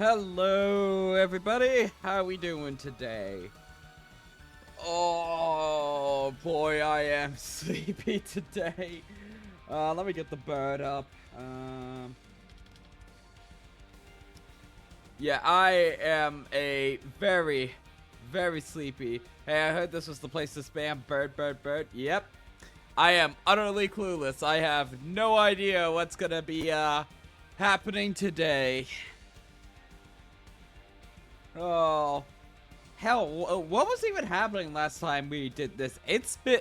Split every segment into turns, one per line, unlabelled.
Hello, everybody. How we doing today? Oh, boy, I am sleepy today. Let me get the bird up. Yeah, I am very sleepy. Hey, I heard this was the place to spam bird. Yep. I am utterly clueless. I have no idea what's gonna be, happening today. Oh, hell, what was even happening last time we did this?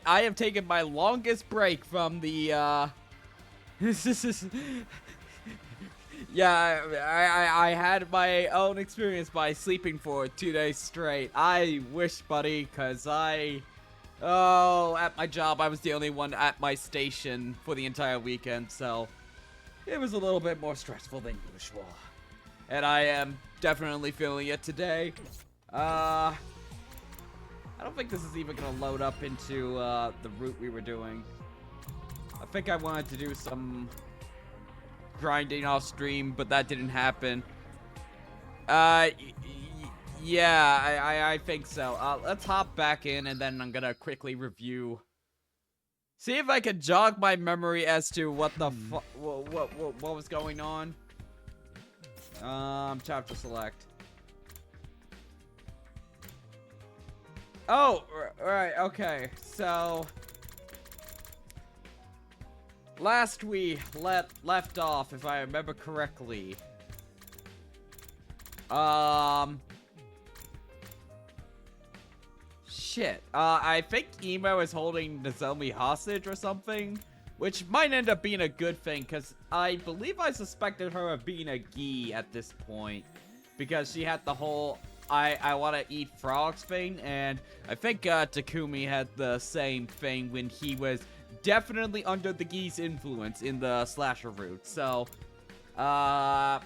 I have taken my longest break from the, yeah, I had my own experience by sleeping for 2 days straight. I wish, buddy, cause at my job, I was the only one at my station for the entire weekend, so it was a little bit more stressful than usual. And I am definitely feeling it today. I don't think this is even gonna load up into the route we were doing. I think I wanted to do some grinding off stream, but that didn't happen. Yeah, I think so. Let's hop back in, and then I'm gonna quickly review. See if I can jog my memory as to what the what was going on. Chapter select. Oh, right, okay. So last we left off, if I remember correctly. Shit. I think Emo is holding Nozomi hostage or something, which might end up being a good thing, because I believe I suspected her of being a Gi at this point, because she had the whole I want to eat frogs thing, and I think Takumi had the same thing when he was definitely under the Gi's influence in the slasher route. So, Nozomi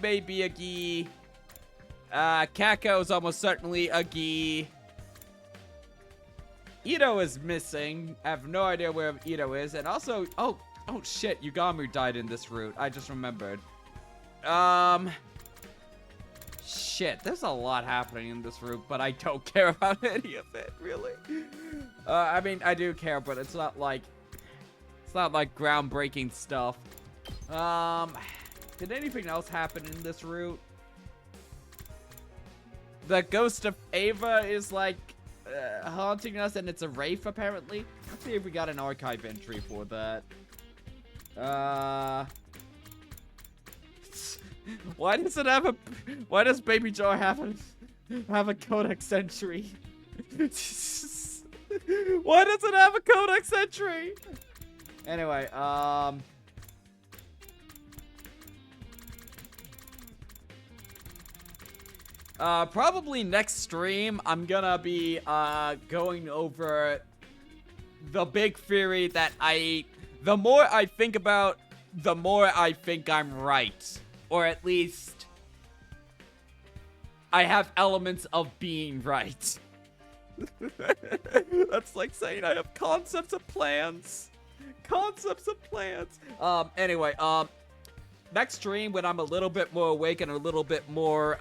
may be a Gi. Kako is almost certainly a Gi. Ito is missing. I have no idea where Ito is. And also, oh shit, Yugamu died in this route. I just remembered. Shit, there's a lot happening in this route, but I don't care about any of it, really. I mean, I do care, but it's not like groundbreaking stuff. Did anything else happen in this route? The ghost of Ava is like haunting us, and it's a wraith apparently. Let's see if we got an archive entry for that. Why does Baby Joe have a codex entry? Why does it have a codex entry? Anyway, probably next stream, I'm gonna be, going over the big theory that the more I think about, the more I think I'm right. Or at least, I have elements of being right. That's like saying I have concepts of plans. Concepts of plans. Anyway, next stream, when I'm a little bit more awake and a little bit more,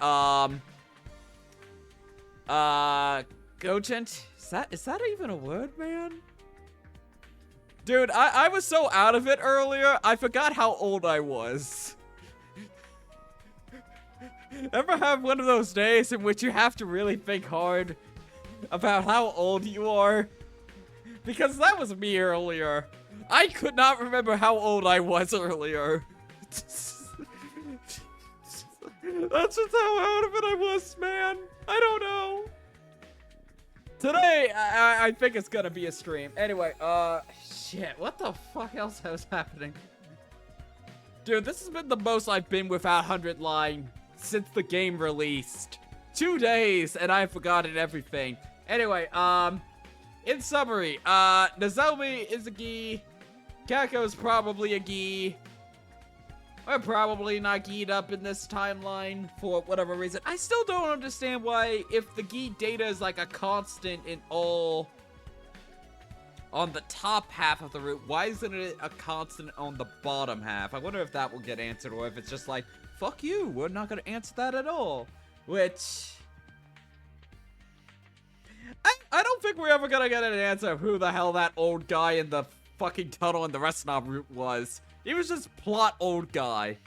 cogent? Is that even a word, man? Dude, I was so out of it earlier, I forgot how old I was. Ever have one of those days in which you have to really think hard about how old you are? Because that was me earlier. I could not remember how old I was earlier. That's just how out of it I was, man. I don't know. Today, I think it's gonna be a stream. Anyway, shit, what the fuck else was happening? Dude, this has been the most I've been without 100 line since the game released. 2 days, and I've forgotten everything. Anyway, in summary, Nozomi is a Gi. Kako's probably a Gi. We're probably not Gi'd up in this timeline for whatever reason. I still don't understand why, if the Gi data is like a constant in all on the top half of the route, why isn't it a constant on the bottom half? I wonder if that will get answered, or if it's just like fuck you. We're not gonna answer that at all. Which... I don't think we're ever gonna get an answer of who the hell that old guy in the fucking tunnel in the restaurant route was. He was just plot old guy.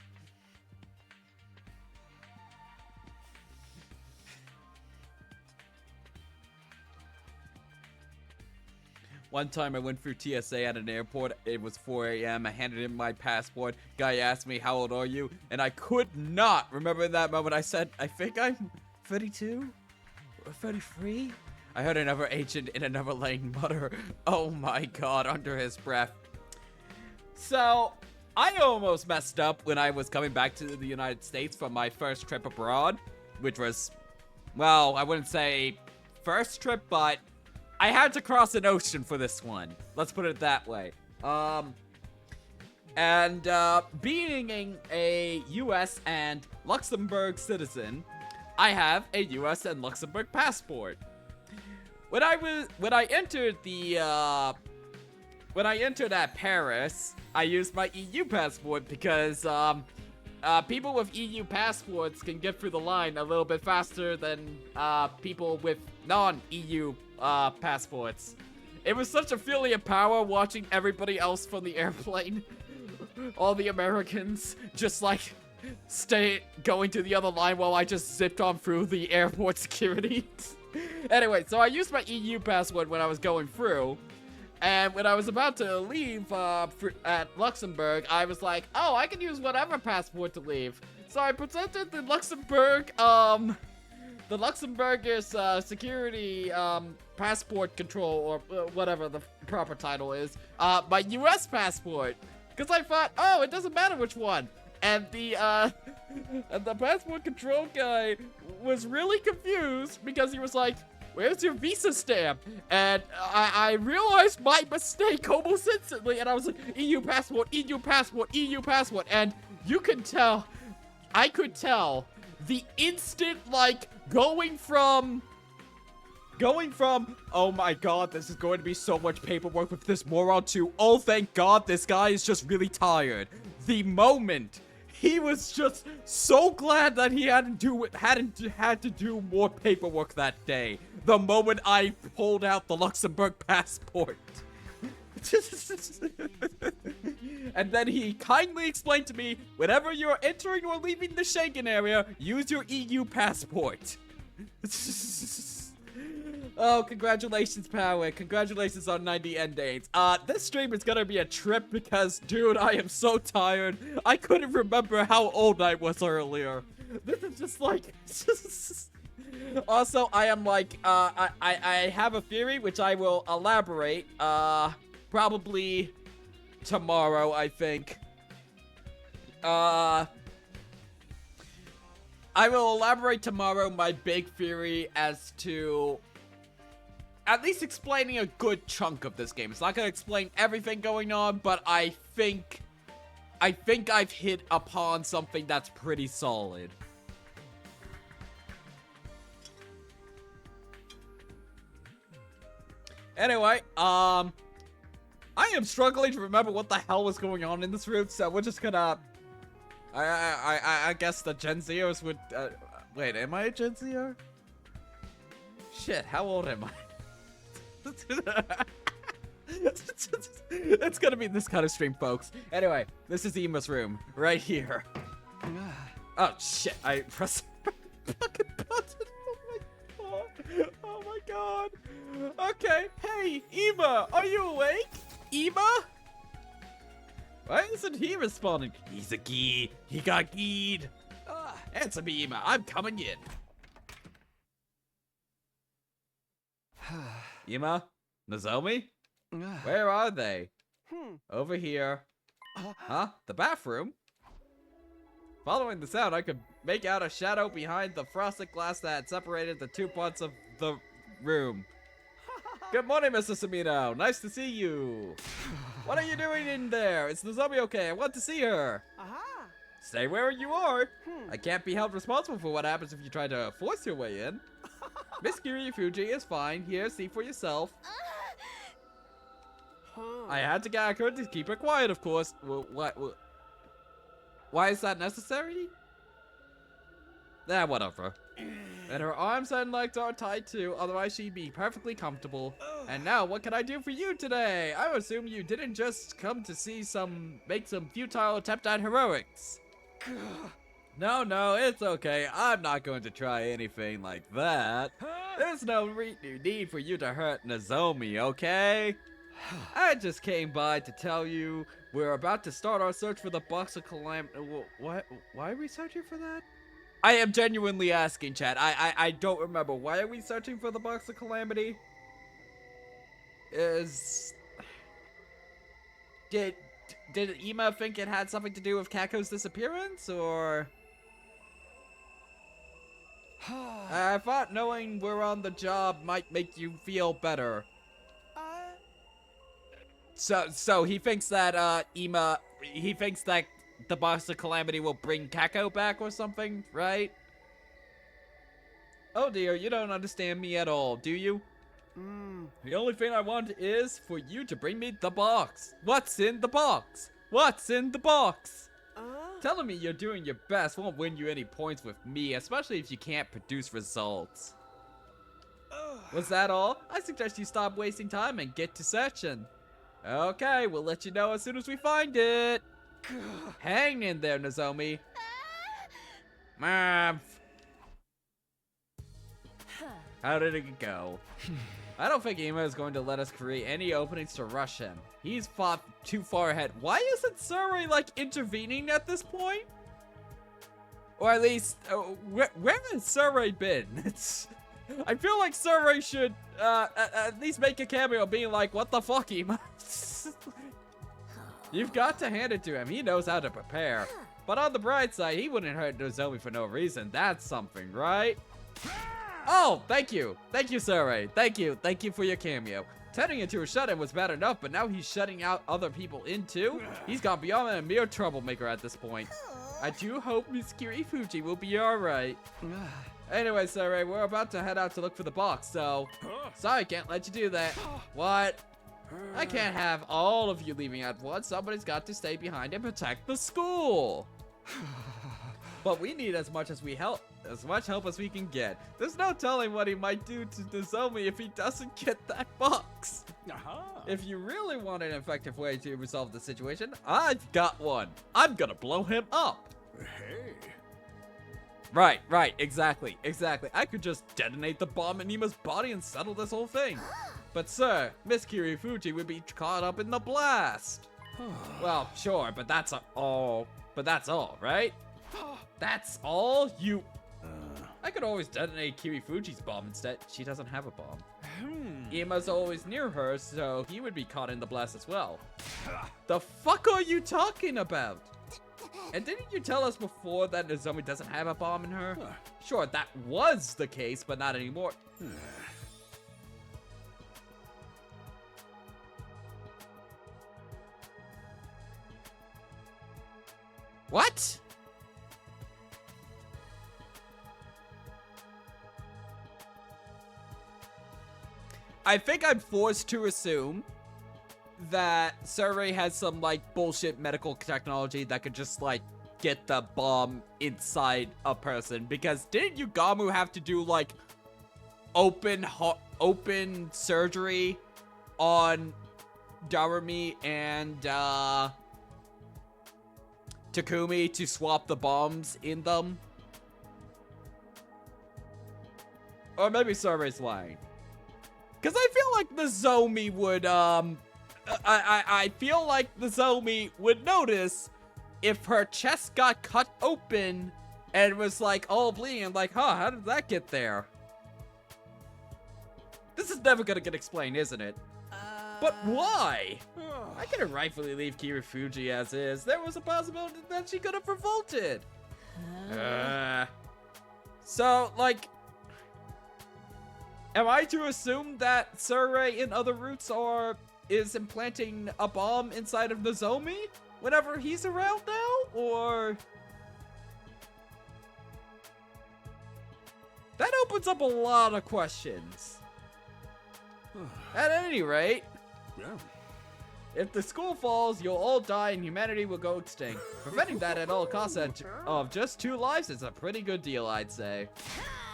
One time I went through TSA at an airport. It was 4 a.m. I handed in my passport. Guy asked me, how old are you? And I could not remember in that moment. I said, I think I'm 32 or 33. I heard another agent in another lane mutter, oh my god, under his breath. So, I almost messed up when I was coming back to the United States from my first trip abroad, which was, well, I wouldn't say first trip, but I had to cross an ocean for this one. Let's put it that way. Being a US and Luxembourg citizen, I have a US and Luxembourg passport. When I entered at Paris, I used my EU passport because people with EU passports can get through the line a little bit faster than people with non-EU passports. It was such a feeling of power watching everybody else from the airplane, all the Americans, just like going to the other line while I just zipped on through the airport security. Anyway, so I used my EU passport when I was going through, and when I was about to leave at Luxembourg, I was like, oh, I can use whatever passport to leave. So I presented the Luxembourg, the Luxembourgish security passport control, or whatever the proper title is, my US passport, because I thought, oh, it doesn't matter which one. And the passport control guy was really confused because he was like, where's your visa stamp? And I realized my mistake almost instantly, and I was like, EU passport, EU passport, EU passport. And you could tell, I could tell the instant, like, going from, oh my god, this is going to be so much paperwork with this moron, to, oh thank god, this guy is just really tired. The moment he was just so glad that he hadn't had to do more paperwork that day. The moment I pulled out the Luxembourg passport. And then he kindly explained to me, whenever you're entering or leaving the Schengen area, use your EU passport. Oh, congratulations, Power. Congratulations on 90 end dates. This stream is gonna be a trip because, dude, I am so tired. I couldn't remember how old I was earlier. This is just like... Also, I am like, I have a theory, which I will elaborate, probably tomorrow, I think. I will elaborate tomorrow my big theory as to at least explaining a good chunk of this game. It's not gonna explain everything going on, but I think I've hit upon something that's pretty solid. Anyway, I am struggling to remember what the hell was going on in this room, so we're just gonna... I guess the Gen Zers would... wait, am I a Gen Zer? Shit, how old am I? It's gonna be this kind of stream, folks. Anyway, this is Ema's room, right here. Oh, shit, I pressed the fucking button. Oh my god. Okay, hey, Ema, are you awake? Ema? Why isn't he responding? He's a gee. He got geed. Answer me, Ema. I'm coming in. Ema? Nozomi? Where are they? Over here. Huh? The bathroom? Following the sound, I could make out a shadow behind the frosted glass that separated the two parts of the room. Good morning, Mr. Samino. Nice to see you. What are you doing in there? Is Nozomi okay? I want to see her. Stay where you are. I can't be held responsible for what happens if you try to force your way in. Miss Fuji is fine. Here, see for yourself. I had to gag her to keep her quiet, of course. What? Why is that necessary? Whatever. And her arms and legs are tight too, otherwise she'd be perfectly comfortable. And now, what can I do for you today? I assume you didn't just come to make some futile attempt at heroics. No, it's okay. I'm not going to try anything like that. There's no need for you to hurt Nozomi, okay? I just came by to tell you we're about to start our search for the box of calamity. What? Why are we searching for that? I am genuinely asking, chat. I don't remember. Why are we searching for the box of calamity? Did Ima think it had something to do with Kako's disappearance, or? I thought knowing we're on the job might make you feel better. So he thinks that he thinks that the box of calamity will bring Kako back or something, right? Oh dear, you don't understand me at all, do you? The only thing I want is for you to bring me the box. What's in the box? What's in the box? Telling me you're doing your best won't win you any points with me, especially if you can't produce results. Was that all? I suggest you stop wasting time and get to searching. Okay, we'll let you know as soon as we find it. Hang in there, Nozomi. Mom. How did it go? I don't think Ima is going to let us create any openings to rush him. He's fought too far ahead. Why isn't Surrey, like, intervening at this point? Or at least, where has Surrey been? I feel like Surrey should, at least make a cameo being like, what the fuck, Ima? You've got to hand it to him. He knows how to prepare. But on the bright side, he wouldn't hurt Nozomi for no reason. That's something, right? Oh, thank you. Thank you, Surrey. Thank you. Thank you for your cameo. Turning into a shut-in was bad enough, but now he's shutting out other people in too? He's gone beyond a mere troublemaker at this point. I do hope Miss Kirifuji will be alright. Anyway, Surrey, we're about to head out to look for the box, so... Sorry, can't let you do that. What? I can't have all of you leaving at once. Somebody's got to stay behind and protect the school. But we need as much help as we can get. There's no telling what he might do to Nozomi if he doesn't get that box. If you really want an effective way to resolve the situation, I've got one. I'm gonna blow him up. Hey. Right, exactly. I could just detonate the bomb in Nima's body and settle this whole thing. But sir, Miss Kirifuji would be caught up in the blast. Well, sure, but that's all, right? That's all? I could always detonate Kirifuji's bomb instead. She doesn't have a bomb. Ima's always near her, so he would be caught in the blast as well. The fuck are you talking about? And didn't you tell us before that Nozomi doesn't have a bomb in her? Sure, that was the case, but not anymore. What? I think I'm forced to assume that Surrey has some, like, bullshit medical technology that could just, like, get the bomb inside a person. Because didn't Yugamu have to do, like, open surgery on Darumi and, Takumi to swap the bombs in them? Or maybe Surrey's lying. Because I feel like Nozomi would, I feel like Nozomi would notice if her chest got cut open and was, like, all bleeding. Like, huh, how did that get there? This is never gonna get explained, isn't it? But why? I couldn't rightfully leave Kirifuji as is. There was a possibility that she could have revolted. So, like... Am I to assume that Surrey and other routes is implanting a bomb inside of Nozomi whenever he's around now? Or... That opens up a lot of questions. At any rate, If the school falls, you'll all die and humanity will go extinct. Preventing that at all costs of just 2 lives is a pretty good deal, I'd say.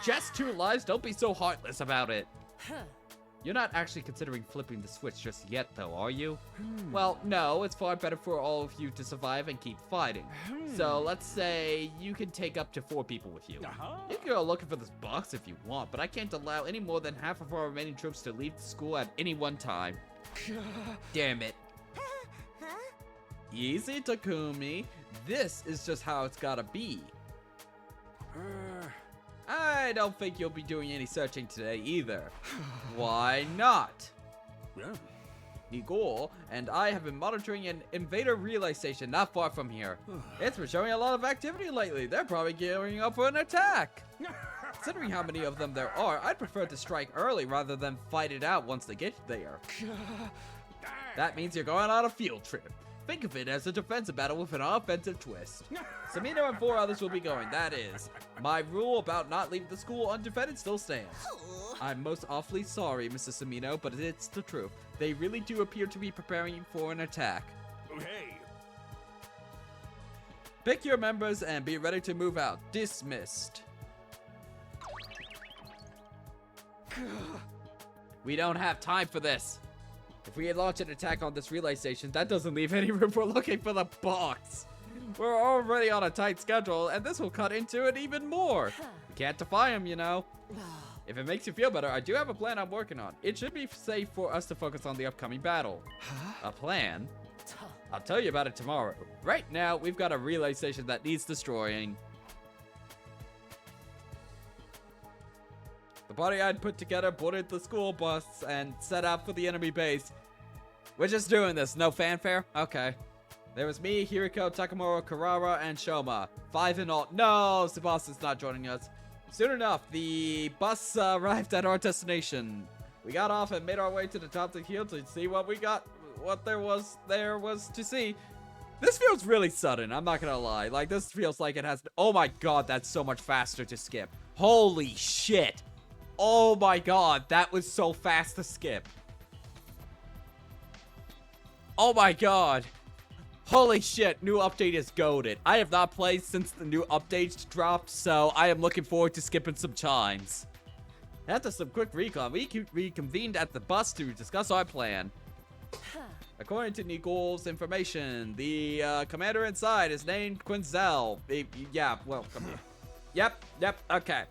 Just 2 lives? Don't be so heartless about it. You're not actually considering flipping the switch just yet, though, are you? Well, no, it's far better for all of you to survive and keep fighting. So, let's say you can take up to 4 people with you. You can go looking for this box if you want, but I can't allow any more than half of our remaining troops to leave the school at any one time. Damn it. Easy, Takumi. This is just how it's gotta be. I don't think you'll be doing any searching today either. Why not? Igor and I have been monitoring an invader relay station not far from here. It's been showing a lot of activity lately. They're probably gearing up for an attack. Considering how many of them there are, I'd prefer to strike early rather than fight it out once they get there. That means you're going on a field trip. Think of it as a defensive battle with an offensive twist. Samino and 4 others will be going, that is. My rule about not leaving the school undefended still stands. I'm most awfully sorry, Mrs. Samino, but it's the truth. They really do appear to be preparing for an attack.
Hey.
Pick your members and be ready to move out. Dismissed. We don't have time for this. If we launch an attack on this relay station, that doesn't leave any room for looking for the box. We're already on a tight schedule, and this will cut into it even more. We can't defy him, you know. If it makes you feel better, I do have a plan I'm working on. It should be safe for us to focus on the upcoming battle. A plan? I'll tell you about it tomorrow. Right now, we've got a relay station that needs destroying. The party I'd put together boarded the school bus and set out for the enemy base. We're just doing this, no fanfare? Okay. There was me, Hiriko, Takamura, Karara, and Shoma. 5 in all. No, Tsubasa's not joining us. Soon enough, the bus arrived at our destination. We got off and made our way to the top of the hill to see what there was to see. This feels really sudden, I'm not gonna lie. Like, this feels like it has... Oh my god, that's so much faster to skip. Holy shit. Oh my god, that was so fast to skip. Oh my god. Holy shit, new update is goated. I have not played since the new updates dropped, so I am looking forward to skipping some chimes. After some quick recon, we reconvened at the bus to discuss our plan. According to Nicole's information, the commander inside is named Quinzel. Yeah, well, come here. Yep, okay.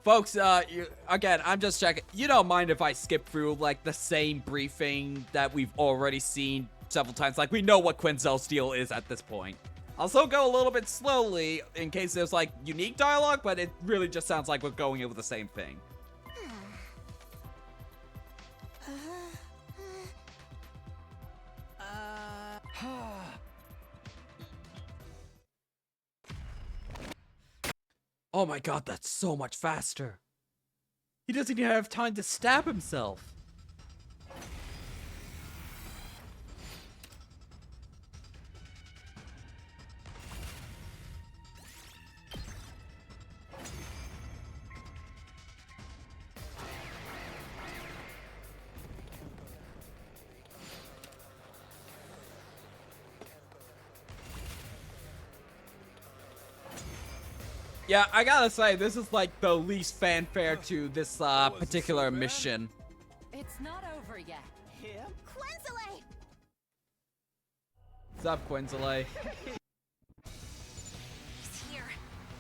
Folks, again, I'm just checking. You don't mind if I skip through, like, the same briefing that we've already seen several times. Like, we know what Quinzel's deal is at this point. I'll still go a little bit slowly in case there's, like, unique dialogue, but it really just sounds like we're going over the same thing. Oh my god, that's so much faster. He doesn't even have time to stab himself. Yeah, I gotta say, this is like the least fanfare to this particular mission.
It's not over yet.
Him? Quinzale!
What's up, Quinzale?
He's here.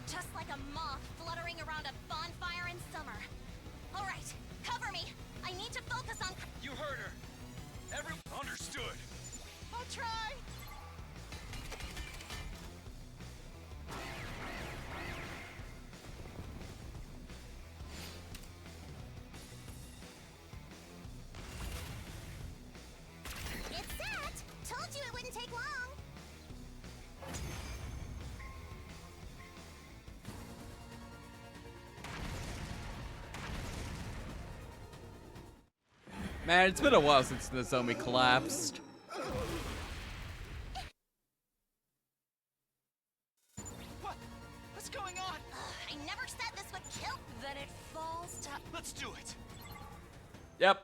Just like a moth fluttering around a bonfire in summer. Alright, cover me. I need to focus on...
You heard her. Everyone understood.
I'll try. It's set. Told you it wouldn't take long.
Man, it's been a while since the zombie collapsed.
What? What's going on?
I never said this would kill.
Then it falls to...
Let's do it.
Yep.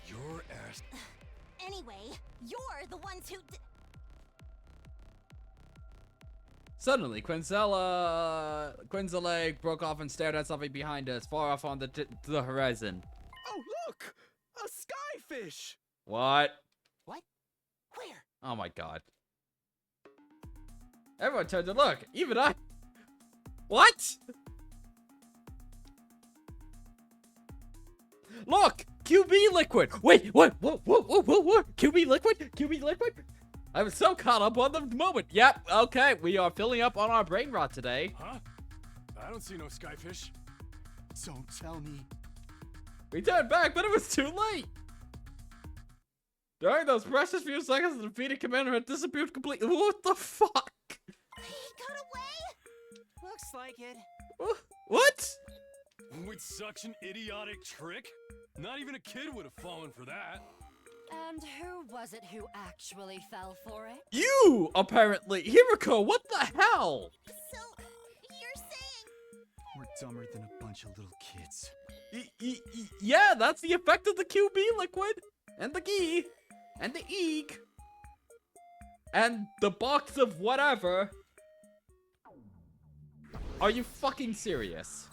Your ass.
Anyway, you're the ones who
Suddenly, Quinn's leg broke off and stared at something behind us, far off on the horizon.
Oh, look! A skyfish!
What?
What? Where?
Oh my god. Everyone turned to look, even I. What? Look! QB liquid! Wait, what? What? QB liquid? QB liquid? I was so caught up on the moment. Yep, okay, we are filling up on our brain rot today.
Huh? I don't see no skyfish. So tell me.
We turned back, but it was too late. During those precious few seconds, the defeated commander had disappeared completely. What the fuck?
he got away.
Looks like it.
What?
With such an idiotic trick? Not even a kid would have fallen for that.
And who was it who actually fell for it?
You, apparently. Himiko, what the hell?
So, you're saying
We're dumber than a bunch of little kids.
Yeah, that's the effect of the QB liquid. And the Gee. And the Eek. And the box of whatever. Are you fucking serious?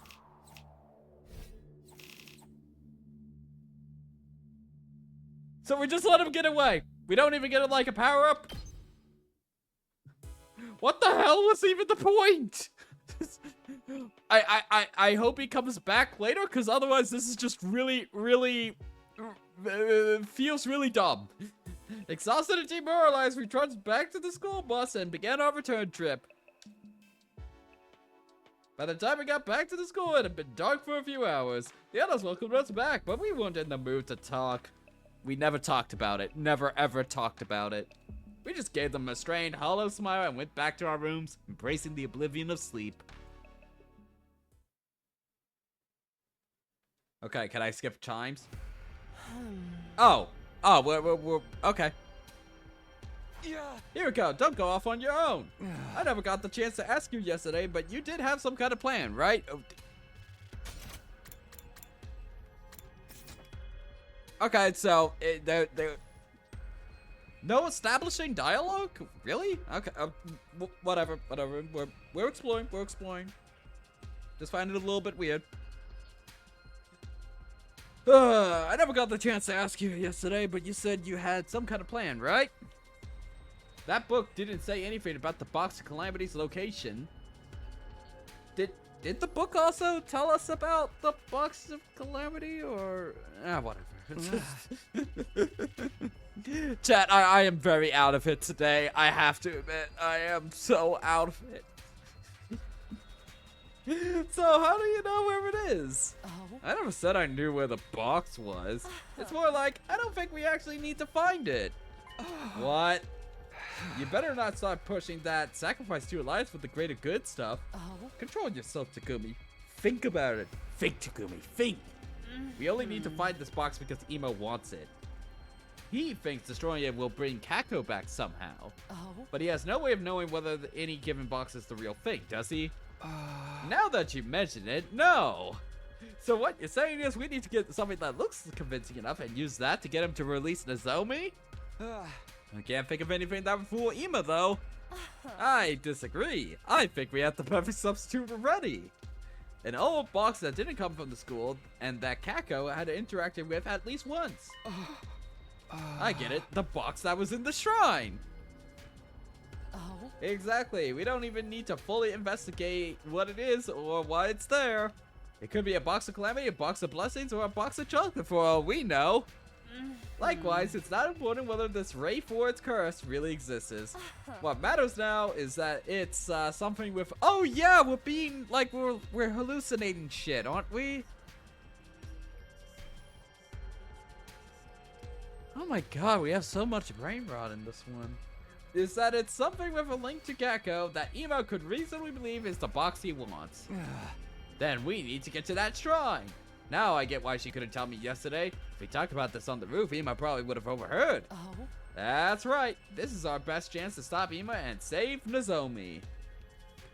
So we just let him get away. We don't even get like a power up. What the hell was even the point? I hope he comes back later, because otherwise this is just really feels really dumb. Exhausted and demoralized, we trudged back to the school bus and began our return trip. By the time we got back to the school, it had been dark for a few hours. The others welcomed us back, but we weren't in the mood to talk. We never talked about it. Never ever talked about it. We just gave them a strained, hollow smile and went back to our rooms, embracing the oblivion of sleep. Okay, can I skip chimes? Oh, we're okay.
Yeah.
Here we go. Don't go off on your own. I never got the chance to ask you yesterday, but you did have some kind of plan, right? Okay, so there. No establishing dialogue? Really? Okay, whatever. We're exploring. Just find it a little bit weird. I never got the chance to ask you yesterday, but you said you had some kind of plan, right? That book didn't say anything about the Box of Calamity's location. Did the book also tell us about the Box of Calamity, or whatever? Chat, I am very out of it today. I have to admit, I am so out of it. So how do you know where it is?
Oh?
I never said I knew where the box was. It's more like, I don't think we actually need to find it. What? You better not start pushing that sacrifice to your lives for the greater good stuff.
Oh?
Control yourself, Takumi. Think about it. Think, Takumi. Think. We only need to find this box because Emo wants it. He thinks destroying it will bring Kako back somehow.
Oh?
But he has no way of knowing whether any given box is the real thing, does he? Now that you mention it, no. So what you're saying is we need to get something that looks convincing enough and use that to get him to release Nozomi? I can't think of anything that would fool Ema, though. I disagree. I think we have the perfect substitute already. An old box that didn't come from the school and that Kako had interacted with at least once. I get it. The box that was in the shrine.
Oh?
Exactly. We don't even need to fully investigate what it is or why it's there. It could be a box of calamity, a box of blessings, or a box of chocolate for all we know. Likewise, it's not important whether this ray for its curse really exists. What matters now is that it's something with. Oh yeah, we're being like we're hallucinating shit, aren't we? Oh my god, we have so much brain rot in this one. Is that it's something with a link to Gekko that Emo could reasonably believe is the box he wants. Then we need to get to that shrine. Now I get why she couldn't tell me yesterday. If we talked about this on the roof, Ema probably would have overheard.
Oh?
That's right. This is our best chance to stop Ema and save Nozomi.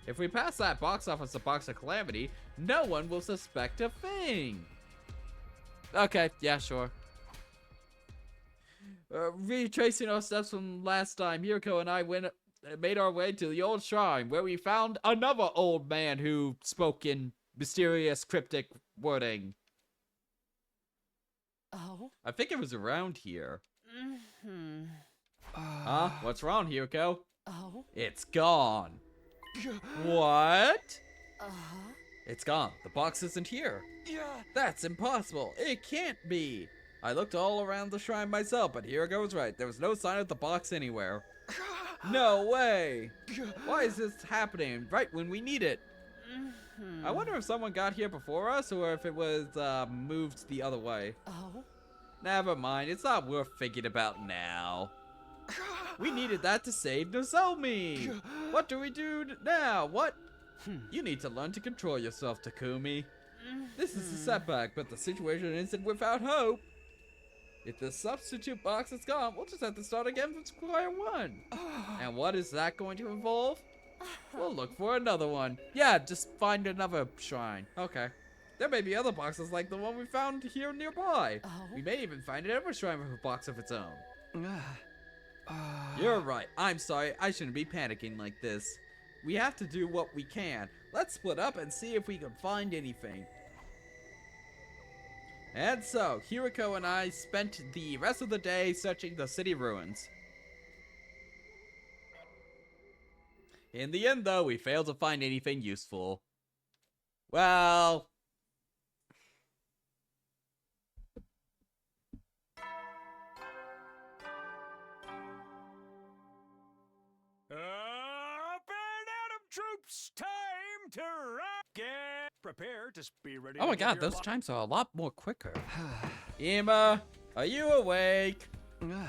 If we pass that box off as a box of calamity, no one will suspect a thing. Okay, yeah, sure. Retracing our steps from last time, Hiriko and I made our way to the old shrine, where we found another old man who spoke in mysterious, cryptic wording.
Oh?
I think it was around here.
Mm-hmm.
Huh? What's wrong, Hiriko?
Oh?
It's gone. What?
Uh-huh.
It's gone. The box isn't here. That's impossible. It can't be. I looked all around the shrine myself, but Hiriko was right. There was no sign of the box anywhere. No way. Why is this happening right when we need it?
Mm-hmm.
I wonder if someone got here before us or if it was moved the other way.
Oh?
Never mind. It's not worth thinking about now. We needed that to save Nozomi. What do we do now? What? You need to learn to control yourself, Takumi. This is a setback, but the situation isn't without hope. If the substitute box is gone, we'll just have to start again from square one. And what is that going to involve? We'll look for another one. Yeah, just find another shrine. Okay. There may be other boxes like the one we found here nearby.
Oh?
We may even find another shrine with a box of its own. You're right. I'm sorry. I shouldn't be panicking like this. We have to do what we can. Let's split up and see if we can find anything. And so, Hiriko and I spent the rest of the day searching the city ruins. In the end, though, we failed to find anything useful. Well...
Troops, time to rock! Get prepared to be ready.
Oh my
to
god, those chimes are a lot more quicker. Ima, are you awake?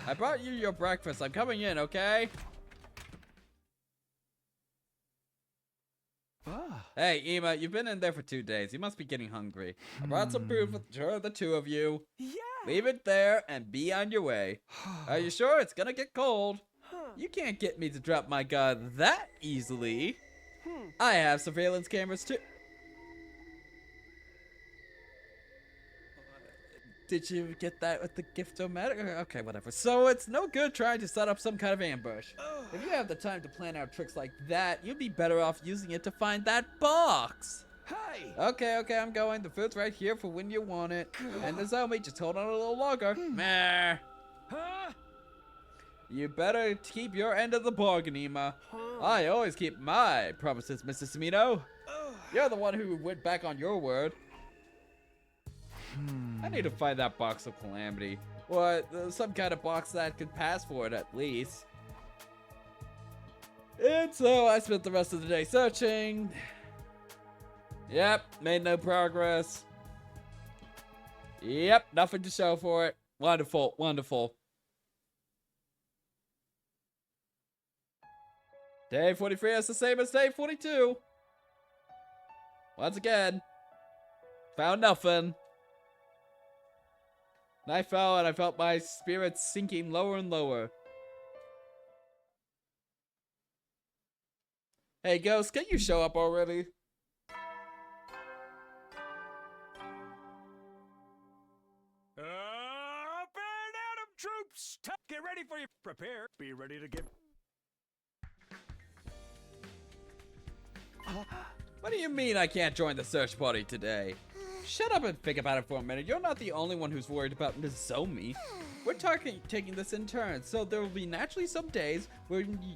I brought you your breakfast. I'm coming in, okay? Hey, Ima, you've been in there for 2 days. You must be getting hungry. I brought some food for the two of you.
Yeah.
Leave it there and be on your way. Are you sure? It's gonna get cold. You can't get me to drop my guard that easily. I have surveillance cameras too. Did you get that with the gift-o-matic? Okay, whatever. So it's no good trying to set up some kind of ambush. If you have the time to plan out tricks like that, you'd be better off using it to find that box.
Hey.
Okay, I'm going. The food's right here for when you want it. And the zombie, just hold on a little longer. Meh.
Huh?
You better keep your end of the bargain, Ima. I always keep my promises, Mr. Samino. You're the one who went back on your word. I need to find that box of calamity. Or some kind of box that could pass for it, at least. And so I spent the rest of the day searching. Yep, made no progress. Yep, nothing to show for it. Wonderful, wonderful. Day 43 is the same as day 42. Once again, found nothing. Night fell and I felt my spirits sinking lower and lower. Hey, Ghost, can you show up already?
Up and at 'em, troops! Get ready for you. Prepare. Be ready to give.
What do you mean I can't join the search party today? Shut up and think about it for a minute. You're not the only one who's worried about Nozomi. We're taking this in turns, so there will be naturally some days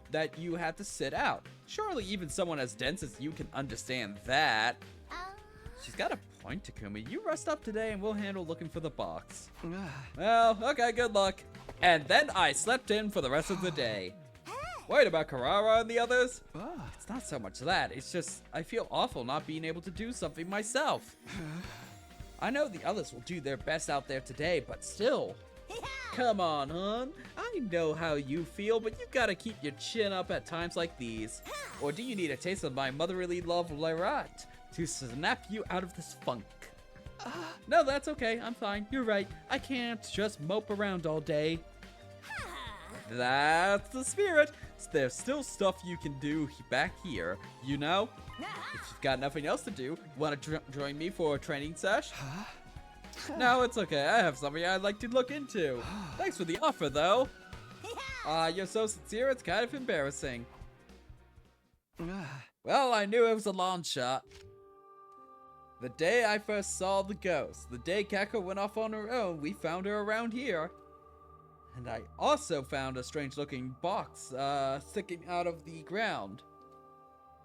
that you have to sit out. Surely even someone as dense as you can understand that. She's got a point, Takumi. You rest up today and we'll handle looking for the box. Well, okay, good luck. And then I slept in for the rest of the day. Wait, about Karara and the others? It's not so much that, it's just I feel awful not being able to do something myself. I know the others will do their best out there today, but still. Come on, hon. I know how you feel, but you gotta keep your chin up at times like these. Or do you need a taste of my motherly love, Lyrat, to snap you out of this funk? No, that's okay. I'm fine. You're right. I can't just mope around all day. That's the spirit. There's still stuff you can do back here, you know? If you've got nothing else to do, want to join me for a training sesh? No, it's okay. I have something I'd like to look into. Thanks for the offer, though. You're so sincere, it's kind of embarrassing. Well, I knew it was a long shot. The day I first saw the ghost, the day Keka went off on her own, we found her around here. And I also found a strange-looking box, sticking out of the ground.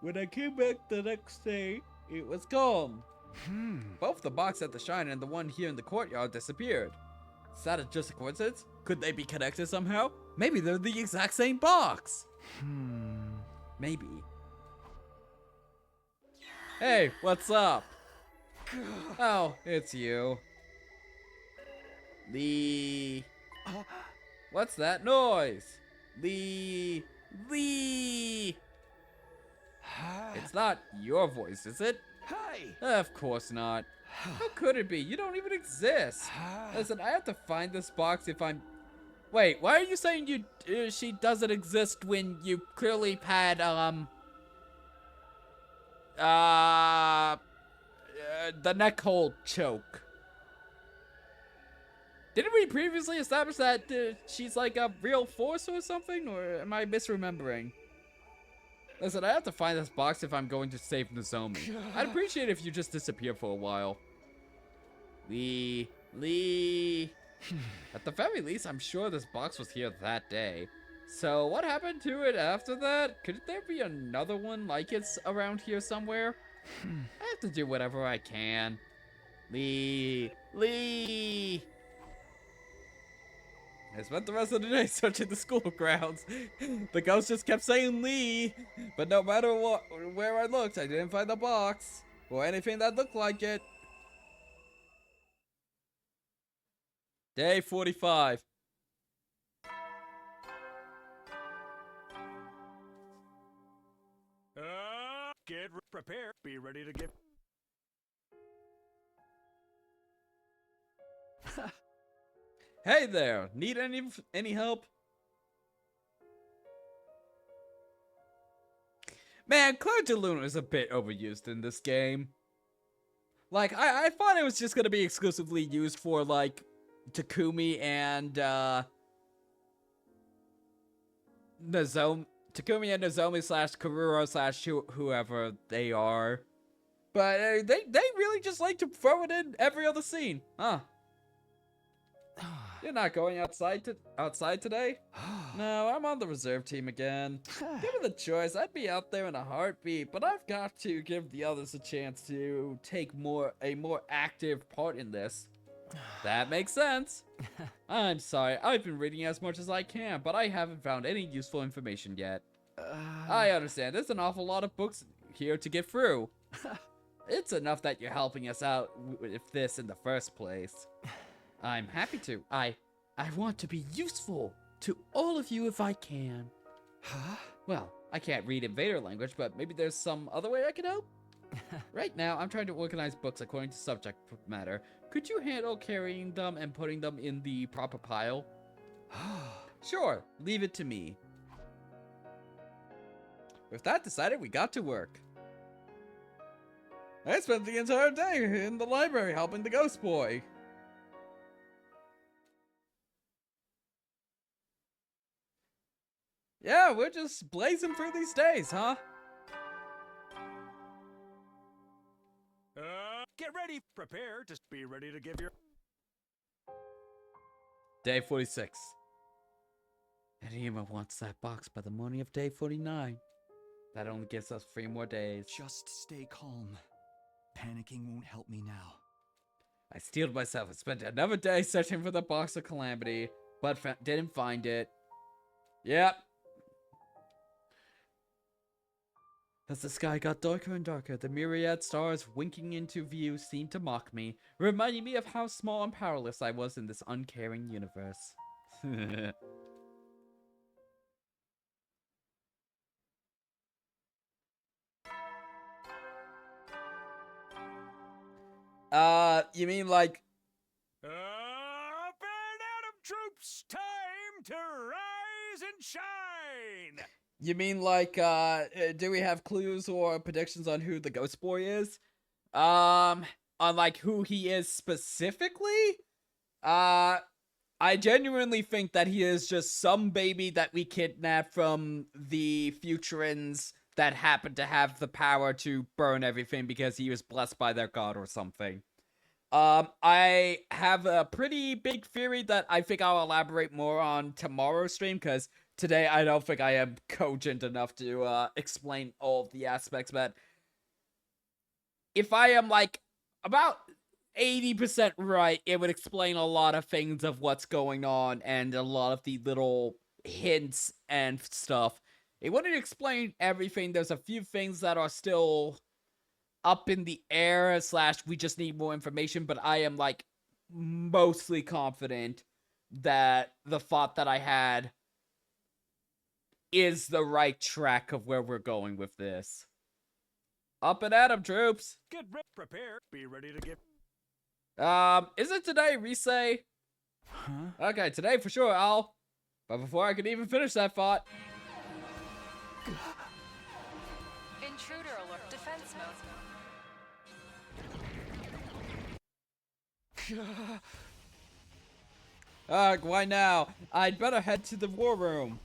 When I came back the next day, it was gone. Both the box at the shrine and the one here in the courtyard disappeared. Is that just a coincidence? Could they be connected somehow? Maybe they're the exact same box. Maybe. Hey, what's up? Oh, it's you. Lee. What's that noise? Lee. It's not your voice, is it?
Hey!
Of course not. How could it be? You don't even exist. Listen, I have to find this box if I'm... Wait, why are you saying she doesn't exist when you clearly had, the neck hole choke? Didn't we previously establish that she's like a real force or something? Or am I misremembering? Listen, I have to find this box if I'm going to save Nozomi. I'd appreciate it if you just disappear for a while. Lee. At the very least, I'm sure this box was here that day. So what happened to it after that? Could there be another one like it's around here somewhere? I have to do whatever I can. Lee. I spent the rest of the day searching the school grounds. The ghost just kept saying Lee, but no matter where I looked, I didn't find the box or anything that looked like it. Day 45.
Get prepared. Be ready to get...
Hey there, need any help? Man, Claire de Luna is a bit overused in this game. Like, I thought it was just gonna be exclusively used for, like, Takumi and, Nozomi slash Karuro slash whoever they are. But they really just like to throw it in every other scene, huh? You're not going outside today? No, I'm on the reserve team again. Given the choice, I'd be out there in a heartbeat, but I've got to give the others a chance to take a more active part in this. That makes sense. I'm sorry, I've been reading as much as I can, but I haven't found any useful information yet. I understand, there's an awful lot of books here to get through. It's enough that you're helping us out with this in the first place. I'm happy to. I want to be useful to all of you if I can. Huh? Well, I can't read invader language, but maybe there's some other way I can help? Right now, I'm trying to organize books according to subject matter. Could you handle carrying them and putting them in the proper pile? Sure, leave it to me. With that decided, we got to work. I spent the entire day in the library helping the ghost boy. Yeah, we're just blazing through these days, huh?
Get ready. Prepare. Just be ready to give your...
Day 46. Anyone wants that box by the morning of day 49. That only gives us 3 more days.
Just stay calm. Panicking won't help me now.
I steeled myself and spent another day searching for the box of calamity, but didn't find it. Yep. As the sky got darker and darker, the myriad stars winking into view seemed to mock me, reminding me of how small and powerless I was in this uncaring universe. You mean like...
Up and Atom troops, time to rise and shine!
You mean like, do we have clues or predictions on who the ghost boy is? on like who he is specifically. I genuinely think that he is just some baby that we kidnapped from the Futurans that happened to have the power to burn everything because he was blessed by their god or something. I have a pretty big theory that I think I'll elaborate more on tomorrow's stream, because today I don't think I am cogent enough to explain all of the aspects, but if I am like about 80% right, it would explain a lot of things of what's going on and a lot of the little hints and stuff. It wouldn't explain everything. There's a few things that are still up in the air / we just need more information, but I am like mostly confident that the thought that I had is the right track of where we're going with this. Up and at 'em, troops.
Get ready, prepare, be ready to get.
Is it today, Risei?
Huh?
Okay, today for sure, Al. But before I could even finish that thought.
Intruder alert, defense mode.
Ugh, why now? I'd better head to the war room.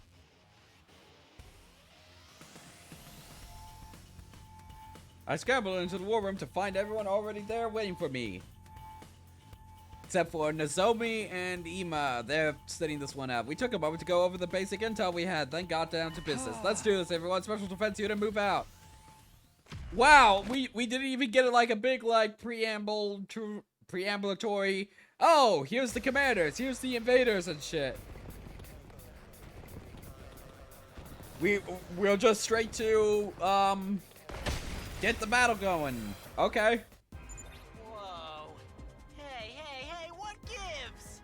I scrambled into the war room to find everyone already there waiting for me. Except for Nozomi and Ima. They're sitting this one out. We took a moment to go over the basic intel we had, then got down to business. Let's do this, everyone. Special defense unit, move out. Wow, we didn't even get like a big like preambulatory. Oh, here's the commanders, here's the invaders and shit. We'll just straight to get the battle going. Okay.
Whoa. Hey, what gives?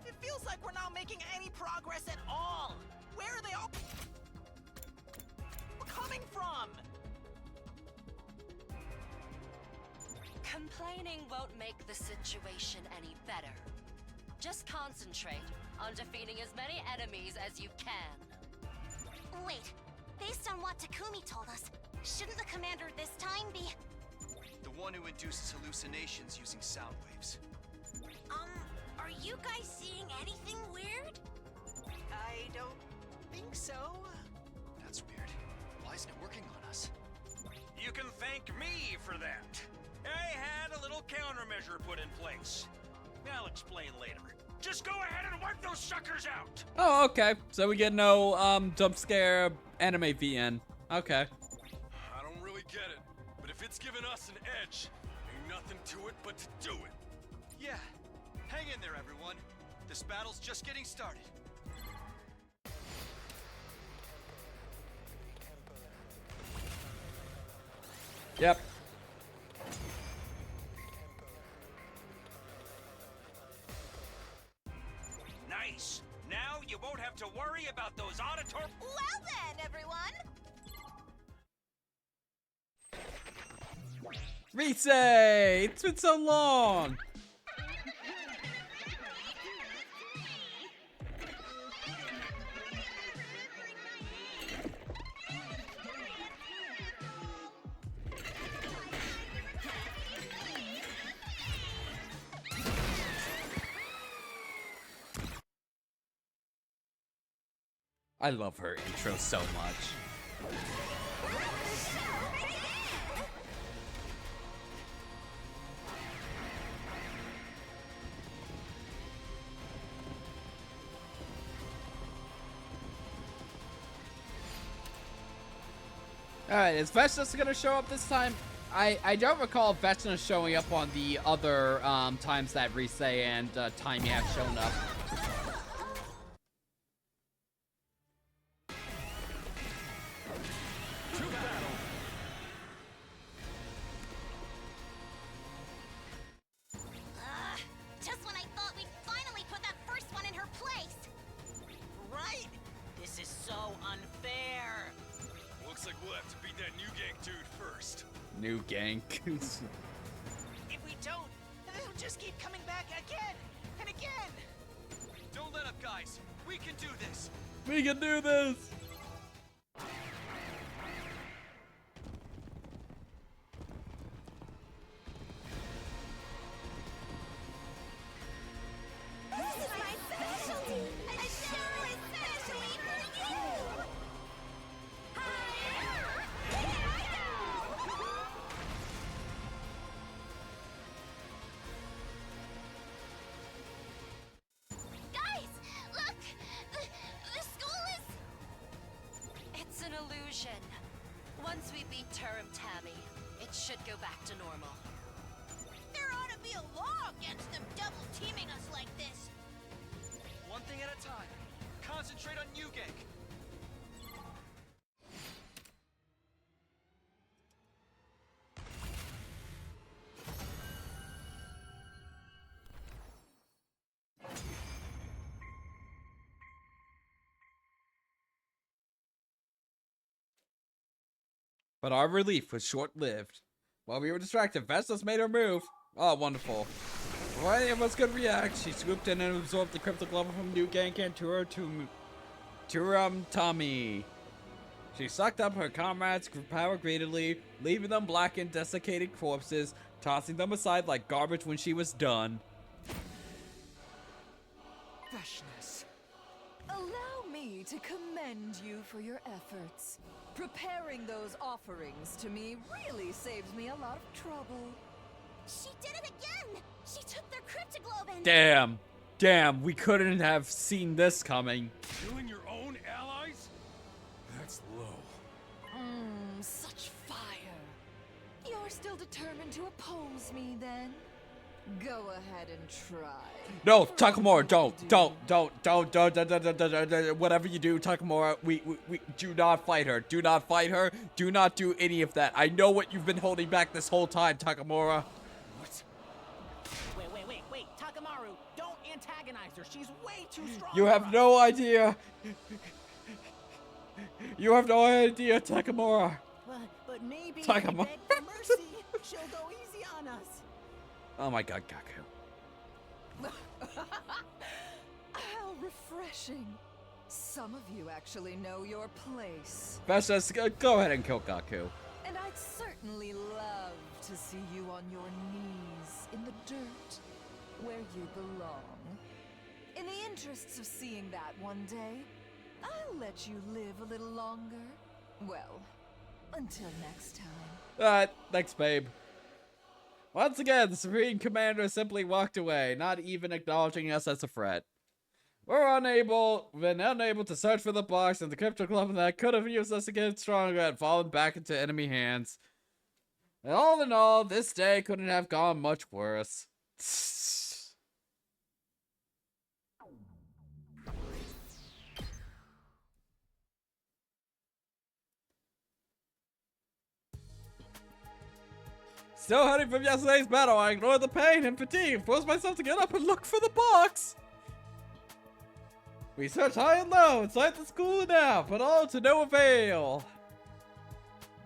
It feels like we're not making any progress at all. Where are they all coming from?
Complaining won't make the situation any better. Just concentrate on defeating as many enemies as you can.
Wait, based on what Takumi told us, shouldn't the commander this time be...
The one who induces hallucinations using sound waves.
Are you guys seeing anything weird?
I don't think so.
That's weird. Why isn't it working on us?
You can thank me for that. I had a little countermeasure put in place. I'll explain later. Just go ahead and wipe those suckers out.
Oh, okay. So we get no jump scare anime VN. Okay.
I don't really get it, but if it's giving us an edge, ain't nothing to it but to do it.
Yeah. Hang in there, everyone. This battle's just getting started.
Yep.
Nice. Now you won't have to worry about those auditory...
Well then, everyone!
Risei! It's been so long! I love her intro so much. Alright, is Vecna gonna show up this time? I don't recall Vecna showing up on the other times that Risei and Taimi have shown up.
Just when I thought we'd finally put that first one in her place!
Right? This is so unfair.
Looks like we'll have to beat that new gang dude first.
New gank.
If we don't, they'll just keep coming back again and again.
Don't let up, guys. We can do this.
We can do this!
distraction. Once we beat Turum Tammy, it should go back to normal.
There ought to be a law against them double teaming us like this.
One thing at a time. Concentrate on you, Gank.
But our relief was short-lived. While we were distracted, Vestas made her move. Oh, wonderful. Before any of us could react, she swooped in and absorbed the cryptic level from New Gank and Turum Tommy. She sucked up her comrades' power greedily, leaving them blackened, desiccated corpses, tossing them aside like garbage when she was done.
Freshness. Allow me to commend you for your efforts. Preparing those offerings to me really saves me a lot of trouble.
She did it again! She took their cryptoglobe and...
Damn, we couldn't have seen this coming.
Killing your own allies? That's low.
Such fire. You're still determined to oppose me then? Go ahead and try.
No, Takamura, don't. Whatever you do, Takamura, we do not fight her. Do not fight her. Do not do any of that. I know what you've been holding back this whole time, Takamura.
What?
Wait. Takamaru, don't antagonize her. She's way too strong.
You have no idea. You have no idea, Takamura.
But maybe if
Takamaru.
we beg for mercy, she'll go easy on us.
Oh my god, Gaku.
How refreshing. Some of you actually know your place.
Vestas, go ahead and kill Gaku.
And I'd certainly love to see you on your knees in the dirt, where you belong. In the interests of seeing that one day, I'll let you live a little longer. Well, until next time.
Alright, thanks, babe. Once again, the Supreme Commander simply walked away, not even acknowledging us as a threat. We're been unable to search for the box, and the crypto club that could have used us to get stronger had fallen back into enemy hands. And all in all, this day couldn't have gone much worse. Still hurting from yesterday's battle, I ignored the pain and fatigue and forced myself to get up and look for the box. We searched high and low inside the school now, but all to no avail.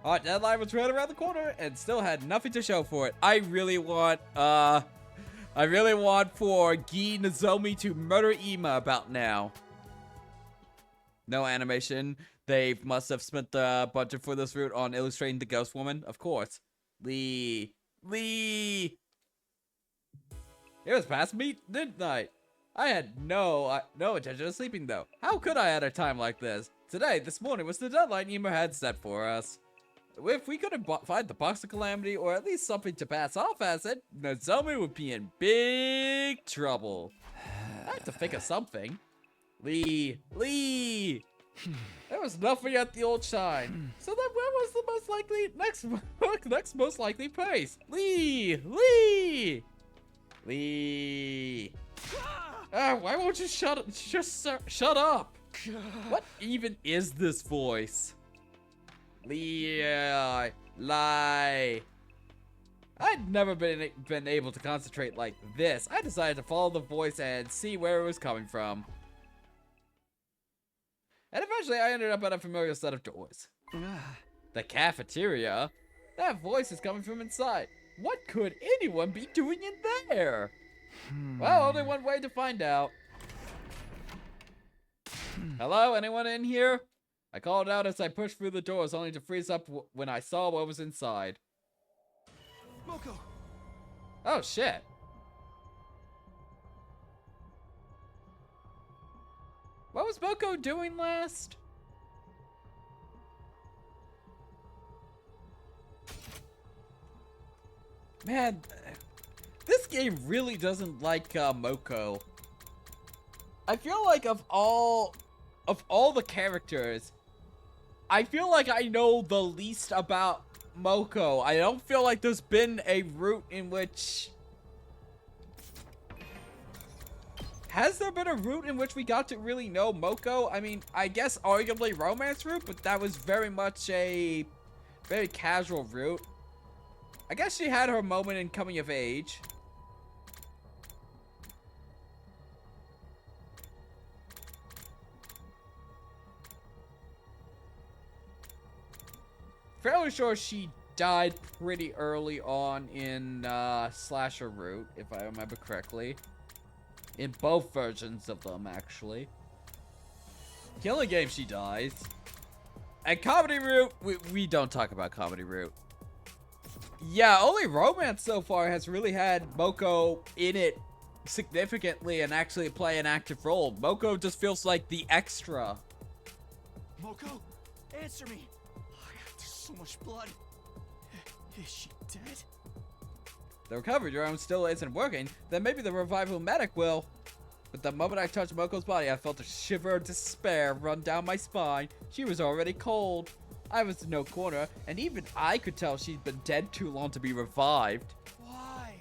Our deadline was right around the corner and still had nothing to show for it. I really want for Gi Nozomi to murder Ima about now. No animation. They must have spent the budget for this route on illustrating the ghost woman, of course. Lee. It was past midnight. I had no intention of sleeping though. How could I at a time like this? This morning was the deadline Ema had set for us. If we couldn't find the box of calamity or at least something to pass off as it, Nozomi would be in big trouble. I have to think of something. Lee. There was nothing at the old shrine. So then where was the most likely next most likely place? Lee. Why won't you shut up? What even is this voice? Lie. I'd never been able to concentrate like this. I decided to follow the voice and see where it was coming from. And eventually I ended up at a familiar set of doors. The cafeteria? That voice is coming from inside. What could anyone be doing in there? Well, only one way to find out. Hello, anyone in here? I called out as I pushed through the doors, only to freeze up when I saw what was inside.
Moko!
Oh, shit. What was Moko doing last? Man, this game really doesn't like Moko. I feel like of all the characters, I feel like I know the least about Moko. I don't feel like there's been a route in which... Has there been a route in which we got to really know Moko? I mean, I guess arguably romance route, but that was very much a very casual route. I guess she had her moment in coming of age. Fairly sure she died pretty early on in Slasher route, if I remember correctly. In both versions of them, actually. Killing Game, she dies. And Comedy Route, we don't talk about Comedy Route. Yeah, only Romance so far has really had Moko in it significantly and actually play an active role. Moko just feels like the extra.
Moko, answer me. There's so much blood. Is she dead?
The recovery drone still isn't working, then maybe the revival medic will. But the moment I touched Moko's body, I felt a shiver of despair run down my spine. She was already cold. I was in no corner, and even I could tell she'd been dead too long to be revived.
Why?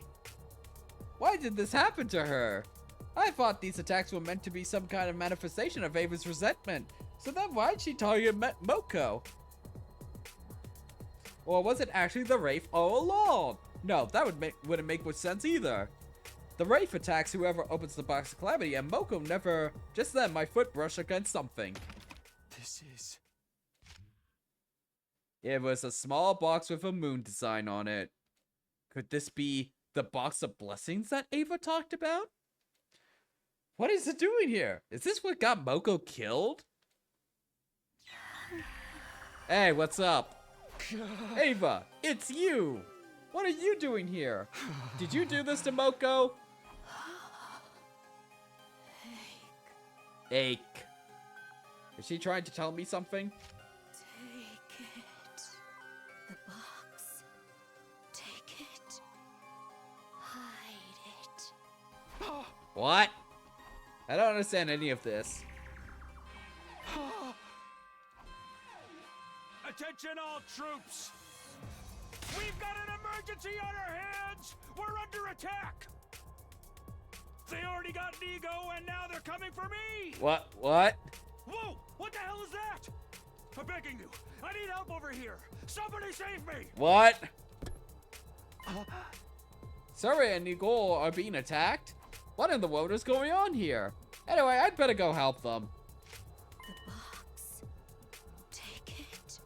Why did this happen to her? I thought these attacks were meant to be some kind of manifestation of Ava's resentment. So then why'd she target Moko? Or was it actually the Wraith all along? No, that wouldn't make much sense either. The Wraith attacks whoever opens the box of Calamity, and Moko never... Just then, my foot brushed against something.
This is...
It was a small box with a moon design on it. Could this be the box of blessings that Ava talked about? What is it doing here? Is this what got Moko killed? Hey, what's up? Ava, it's you! What are you doing here? Did you do this to Moko? Ache. Is she trying to tell me something?
Take it. The box. Take it. Hide it.
What? I don't understand any of this.
Attention all troops! We've got an emergency on our hands! We're under attack! They already got Nego and now they're coming for me!
What?
Whoa! What the hell is that? I'm begging you! I need help over here! Somebody save me!
What? Sorry and Nicole are being attacked? What in the world is going on here? Anyway, I'd better go help them.
The box. Take it.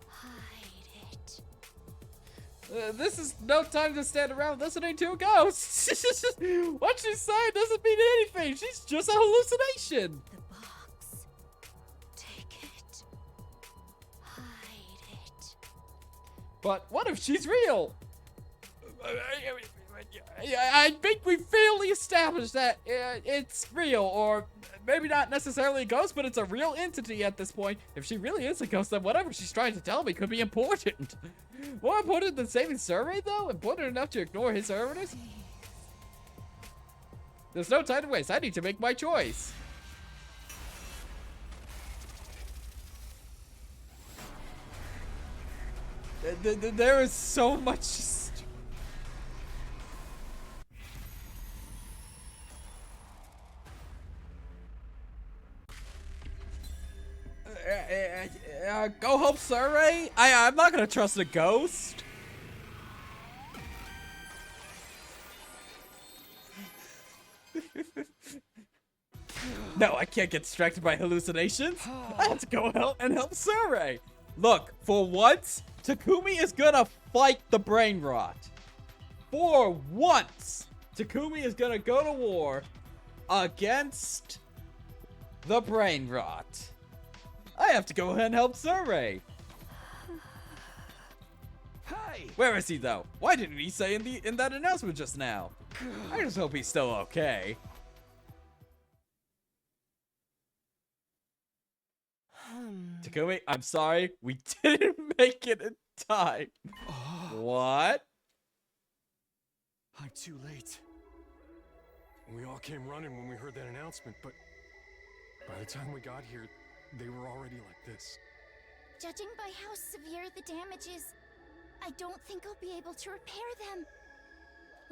Hide it.
This is no time to stand around listening to a ghost. What she's saying doesn't mean anything. She's just a hallucination.
The box. Take it. Hide it.
But what if she's real? I think we fairly established that it's real, or maybe not necessarily a ghost, but it's a real entity at this point. If she really is a ghost, then whatever she's trying to tell me could be important. More important than saving Survey, though? Important enough to ignore his evidence? There's no time to waste. I need to make my choice. There is so much... Go help Survey? I'm not gonna trust a ghost. No, I can't get distracted by hallucinations. I have to go help Survey. Look, for once, Takumi is gonna fight the Brainrot. For once, Takumi is gonna go to war against the Brainrot. I have to go ahead and help Survey.
Hey!
Where is he though? Why didn't he say in that announcement just now? I just hope he's still okay. Takumi, I'm sorry, we didn't make it in time. What?
I'm too late. We all came running when we heard that announcement, but by the time we got here, they were already like this.
Judging by how severe the damage is, I don't think I'll be able to repair them.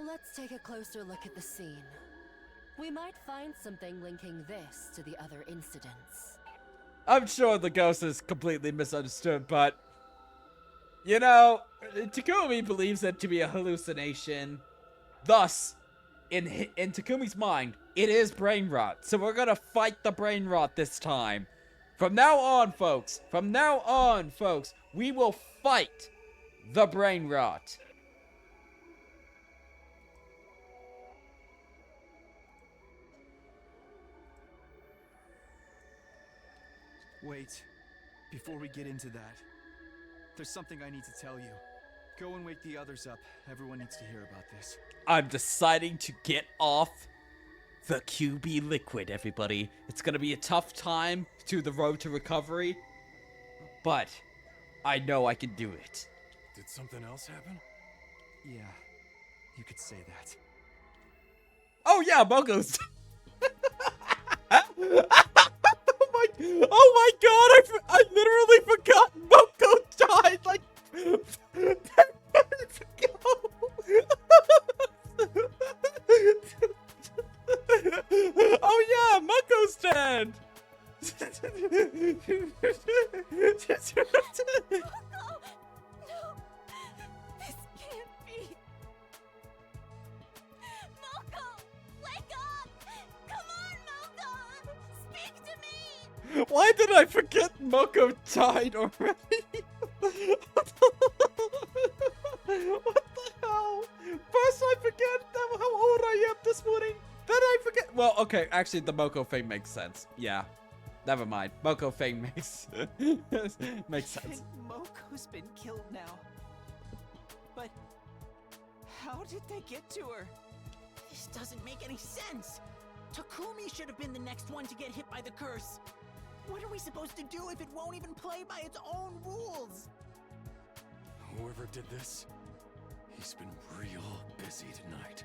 Let's take a closer look at the scene. We might find something linking this to the other incidents.
I'm sure the ghost is completely misunderstood, but you know, Takumi believes it to be a hallucination. Thus, in Takumi's mind, it is brain rot. So we're gonna fight the brain rot this time. From now on, folks, we will fight the brain rot.
Wait, before we get into that, there's something I need to tell you. Go and wake the others up. Everyone needs to hear about this.
I'm deciding to get off the QB liquid, everybody. It's gonna be a tough time to the road to recovery, but I know I can do it.
Did something else happen?
Yeah, you could say that.
Oh yeah, Moko's. Oh my god, I literally forgot Moko died like 10 minutes ago. Oh yeah, Moko's dead.
Moko! No! This can't be! Moko! Wake up! Come on, Moko! Speak to me!
Why did I forget Moko died already? What the hell? First I forget how old I am this morning. Then I forget. Well, okay, actually the Moko thing makes sense. Yeah. Never mind. Moko thing makes makes sense.
Moko's been killed now. But how did they get to her? This doesn't make any sense. Takumi should have been the next one to get hit by the curse. What are we supposed to do if it won't even play by its own rules?
Whoever did this, he's been real busy tonight.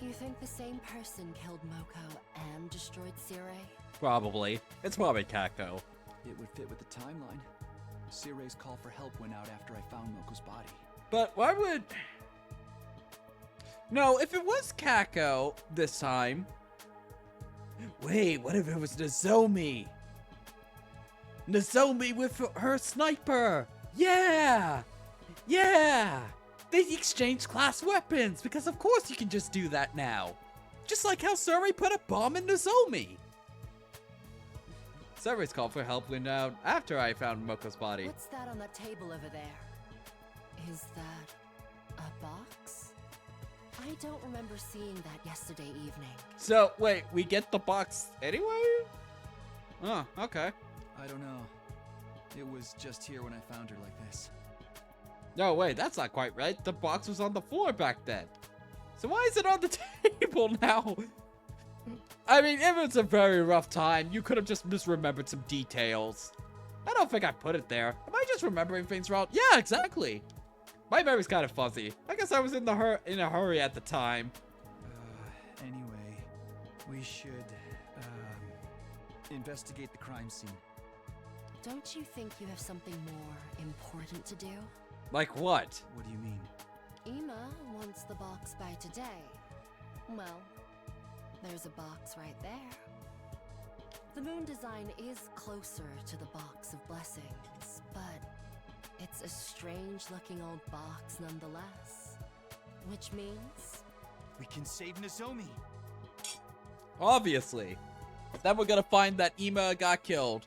You think the same person killed Moko and destroyed Sirei?
Probably. It's probably Kako.
It would fit with the timeline. Sirei's call for help went out after I found Moko's body.
But why would... No, if it was Kako this time... Wait, what if it was Nozomi? Nozomi with her sniper! Yeah! Yeah! They exchanged class weapons, because of course you can just do that now. Just like how Suri put a bomb in Nozomi. Suri's call for help went out after I found Moko's body.
What's that on that table over there? Is that a box? I don't remember seeing that yesterday evening.
So, wait, we get the box anyway? Oh, okay.
I don't know. It was just here when I found her like this.
No, wait, that's not quite right. The box was on the floor back then. So why is it on the table now? I mean, if it's a very rough time, you could have just misremembered some details. I don't think I put it there. Am I just remembering things wrong? Yeah, exactly. My memory's kind of fuzzy. I guess I was in a hurry at the time.
Anyway, we should, investigate the crime scene.
Don't you think you have something more important to do?
Like what?
What do you mean?
Ima wants the box by today. Well, there's a box right there. The moon design is closer to the box of blessings, but it's a strange-looking old box nonetheless. Which means...
We can save Nozomi!
Obviously. Then we're gonna find that Ima got killed.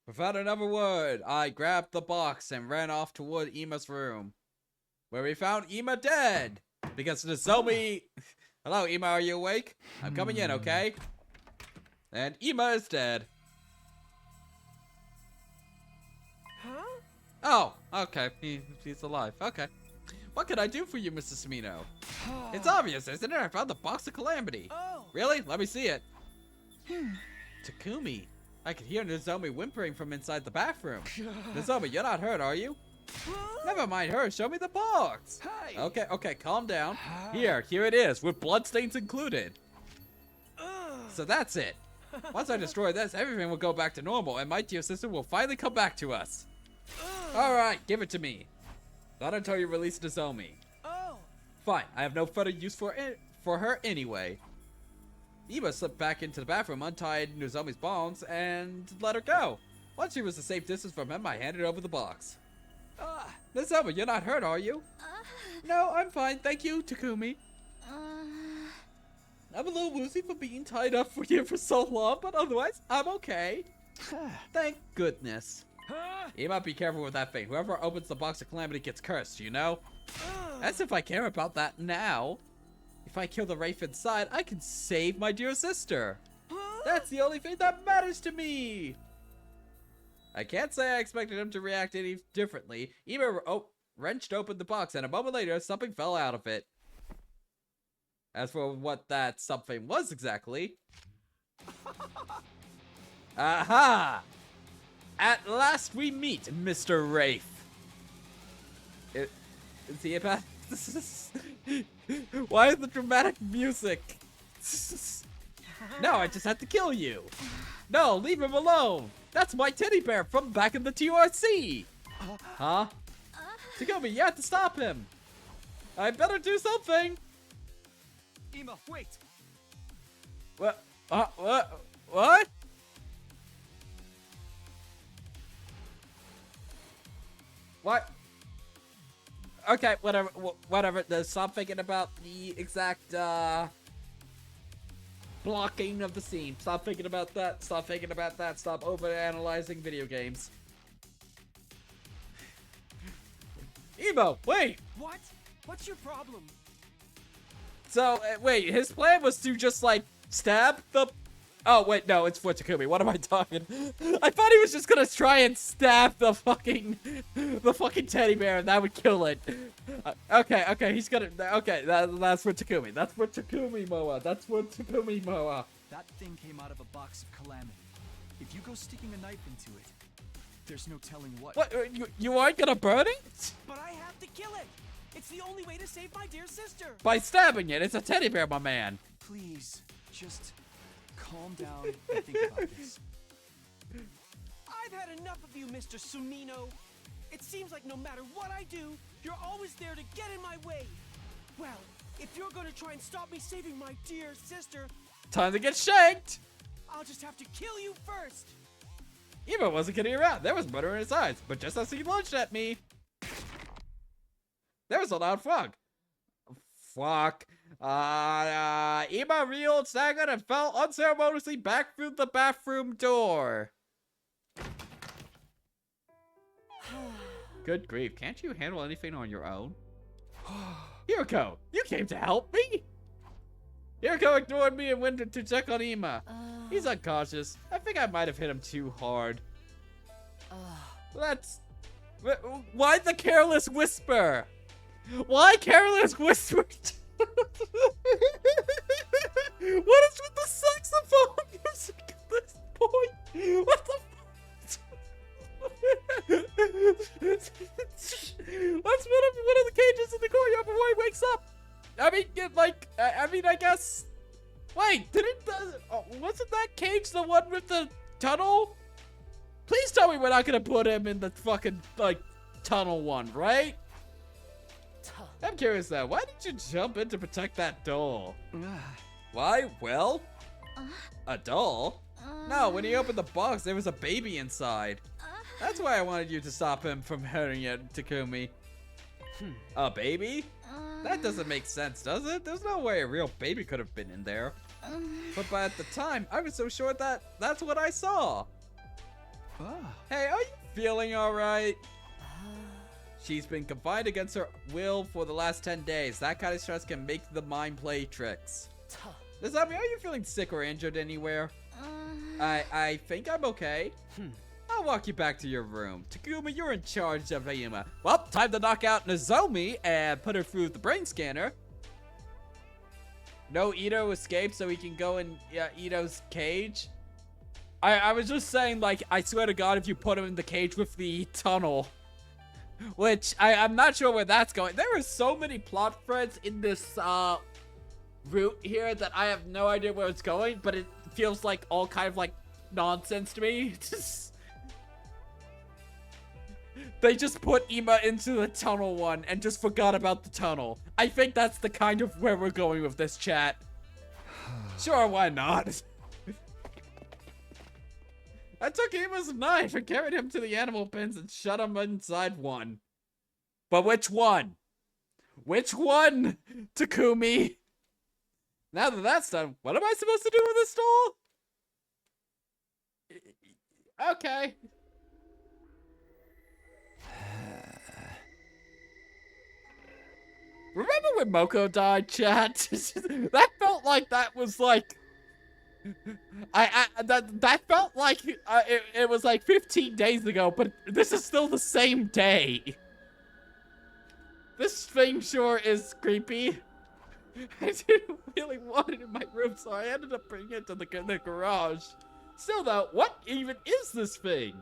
Without another word, I grabbed the box and ran off toward Ima's room, where we found Ima dead. Because Nozomi... Hello, Ima, are you awake? I'm coming in, okay? And Ima is dead.
Huh?
Oh, okay. He's alive. Okay. What can I do for you, Mr. Smino? It's obvious, isn't it? I found the box of calamity.
Oh!
Really? Let me see it. Takumi. I could hear Nozomi whimpering from inside the bathroom. Nozomi, you're not hurt, are you? Never mind her, show me the box.
Hey!
Okay, calm down. Here it is, with bloodstains included. So that's it. Once I destroy this, everything will go back to normal, and my dear sister will finally come back to us. Alright, give it to me. Not until you release Nozomi.
Oh,
Fine, I have no further use for her anyway. Eva slipped back into the bathroom, untied Nozomi's bonds, and let her go. Once she was a safe distance from him, I handed over the box. Nozomi, you're not hurt, are you? No, I'm fine, thank you, Takumi. I'm a little woozy for being tied up for you for so long, but otherwise, I'm okay. Thank goodness. You might be careful with that thing. Whoever opens the box of calamity gets cursed, you know? As if I care about that now. If I kill the Wraith inside, I can save my dear sister. That's the only thing that matters to me. I can't say I expected him to react any differently. Eva wrenched open the box, and a moment later, something fell out of it. As for what that something was exactly... Aha! At last we meet, Mr. Wraith. Is he about... Why is the dramatic music? No, I just had to kill you. No, leave him alone. That's my teddy bear from back in the TRC. Huh? Takumi, you have to stop him. I better do something.
Ema, wait!
What? What? What? Okay, whatever. Stop thinking about the exact, blocking of the scene. Stop thinking about that. Stop thinking about that. Stop overanalyzing video games. Emo, wait!
what? What's your problem?
So, wait, his plan was to just, like, stab the... Oh, wait, no, it's for Takumi. What am I talking? I thought he was just gonna try and stab the fucking teddy bear and that would kill it. Okay, he's gonna... Okay, that's for Takumi. That's for Takumi Moa. That's for Takumi Moa.
That thing came out of a box of calamity. If you go sticking a knife into it, there's no telling what.
What, you aren't gonna burn it?
But I have to kill it. It's the only way to save my dear sister.
By stabbing it. It's a teddy bear, my man.
Please, just calm down and think about this.
I've had enough of you, Mr. Sumino. It seems like no matter what I do, you're always there to get in my way. Well, if you're gonna try and stop me saving my dear sister,
Time to get shanked.
I'll just have to kill you first.
Emo wasn't kidding around. There was butter in his eyes, but just as he lunged at me, there was a loud fuck. Fuck. Ema reeled, staggered, and fell unceremoniously back through the bathroom door. Good grief, can't you handle anything on your own? Hiroko, you came to help me? Hiroko ignored me and went to check on Ema. He's unconscious. I think I might have hit him too hard. Why the careless whisper? Why careless whisper? What is with the saxophone music at this point? What the Let's put him in one of the cages in the courtyard before he wakes up. I mean, I guess. Wait, wasn't that cage the one with the tunnel? Please tell me we're not gonna put him in the fucking, tunnel one, right? I'm curious though, why did you jump in to protect that doll? Why? Well, a doll? No, when he opened the box, there was a baby inside. That's why I wanted you to stop him from hurting it, Takumi. A baby? That doesn't make sense, does it? There's no way a real baby could have been in there. But at the time, I was so sure that that's what I saw. Hey, are you feeling alright? She's been confined against her will for the last 10 days. That kind of stress can make the mind play tricks. Does that mean, are you feeling sick or injured anywhere? I think I'm okay. I'll walk you back to your room. Takuma, you're in charge of Ayuma. Well, time to knock out Nozomi and put her through the brain scanner. No Ito escaped, so he can go in Ito's cage. I was just saying, I swear to God, if you put him in the cage with the tunnel, Which, I'm not sure where that's going. There are so many plot threads in this, route here that I have no idea where it's going, but it feels like all kind of, like, nonsense to me. They just put Ema into the tunnel one and just forgot about the tunnel. I think that's the kind of where we're going with this, chat. Sure, why not? I took Ema's knife and carried him to the animal pens and shut him inside one. But which one? Which one, Takumi? Now that that's done, what am I supposed to do with this doll? Okay. Remember when Moko died, chat? That felt like that was like... that felt like it was like 15 days ago, but this is still the same day. This thing sure is creepy. I didn't really want it in my room, so I ended up bringing it to the garage. Still though, what even is this thing?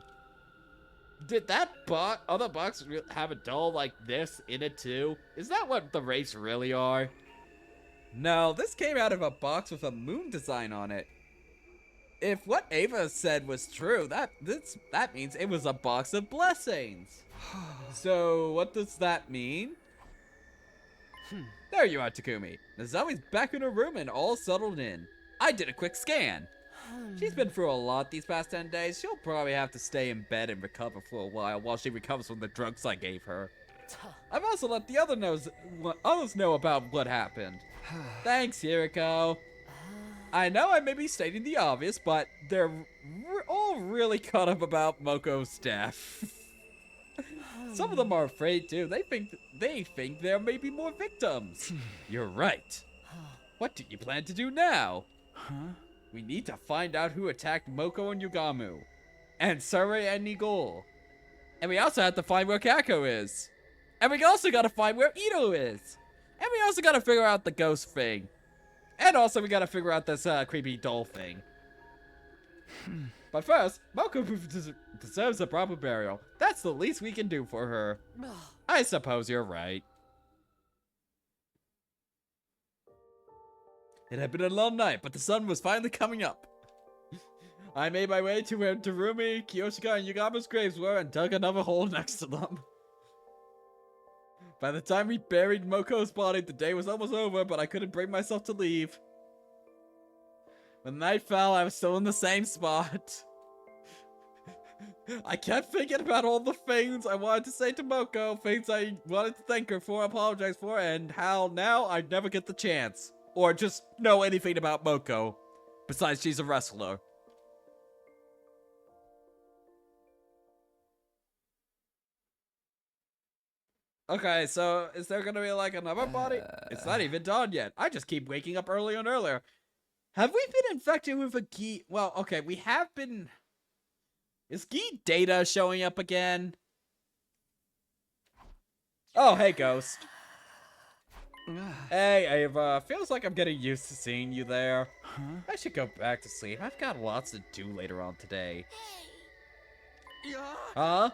Did that other box have a doll like this in it too? Is that what the Wraiths really are? No, this came out of a box with a moon design on it. If what Ava said was true, that means it was a box of blessings. So what does that mean? There you are, Takumi. Nozomi's back in her room and all settled in. I did a quick scan. She's been through a lot these past 10 days. She'll probably have to stay in bed and recover for a while she recovers from the drugs I gave her. I've also let the others know about what happened. Thanks, Hiriko. I know I may be stating the obvious, but they're all really caught up about Moko's death. Some of them are afraid too. They think there may be more victims. You're right. What do you plan to do now? We need to find out who attacked Moko and Yugamu, and Suri and Nigel. And we also have to find where Kako is. And we also gotta find where Ito is. And we also gotta figure out the ghost thing. And also we gotta figure out this creepy doll thing. But first, Moko deserves a proper burial. That's the least we can do for her. I suppose you're right. It had been a long night, but the sun was finally coming up. I made my way to where Terumi, Kiyoshika, and Yugama's graves were and dug another hole next to them. By the time we buried Moko's body, the day was almost over, but I couldn't bring myself to leave. When night fell, I was still in the same spot. I kept thinking about all the things I wanted to say to Moko, things I wanted to thank her for, apologize for, and how now I'd never get the chance. Or just know anything about Moko, besides she's a wrestler. Okay, so is there gonna be like another body? It's not even dawn yet. I just keep waking up earlier and earlier. Have we been infected with a Gi? Well, okay, we have been. Is Gi data showing up again? Oh, hey, Ghost. Hey, Ava. Feels like I'm getting used to seeing you there. I should go back to sleep. I've got lots to do later on today.
Hey!
Huh?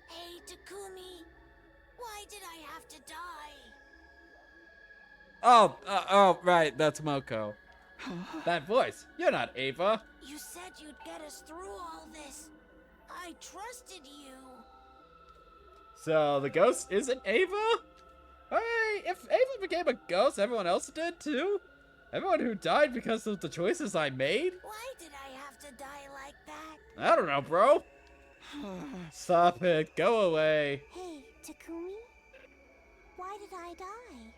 Hey, Takumi. Why did I have to die?
Oh, right. That's Moko. That voice. You're not Ava.
You said you'd get us through all this. I trusted you.
So the ghost isn't Ava? Hey, if Ava became a ghost, everyone else did too? Everyone who died because of the choices I made?
Why did I have to die like that?
I don't know, bro. Stop it. Go away.
Hey, Takumi. Why did I die?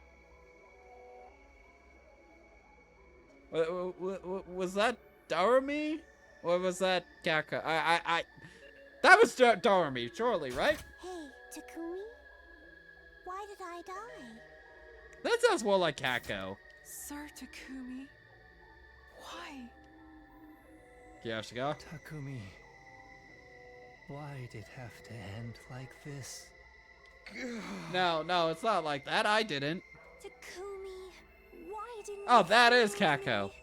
Was that Darumi? Or was that Kaka? That was Darumi, surely, right?
Hey, Takumi. Why did I die?
That sounds more like Kako.
Sir Takumi, why?
Kiyoshika?
Takumi, why'd it have to end like this?
No, it's not like that. I didn't.
Takumi, why didn't
Oh,
you
that is
save
Kako.
me?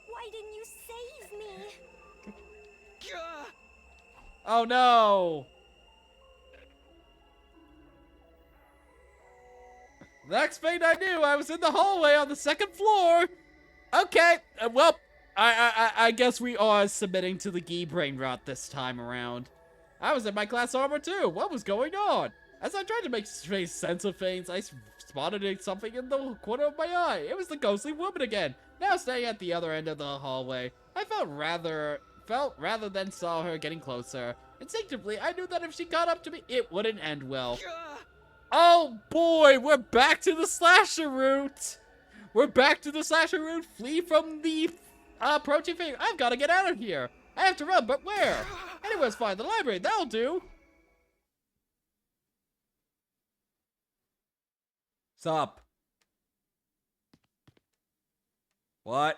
Why didn't you save me?
Oh no! Next thing I knew, I was in the hallway on the second floor. Okay, well, I guess we are submitting to the Gee Brainrot this time around. I was in my class armor too. What was going on? As I tried to make sense of things, I spotted something in the corner of my eye. It was the ghostly woman again, now staying at the other end of the hallway. I felt rather than saw her getting closer. Instinctively, I knew that if she got up to me, it wouldn't end well. Oh boy, we're back to the slasher route. We're back to the slasher route. Flee from the approaching figure. I've got to get out of here. I have to run, but where? Anywhere's fine. The library, that'll do. Sup? What?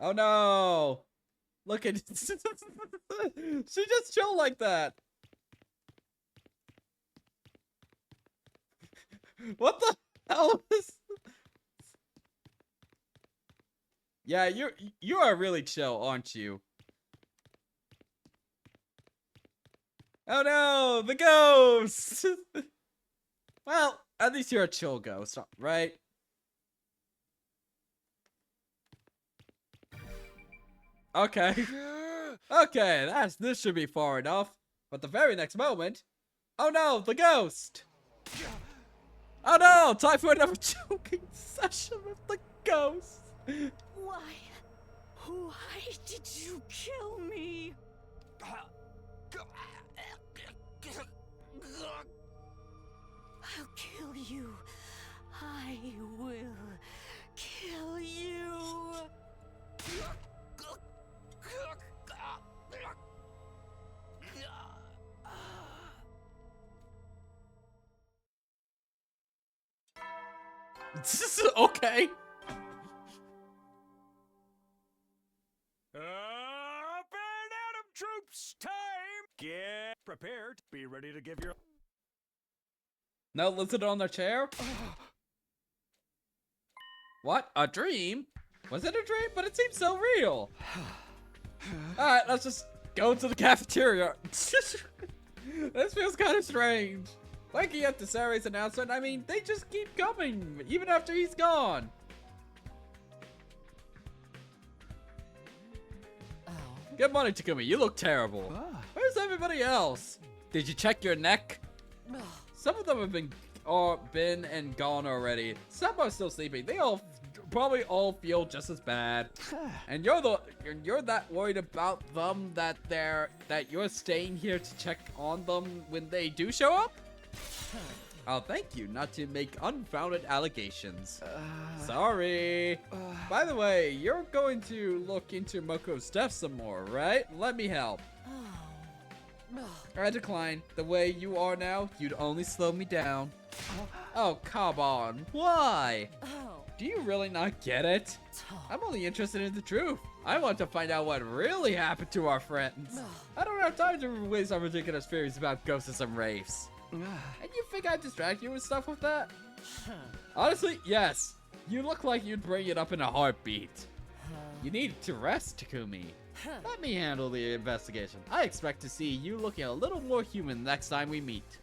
Oh no. Look at she just chilled like that. What the hell is? Yeah, you are really chill, aren't you? Oh no, the ghost. Well, at least you're a chill ghost, right? Okay. Okay, this should be far enough. But the very next moment, oh no, the ghost. Oh no, time for another choking session with the ghost.
Why did you kill me? I'll kill you. I will kill you.
Okay.
Up and Adam troops, time! Get prepared. Be ready to give your...
No lizard on the chair? What? A dream? Was it a dream? But it seems so real. Alright, let's just go to the cafeteria. This feels kind of strange. Waking up to Sarah's announcement, I mean, they just keep coming, even after he's gone. Good morning, Takumi. You look terrible. Where's everybody else? Did you check your neck? Some of them have been and gone already. Some are still sleeping. They probably all feel just as bad. And you're that worried about them that you're staying here to check on them when they do show up? Oh, thank you, not to make unfounded allegations. Sorry. By the way, you're going to look into Moko's death some more, right? Let me help. I decline. The way you are now, you'd only slow me down. Oh, come on. Why? Do you really not get it? I'm only interested in the truth. I want to find out what really happened to our friends. I don't have time to waste on ridiculous theories about ghosts and wraiths. And you think I'd distract you with stuff with that? Honestly, yes. You look like you'd bring it up in a heartbeat. You need to rest, Takumi. Let me handle the investigation. I expect to see you looking a little more human next time we meet.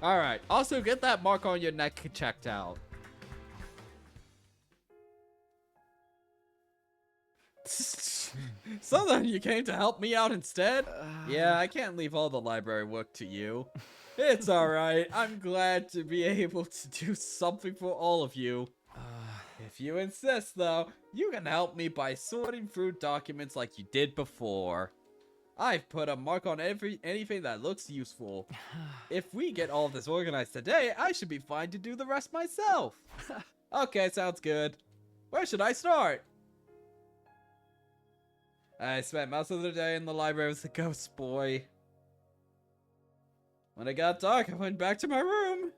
Alright, also get that mark on your neck checked out. So then you came to help me out instead? Yeah, I can't leave all the library work to you. It's alright. I'm glad to be able to do something for all of you. If you insist, though, you can help me by sorting through documents like you did before. I've put a mark on anything that looks useful. If we get all of this organized today, I should be fine to do the rest myself. Okay, sounds good. Where should I start? I spent most of the day in the library with the ghost boy. When it got dark, I went back to my room.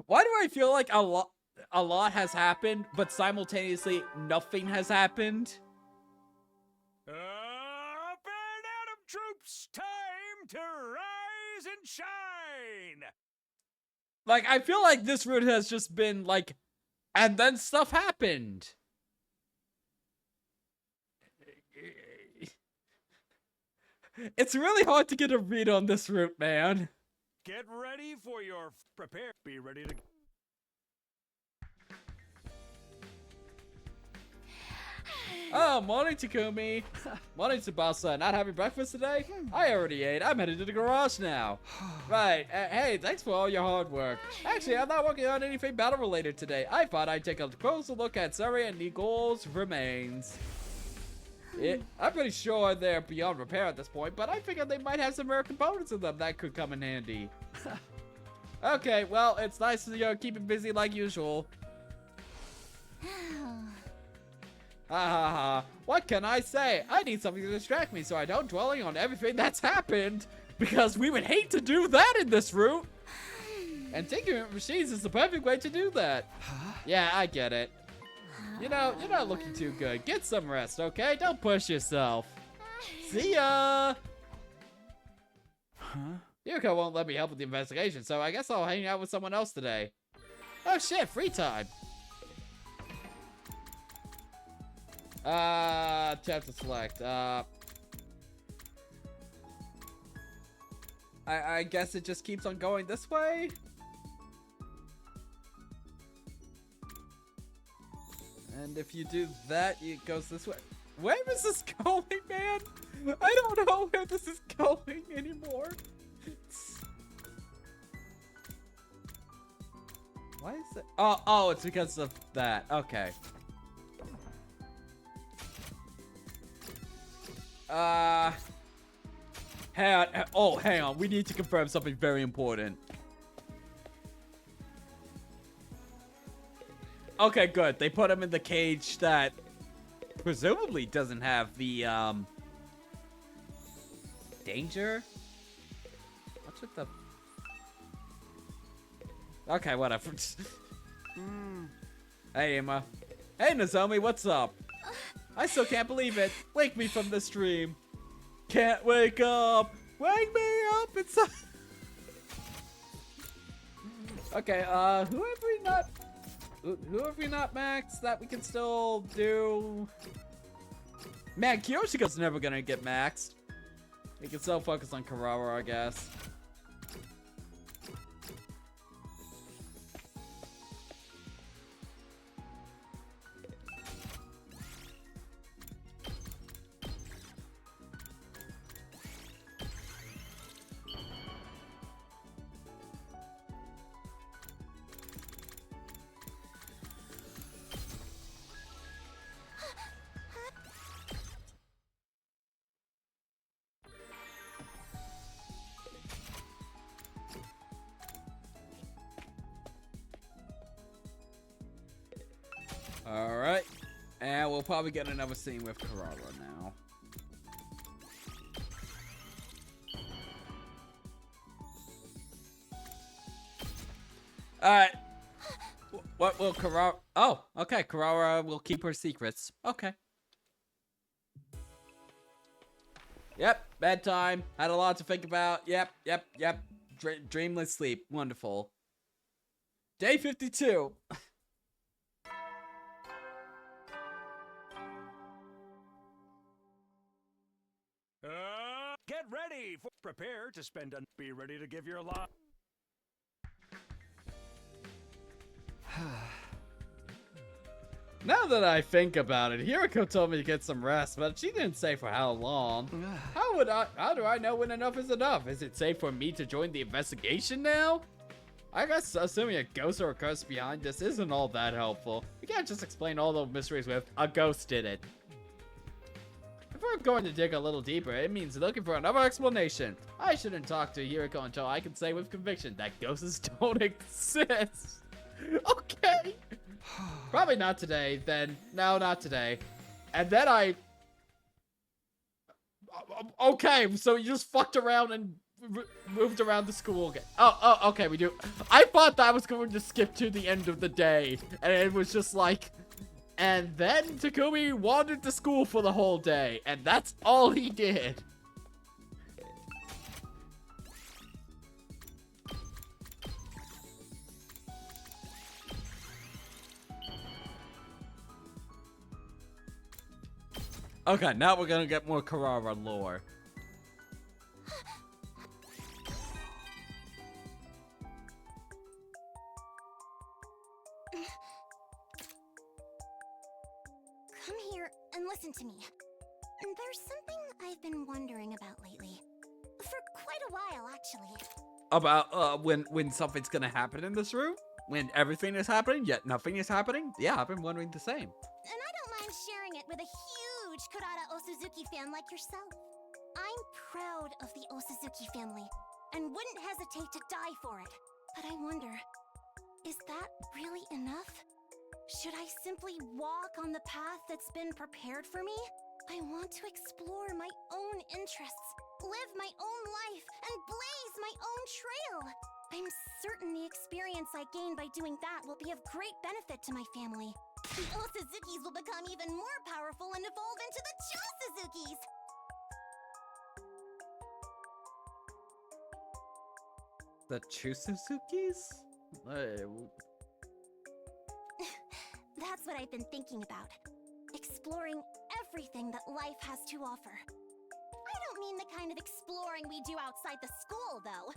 Why do I feel like a lot has happened, but simultaneously nothing has happened?
Up and Adam troops, time to rise and shine!
Like, I feel like this route has just been like, and then stuff happened. It's really hard to get a read on this route, man.
Get ready for your prepare. Be ready to.
Oh, morning, Takumi. Morning, Tsubasa. Not having breakfast today? I already ate. I'm headed to the garage now. Right. Hey, thanks for all your hard work. Actually, I'm not working on anything battle-related today. I thought I'd take a closer look at Suri and Nicole's remains. I'm pretty sure they're beyond repair at this point, but I figured they might have some rare components in them that could come in handy. Okay, well, it's nice to keep it busy like usual. Ha ha ha. What can I say? I need something to distract me so I don't dwelling on everything that's happened. Because we would hate to do that in this route. And tinkering with machines is the perfect way to do that. Yeah, I get it. You know, you're not looking too good. Get some rest, okay? Don't push yourself. See ya! Yuriko won't let me help with the investigation, so I guess I'll hang out with someone else today. Oh shit, free time. Chapter select. I guess it just keeps on going this way? And if you do that, it goes this way. Where is this going, man? I don't know where this is going anymore. Why is it? Oh, it's because of that. Okay. Hang on. We need to confirm something very important. Okay, good. They put him in the cage that presumably doesn't have the, danger? What's with the... Okay, whatever. Hey, Emma. Hey, Nozomi, what's up? I still can't believe it. Wake me from this dream. Can't wake up. Wake me up. It's... Okay, who have we not maxed that we can still do? Man, Kiyoshika's never gonna get maxed. We can still focus on Karawa, I guess. Alright. And we'll probably get another scene with Karawa now. Alright. What will Karawa... Oh, okay. Karawa will keep her secrets. Okay. Yep. Bedtime. Had a lot to think about. Yep. Dreamless sleep. Wonderful. Day 52.
Get ready for prepare to spend and be ready to give your life.
Now that I think about it, Hiriko told me to get some rest, but she didn't say for how long. How do I know when enough is enough? Is it safe for me to join the investigation now? I guess assuming a ghost or a curse behind this isn't all that helpful. We can't just explain all the mysteries with a ghost did it. If we're going to dig a little deeper, it means looking for another explanation. I shouldn't talk to Hiriko until I can say with conviction that ghosts don't exist. Okay. Probably not today, then. No, not today. And then okay, so you just fucked around and moved around the school again. Oh, okay, we do. I thought that I was going to skip to the end of the day. And it was just like... And then Takumi wandered to school for the whole day. And that's all he did. Okay, now we're gonna get more Karara lore.
come here and listen to me. There's something I've been wondering about lately. For quite a while, actually.
About, when something's gonna happen in this room? When everything is happening, yet nothing is happening? Yeah, I've been wondering the same.
And I don't mind sharing it with a huge Kurata Osuzuki fan like yourself. I'm proud of the Osuzuki family, and wouldn't hesitate to die for it. But I wonder, is that really enough? Should I simply walk on the path that's been prepared for me? I want to explore my own interests, live my own life, and blaze my own trail. I'm certain the experience I gain by doing that will be of great benefit to my family. The Osuzukis will become even more powerful and evolve into the Chosuzukis!
The Chusuzukis?
That's what I've been thinking about. Exploring everything that life has to offer. I don't mean the kind of exploring we do outside the school, though.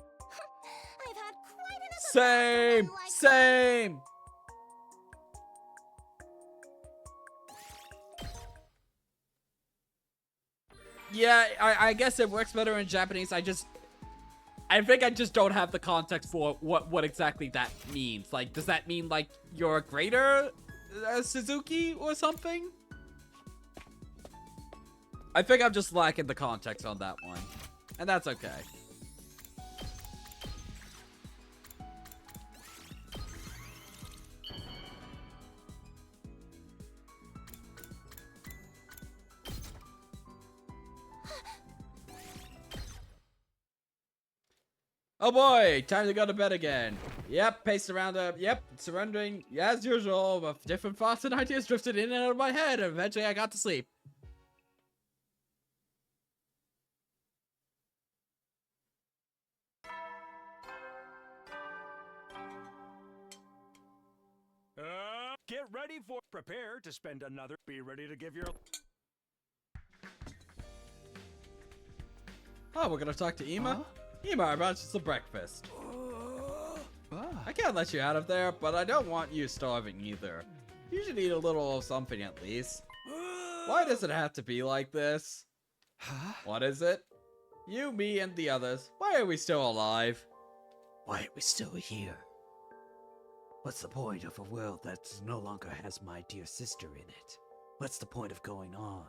I've had quite enough of that.
Same! Yeah, I guess it works better in Japanese. I think I just don't have the context for what exactly that means. Like, does that mean, like, you're a greater Suzuki or something? I think I'm just lacking the context on that one. And that's okay. Oh boy, time to go to bed again. Yep, paced around, yep, surrendering, as usual, but different thoughts and ideas drifted in and out of my head, and eventually I got to sleep.
Get ready for... Prepare to spend another... Be ready to give your...
Oh, we're gonna talk to Ima?
Huh?
Ima, I brought you some breakfast. I can't let you out of there, but I don't want you starving either. You should eat a little of something at least. Why does it have to be like this?
Huh?
What is it? You, me, and the others. Why are we still alive?
Why are we still here? What's the point of a world that no longer has my dear sister in it? What's the point of going on?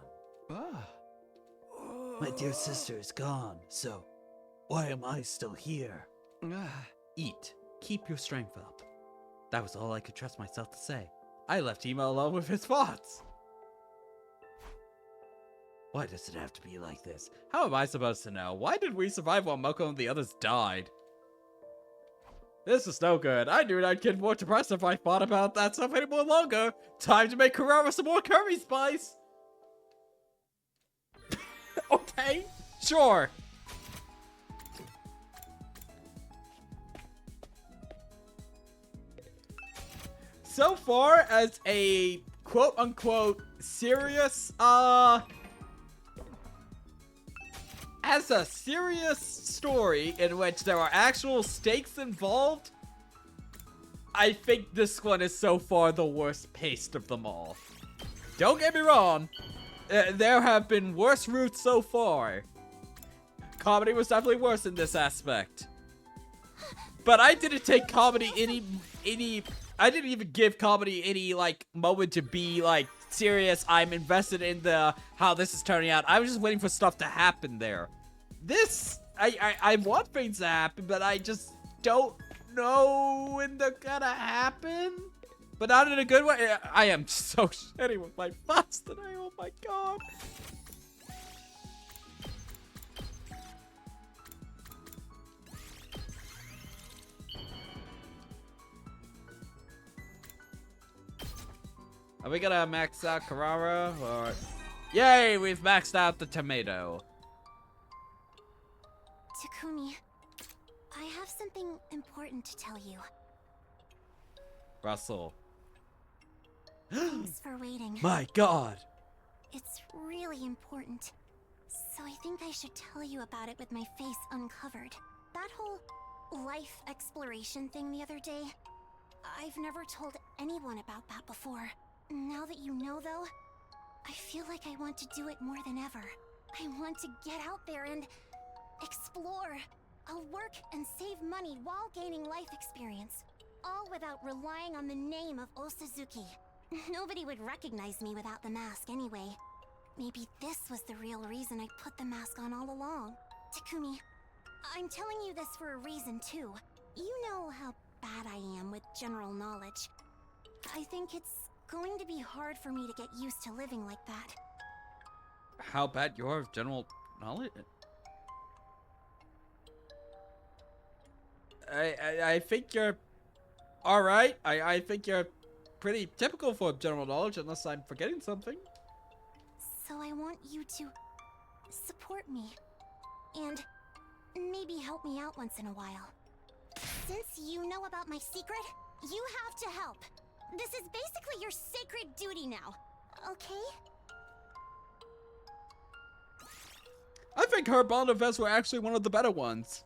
My dear sister is gone, so why am I still here?
Eat. Keep your strength up. That was all I could trust myself to say. I left Ima alone with his thoughts.
Why does it have to be like this?
How am I supposed to know? Why did we survive while Moko and the others died? This is no good. I knew I'd get more depressed if I thought about that stuff any more longer. Time to make Kurara some more curry spice. Okay, sure. So far as a quote-unquote serious, as a serious story in which there are actual stakes involved, I think this one is so far the worst paced of them all. Don't get me wrong, there have been worse routes so far. Comedy was definitely worse in this aspect. But I didn't take comedy I didn't even give comedy any, like, moment to be, like, serious. I'm invested in how this is turning out. I was just waiting for stuff to happen there. This, I want things to happen, but I just don't know when they're gonna happen. But not in a good way. I am so shitty with my thoughts today. Oh my god. Are we gonna max out Kurara, or... Yay, we've maxed out the tomato.
Takumi, I have something important to tell you.
Russell.
Thanks for waiting.
My god.
It's really important. So I think I should tell you about it with my face uncovered. That whole life exploration thing the other day, I've never told anyone about that before. Now that you know, though, I feel like I want to do it more than ever. I want to get out there and explore. I'll work and save money while gaining life experience, all without relying on the name of Osazuki. Nobody would recognize me without the mask anyway. Maybe this was the real reason I put the mask on all along. Takumi, I'm telling you this for a reason too. You know how bad I am with general knowledge. I think it's going to be hard for me to get used to living like that.
How bad you are with general knowledge? I think you're alright. I think you're pretty typical for general knowledge, unless I'm forgetting something.
So I want you to support me and maybe help me out once in a while. Since you know about my secret, you have to help. This is basically your sacred duty now, okay?
I think her bond events were actually one of the better ones.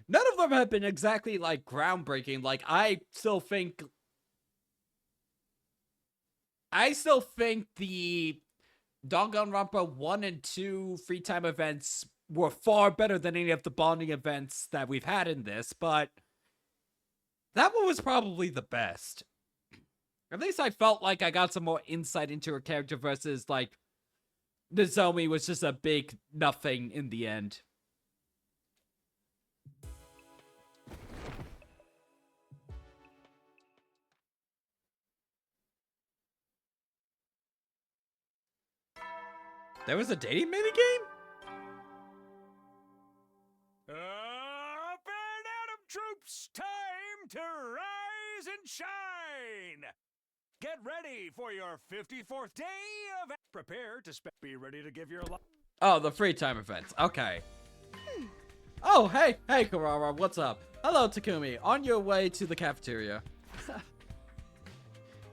None of them have been exactly, like, groundbreaking. Like, I still think the Danganronpa 1 and 2 free time events were far better than any of the bonding events that we've had in this, but that one was probably the best. At least I felt like I got some more insight into her character versus, like, Nozomi was just a big nothing in the end. There was a dating minigame?
Up and Atom troops, time to rise and shine! Get ready for your 54th day of... Prepare to be ready to give your life.
Oh, the free time events. Okay. Oh, hey, Karara, what's up? Hello, Takumi. On your way to the cafeteria.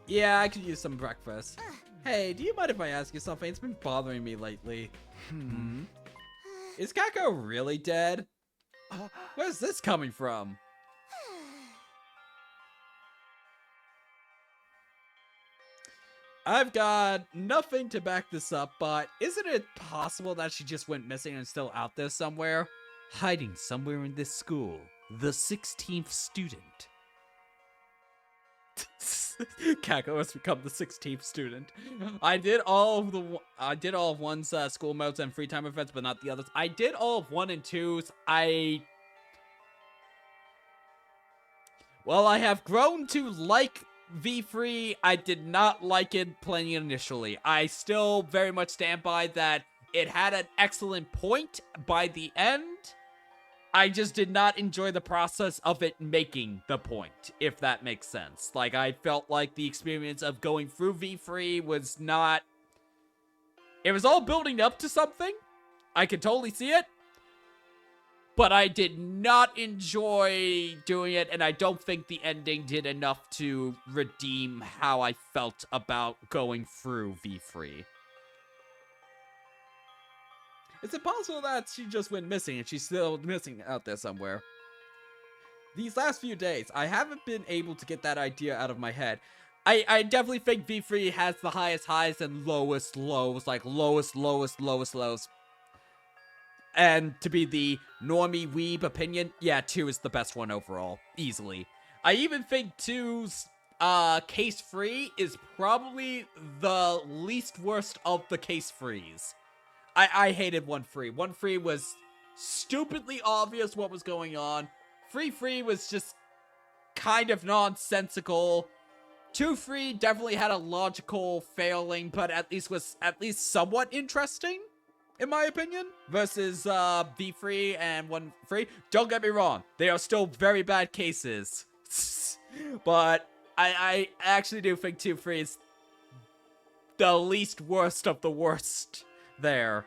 Yeah, I could use some breakfast. Hey, do you mind if I ask you something? It's been bothering me lately. Is Kako really dead? Where's this coming from? I've got nothing to back this up, but isn't it possible that she just went missing and is still out there somewhere? Hiding somewhere in this school. The 16th student. Kako has become the 16th student. I did all of one's school modes and free time events, but not the others. I did all of 1 and 2's. Well, I have grown to like V3. I did not like it playing initially. I still very much stand by that it had an excellent point by the end. I just did not enjoy the process of it making the point, if that makes sense. Like, I felt like the experience of going through V3 was not... It was all building up to something. I could totally see it. But I did not enjoy doing it, and I don't think the ending did enough to redeem how I felt about going through V3. Is it possible that she just went missing and she's still missing out there somewhere? These last few days, I haven't been able to get that idea out of my head. I definitely think V3 has the highest highs and lowest lows, like lowest lows. And to be the normie weeb opinion, yeah, 2 is the best one overall, easily. I even think 2's case free is probably the least worst of the case frees. I hated 1-3. 1-3 was stupidly obvious what was going on. 3-3 was just kind of nonsensical. 2-3 definitely had a logical failing, but at least was somewhat interesting, in my opinion. Versus V3 and 1-3. Don't get me wrong, they are still very bad cases. But I actually do think 2-3 is the least worst of the worst there.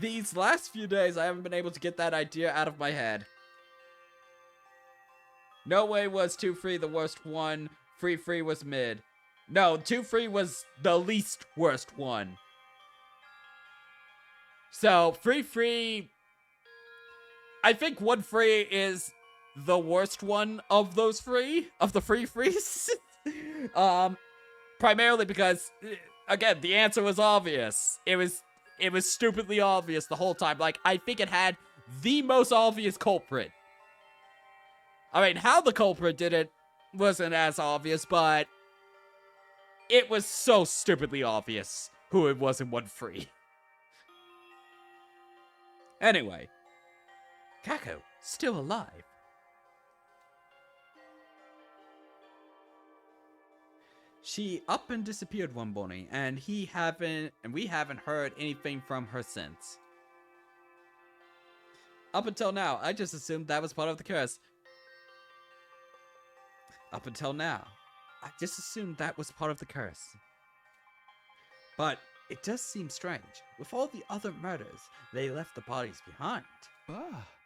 These last few days, I haven't been able to get that idea out of my head. No way was 2-3 the worst one. 3-3 was mid. No, 2-3 was the least worst one. So, 3-3... I think 1-3 is the worst one of those 3. Of the 3-3s. primarily because, again, the answer was obvious. It was stupidly obvious the whole time. Like, I think it had the most obvious culprit. I mean, how the culprit did it wasn't as obvious, but it was so stupidly obvious who it was in 1-3. Anyway, Kako, still alive. She up and disappeared one morning, and we haven't heard anything from her since. Up until now, I just assumed that was part of the curse. Up until now, I just assumed that was part of the curse. But it does seem strange. With all the other murders, they left the bodies behind.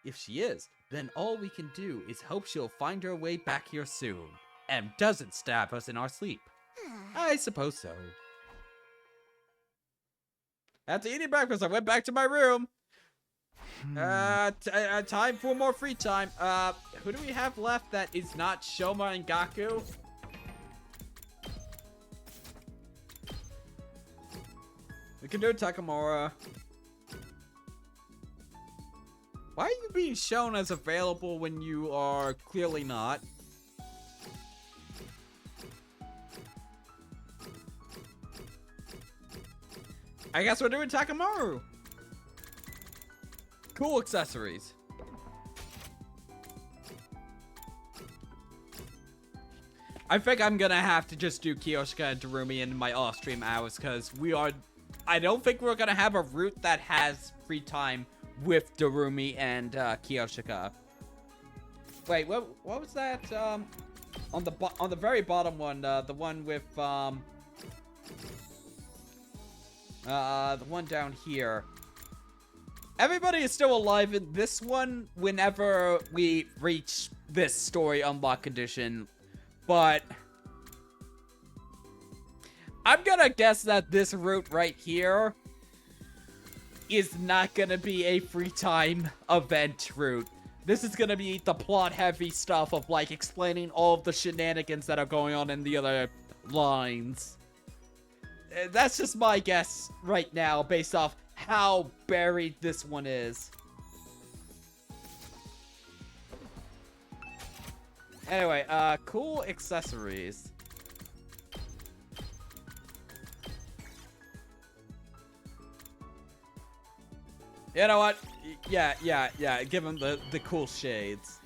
If she is, then all we can do is hope she'll find her way back here soon, and doesn't stab us in our sleep. I suppose so. After eating breakfast, I went back to my room. Time for more free time. Who do we have left that is not Shoma and Gaku? We can do Takamura. Why are you being shown as available when you are clearly not? I guess we're doing Takamaru. Cool accessories. I think I'm gonna have to just do Kiyoshika and Darumi in my off-stream hours, because I don't think we're gonna have a route that has free time with Darumi and Kiyoshika. Wait, what was that? On the very bottom one, the one with the one down here. Everybody is still alive in this one whenever we reach this story unlock condition, but I'm gonna guess that this route right here is not gonna be a free time event route. This is gonna be the plot heavy stuff of like explaining all of the shenanigans that are going on in the other lines. That's just my guess right now based off how buried this one is. Anyway, cool accessories. You know what? Yeah, give him the cool shades.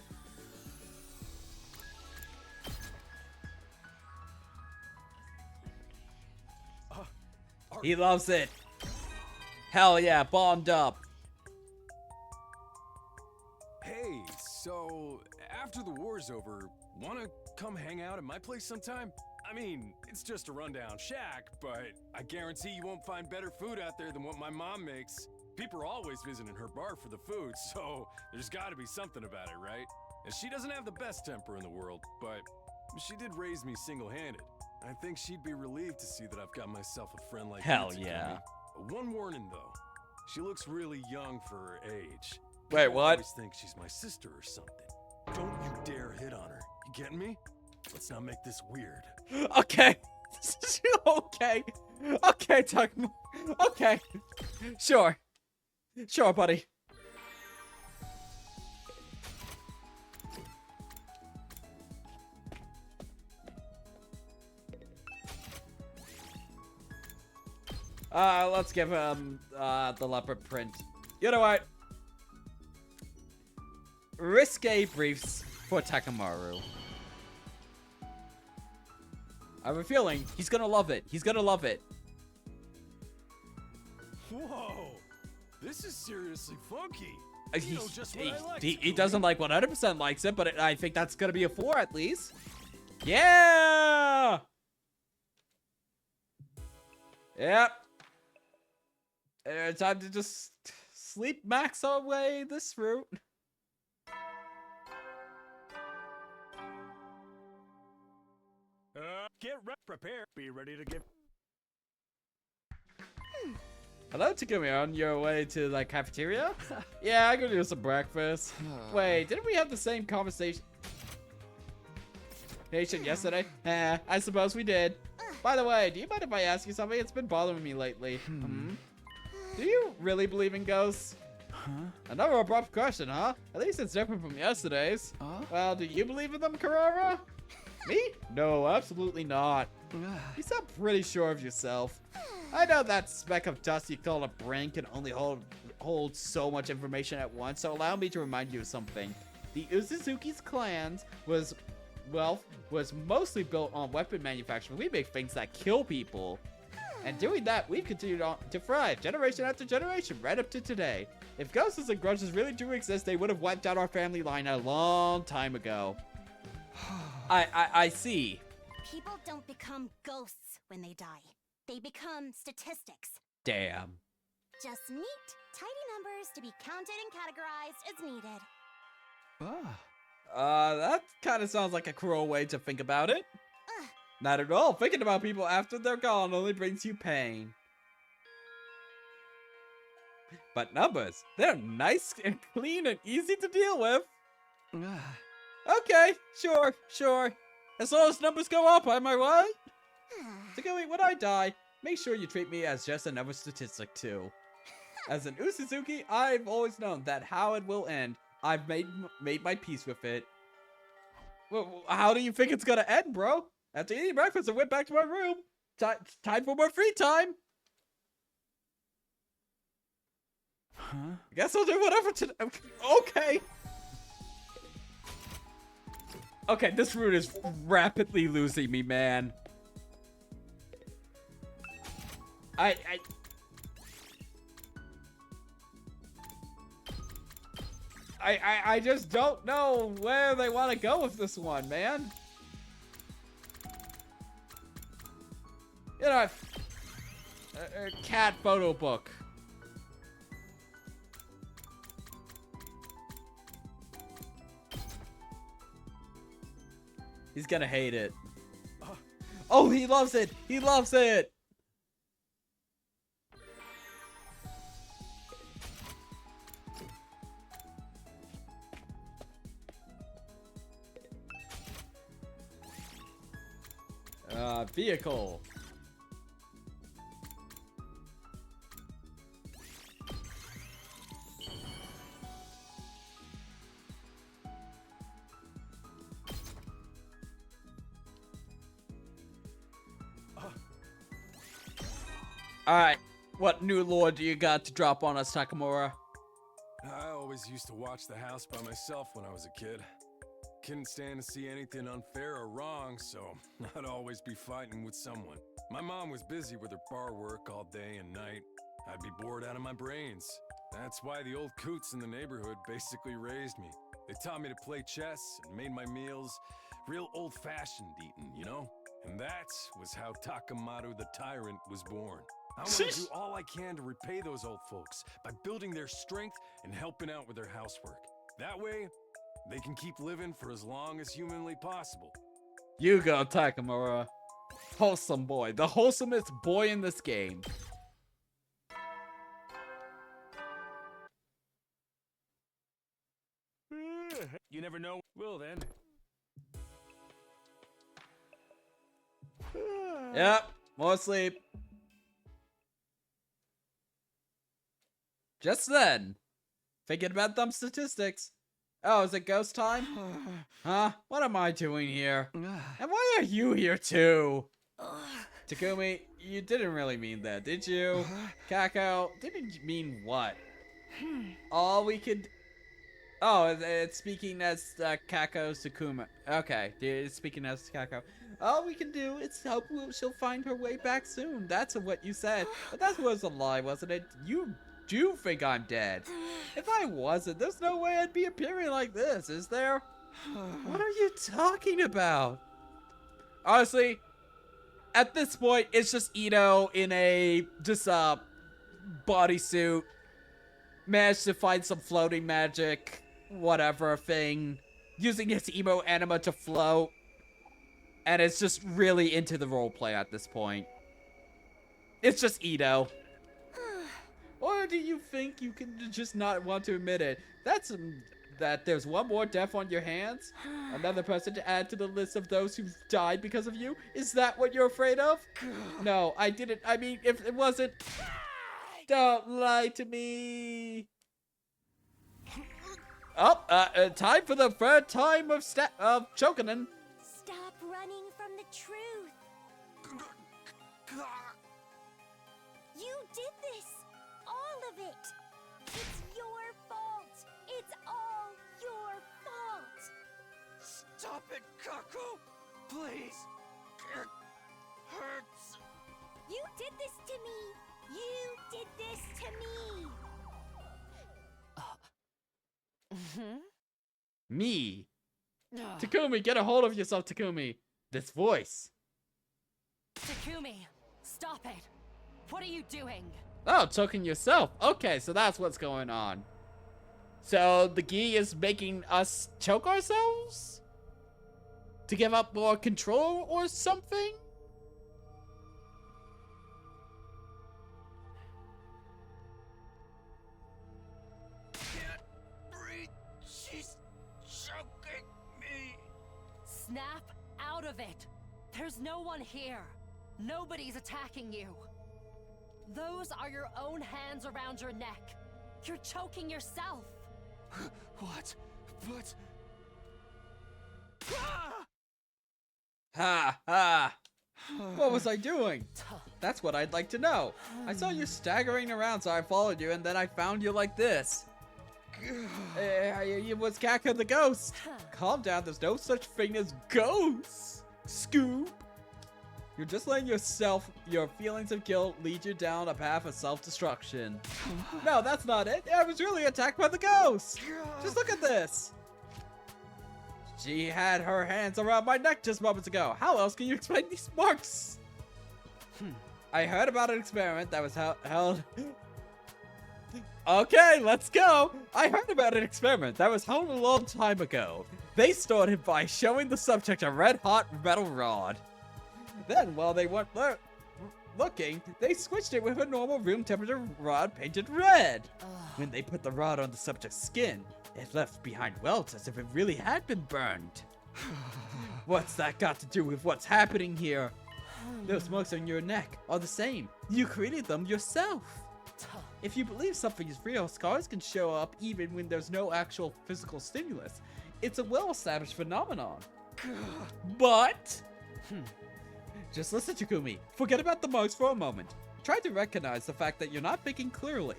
He loves it. Hell yeah, bombed up.
Hey, so after the war's over, wanna come hang out at my place sometime? I mean, it's just a rundown shack, but I guarantee you won't find better food out there than what my mom makes. People are always visiting her bar for the food, so there's gotta be something about it, right? And she doesn't have the best temper in the world, but she did raise me single-handed. I think she'd be relieved to see that I've got myself a friend like
Hell
you,
yeah.
Takumi. One warning, though. She looks really young for her age.
Wait,
People
what?
always think she's my sister or something. Don't you dare hit on her. You getting me? Let's not make this weird.
Okay. Okay. Okay, Takuma. Okay. Sure. Sure, buddy. Let's give him the leopard print. You know what? Risque briefs for Takamaru. I have a feeling he's gonna love it. He's gonna love it.
Whoa! This is seriously funky.
He,
You know just what I like,
he
Takumi.
doesn't like 100% likes it, but I think that's gonna be a 4 at least. Yeah! Yep. Time to just sleep max away this route.
Prepare. Be ready to get.
Hello, Takumi. On your way to the cafeteria? Yeah, I could do some breakfast. Wait, didn't we have the same conversation yesterday? I suppose we did. By the way, do you mind if I ask you something? It's been bothering me lately. Do you really believe in ghosts?
Huh?
Another abrupt question, huh? At least it's different from yesterday's. Well, do you believe in them, Karara? Me? No, absolutely not. You sound pretty sure of yourself. I know that speck of dust you call a brain can only hold so much information at once, so allow me to remind you of something. The Uzuzuki's clans was mostly built on weapon manufacturing. We make things that kill people. And doing that, we've continued on to thrive, generation after generation, right up to today. If ghosts and grudges really do exist, they would have wiped out our family line a long time ago. I see.
People don't become ghosts when they die. They become statistics.
Damn.
Just neat, tidy numbers to be counted and categorized as needed.
That kind of sounds like a cruel way to think about it. Not at all. Thinking about people after they're gone only brings you pain. But numbers, they're nice and clean and easy to deal with. Okay, sure. As long as numbers go up, am I right? Takumi, when I die, make sure you treat me as just another statistic too. As an Uzuzuki, I've always known that how it will end. I've made my peace with it. Well, how do you think it's gonna end, bro? After eating breakfast, I went back to my room. Time for more free time. I guess I'll do whatever today. Okay. Okay, this route is rapidly losing me, man. I just don't know where they want to go with this one, man. You know, a cat photo book. He's gonna hate it. Oh, he loves it! He loves it! Vehicle. Alright, what new lore do you got to drop on us, Takamura?
I always used to watch the house by myself when I was a kid. Couldn't stand to see anything unfair or wrong, so I'd always be fighting with someone. My mom was busy with her bar work all day and night. I'd be bored out of my brains. That's why the old coots in the neighborhood basically raised me. They taught me to play chess and made my meals real old-fashioned eating, you know? And that was how Takamaru the Tyrant was born. I want to do all I can to repay those old folks by building their strength and helping out with their housework. That way, they can keep living for as long as humanly possible.
You go, Takamura. Wholesome boy. The wholesomest boy in this game.
You never know. Well then.
Yep, more sleep. Just then, thinking about them statistics. Oh, is it ghost time? Huh? What am I doing here? And why are you here too? Takumi, you didn't really mean that, did you? Kako, didn't mean what? All we could... Oh, it's speaking as Kako Sakuma. Okay, it's speaking as Kako. All we can do is hope she'll find her way back soon. That's what you said. But that was a lie, wasn't it? You do think I'm dead. If I wasn't, there's no way I'd be appearing like this, is there? What are you talking about? Honestly, at this point, it's just Ito in a bodysuit. Managed to find some floating magic, whatever thing, using his emo anima to float. And it's just really into the roleplay at this point. It's just Ito. Or do you think you can just not want to admit it? That's that there's one more death on your hands? Another person to add to the list of those who've died because of you? Is that what you're afraid of? No, I didn't. I mean, if it wasn't... Don't lie to me. Oh, time for the third time of Chokonin.
Stop running from the truth. You did this! All of it! It's your fault! It's all your fault!
Stop it, Kaku! Please! It hurts!
You did this to me! You did this to me!
Me. Takumi, get a hold of yourself, Takumi. This voice.
Takumi, stop it. What are you doing?
Oh, choking yourself. Okay, so that's what's going on. So the gi is making us choke ourselves? To give up more control or something?
Can't breathe. She's choking me.
Snap out of it. There's no one here. Nobody's attacking you. Those are your own hands around your neck. You're choking yourself.
What? But...
Ha ha. What was I doing? That's what I'd like to know. I saw you staggering around, so I followed you, and then I found you like this. It was Kaka the ghost. Calm down, there's no such thing as ghosts. Scoop. You're just letting your feelings of guilt lead you down a path of self-destruction. No, that's not it. I was really attacked by the ghost. Just look at this. She had her hands around my neck just moments ago. How else can you explain these marks? I heard about an experiment that was held... Okay, let's go. I heard about an experiment that was held a long time ago. They started by showing the subject a red-hot metal rod. Then, while they weren't looking, they switched it with a normal room temperature rod painted red. When they put the rod on the subject's skin, it left behind welts as if it really had been burned. What's that got to do with what's happening here? Those marks on your neck are the same. You created them yourself. If you believe something is real, scars can show up even when there's no actual physical stimulus. It's a well-established phenomenon. But... Just listen, Takumi. Forget about the marks for a moment. Try to recognize the fact that you're not thinking clearly.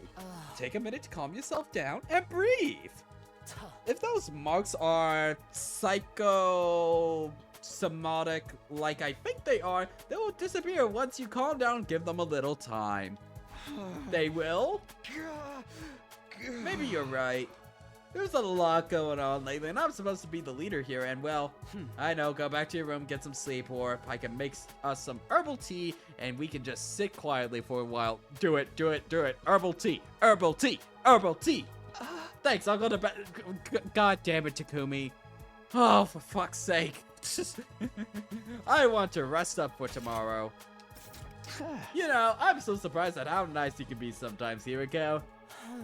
Take a minute to calm yourself down and breathe. If those marks are psychosomatic like I think they are, they will disappear once you calm down and give them a little time. They will? Maybe you're right. There's a lot going on lately, and I'm supposed to be the leader here, and well, I know, go back to your room, get some sleep, or I can make us some herbal tea, and we can just sit quietly for a while. Do it, do it, do it. Herbal tea, herbal tea, herbal tea. Thanks, I'll go to bed. God damn it, Takumi. Oh, for fuck's sake. I want to rest up for tomorrow. You know, I'm so surprised at how nice you can be sometimes, Hiriko.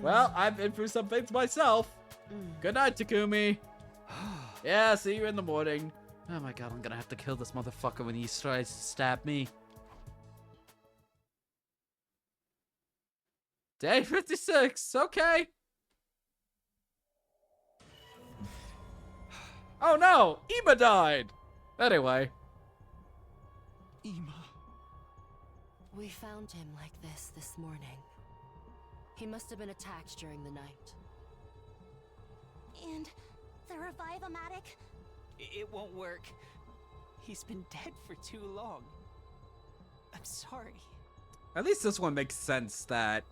Well, I've been through some things myself. Good night, Takumi. Yeah, see you in the morning. Oh my god, I'm gonna have to kill this motherfucker when he tries to stab me. Day 56, okay. Oh no, Ima died. Anyway.
Ima.
We found him like this morning. He must have been attacked during the night.
And the revive-o-matic?
It won't work. He's been dead for too long. I'm sorry.
At least this one makes sense that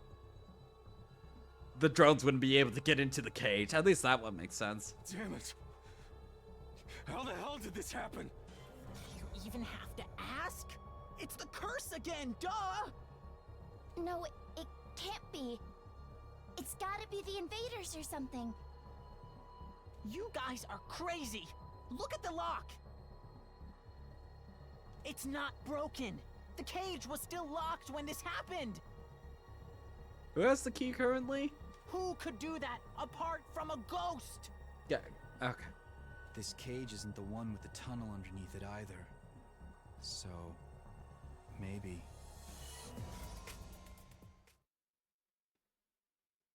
the drones wouldn't be able to get into the cage. At least that one makes sense.
Damn it. How the hell did this happen?
You even have to ask? It's the curse again, duh!
No, it can't be. It's gotta be the invaders or something.
You guys are crazy! Look at the lock! It's not broken! The cage was still locked when this happened!
Who has the key currently?
Who could do that apart from a ghost?
Yeah, okay.
This cage isn't the one with the tunnel underneath it either. So, maybe.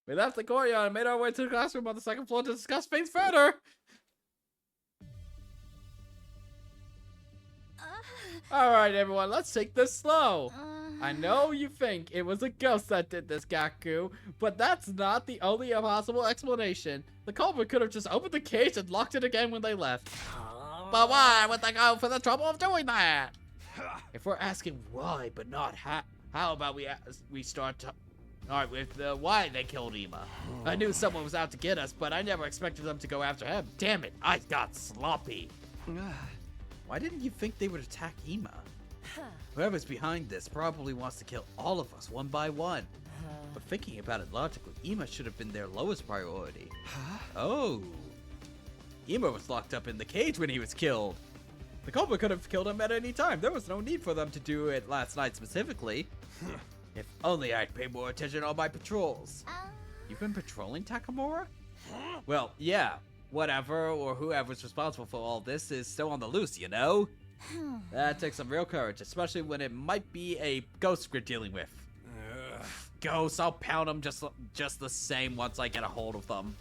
We left the courtyard and made our way to the classroom on the second floor to discuss things further. Alright, everyone, let's take this slow. I know you think it was a ghost that did this, Gaku, but that's not the only possible explanation. The culprit could have just opened the cage and locked it again when they left. But why would they go for the trouble of doing that? If we're asking why, but not how about we start Alright, with why they killed Ima. I knew someone was out to get us, but I never expected them to go after him. Damn it, I got sloppy. Why didn't you think they would attack Ima? Whoever's behind this probably wants to kill all of us one by one. But thinking about it logically, Ima should have been their lowest priority. Oh. Ima was locked up in the cage when he was killed. The culprit could have killed him at any time. There was no need for them to do it last night specifically. If only I'd pay more attention on my patrols. You've been patrolling, Takamura? Well, yeah. Whatever or whoever's responsible for all this is still on the loose, you know? That takes some real courage, especially when it might be a ghost we're dealing with. Ghosts, I'll pound them just the same once I get a hold of them.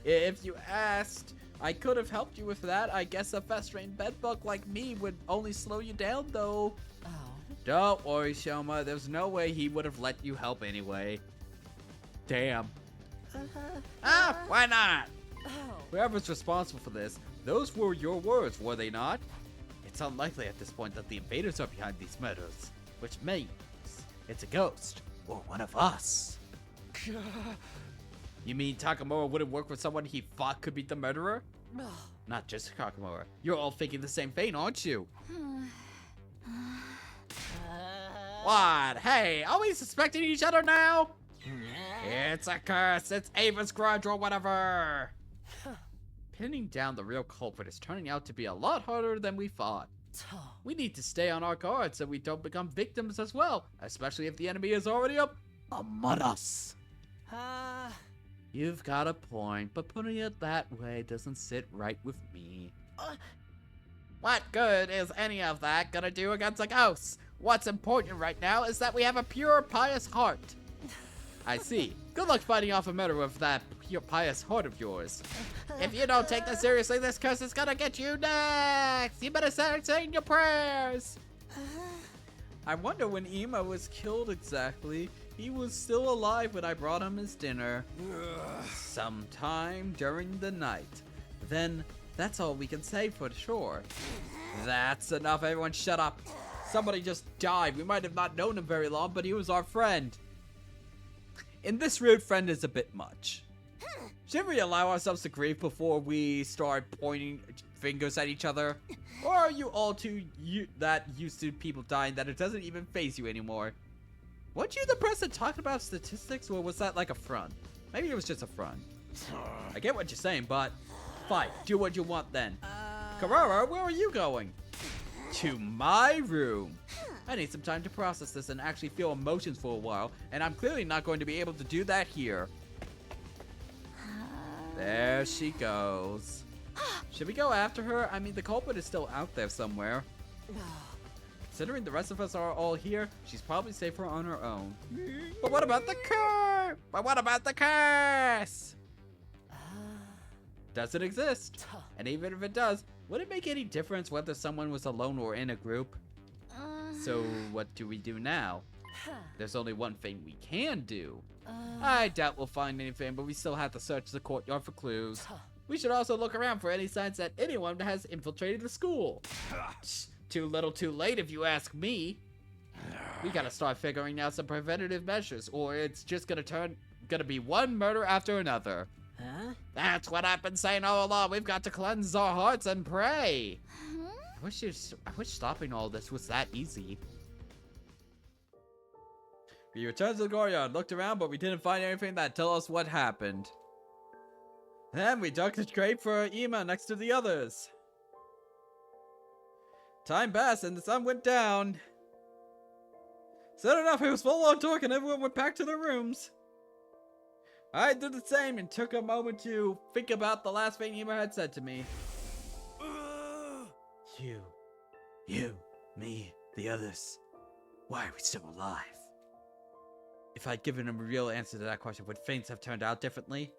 If you asked, I could have helped you with that. I guess a festering bedbug like me would only slow you down, though. Don't worry, Shoma. There's no way he would have let you help anyway. Damn. Why not? Whoever's responsible for this, those were your words, were they not? It's unlikely at this point that the invaders are behind these murders, which means it's a ghost, or one of us. You mean Takamura wouldn't work with someone he thought could be the murderer? Not just Takamura. You're all thinking the same thing, aren't you? What? Hey, are we suspecting each other now? It's a curse. It's Ava's grudge or whatever. Pinning down the real culprit is turning out to be a lot harder than we thought. We need to stay on our guard so we don't become victims as well, especially if the enemy is already up among us. You've got a point, but putting it that way doesn't sit right with me. What good is any of that gonna do against a ghost? What's important right now is that we have a pure, pious heart. I see. Good luck fighting off a murderer with that pure, pious heart of yours. If you don't take this seriously, this curse is gonna get you next. You better start saying your prayers. I wonder when Ima was killed exactly. He was still alive when I brought him his dinner. Sometime during the night. Then, that's all we can say for sure. That's enough, everyone shut up. Somebody just died. We might have not known him very long, but he was our friend. And this rude friend is a bit much. Should we allow ourselves to grieve before we start pointing fingers at each other? Or are you all too that used to people dying that it doesn't even faze you anymore? Weren't you the person talking about statistics, or was that like a front? Maybe it was just a front. I get what you're saying, but fine, do what you want then. Carrara, where are you going? To my room. I need some time to process this and actually feel emotions for a while, and I'm clearly not going to be able to do that here. There she goes. Should we go after her? I mean, the culprit is still out there somewhere. Considering the rest of us are all here, she's probably safer on her own. But what about the curse? But what about the curse? Doesn't exist. And even if it does, would it make any difference whether someone was alone or in a group? So what do we do now? There's only one thing we can do. I doubt we'll find anything, but we still have to search the courtyard for clues. We should also look around for any signs that anyone has infiltrated the school. Too little too late if you ask me. We gotta start figuring out some preventative measures, or it's just gonna be one murder after another. That's what I've been saying all along. We've got to cleanse our hearts and pray. I wish stopping all this was that easy. We returned to the courtyard, looked around, but we didn't find anything that tell us what happened. Then we dug the grave for Ima next to the others. Time passed and the sun went down. Soon enough, it was full on talk and everyone went back to their rooms. I did the same and took a moment to think about the last thing Ema had said to me.
You, me, the others. Why are we still alive?
If I'd given him a real answer to that question, would things have turned out differently?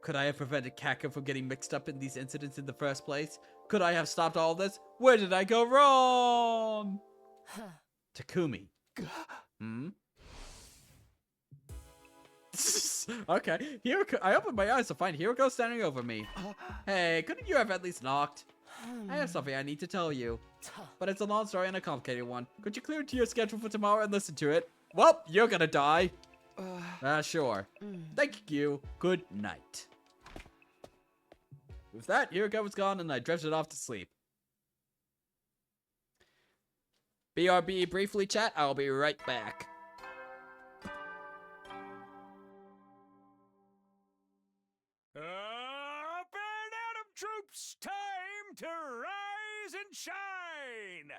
Could I have prevented Kaka from getting mixed up in these incidents in the first place? Could I have stopped all this? Where did I go wrong? Takumi. Hmm? Okay, Hiroko, I opened my eyes to find Hiroko standing over me. Hey, couldn't you have at least knocked? I have something I need to tell you. But it's a long story and a complicated one. Could you clear into your schedule for tomorrow and listen to it? Well, you're gonna die. Sure. Thank you. Good night. With that, Hiroko was gone and I drifted off to sleep. BRB briefly chat, I'll be right back.
Up and Atom troops, time to rise and shine!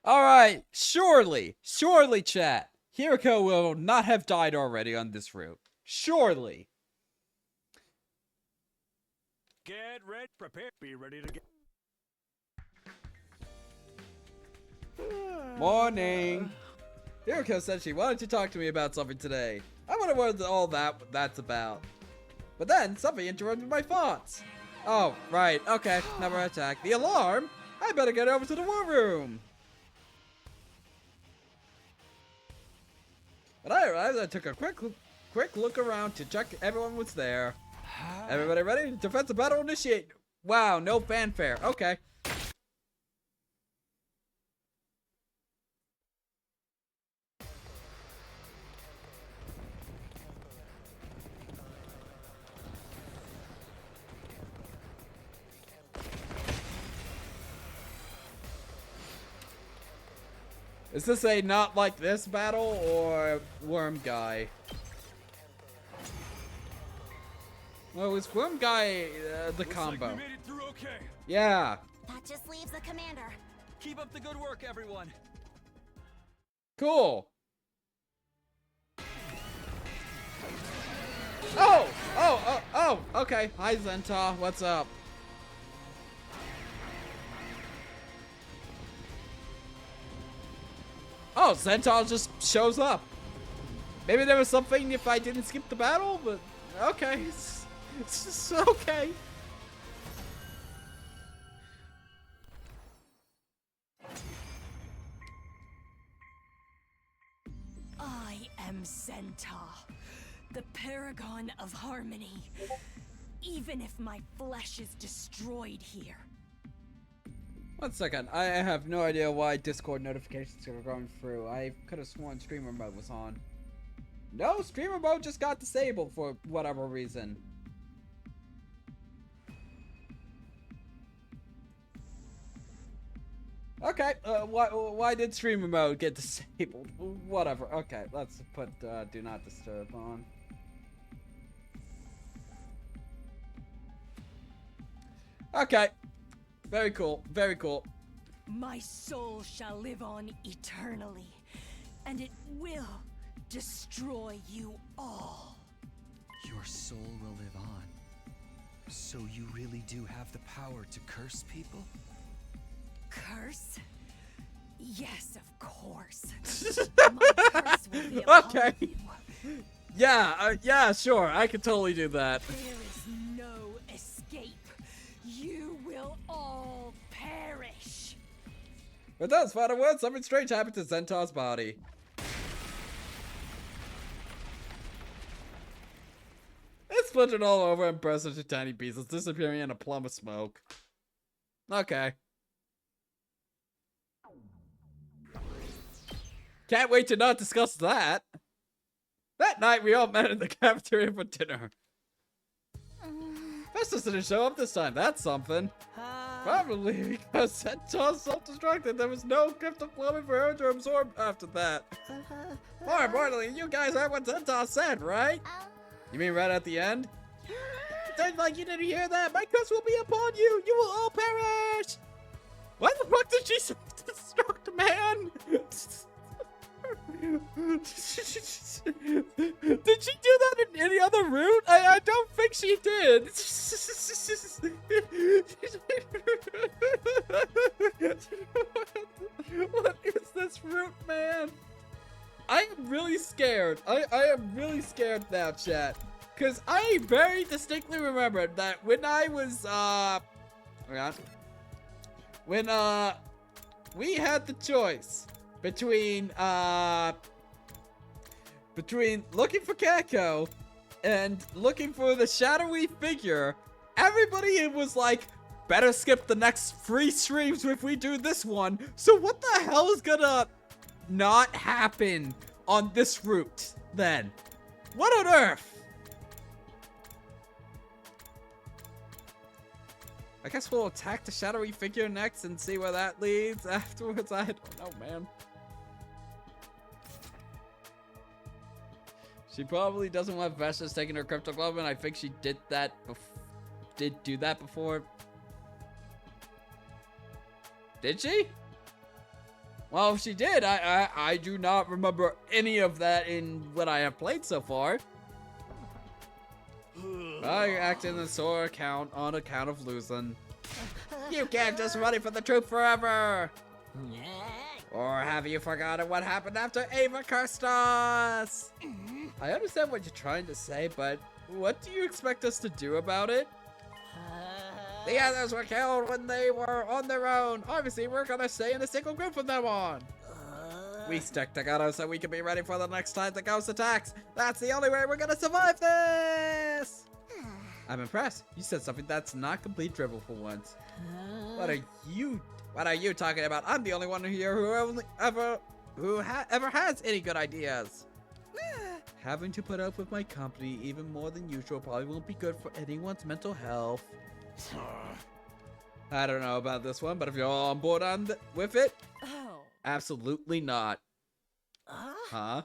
Alright, surely, chat. Hiroko will not have died already on this route. Surely.
Get ready, prepare, be ready to get...
Morning. Hiroko said she wanted to talk to me about something today. I wonder what all that's about. But then, something interrupted my thoughts. Oh, right, okay, never attack. The alarm? I better get over to the war room. When I arrived, I took a quick look around to check everyone was there. Everybody ready? Defensive battle initiate. Wow, no fanfare. Okay. Is this a not like this battle or Worm Guy? Well, was Worm Guy the combo?
Like we made it through okay.
Yeah.
That just leaves the commander.
Keep up the good work, everyone.
Cool. Oh, okay. Hi, Zenta. What's up? Oh, Zenta just shows up. Maybe there was something if I didn't skip the battle, but okay. It's just okay.
I am Zenta, the paragon of harmony. Even if my flesh is destroyed here.
1 second, I have no idea why Discord notifications are going through. I could have sworn streamer mode was on. No, streamer mode just got disabled for whatever reason. Okay, why did streamer mode get disabled? Whatever, okay, let's put do not disturb on. Okay. Very cool. Very cool.
My soul shall live on eternally, and it will destroy you all.
Your soul will live on. So you really do have the power to curse people?
Curse? Yes, of course. My curse will be upon
Okay.
you.
Yeah, sure. I could totally do that.
There is no escape. You will all perish.
With those final words, something strange happened to Zentar's body. It splintered all over and burst into tiny pieces, disappearing in a plume of smoke. Okay. Can't wait to not discuss that. That night, we all met in the cafeteria for dinner. Festus didn't show up this time. That's something. Probably because Centaur's self-destructed. There was no gift of plumbing for her to absorb after that. More importantly, you guys heard what Centaur said, right? You mean right at the end? Sounds like you didn't hear that. My curse will be upon you. You will all perish. Why the fuck did she self-destruct, man? Did she do that in any other route? I don't think she did. What is this route, man? I am really scared. I am really scared now, chat. Because I very distinctly remember that when I was, when, we had the choice between looking for Kako and looking for the shadowy figure, everybody was like, better skip the next 3 streams if we do this one. So what the hell is gonna not happen on this route then? What on earth? I guess we'll attack the shadowy figure next and see where that leads afterwards. I don't know, man. She probably doesn't want Vestas taking her crypto glove, and I think she did that do that before. Did she? Well, if she did, I do not remember any of that in what I have played so far. I acted in the sore account on account of losing. You can't just run it for the truth forever! Or have you forgotten what happened after Ava cursed us? I understand what you're trying to say, but what do you expect us to do about it? The others were killed when they were on their own. Obviously, we're gonna stay in a single group from now on. We stick together so we can be ready for the next time the ghost attacks. That's the only way we're gonna survive this! I'm impressed. You said something that's not complete drivel for once. What are you talking about? I'm the only one here who ever has any good ideas. Having to put up with my company even more than usual probably won't be good for anyone's mental health. I don't know about this one, but if you're all on board with it, absolutely not. Huh?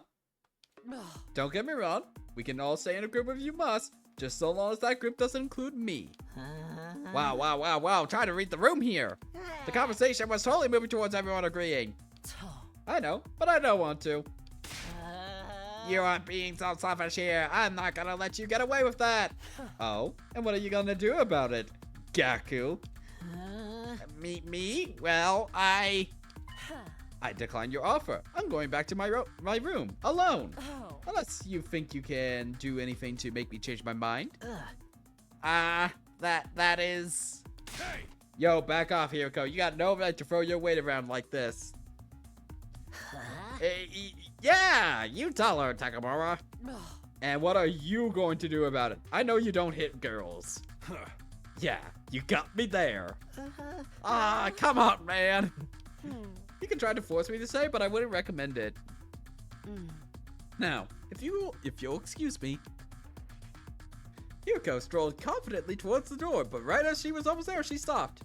Don't get me wrong. We can all stay in a group if you must, just so long as that group doesn't include me. Wow. Try to read the room here. The conversation was totally moving towards everyone agreeing. I know, but I don't want to. You are being so selfish here. I'm not gonna let you get away with that. Oh, and what are you gonna do about it, Gaku? Me? Well, I declined your offer. I'm going back to my room alone. Unless you think you can do anything to make me change my mind. That is.
Hey!
Yo, back off, Hiriko. You got no right to throw your weight around like this. Yeah, you tell her, Takamura. And what are you going to do about it? I know you don't hit girls. Yeah, you got me there. Come on, man. You can try to force me to say, but I wouldn't recommend it. Now, if you'll excuse me. Hiriko strolled confidently towards the door, but right as she was almost there, she stopped.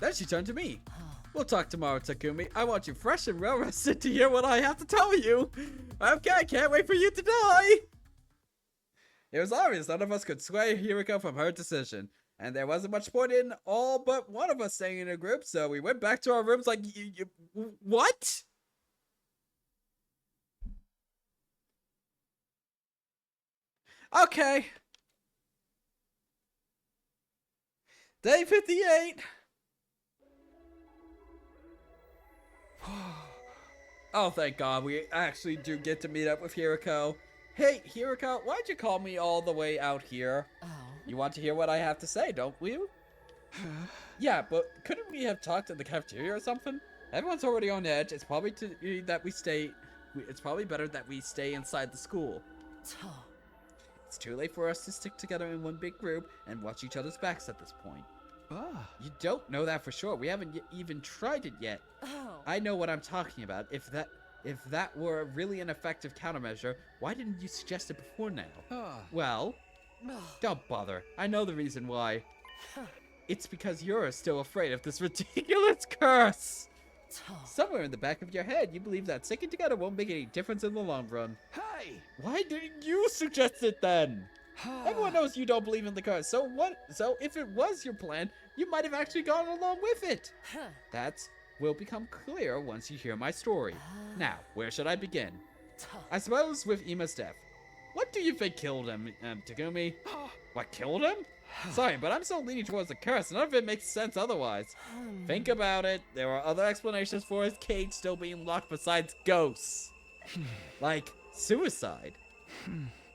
Then she turned to me. We'll talk tomorrow, Takumi. I want you fresh and well rested to hear what I have to tell you. Okay, I can't wait for you to die. It was obvious none of us could sway Hiriko from her decision, and there wasn't much point in all but one of us staying in a group, so we went back to our rooms like, what? Okay. Day 58. Oh, thank God, we actually do get to meet up with Hiroko. Hey, Hiroko, why'd you call me all the way out here?
Oh.
You want to hear what I have to say, don't you? Yeah, but couldn't we have talked in the cafeteria or something? Everyone's already on edge. It's probably it's probably better that we stay inside the school. It's too late for us to stick together in one big group and watch each other's backs at this point.
Ah.
You don't know that for sure. We haven't even tried it yet.
Oh.
I know what I'm talking about. If that were really an effective countermeasure, why didn't you suggest it before now?
Ah.
Well, don't bother. I know the reason why. It's because you're still afraid of this ridiculous curse. Somewhere in the back of your head, you believe that sticking together won't make any difference in the long run.
Hey!
Why didn't you suggest it then? Everyone knows you don't believe in the curse. So what? So if it was your plan, you might have actually gone along with it. That will become clear once you hear my story. Now, where should I begin? I suppose with Ima's death. What do you think killed him, Takumi? What killed him? Sorry, but I'm still leaning towards the curse. None of it makes sense otherwise. Think about it. There are other explanations for his cage still being locked besides ghosts. Like suicide.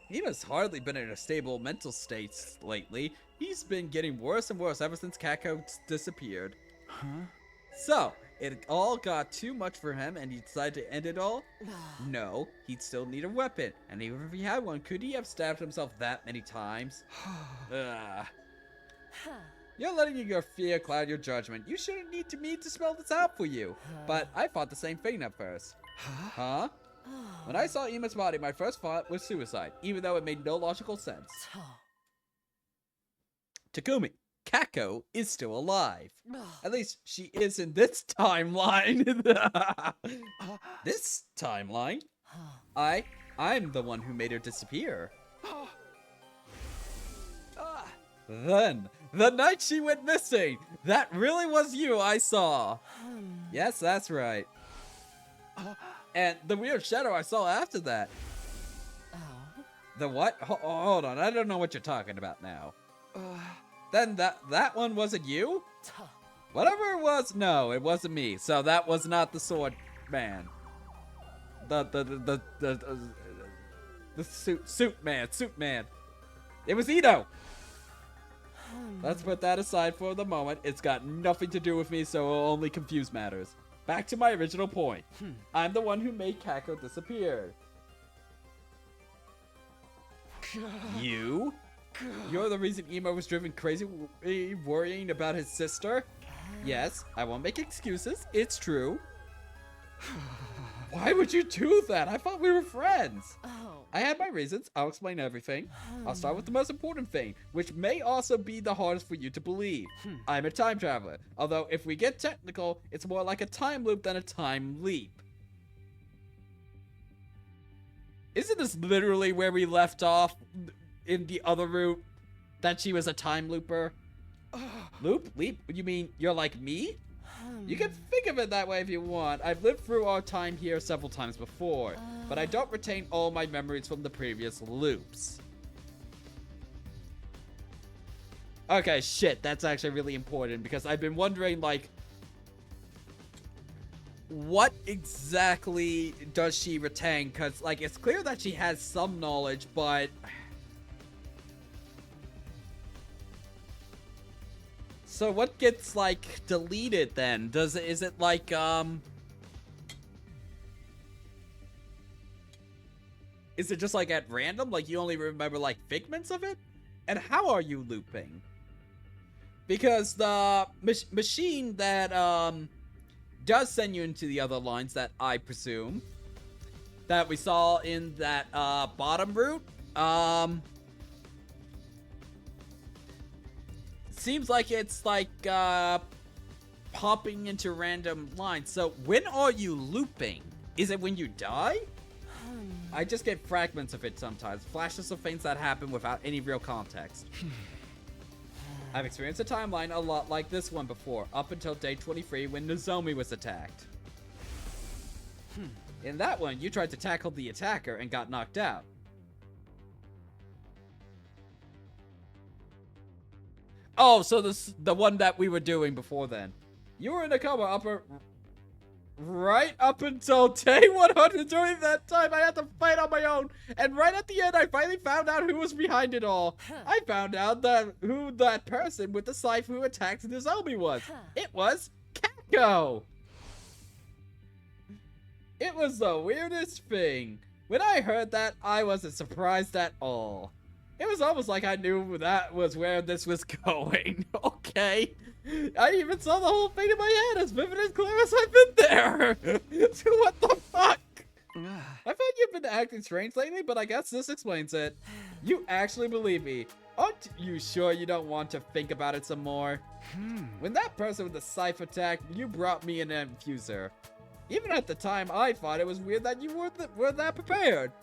Ima's hardly been in a stable mental state lately. He's been getting worse and worse ever since Kako disappeared.
Huh?
So, it all got too much for him and he decided to end it all? No, he'd still need a weapon. And even if he had one, could he have stabbed himself that many times? Ugh. You're letting your fear cloud your judgment. You shouldn't need me to spell this out for you. But I thought the same thing at first. Huh? When I saw Ima's body, my first thought was suicide, even though it made no logical sense. Takumi, Kako is still alive. At least she is in this timeline. This timeline? I'm the one who made her disappear. Then, the night she went missing, that really was you I saw. Yes, that's right. And the weird shadow I saw after that. The what? Hold on, I don't know what you're talking about now. Then that one wasn't you? Whatever it was, no, it wasn't me. So that was not the sword man. The suit man. It was Ito. Let's put that aside for the moment. It's got nothing to do with me, so it'll only confuse matters. Back to my original point. I'm the one who made Kako disappear. You? You're the reason Emo was driven crazy worrying about his sister? Yes, I won't make excuses. It's true. Why would you do that? I thought we were friends. I had my reasons. I'll explain everything. I'll start with the most important thing, which may also be the hardest for you to believe. I'm a time traveler. Although, if we get technical, it's more like a time loop than a time leap. Isn't this literally where we left off in the other route? That she was a time looper? Loop? Leap? You mean you're like me? You can think of it that way if you want. I've lived through our time here several times before, but I don't retain all my memories from the previous loops. Okay, shit, that's actually really important because I've been wondering, like, what exactly does she retain? Because, like, it's clear that she has some knowledge, but... So what gets, like, deleted then? Is it like, is it just, like, at random? Like, you only remember, like, figments of it? And how are you looping? Because the machine that, does send you into the other lines that I presume that we saw in that, bottom route, seems like it's like popping into random lines. So when are you looping? Is it when you die? I just get fragments of it sometimes. Flashes of things that happen without any real context. I've experienced a timeline a lot like this one before, up until day 23 when Nozomi was attacked. In that one, you tried to tackle the attacker and got knocked out. Oh, so this the one that we were doing before then. You were in a coma right up until day 100 during that time, I had to fight on my own. And right at the end, I finally found out who was behind it all. I found out that who that person with the scythe who attacked the zombie was. It was Kako. It was the weirdest thing. When I heard that, I wasn't surprised at all. It was almost like I knew that was where this was going. Okay. I even saw the whole thing in my head as vivid and clear as I've been there. So what the fuck? I thought you've been acting strange lately, but I guess this explains it. You actually believe me. Aren't you sure you don't want to think about it some more? When that person with the scythe attacked, you brought me an infuser. Even at the time, I thought it was weird that you weren't that prepared.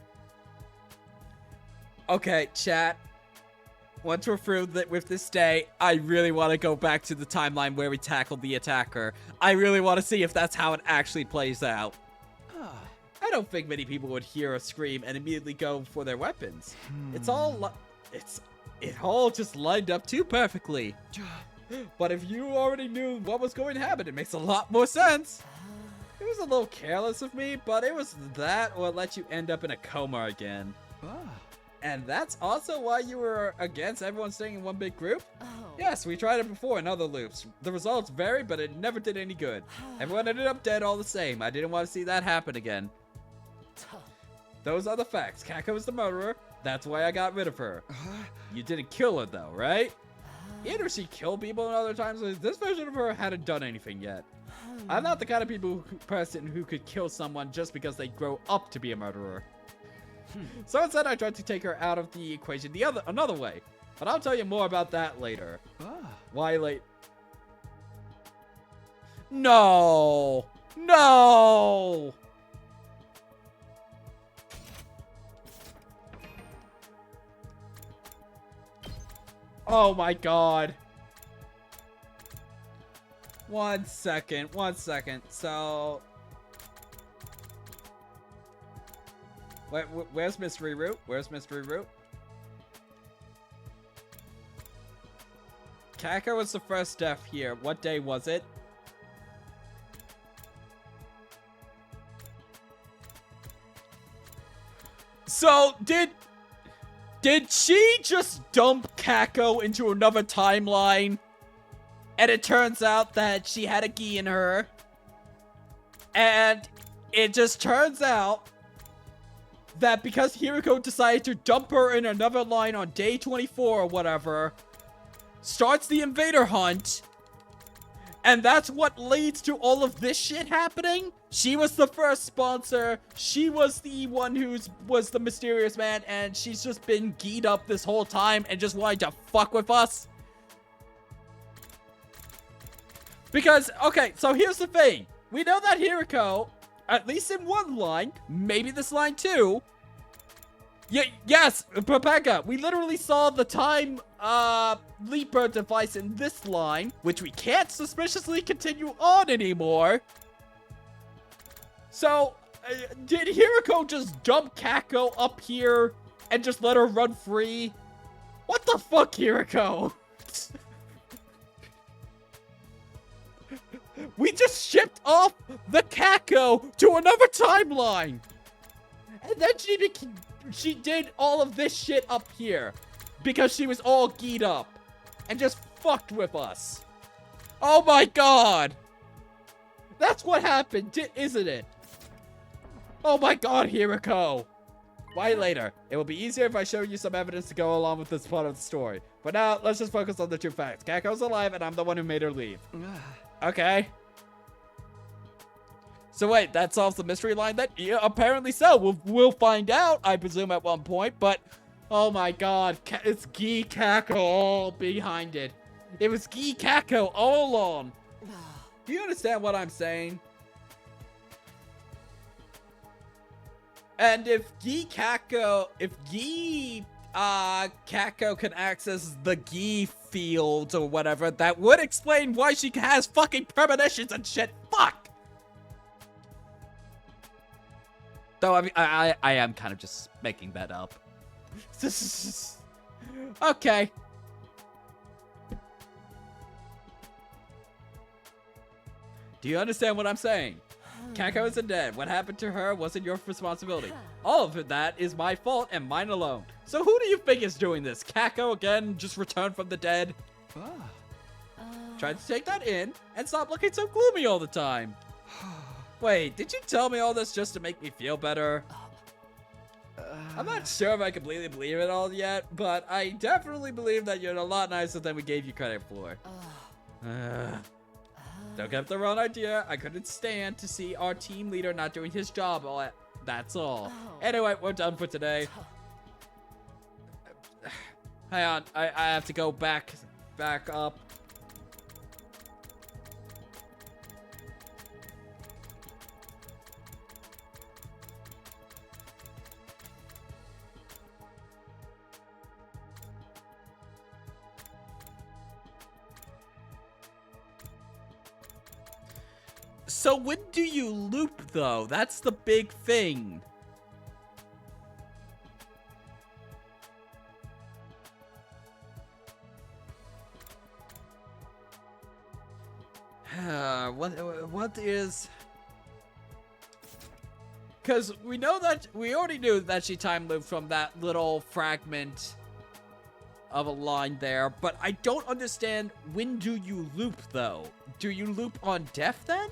Okay, chat. Once we're through with this day, I really want to go back to the timeline where we tackled the attacker. I really want to see if that's how it actually plays out. I don't think many people would hear a scream and immediately go for their weapons. It all just lined up too perfectly. But if you already knew what was going to happen, it makes a lot more sense. It was a little careless of me, but it was that or let you end up in a coma again. And that's also why you were against everyone staying in one big group? Yes, we tried it before in other loops. The results varied, but it never did any good. Everyone ended up dead all the same. I didn't want to see that happen again. Those are the facts. Kako was the murderer. That's why I got rid of her. You didn't kill her though, right? Either she killed people in other times, or this version of her hadn't done anything yet. I'm not the kind of person who could kill someone just because they grow up to be a murderer. So instead, I tried to take her out of the equation another way. But I'll tell you more about that later. Why late? No! No! Oh my god. One second. So... Where's Mystery Root? Kako was the first death here. What day was it? So, did she just dump Kako into another timeline? And it turns out that she had a gi in her. And it just turns out that because Hiriko decided to dump her in another line on day 24 or whatever, starts the invader hunt, and that's what leads to all of this shit happening? She was the first sponsor, she was the one who was the mysterious man, and she's just been geed up this whole time and just wanted to fuck with us? Because, okay, so here's the thing. We know that Hiriko, at least in one line, maybe this line too. Yes, Pepeka, we literally saw the time leaper device in this line, which we can't suspiciously continue on anymore. So, did Hiriko just dump Kako up here and just let her run free? What the fuck, Hiriko? We just shipped off the Kako to another timeline. And then she did all of this shit up here because she was all geed up and just fucked with us. Oh my god. That's what happened, isn't it? Oh my god, Hiriko. Why later? It will be easier if I show you some evidence to go along with this part of the story. But now, let's just focus on the two facts. Kako's alive and I'm the one who made her leave. Okay. So wait, that solves the mystery line then? Yeah, apparently so. We'll find out, I presume, at one point. But, oh my god, it's Gi Kako all behind it. It was Gi Kako all along. Do you understand what I'm saying? And if Kako can access the Gi field or whatever, that would explain why she has fucking premonitions and shit. Fuck! Though, I mean, I am kind of just making that up. Okay. Do you understand what I'm saying? Kako isn't dead. What happened to her wasn't your responsibility. All of that is my fault and mine alone. So who do you think is doing this? Kako again, just returned from the dead? Try to take that in and stop looking so gloomy all the time. Wait, did you tell me all this just to make me feel better? I'm not sure if I completely believe it all yet, but I definitely believe that you're a lot nicer than we gave you credit for. Don't get the wrong idea. I couldn't stand to see our team leader not doing his job. That's all. Anyway, we're done for today. Hang on, I have to go back up. So when do you loop, though? That's the big thing. What is... Because we know that... We already knew that she time looped from that little fragment of a line there, but I don't understand, when do you loop, though? Do you loop on death, then?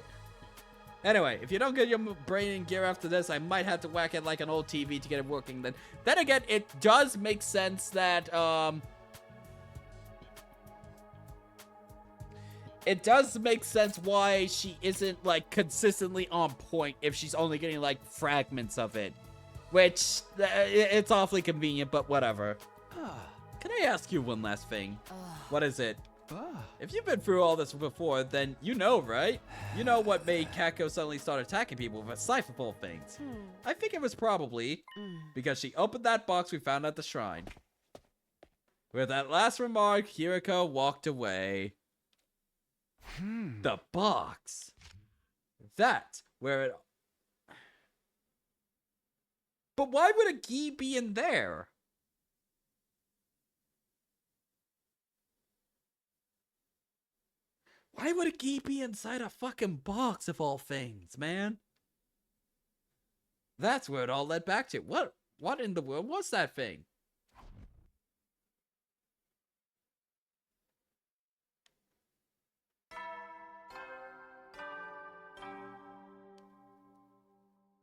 Anyway, if you don't get your brain in gear after this, I might have to whack it like an old TV to get it working then. Then again, it does make sense that, it does make sense why she isn't, like, consistently on point if she's only getting, like, fragments of it. Which, it's awfully convenient, but whatever. Can I ask you one last thing? What is it? If you've been through all this before, then you know, right? You know what made Kako suddenly start attacking people with insightful things. I think it was probably because she opened that box we found at the shrine. With that last remark, Hiriko walked away. The box. That's where it... But why would a gi be in there? Why would a gi be inside a fucking box of all things, man? That's where it all led back to. What in the world was that thing?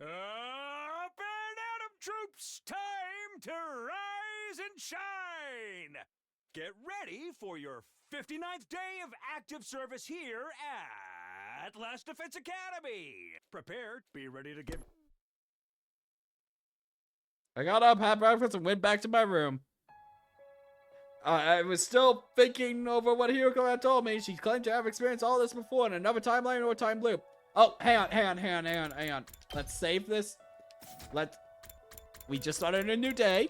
Up and out of troops, time to rise and shine! Get ready for your 59th day of active service here at Last Defense Academy. Prepare, be ready to give...
I got up, had breakfast, and went back to my room. I was still thinking over what Hiriko had told me. She claimed to have experienced all this before in another timeline or time loop. Oh, hang on. Let's save this. We just started a new day.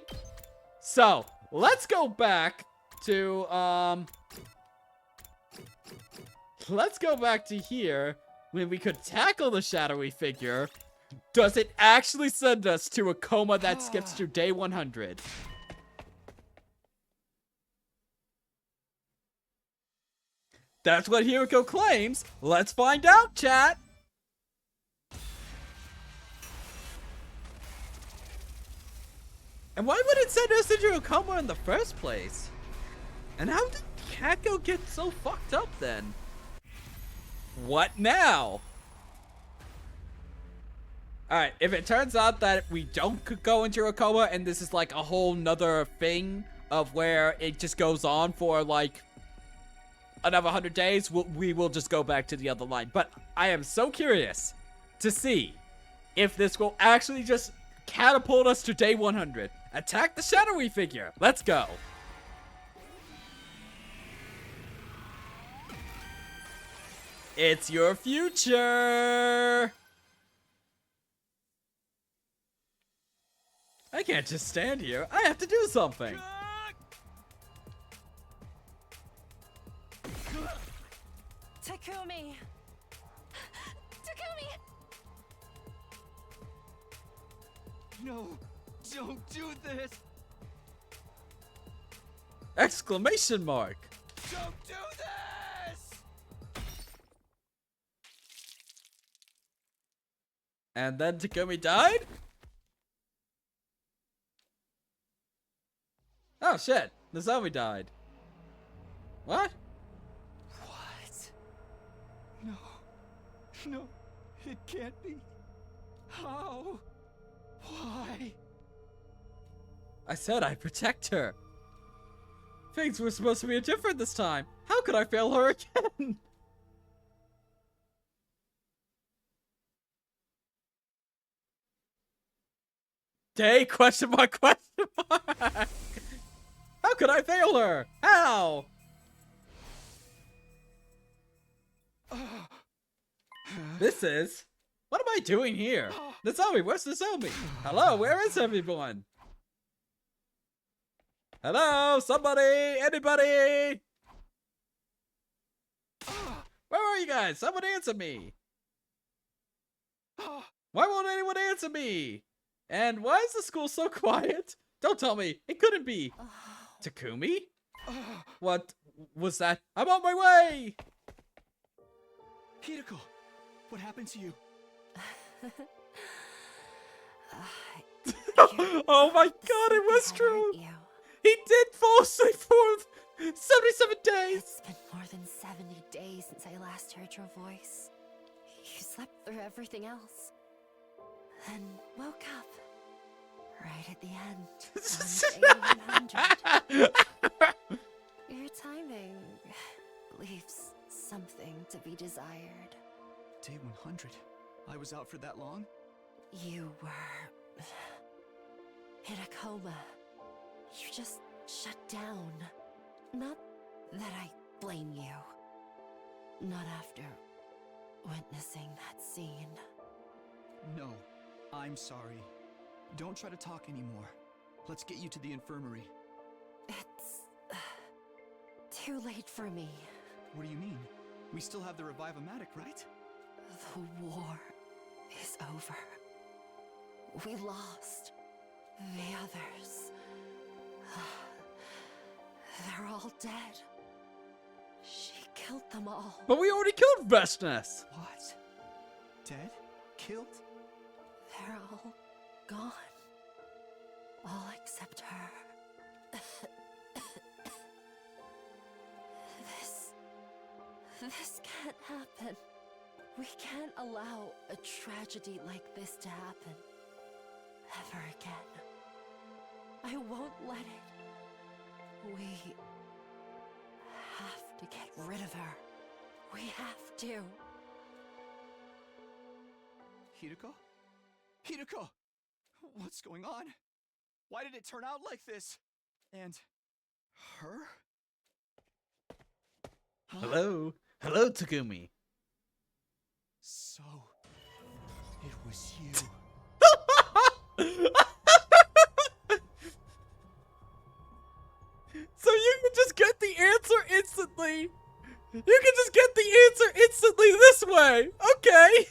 So, let's go back to, let's go back to here when we could tackle the shadowy figure. Does it actually send us to a coma that skips to day 100? That's what Hiriko claims. Let's find out, chat. And why would it send us into a coma in the first place? And how did Kako get so fucked up then? What now? Alright, if it turns out that we don't go into a coma and this is like a whole nother thing of where it just goes on for like another 100 days, we will just go back to the other line. But I am so curious to see if this will actually just catapult us to day 100. Attack the shadowy figure. Let's go. It's your future. I can't just stand here. I have to do something.
Takumi! Takumi!
No, don't do this!
Exclamation mark.
Don't do this!
And then Takumi died? Oh shit, the zombie died. What?
What? No. No. It can't be. How? Why?
I said I'd protect her. Things were supposed to be different this time. How could I fail her again? Day? Question mark, question mark. How could I fail her? How? This is... What am I doing here? The zombie, where's the zombie? Hello, where is everyone? Hello, somebody, anybody? Where are you guys? Someone answer me. Why won't anyone answer me? And why is the school so quiet? Don't tell me, it couldn't be. Takumi? What was that? I'm on my way!
Hideko, what happened to you?
Oh my god, it was true! He did fall asleep for 77 days!
It's been more than 70 days since I last heard your voice. You slept through everything else. Then woke up. Right at the end. On day 100. Your timing leaves something to be desired.
Day 100? I was out for that long?
You were in a coma. You just shut down. Not that I blame you. Not after witnessing that scene.
No, I'm sorry. Don't try to talk anymore. Let's get you to the infirmary.
It's too late for me.
What do you mean? We still have the Revive-O-Matic, right?
The war is over. We lost. The others. They're all dead. She killed them all.
But we already killed Vestness!
What? Dead? Killed?
They're all gone. All except her. This can't happen. We can't allow a tragedy like this to happen. Ever again. I won't let it. We have to get rid of her. We have to.
Hideko? Hideko! What's going on? Why did it turn out like this? And... her? Huh?
Hello? Hello, Takumi.
So... it was you.
So you can just get the answer instantly. You can just get the answer instantly this way. Okay.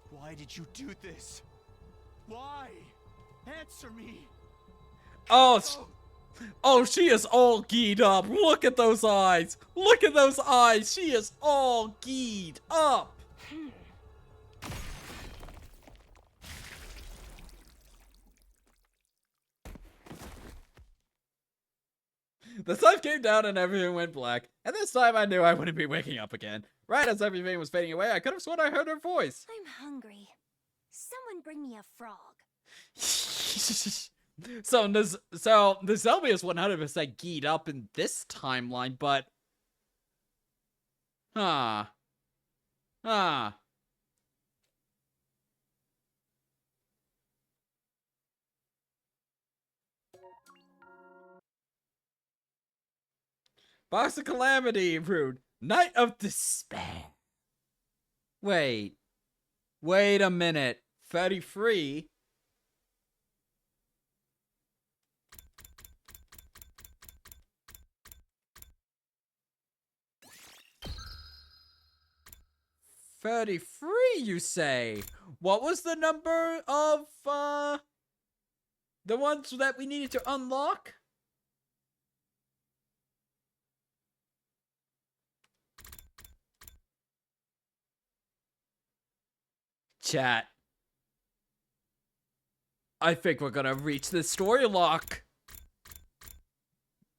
Why did you do this? Why? Answer me.
Oh, she is all geed up. Look at those eyes. Look at those eyes. She is all geed up. The sun came down and everything went black. And this time I knew I wouldn't be waking up again. Right as everything was fading away, I could have sworn I heard her voice.
I'm hungry. Someone bring me a frog.
So the zombie is 100% geed up in this timeline, but... Huh. Box of Calamity improved. Night of Despair. Wait a minute. 33? You say? What was the number of, the ones that we needed to unlock? Chat. I think we're gonna reach the story lock.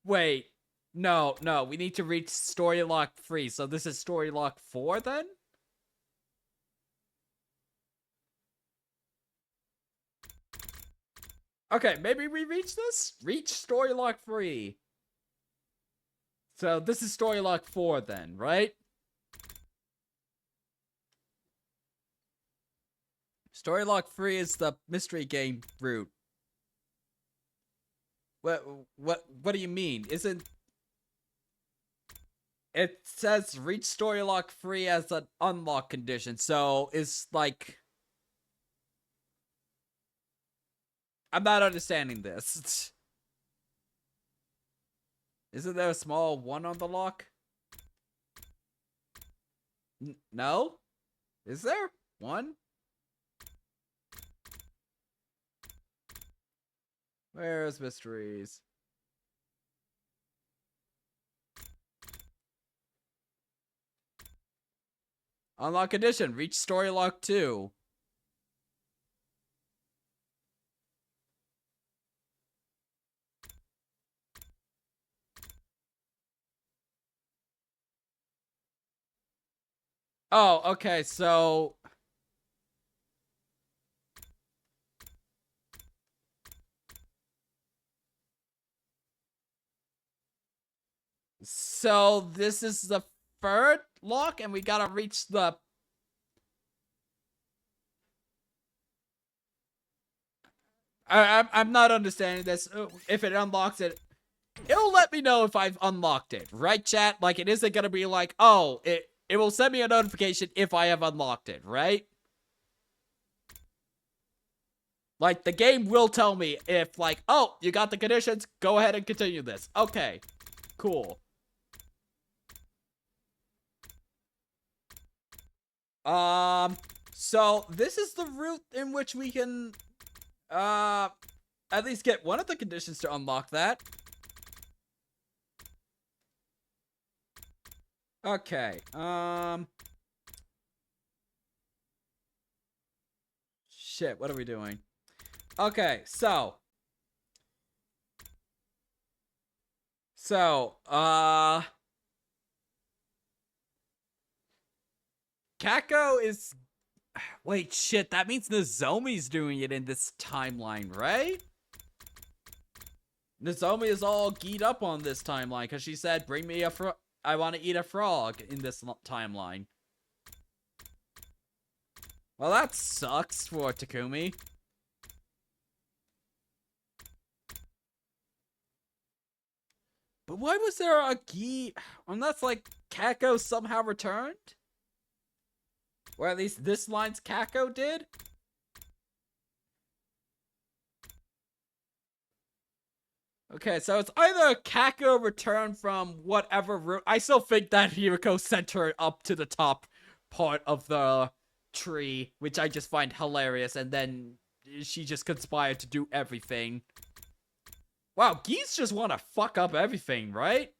Wait. No, we need to reach story lock 3. So this is story lock 4 then? Okay, maybe we reach this? Reach story lock 3. So this is story lock 4 then, right? Story lock 3 is the mystery game route. What do you mean? Isn't... It says reach story lock 3 as an unlock condition, so it's like... I'm not understanding this. Isn't there a small 1 on the lock? No? Is there? 1? Where's mysteries? Unlock condition. Reach story lock 2. Oh, okay, so... So, this is the 3rd lock, and we gotta reach the... I'm not understanding this. If it unlocks it, it'll let me know if I've unlocked it, right, chat? Like, it isn't gonna be like, oh, it will send me a notification if I have unlocked it, right? Like, the game will tell me if, like, oh, you got the conditions, go ahead and continue this. Okay, cool. So, this is the route in which we can, at least get one of the conditions to unlock that. Okay, shit, what are we doing? Okay, so, Kako is... Wait, shit, that means Nozomi's doing it in this timeline, right? Nozomi is all geeked up on this timeline, because she said, bring me a I want to eat a frog in this timeline. Well, that sucks for Takumi. But why was there a unless, like, Kako somehow returned? Or at least this line's Kako did? Okay, so it's either Kako returned from whatever route. I still think that Hiriko sent her up to the top part of the tree, which I just find hilarious, and then she just conspired to do everything. Wow, geese just want to fuck up everything, right?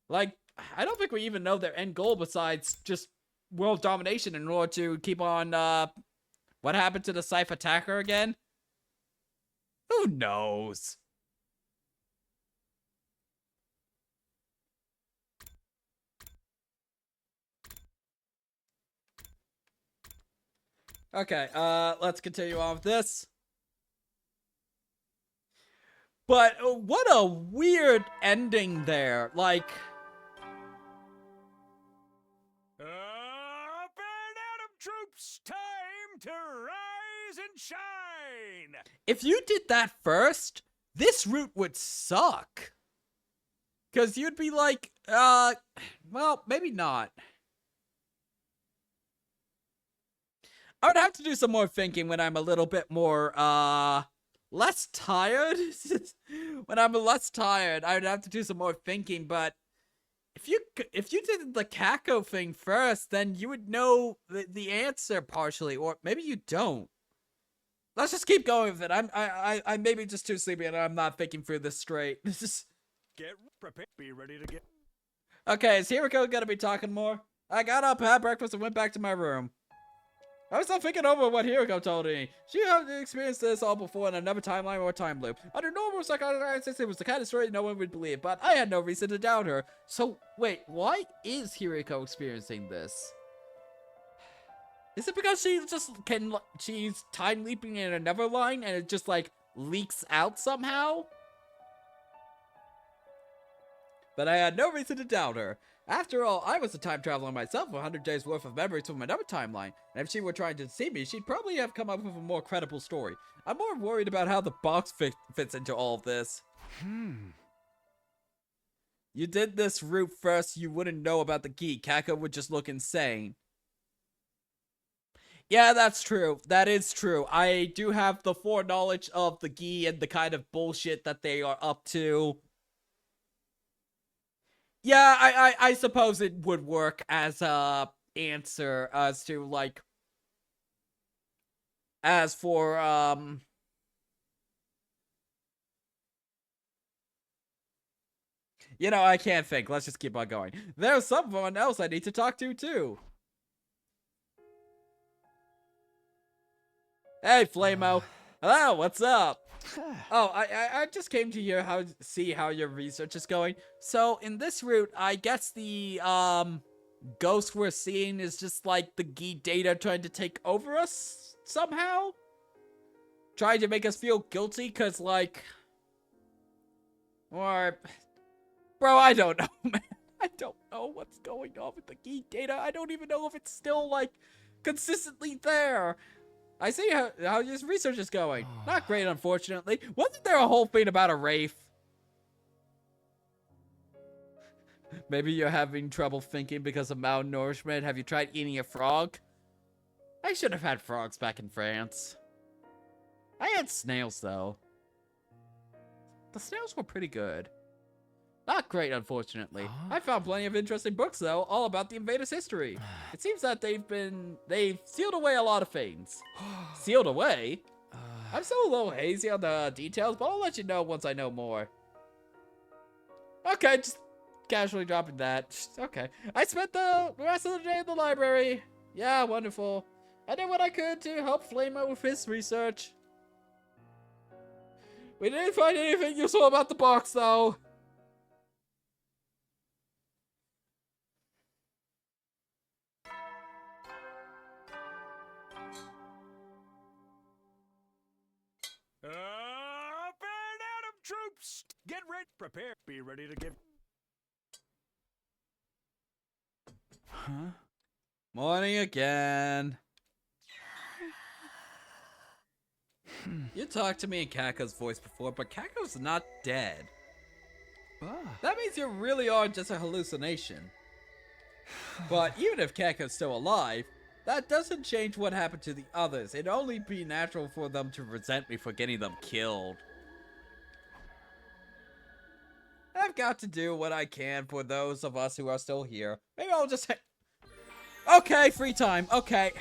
Like, I don't think we even know their end goal besides just world domination in order to keep on, what happened to the Scythe attacker again? Who knows? Okay, let's continue on with this. But what a weird ending there. Like...
Up and Atom troops, time to rise and shine!
If you did that first, this route would suck. Because you'd be like, well, maybe not. I would have to do some more thinking when I'm a little bit more, less tired. When I'm less tired, I would have to do some more thinking, but if you did the Kako thing first, then you would know the answer partially, or maybe you don't. Let's just keep going with it. I'm maybe just too sleepy and I'm not thinking through this straight. This is...
Get prepared. Be ready to get...
Okay, is Hiriko gonna be talking more? I got up, had breakfast, and went back to my room. I was still thinking over what Hiriko told me. She had experienced this all before in another timeline or time loop. Under normal circumstances, it was the kind of story no one would believe, but I had no reason to doubt her. So, wait, why is Hiriko experiencing this? Is it because she's time leaping in another line and it just, like, leaks out somehow? But I had no reason to doubt her. After all, I was a time traveler myself with 100 days worth of memories from another timeline, and if she were trying to deceive me, she'd probably have come up with a more credible story. I'm more worried about how the box fits into all of this. You did this route first, you wouldn't know about the key. Kako would just look insane. Yeah, that's true. That is true. I do have the foreknowledge of the Gi and the kind of bullshit that they are up to. Yeah, I suppose it would work as a answer as to, like, as for, you know, I can't think. Let's just keep on going. There's someone else I need to talk to, too. Hey, Flamo. Hello, what's up? Oh, I just came to hear see how your research is going. So, in this route, I guess the, ghost we're seeing is just like the Gi data trying to take over us somehow? Trying to make us feel guilty, cause like... Or... Bro, I don't know, man. I don't know what's going on with the Gi data. I don't even know if it's still, like, consistently there. I see how your research is going. Not great, unfortunately. Wasn't there a whole thing about a wraith? Maybe you're having trouble thinking because of malnourishment. Have you tried eating a frog? I should have had frogs back in France. I had snails, though. The snails were pretty good. Not great, unfortunately. I found plenty of interesting books, though, all about the invaders' history. It seems that they've sealed away a lot of things. Sealed away? I'm still a little hazy on the details, but I'll let you know once I know more. Okay, just casually dropping that. Okay. I spent the rest of the day in the library. Yeah, wonderful. I did what I could to help Flamo with his research. We didn't find anything useful about the box, though.
Up and out of troops! Get ready, prepare, be ready to give...
Huh? Morning again. You talked to me in Kako's voice before, but Kako's not dead. That means you really are just a hallucination. But even if Kako's still alive, that doesn't change what happened to the others. It'd only be natural for them to resent me for getting them killed. I've got to do what I can for those of us who are still here. Maybe I'll just okay, free time. Okay.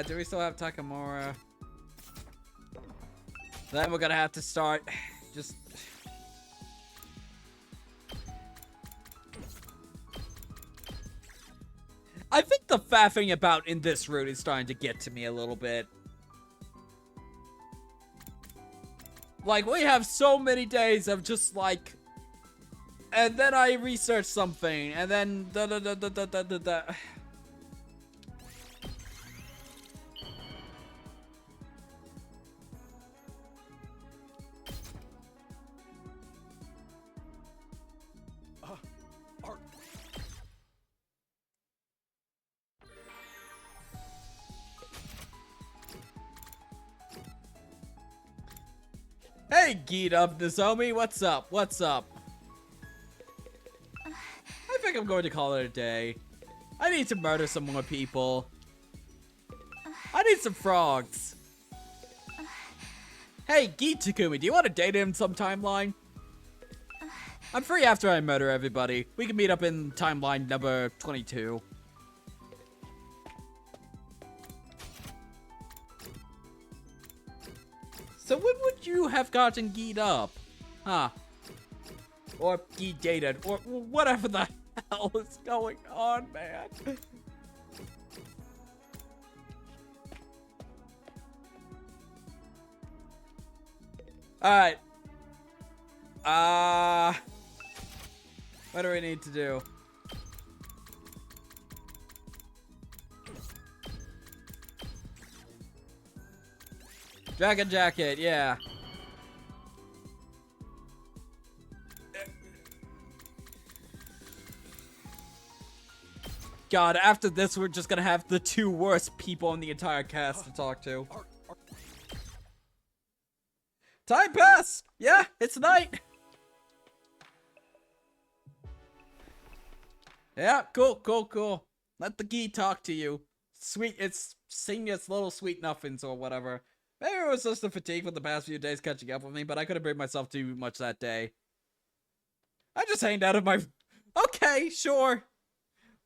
Do we still have Takamura? Then we're gonna have to start just... I think the faffing about in this route is starting to get to me a little bit. Like, we have so many days of just like... And then I research something, and then Hey, Geet up, Nozomi, what's up? What's up? I think I'm going to call it a day. I need to murder some more people. I need some frogs. Hey, Geet Takumi, do you want to date him some timeline? I'm free after I murder everybody. We can meet up in timeline number 22. So when would you have gotten geed up? Huh? Or geed dated, or whatever the hell is going on, man. Alright. What do we need to do? Dragon jacket, yeah. God, after this, we're just gonna have the two worst people in the entire cast to talk to. Time passed! Yeah, it's night! Yeah, cool. Let the gee talk to you. Sweet, it's sing its little sweet nothings or whatever. Maybe it was just the fatigue from the past few days catching up with me, but I couldn't bring myself too much that day. I just hanged out of my... Okay, sure.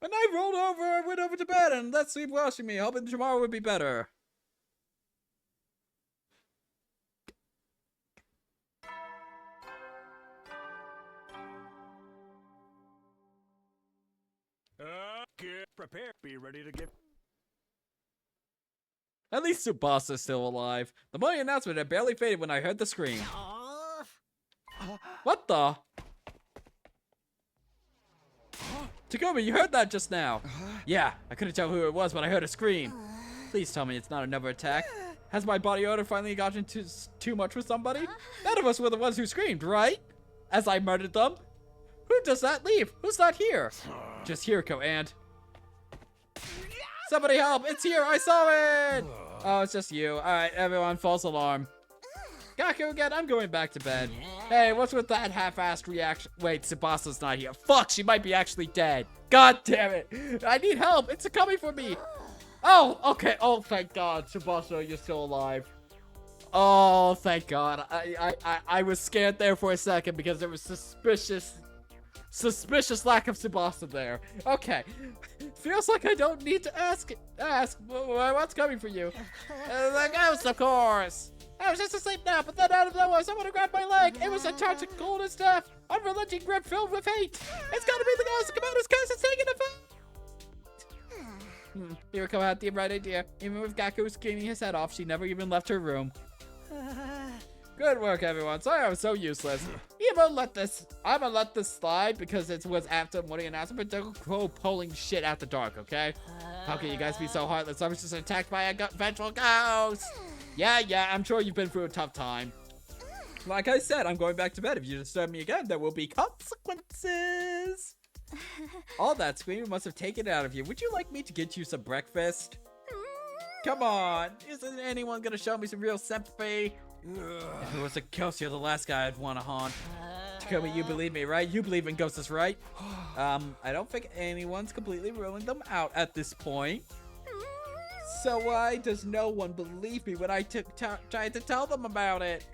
When I rolled over, I went over to bed and let sleep washing me, hoping tomorrow would be better.
Get prepared. Be ready to get...
At least Tsubasa's still alive. The morning announcement had barely faded when I heard the scream. What the? Takumi, you heard that just now. Yeah, I couldn't tell who it was, but I heard a scream. Please tell me it's not another attack. Has my body odor finally gotten too much for somebody? None of us were the ones who screamed, right? As I murdered them. Who does that leave? Who's not here? Just Hiriko and... Somebody help! It's here! I saw it! Oh, it's just you. Alright, everyone, false alarm. Gaku again, I'm going back to bed. Hey, what's with that half-assed reaction? Wait, Tsubasa's not here. Fuck, she might be actually dead. God damn it. I need help. It's coming for me. Oh, okay. Oh, thank God. Tsubasa, you're still alive. Oh, thank God. I was scared there for a second because there was suspicious lack of Tsubasa there. Okay. Feels like I don't need to ask what's coming for you. The ghost, of course. I was just asleep now, but then out of nowhere, someone grabbed my leg. It was a touch of cold as death. Unrelenting grip filled with hate. It's gotta be the ghost. The commander's curse is taking effect. Hiriko had the right idea. Even with Gaku screaming his head off, she never even left her room. Good work, everyone. Sorry I was so useless. I'm gonna let this slide because it was after morning announcement, but don't go pulling shit out the dark, okay? How can you guys be so heartless? I was just attacked by a vengeful ghost. Yeah, I'm sure you've been through a tough time. Like I said, I'm going back to bed. If you disturb me again, there will be consequences. All that screaming must have taken it out of you. Would you like me to get you some breakfast? Come on. Isn't anyone gonna show me some real sympathy? If it was a ghost, you're the last guy I'd want to haunt. Takumi, you believe me, right? You believe in ghosts, right? I don't think anyone's completely ruling them out at this point. So why does no one believe me when I tried to tell them about it?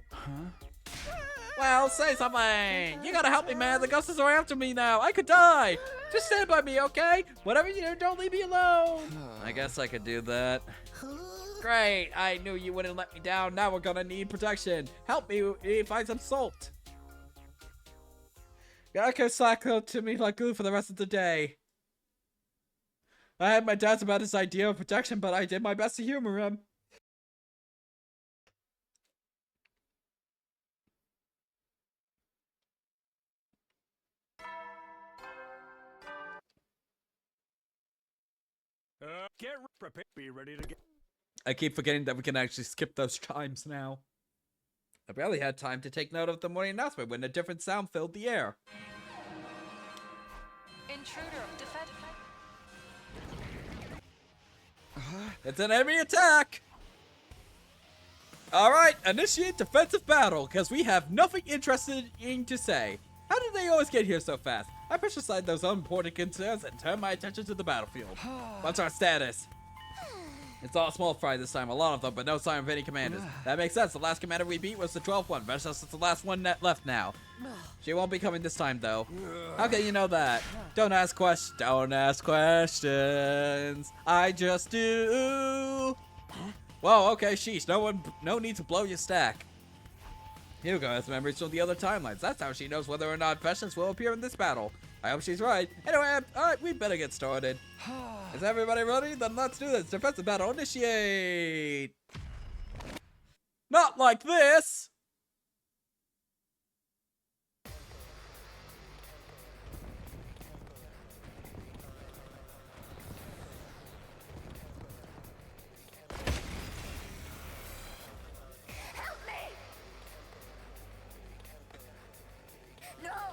Well, say something! You gotta help me, man! The ghosts are after me now! I could die! Just stand by me, okay? Whatever you do, don't leave me alone! I guess I could do that. Great! I knew you wouldn't let me down. Now we're gonna need protection. Help me find some salt. Gaku cycled to me like glue for the rest of the day. I had my doubts about his idea of protection, but I did my best to humor him.
Get prepared. Be ready to get...
I keep forgetting that we can actually skip those chimes now. I barely had time to take note of the morning announcement when a different sound filled the air.
Intruder defend.
It's an enemy attack! Alright, initiate defensive battle, because we have nothing interesting to say. How did they always get here so fast? I pushed aside those unimportant concerns and turned my attention to the battlefield. What's our status? It's all small fry this time, a lot of them, but no sign of any commanders. That makes sense. The last commander we beat was the 12th one. Versus the last one left now. She won't be coming this time, though. How can you know that? Don't ask questions. Don't ask questions. I just do. Whoa, okay, sheesh. No need to blow your stack. Hugo has memories from the other timelines. That's how she knows whether or not Patience will appear in this battle. I hope she's right. Anyway, alright, we better get started. Is everybody ready? Then let's do this. Defensive battle, initiate! Not like this!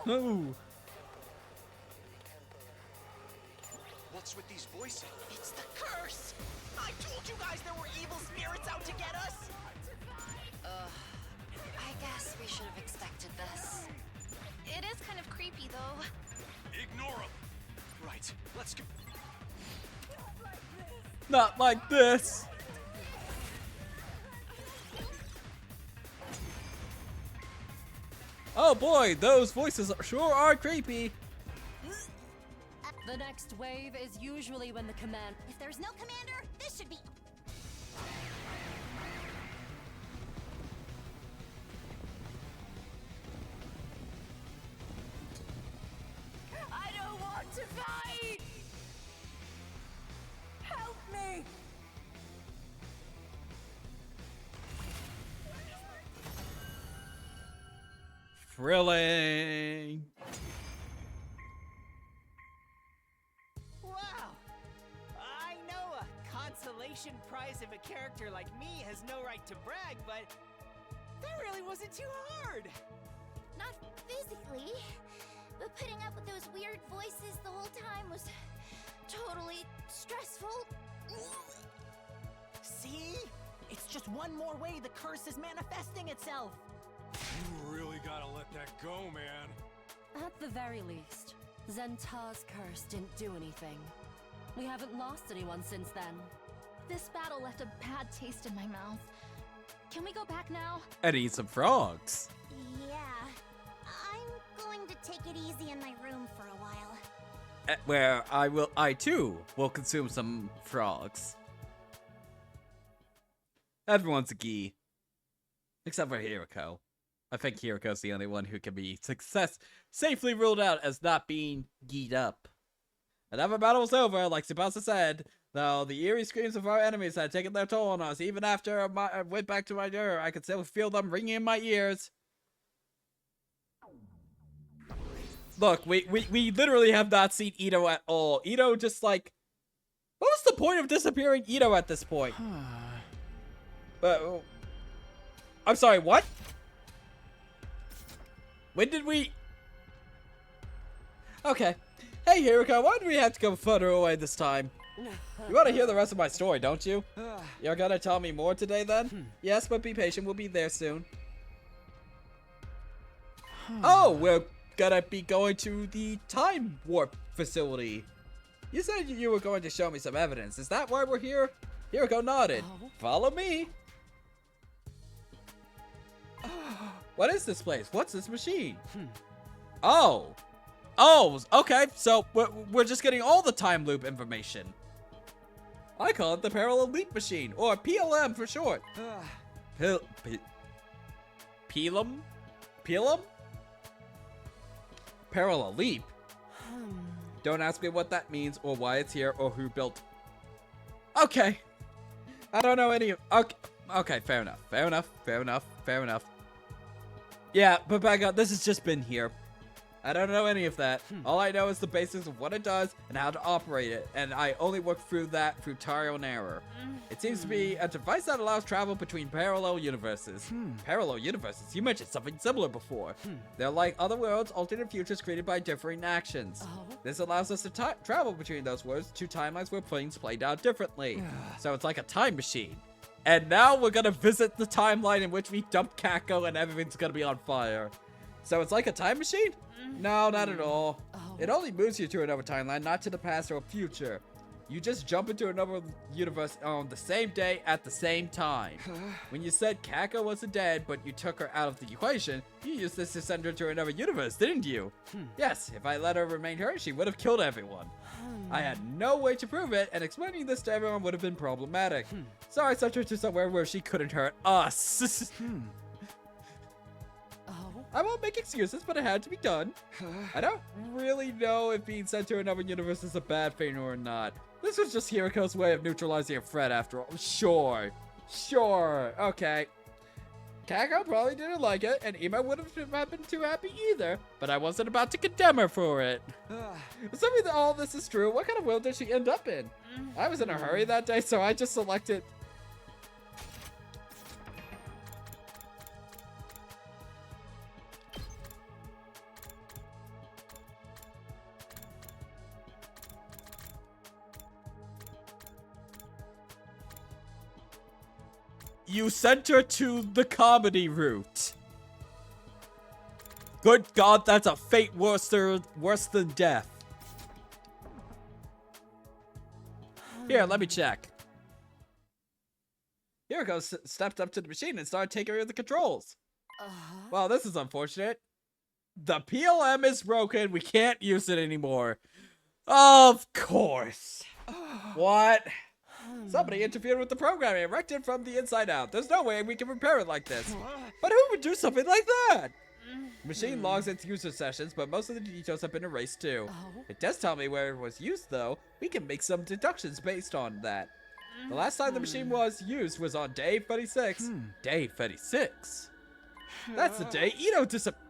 No!
What's with these voices?
It's the curse! I told you guys there were evil spirits out to get us!
I guess we should have expected this.
It is kind of creepy, though.
Ignore them. Right, let's go.
Not like this! Oh boy, those voices sure are creepy.
The next wave is usually when the command.
If there's no commander, this should be.
I don't want to fight! Help me!
Thrilling.
Wow! I know a consolation prize of a character like me has no right to brag, but that really wasn't too hard!
Not physically, but putting up with those weird voices the whole time was totally stressful.
See? It's just one more way the curse is manifesting itself!
You really gotta let that go, man.
At the very least, Zenta's curse didn't do anything. We haven't lost anyone since then.
This battle left a bad taste in my mouth. Can we go back now?
And eat some frogs.
Yeah, I'm going to take it easy in my room for a while.
Where I too will consume some frogs. Everyone's a gee. Except for Hiriko. I think Hiriko's the only one who can be safely ruled out as not being geed up. Another battle's over, like Tsubasa said, though the eerie screams of our enemies had taken their toll on us. Even after I went back to my door, I could still feel them ringing in my ears. Look, we literally have not seen Ito at all. Ito just like... What was the point of disappearing Ito at this point? I'm sorry, what? When did we... Okay. Hey, Hiriko, why do we have to go further away this time? You want to hear the rest of my story, don't you? You're gonna tell me more today, then? Yes, but be patient. We'll be there soon. Oh, we're gonna be going to the time warp facility. You said you were going to show me some evidence. Is that why we're here? Hiriko nodded. Follow me. What is this place? What's this machine? Oh, okay. So we're just getting all the time loop information. I call it the Parallel Leap Machine, or PLM for short. PLM? Parallel Leap? Don't ask me what that means, or why it's here, or who built. Okay. I don't know any. Okay, fair enough. Yeah, but back up, this has just been here. I don't know any of that. All I know is the basics of what it does and how to operate it, and I only work through that through trial and error. It seems to be a device that allows travel between parallel universes. Parallel universes? You mentioned something similar before. They're like other worlds, alternate futures created by differing actions. This allows us to travel between those worlds to timelines where things played out differently. So it's like a time machine. And now we're gonna visit the timeline in which we dumped Kako and everything's gonna be on fire. So it's like a time machine? No, not at all. It only moves you to another timeline, not to the past or future. You just jump into another universe on the same day at the same time. When you said Kako wasn't dead, but you took her out of the equation, you used this to send her to another universe, didn't you? Yes, if I let her remain her, she would have killed everyone. I had no way to prove it, and explaining this to everyone would have been problematic. So I sent her to somewhere where she couldn't hurt us. I won't make excuses, but it had to be done. I don't really know if being sent to another universe is a bad thing or not. This was just Hiriko's way of neutralizing a threat after all. Sure. Okay. Kako probably didn't like it, and Ima wouldn't have been too happy either, but I wasn't about to condemn her for it. Assuming that all this is true, what kind of world did she end up in? I was in a hurry that day, so I just selected... You sent her to the comedy route. Good God, that's a fate worse than death. Here, let me check. Hiriko stepped up to the machine and started taking over the controls. Well, this is unfortunate. The PLM is broken. We can't use it anymore. Of course. What? Somebody interfered with the programming and wrecked it from the inside out. There's no way we can repair it like this. But who would do something like that? The machine logs its user sessions, but most of the details have been erased too. It does tell me where it was used though. We can make some deductions based on that. The last time the machine was used was on day 36. Day 36? That's the day Ito disappeared.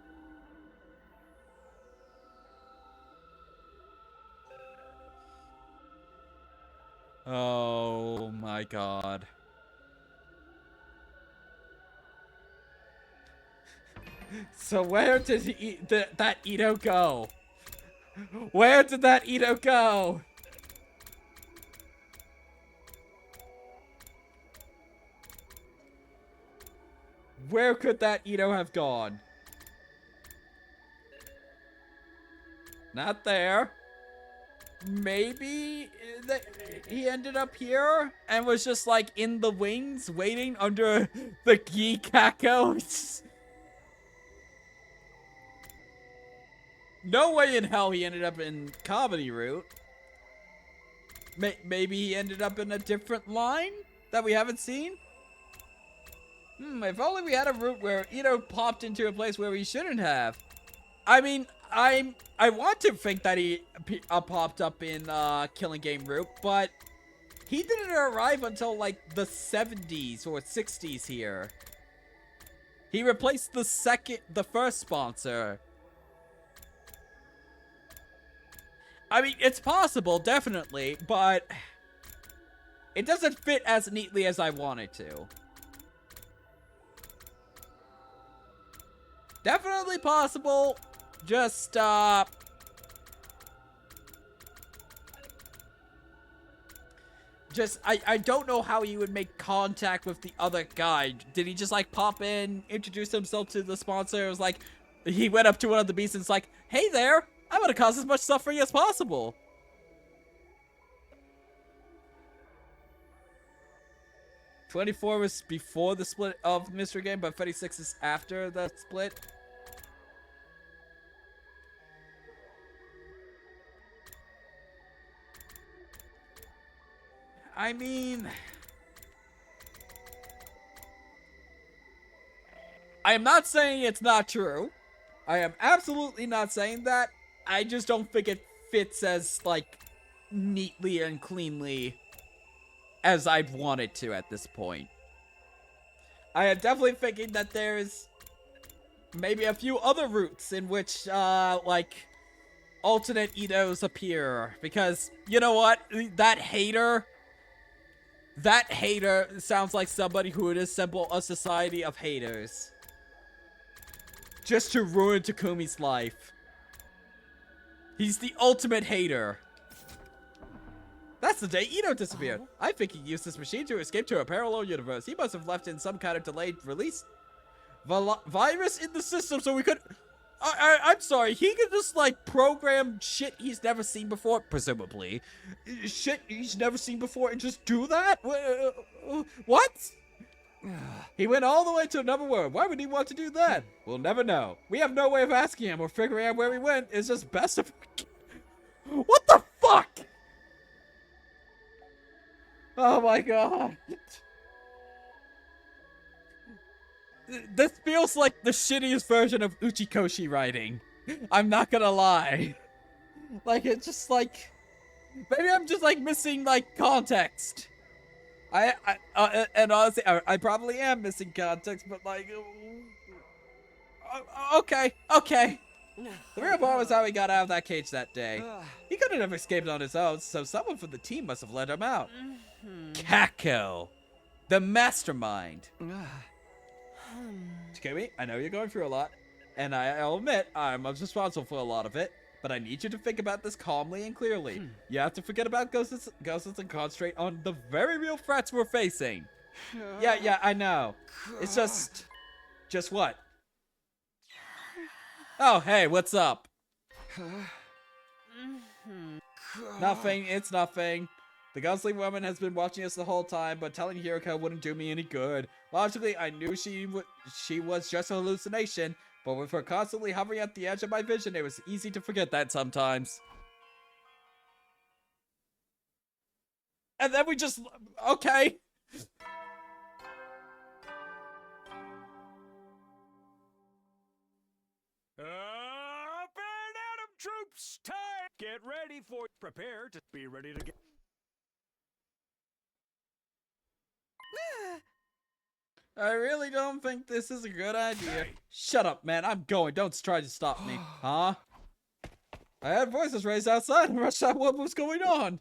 Oh my God. So where did that Ito go? Where did that Ito go? Where could that Ito have gone? Not there. Maybe he ended up here and was just like in the wings waiting under the Gikako. No way in hell he ended up in comedy route. Maybe he ended up in a different line that we haven't seen. If only we had a route where Ito popped into a place where he shouldn't have. I mean, I want to think that he popped up in Killing Game route, but he didn't arrive until like the 70s or 60s here. He replaced the first sponsor. I mean, it's possible, definitely, but it doesn't fit as neatly as I want it to. Definitely possible. Just, I don't know how he would make contact with the other guy. Did he just, like, pop in, introduce himself to the sponsor? It was like, he went up to one of the beasts and it's like, hey there, I'm gonna cause as much suffering as possible. "24 was before the split of Mystery Game, but 36 is after the split. I mean, I am not saying it's not true. I am absolutely not saying that. I just don't think it fits as, like, neatly and cleanly as I'd want it to at this point. I am definitely thinking that there's maybe a few other routes in which, like, alternate Itos appear. Because, you know what? That hater sounds like somebody who would assemble a society of haters. Just to ruin Takumi's life. He's the ultimate hater. That's the day Ito disappeared. I think he used this machine to escape to a parallel universe. He must have left in some kind of delayed release virus in the system so we could... I'm sorry, he could just, like, program shit he's never seen before, presumably. Shit he's never seen before and just do that? What? He went all the way to another world. Why would he want to do that? We'll never know. We have no way of asking him or figuring out where he went. It's just best if... What the fuck? Oh my God. This feels like the shittiest version of Uchikoshi writing. I'm not gonna lie. Like, it's just like... Maybe I'm just, like, missing, like, context. And honestly, I probably am missing context, but, like... Okay. The real problem was how he got out of that cage that day. He couldn't have escaped on his own, so someone from the team must have let him out. Kako, the mastermind. Takumi, I know you're going through a lot, and I'll admit I'm responsible for a lot of it, but I need you to think about this calmly and clearly. You have to forget about ghosts and concentrate on the very real threats we're facing. Yeah, I know. It's just what? Oh, hey, what's up? Nothing, it's nothing. The ghostly woman has been watching us the whole time, but telling Hiroko wouldn't do me any good. Logically, I knew she was just a hallucination, but with her constantly hovering at the edge of my vision, it was easy to forget that sometimes. And then we just... Okay.
Up and Atom troops, time! Get ready for... Prepare to be ready to get...
I really don't think this is a good idea. Shut up, man. I'm going. Don't try to stop me. Huh? I had voices raised outside and rushed out what was going on.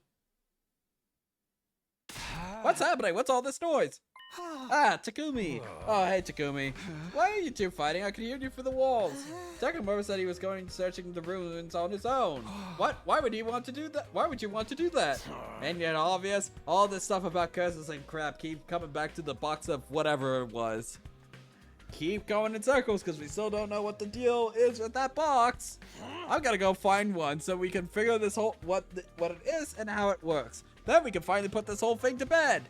What's happening? What's all this noise? Ah, Takumi. Oh, hey, Takumi. Why are you two fighting? I could hear you through the walls. Takamura said he was going searching the ruins on his own. What? Why would he want to do that? Why would you want to do that? And yet, obvious, all this stuff about curses and crap keep coming back to the box of whatever it was. Keep going in circles because we still don't know what the deal is with that box. I've got to go find one so we can figure this whole what it is and how it works. Then we can finally put this whole thing to bed.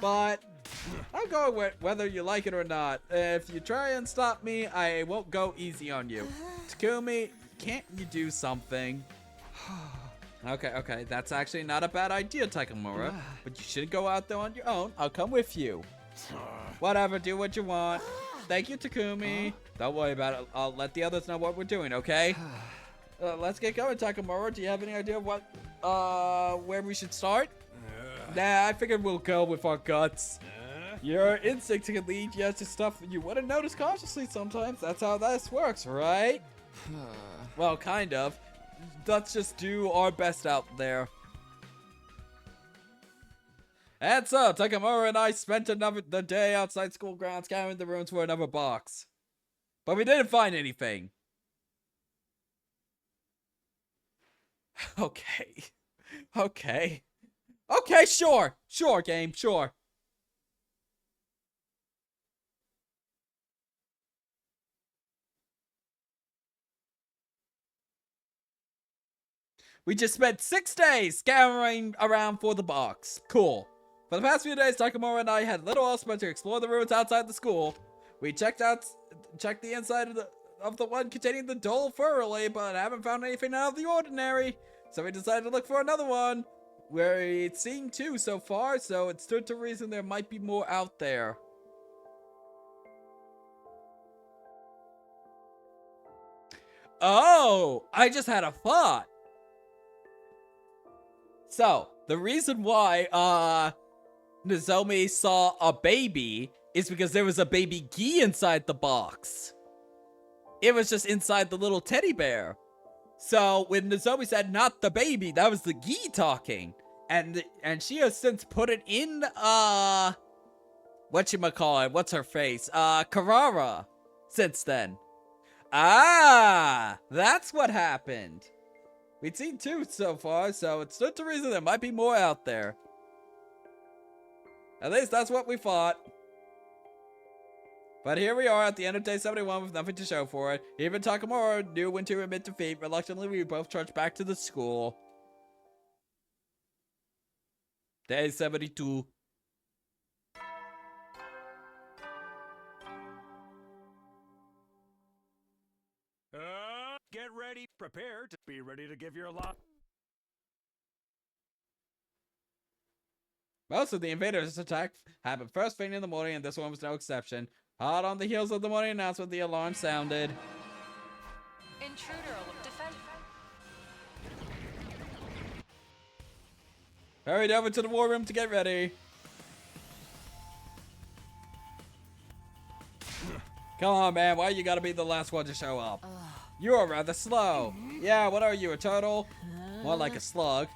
But I'm going with whether you like it or not. If you try and stop me, I won't go easy on you. Takumi, can't you do something? Okay, that's actually not a bad idea, Takamura. But you shouldn't go out there on your own. I'll come with you. Whatever, do what you want. Thank you, Takumi. Don't worry about it. I'll let the others know what we're doing, okay? Let's get going, Takamura. Do you have any idea what, where we should start? Nah, I figured we'll go with our guts. Your instinct can lead you to stuff you wouldn't notice consciously sometimes. That's how this works, right? Well, kind of. Let's just do our best out there. And so, Takamura and I spent the day outside school grounds scouring the ruins for another box. But we didn't find anything. Okay, sure. Sure, game, sure. We just spent 6 days scouring around for the box. Cool. For the past few days, Takamura and I had little else but to explore the ruins outside the school. We checked the inside of the one containing the doll thoroughly, but haven't found anything out of the ordinary. So we decided to look for another one. We've seen 2 so far, so it stood to reason there might be more out there. Oh, I just had a thought. So, the reason why, Nozomi saw a baby is because there was a baby Gi inside the box. It was just inside the little teddy bear. So, when Nozomi said not the baby, that was the Gi talking. And she has since put it in, whatchamacallit, what's her face? Karara, since then. Ah, that's what happened. We'd seen 2 so far, so it stood to reason there might be more out there. At least that's what we thought. But here we are at the end of day 71 with nothing to show for it. Even Takamura knew when to admit defeat. Reluctantly, we both trudged back to the school. Day 72.
Get ready, prepare to be ready to give your lot.
Most of the invaders' attack happened first thing in the morning, and this one was no exception. Hot on the heels of the morning announcement, the alarm sounded.
Intruder defend.
Hurried over to the war room to get ready. Come on, man. Why you gotta be the last one to show up? You're rather slow. Yeah, what are you, a turtle? More like a slug.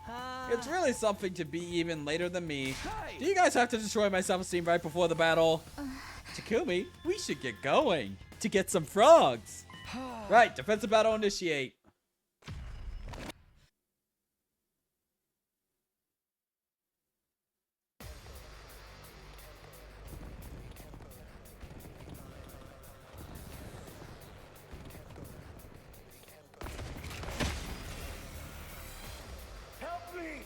It's really something to be even later than me. Do you guys have to destroy my self-esteem right before the battle? Takumi, we should get going to get some frogs. Right, defensive battle initiate.
Help me!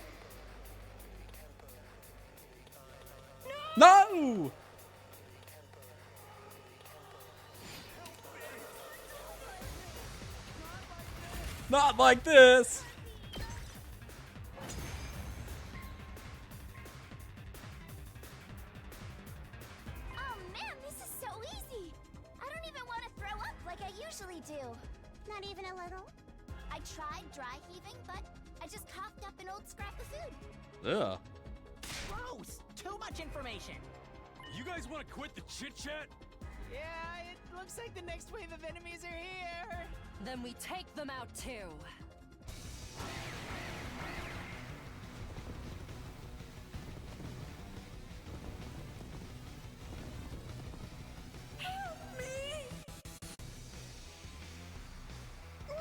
No! Not like this!
Oh man, this is so easy! I don't even want to throw up like I usually do. Not even a little? I tried dry heaving, but I just coughed up an old scrap of food.
Ugh.
Gross! Too much information!
You guys want to quit the chit-chat?
Yeah, it looks like the next wave of enemies are here!
Then we take them out too.
Help me! No!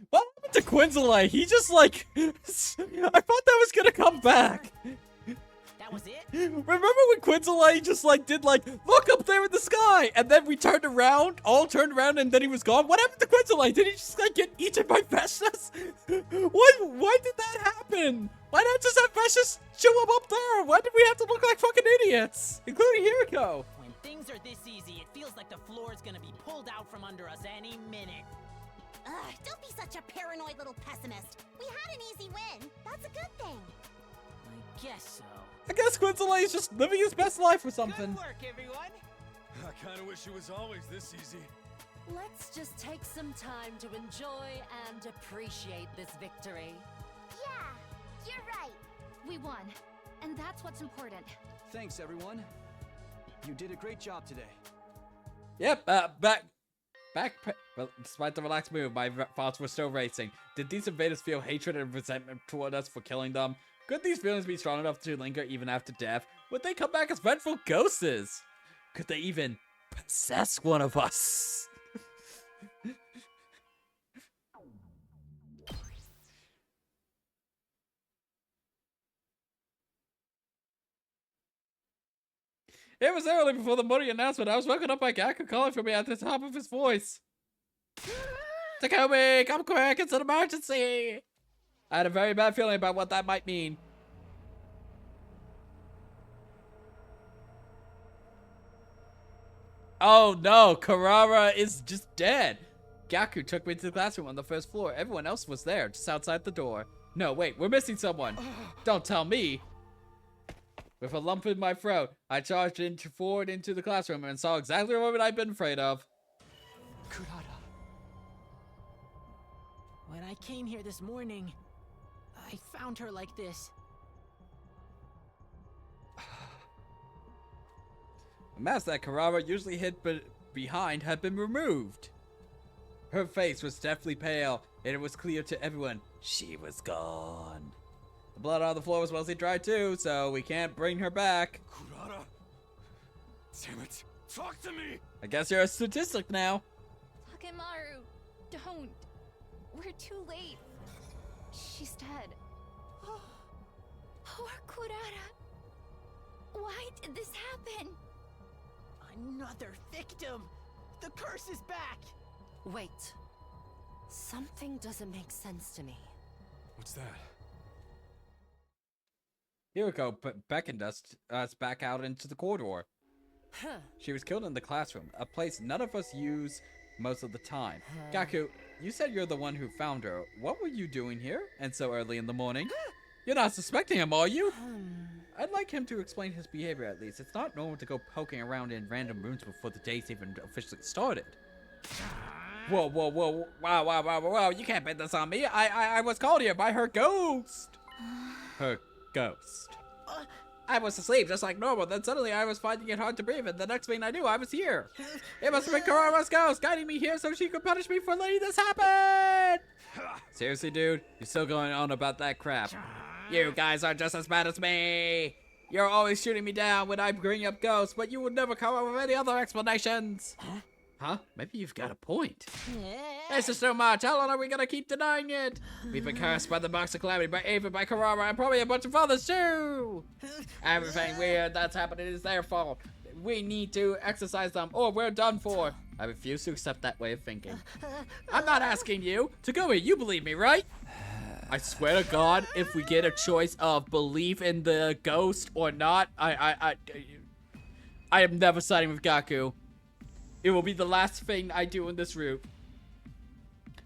What happened to Quinzelay? He just like... I thought that was gonna come back.
That was it?
Remember when Quinzelay just like did like, look up there in the sky, and then we turned around, all turned around, and then he was gone? What happened to Quinzelay? Did he just like get eaten by Veshus? Why did that happen? Why not just have Veshus show up there? Why did we have to look like fucking idiots? Including Hiriko.
When things are this easy, it feels like the floor is gonna be pulled out from under us any minute.
Ugh, don't be such a paranoid little pessimist. We had an easy win. That's a good thing.
I guess so.
I guess Quinzelay is just living his best life or something.
Good work, everyone!
I kind of wish it was always this easy.
Let's just take some time to enjoy and appreciate this victory.
Yeah, you're right.
We won, and that's what's important.
Thanks, everyone. You did a great job today.
Yep, well, despite the relaxed move, my thoughts were still racing. Did these invaders feel hatred and resentment toward us for killing them? Could these feelings be strong enough to linger even after death? Would they come back as vengeful ghosts? Could they even possess one of us? It was early before the morning announcement. I was woken up by Gaku calling for me at the top of his voice. Takumi, come quick, it's an emergency! I had a very bad feeling about what that might mean. Oh no, Karara is just dead. Gaku took me to the classroom on the first floor. Everyone else was there, just outside the door. No, wait, we're missing someone. Don't tell me. With a lump in my throat, I charged forward into the classroom and saw exactly what I'd been afraid of.
Kurata. When I came here this morning, I found her like this.
A mask that Karara usually hid behind had been removed. Her face was deathly pale, and it was clear to everyone she was gone. The blood on the floor was mostly dry too, so we can't bring her back.
Kurata? Damn it. Talk to me!
I guess you're a statistic now.
Takemaru, don't. We're too late. She's dead. Poor Kurara. Why did this happen?
Another victim! The curse is back!
Wait. Something doesn't make sense to me.
What's that?
Hiriko beckoned us back out into the corridor.
Huh.
She was killed in the classroom, a place none of us use most of the time. Gaku, you said you're the one who found her. What were you doing here and so early in the morning? You're not suspecting him, are you? I'd like him to explain his behavior at least. It's not normal to go poking around in random rooms before the day's even officially started. Whoa, whoa, whoa, wow, wow, wow, wow, you can't pin this on me. I was called here by her ghost. Her ghost. I was asleep just like normal, then suddenly I was finding it hard to breathe, and the next thing I knew, I was here. It must have been Kurara's ghost guiding me here so she could punish me for letting this happen. Seriously, dude? You're still going on about that crap. You guys are just as bad as me. You're always shooting me down when I bring up ghosts, but you would never come up with any other explanations. Huh? Maybe you've got a point. This is too much. How long are we gonna keep denying it? We've been cursed by the Box of Calamity, by Ava, by Kurara, and probably a bunch of others too. Everything weird that's happening is their fault. We need to exorcise them, or we're done for. I refuse to accept that way of thinking. I'm not asking you. Takumi, you believe me, right? I swear to God, if we get a choice of belief in the ghost or not, I am never siding with Gaku. It will be the last thing I do in this route.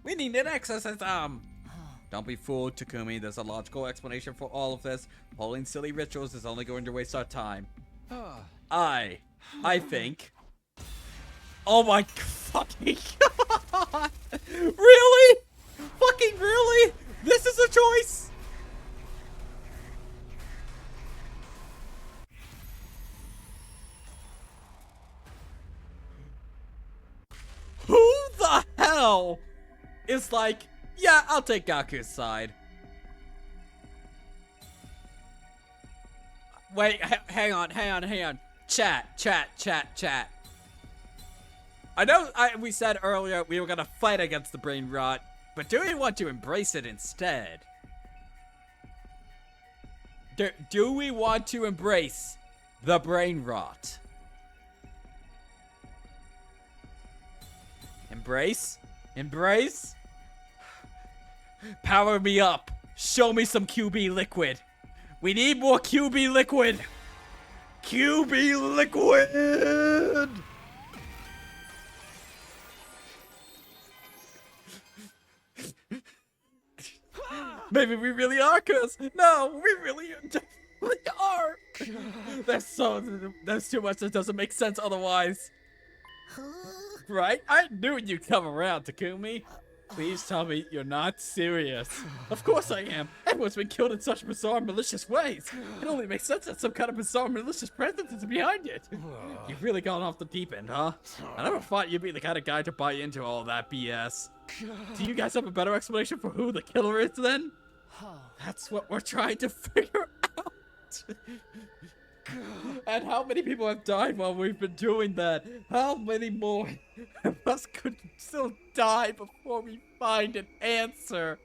We need an exorcism. Don't be fooled, Takumi. There's a logical explanation for all of this. Pulling silly rituals is only going to waste our time. I think. Oh my fucking God. Really? Fucking really? This is a choice? Who the hell is like, yeah, I'll take Gaku's side. Wait, hang on. Chat. I know we said earlier we were gonna fight against the brain rot, but do we want to embrace it instead? Do we want to embrace the brain rot? Embrace? Power me up. Show me some QB liquid. We need more QB liquid. QB liquid! Maybe we really are, cuz. No, we really are. There's too much that doesn't make sense otherwise. Right? I knew you'd come around, Takumi. Please tell me you're not serious. Of course I am. Everyone's been killed in such bizarre, malicious ways. It only makes sense that some kind of bizarre, malicious presence is behind it. You've really gone off the deep end, huh? I never thought you'd be the kind of guy to buy into all that BS. Do you guys have a better explanation for who the killer is then? That's what we're trying to figure out. And how many people have died while we've been doing that? How many more of us could still die before we find an answer?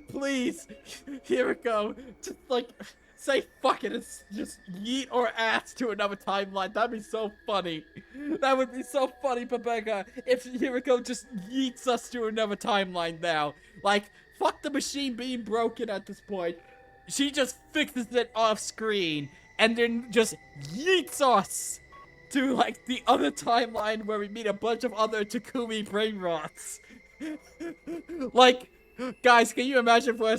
Please, here we go. Just like, say fuck it and just yeet our ass to another timeline. That'd be so funny. That would be so funny, Pepega, if Hiriko just yeets us to another timeline now. Like, fuck the machine being broken at this point. She just fixes it off screen and then just yeets us to like the other timeline where we meet a bunch of other Takumi brain rots. Like, guys, can you imagine for a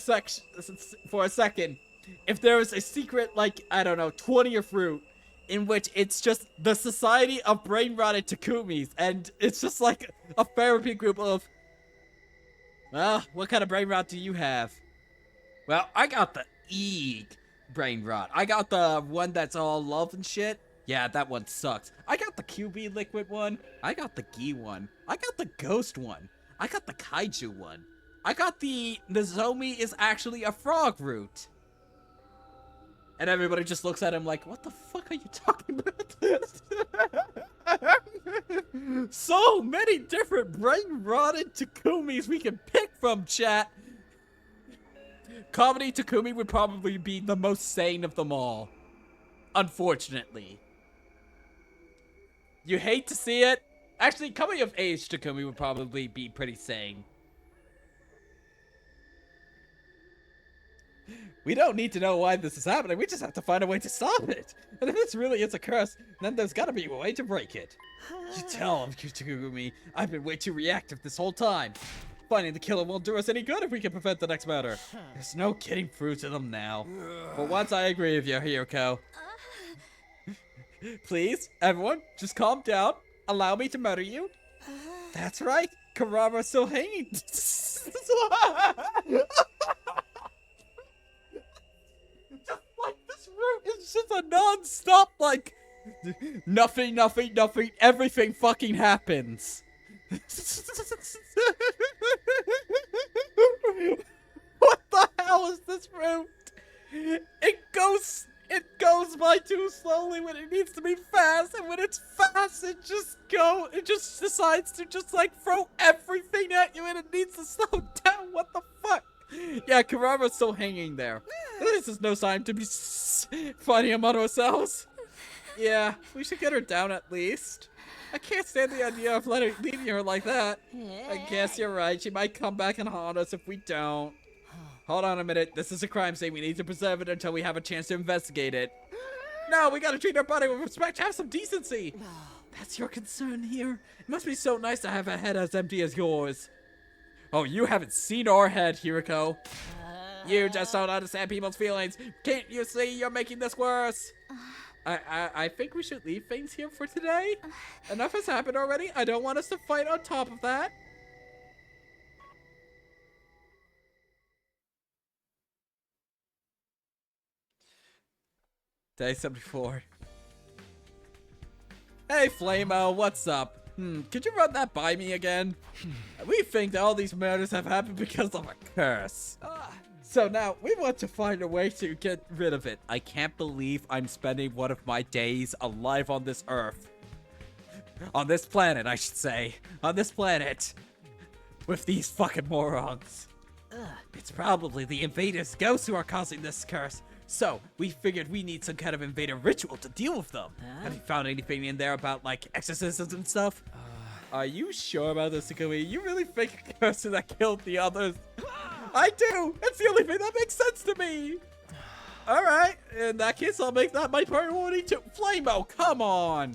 second if there was a secret, like, I don't know, 20th fruit in which it's just the Society of Brain Rotted Takumis, and it's just like a therapy group of, well, what kind of brain rot do you have? Well, I got the brain rot. I got the one that's all love and shit. Yeah, that one sucks. I got the QB liquid one. I got the Gi one. I got the ghost one. I got the kaiju one. I got the Nozomi is actually a frog root. And everybody just looks at him like, what the fuck are you talking about? So many different brain rotted Takumis we can pick from, chat. Comedy Takumi would probably be the most sane of them all. Unfortunately. You hate to see it. Actually, coming of age Takumi would probably be pretty sane. We don't need to know why this is happening. We just have to find a way to stop it. And if this really is a curse, then there's gotta be a way to break it. You tell him, Kitsugumi. I've been way too reactive this whole time. Finding the killer won't do us any good if we can prevent the next murder. There's no getting through to them now. But once I agree with you, Hiroko. Please, everyone, just calm down. Allow me to murder you. That's right. Karama's still hanging. Just like this room is just a non-stop, like, nothing, everything fucking happens. What the hell is this room? It goes by too slowly when it needs to be fast, and when it's fast, it just decides to just like throw everything at you, and it needs to slow down. What the fuck? Yeah, Karama's still hanging there. This is no sign to be fighting among ourselves. Yeah, we should get her down at least. I can't stand the idea of leaving her like that. I guess you're right. She might come back and haunt us if we don't. Hold on a minute. This is a crime scene. We need to preserve it until we have a chance to investigate it. No, we gotta treat our body with respect. Have some decency. That's your concern here? It must be so nice to have a head as empty as yours. Oh, you haven't seen our head, Hiroko. You just don't understand people's feelings. Can't you see you're making this worse? I think we should leave things here for today. Enough has happened already. I don't want us to fight on top of that. Day 74. Hey, Flamo, what's up? Could you run that by me again? We think that all these murders have happened because of a curse. So now, we want to find a way to get rid of it. I can't believe I'm spending one of my days alive on this Earth. On this planet, I should say. On this planet. With these fucking morons. It's probably the invaders' ghosts who are causing this curse. So, we figured we need some kind of invader ritual to deal with them. Have you found anything in there about, like, exorcisms and stuff? Are you sure about this, Takumi? You really think a person that killed the others? I do! It's the only thing that makes sense to me! Alright, in that case, I'll make that my priority too. Flamo, come on!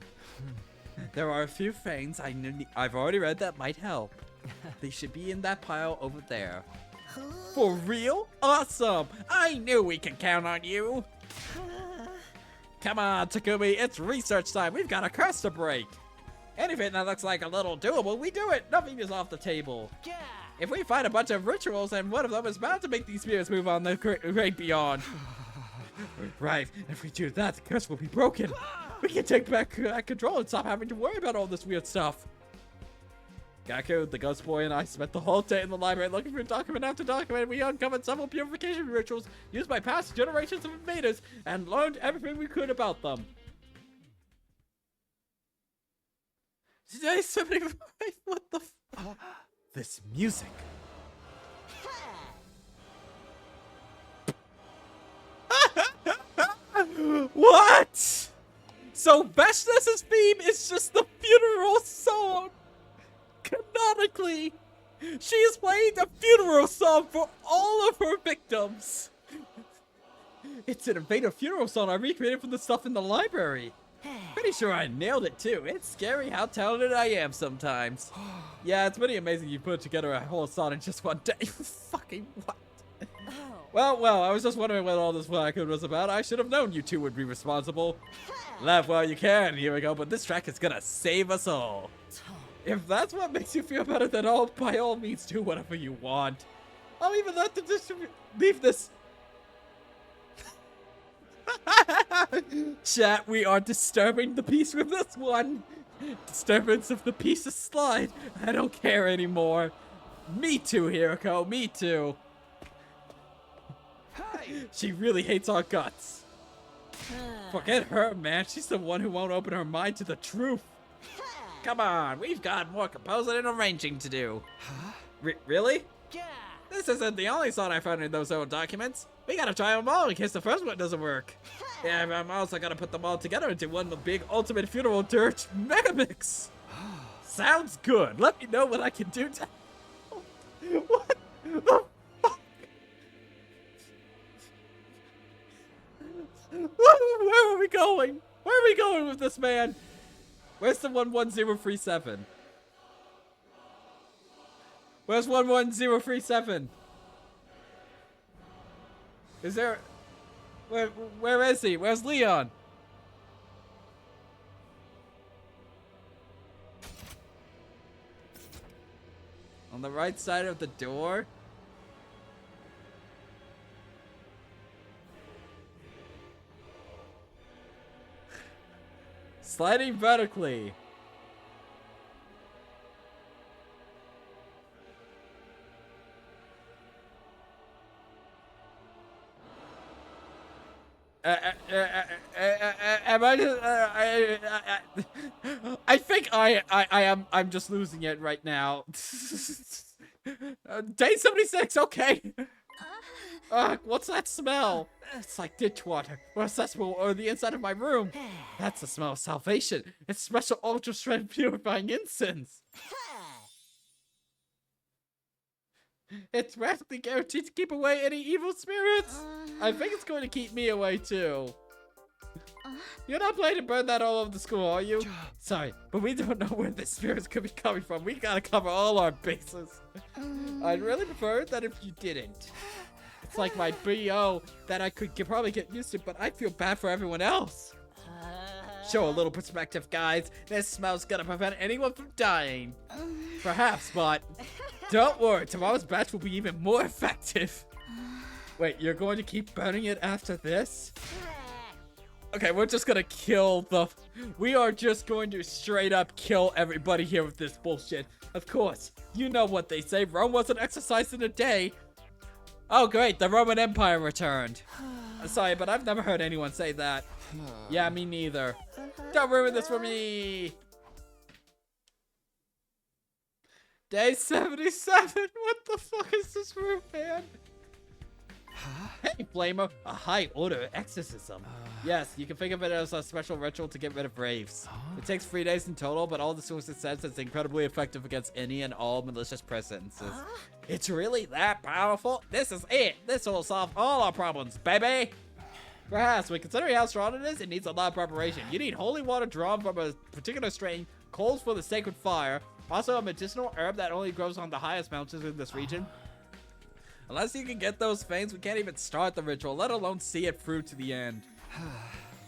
There are a few things I've already read that might help. They should be in that pile over there. For real? Awesome! I knew we could count on you! Come on, Takumi, it's research time. We've got a curse to break. Anything that looks like a little doable, we do it. Nothing is off the table. If we find a bunch of rituals, and one of them is bound to make these spirits move on the great beyond. Right, if we do that, the curse will be broken. We can take back control and stop having to worry about all this weird stuff. Gaku, the ghost boy, and I spent the whole day in the library looking for document after document. We uncovered several purification rituals used by past generations of invaders and learned everything we could about them. Today, 75? What the f- This music. What? So Vashna's theme is just the funeral song. Canonically, she is playing a funeral song for all of her victims. It's an invader funeral song I recreated from the stuff in the library. Pretty sure I nailed it too. It's scary how talented I am sometimes. Yeah, it's pretty amazing you put together a whole song in just one day. Fucking what? Well, I was just wondering what all this record was about. I should have known you two would be responsible. Laugh while you can, here we go, but this track is gonna save us all. If that's what makes you feel better, then by all means do whatever you want. I'll even let them leave this. Chat, we are disturbing the peace with this one. Disturbance of the peace is slide. I don't care anymore. Me too, Hiroko, me too. She really hates our guts. Forget her, man. She's the one who won't open her mind to the truth. Come on, we've got more composing and arranging to do. Really? Yeah. This isn't the only song I found in those old documents. We gotta try them all in case the first one doesn't work. Yeah, I'm also gonna put them all together into one big ultimate funeral dirt megamix. Sounds good. Let me know what I can do to... What the fuck? going? Where are we going with this, man? Where's the 11037? Where's 11037? Is there... Where is he? Where's Leon? On the right side of the door? Sliding vertically. Am I just, I think I'm just losing it right now. Day 76, okay. What's that smell? It's like ditch water or cesspool or the inside of my room. That's the smell of salvation. It's special ultra strength purifying incense. It's practically guaranteed to keep away any evil spirits. I think it's going to keep me away too. You're not planning to burn that all over the school, are you? Sorry, but we don't know where the spirits could be coming from. We gotta cover all our bases. I'd really prefer that if you didn't. It's like my BO that I could probably get used to, but I feel bad for everyone else. Show a little perspective, guys. This smell's gonna prevent anyone from dying. Perhaps, but don't worry. Tomorrow's batch will be even more effective. Wait, you're going to keep burning it after this? Okay, we're just gonna kill the... We are just going to straight up kill everybody here with this bullshit. Of course, you know what they say. Rome wasn't exercised in a day. Oh, great. The Roman Empire returned. Sorry, but I've never heard anyone say that. Yeah, me neither. Don't ruin this for me. Day 77. What the fuck is this room, man? Hey, Flamer. A high order exorcism. Yes, you can think of it as a special ritual to get rid of wraiths. It takes 3 days in total, but all the sources says it's incredibly effective against any and all malicious presences. It's really that powerful? This is it. This will solve all our problems, baby. Perhaps, when considering how strong it is, it needs a lot of preparation. You need holy water drawn from a particular strain, coals for the sacred fire, also a medicinal herb that only grows on the highest mountains in this region. Unless you can get those things, we can't even start the ritual, let alone see it through to the end.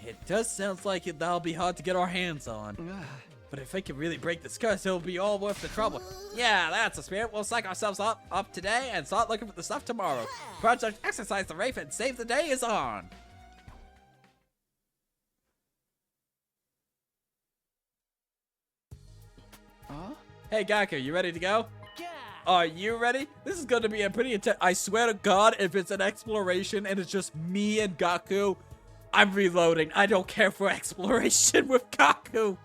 It does sound like that'll be hard to get our hands on. But if I can really break this curse, it'll be all worth the trouble. Yeah, that's the spirit. We'll psych ourselves up today and start looking for the stuff tomorrow. Project Exercise the Wraith and Save the Day is on. Hey, Gaku, you ready to go?
Yeah.
Are you ready? This is going to be a pretty intense... I swear to God, if it's an exploration and it's just me and Gaku, I'm reloading. I don't care for exploration with Gaku.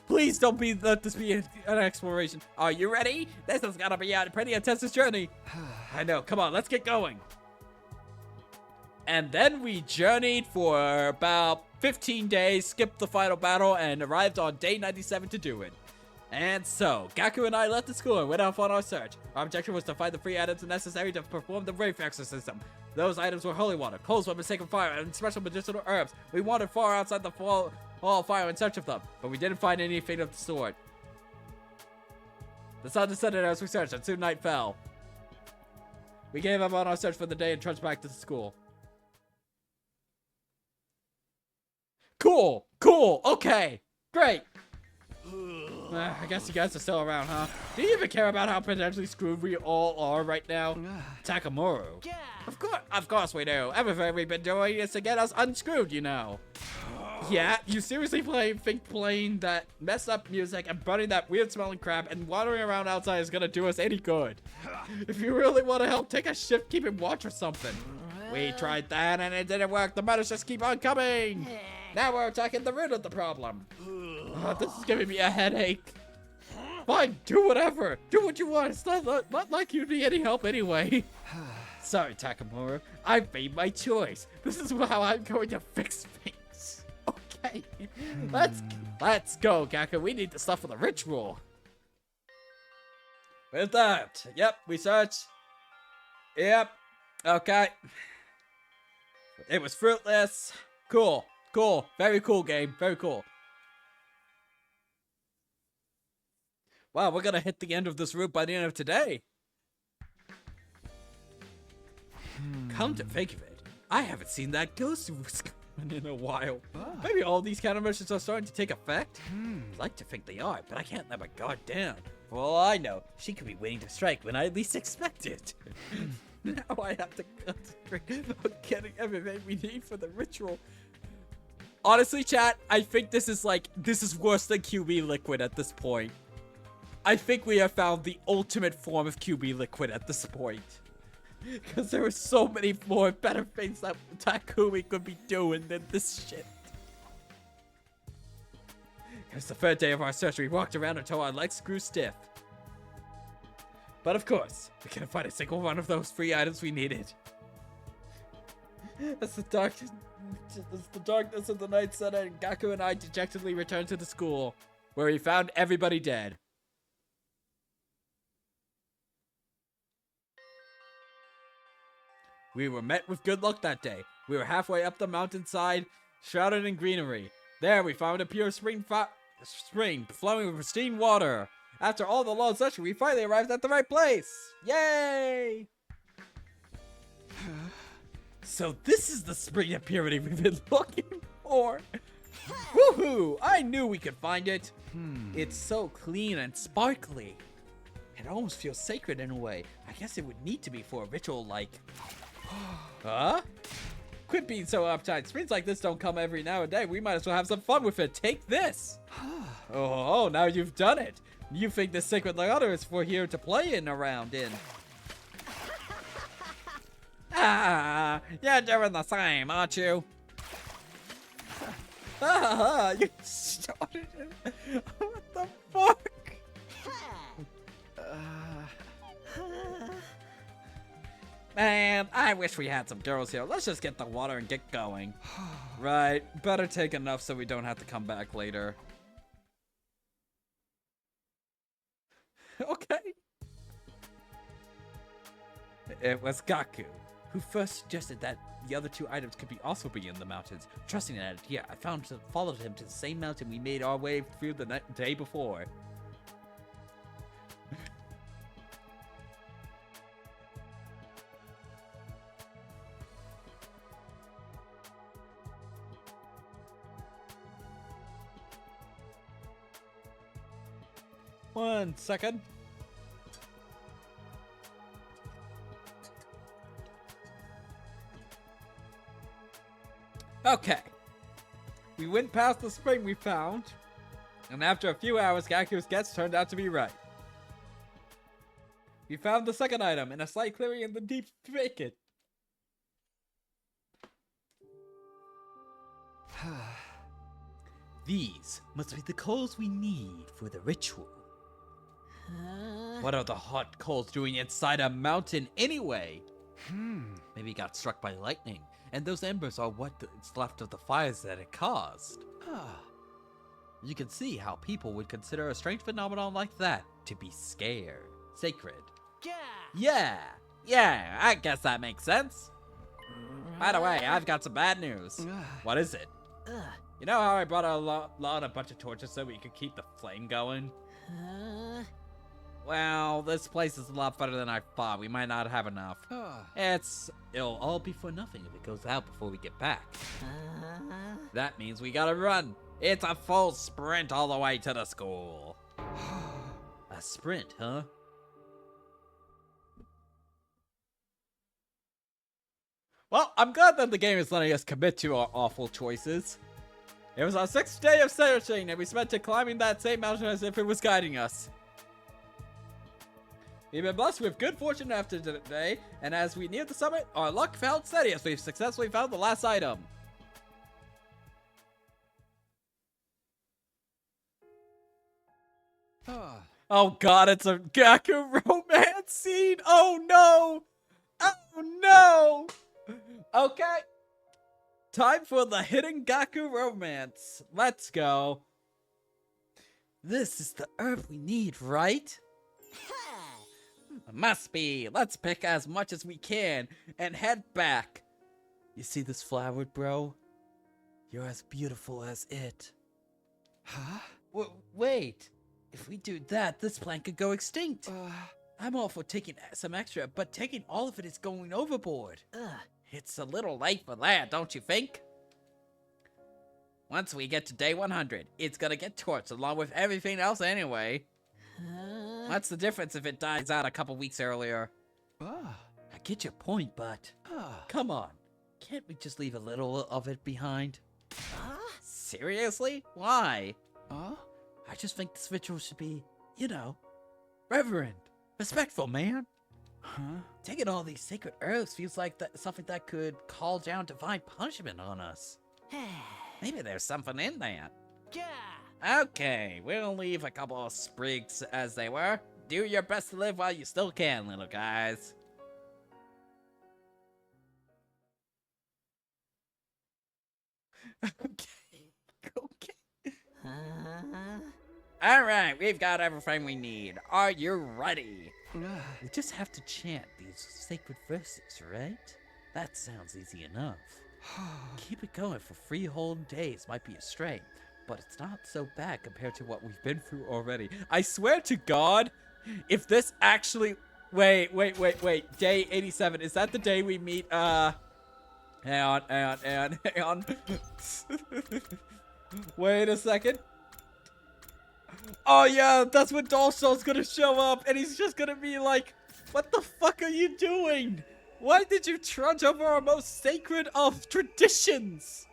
Please don't let this be an exploration. Are you ready? This is going to be a pretty intense journey. I know. Come on, let's get going. And then we journeyed for about 15 days, skipped the final battle, and arrived on day 97 to do it. And so, Gaku and I left the school and went off on our search. Our objective was to find the 3 items necessary to perform the Wraith exorcism. Those items were holy water, coals from the sacred fire, and special medicinal herbs. We wandered far outside the wall of fire in search of them, but we didn't find anything of the sort. The sun descended as we searched, and soon night fell. We gave up on our search for the day and trudged back to the school. Cool, okay, great. I guess you guys are still around, huh? Do you even care about how potentially screwed we all are right now? Takamura.
Yeah.
Of course we do. Everything we've been doing is to get us unscrewed, you know. Yeah, you seriously think playing that messed up music and burning that weird smelling crap and wandering around outside is gonna do us any good? If you really want to help, take a shift keeping watch or something. We tried that and it didn't work. The murders just keep on coming. Now we're attacking the root of the problem. This is giving me a headache. Fine, do whatever. Do what you want. It's not like you'd be any help anyway. Sorry, Takamura. I've made my choice. This is how I'm going to fix things. Okay. Let's go, Gaku. We need the stuff for the ritual. With that, yep, we searched. Yep. Okay. It was fruitless. Cool. Cool. Very cool game. Very cool. Wow, we're gonna hit the end of this route by the end of today. Come to think of it, I haven't seen that ghost in a while. Maybe all these countermeasures are starting to take effect? I'd like to think they are, but I can't let my guard down. For all I know, she could be waiting to strike when I least expect it. Now I have to concentrate on getting everything we need for the ritual. Honestly, chat, I think this is worse than QB Liquid at this point. I think we have found the ultimate form of QB Liquid at this point. Because there are so many more better things that Takumi could be doing than this shit. It was the third day of our search. We walked around until our legs grew stiff. But of course, we couldn't find a single one of those 3 items we needed. As the darkness of the night set in, Gaku and I dejectedly returned to the school, where we found everybody dead. We were met with good luck that day. We were halfway up the mountainside, shrouded in greenery. There we found a pure spring flowing with pristine water. After all the long searching, we finally arrived at the right place. Yay! So this is the spring of purity we've been looking for. Woohoo! I knew we could find it. It's so clean and sparkly. It almost feels sacred in a way. I guess it would need to be for a ritual like... Huh? Quit being so uptight. Springs like this don't come every now and then. We might as well have some fun with it. Take this. Oh, now you've done it. You think this sacred water is for here to play around in. You're doing the same, aren't you? You started it. What the fuck? Man, I wish we had some girls here. Let's just get the water and get going. Right, better take enough so we don't have to come back later. Okay. It was Gaku who first suggested that the other 2 items could also be in the mountains. Trusting that idea, I followed him to the same mountain we made our way through the day before. One second. Okay. We went past the spring we found, and after a few hours, Gaku's guess turned out to be right. We found the second item in a slight clearing in the deep thicket. These must be the coals we need for the ritual. What are the hot coals doing inside a mountain anyway? Maybe it got struck by lightning, and those embers are what's left of the fires that it caused. You can see how people would consider a strange phenomenon like that to be sacred. Yeah, I guess that makes sense. By the way, I've got some bad news. What is it? You know how I brought a bunch of torches so we could keep the flame going? Well, this place is a lot better than I thought. We might not have enough. It'll all be for nothing if it goes out before we get back. That means we gotta run. It's a full sprint all the way to the school. A sprint, huh? Well, I'm glad that the game is letting us commit to our awful choices. It was our 6th day of searching, and we spent it climbing that same mountain as if it was guiding us. We've been blessed with good fortune after today, and as we neared the summit, our luck felt steady as we've successfully found the last item. Oh god, it's a Gaku romance scene! Oh no! Oh no! Okay. Time for the hidden Gaku romance. Let's go. This is the herb we need, right? Must be. Let's pick as much as we can and head back. You see this flower, bro?
You're as beautiful as it.
Huh?
Wait. If we do that, this plant could go extinct. I'm all for taking some extra, but taking all of it is going overboard. It's a little late for that, don't you think? Once we get to day 100, it's gonna get torched along with everything else anyway. What's the difference if it dies out a couple weeks earlier? I get your point, but come on. Can't we just leave a little of it behind? Seriously? Why? I just think this ritual should be, you know, reverent, respectful, man. Taking all these sacred herbs feels like something that could call down divine punishment on us. Maybe there's something in that. Okay, we'll leave a couple of sprigs as they were. Do your best to live while you still can, little guys. Okay. Alright, we've got everything we need. Are you ready? We just have to chant these sacred verses, right? That sounds easy enough. Keep it going for 3 whole days might be a strain, but it's not so bad compared to what we've been through already. I swear to God, if this actually... Wait. Day 87. Is that the day we meet, Hang on. Wait a second. Oh yeah, that's when Dollshaw's gonna show up, and he's just gonna be like, what the fuck are you doing? Why did you trudge over our most sacred of traditions?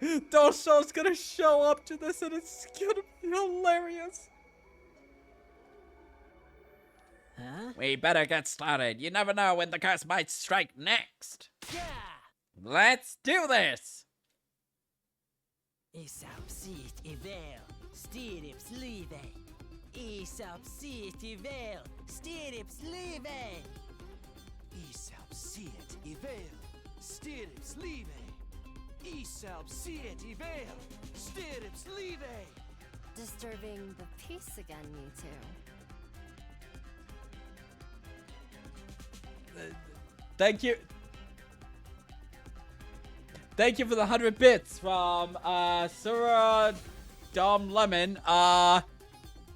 Dollshaw's gonna show up to this, and it's gonna be hilarious. We better get started. You never know when the curse might strike next. Let's do this!
Disturbing the peace again, you two.
Thank you. Thank you for the 100 bits from Sura Dom Lemon.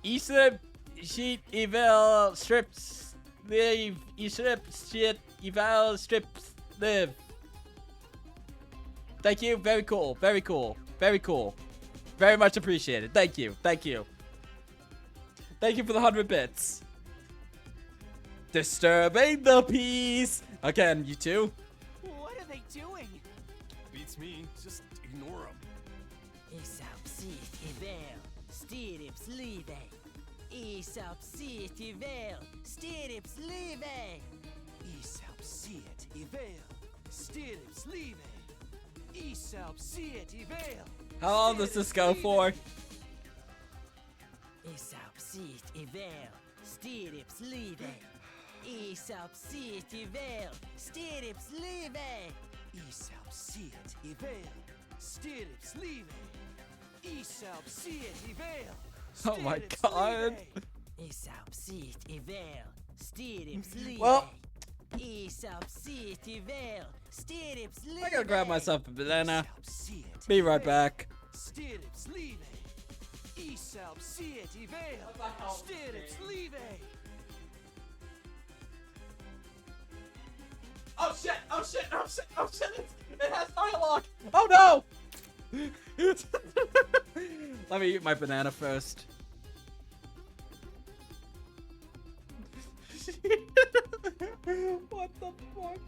Isip sheet evil strips live. Isip shit evil strips live. Thank you. Very cool. Very cool. Very cool. Very much appreciated. Thank you. Thank you. Thank you for the 100 bits. Disturbing the peace. Again, you two.
What are they doing?
Beats me. Just ignore them.
How long does this go for? Oh my god. Well, I gotta grab myself a banana. Be right back. Oh shit! Oh shit! Oh shit! Oh shit! It has dialogue! Oh no! Let me eat my banana first. What the fuck?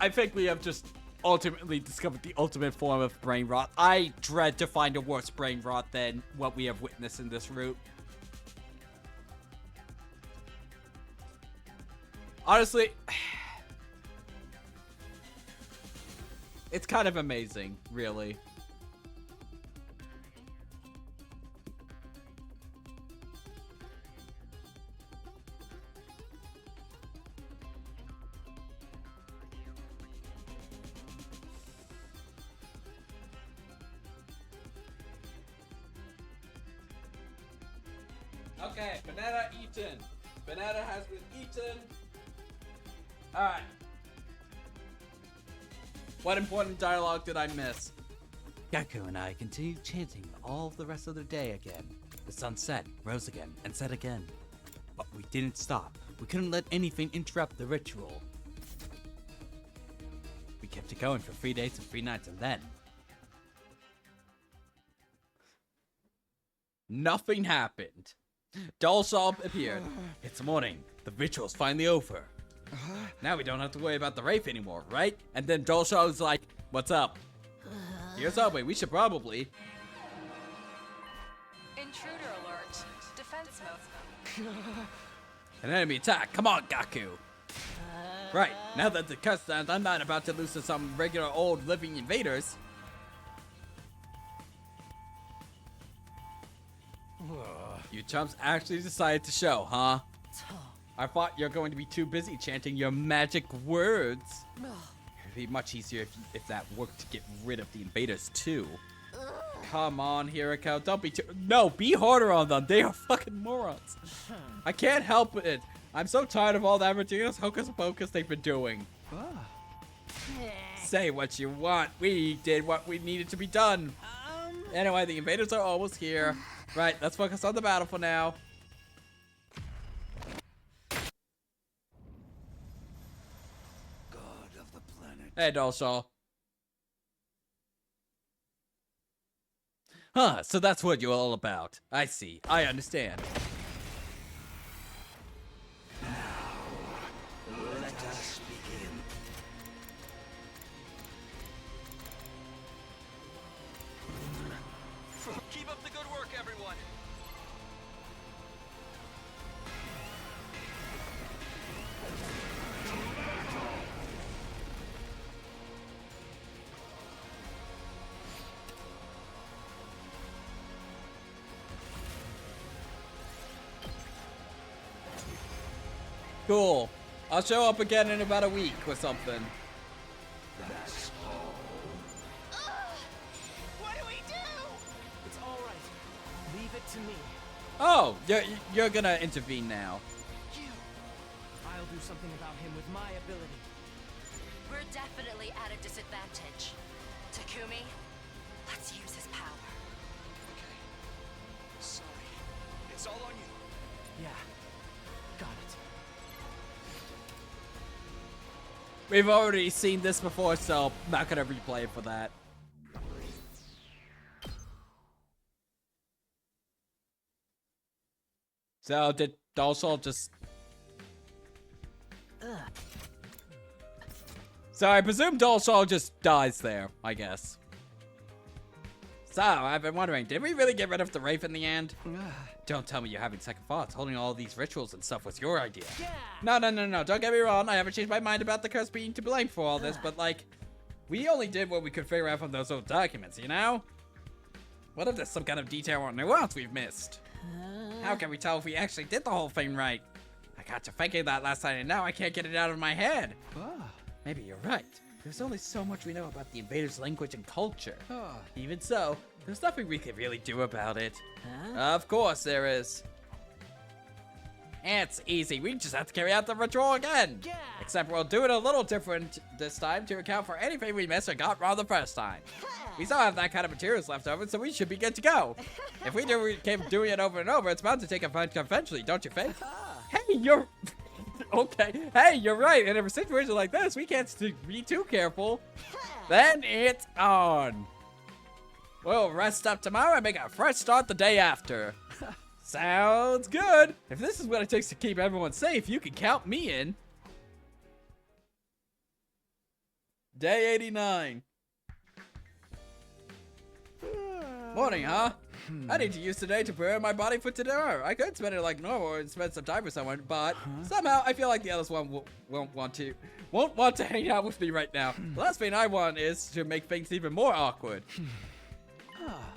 I think we have just ultimately discovered the ultimate form of brain rot. I dread to find a worse brain rot than what we have witnessed in this route. Honestly, it's kind of amazing, really. Okay, banana eaten. Banana has been eaten. Alright. What important dialogue did I miss?
Gaku and I continued chanting all the rest of the day again. The sun set, rose again, and set again. But we didn't stop. We couldn't let anything interrupt the ritual. We kept it going for 3 days and 3 nights, and then...
nothing happened. Dolshop appeared. It's morning. The ritual's finally over. Now we don't have to worry about the Wraith anymore, right? And then Dolshop's like, what's up? Here's our way. We should probably...
Intruder alert. Defense mode.
An enemy attack. Come on, Gaku. Right. Now that the curse stands, I'm not about to lose to some regular old living invaders. You chumps actually decided to show, huh? I thought you're going to be too busy chanting your magic words. It'd be much easier if that worked to get rid of the invaders too. Come on, Hirako, don't be too— no, be harder on them. They are fucking morons. I can't help it. I'm so tired of all that ridiculous hocus pocus they've been doing. Say what you want. We did what we needed to be done. Anyway, the invaders are almost here. Right, let's focus on the battle for now.
God of the planet.
Hey, Dolshaw. Huh, so that's what you're all about. I see. I understand.
Let us begin.
Keep up the good work, everyone.
Cool. I'll show up again in about a week or something.
That's all.
What do we do? It's all right. Leave it to me.
Oh, you're gonna intervene now.
You. I'll do something about him with my ability.
We're definitely at a disadvantage. Takumi, let's use his power.
Okay. Sorry. It's all on you.
Yeah. Got it.
We've already seen this before, so I'm not gonna replay it for that. So did Dolshaw just... So I presume Dolshaw just dies there, I guess. So, I've been wondering, did we really get rid of the Wraith in the end? Don't tell me you're having second thoughts. Holding all these rituals and stuff was your idea.
Yeah.
No, don't get me wrong. I haven't changed my mind about the curse being to blame for all this, but like, we only did what we could figure out from those old documents, you know? What if there's some kind of detail or nuance we've missed? How can we tell if we actually did the whole thing right? I got to thinking that last night and now I can't get it out of my head. Maybe you're right. There's only so much we know about the invaders' language and culture. Even so, there's nothing we can really do about it. Of course there is. It's easy. We just have to carry out the ritual again.
Yeah.
Except we'll do it a little different this time to account for anything we missed or got wrong the first time. We still have that kind of materials left over, so we should be good to go. If we keep doing it over and over, it's bound to take a punch eventually, don't you think? Hey, you're... okay. Hey, you're right. In a situation like this, we can't be too careful. Then it's on. We'll rest up tomorrow and make a fresh start the day after. Sounds good. If this is what it takes to keep everyone safe, you can count me in. Day 89. Morning, huh? I need to use today to prepare my body for dinner. I could spend it like normal and spend some time with someone, but somehow I feel like the others won't want to hang out with me right now. The last thing I want is to make things even more awkward.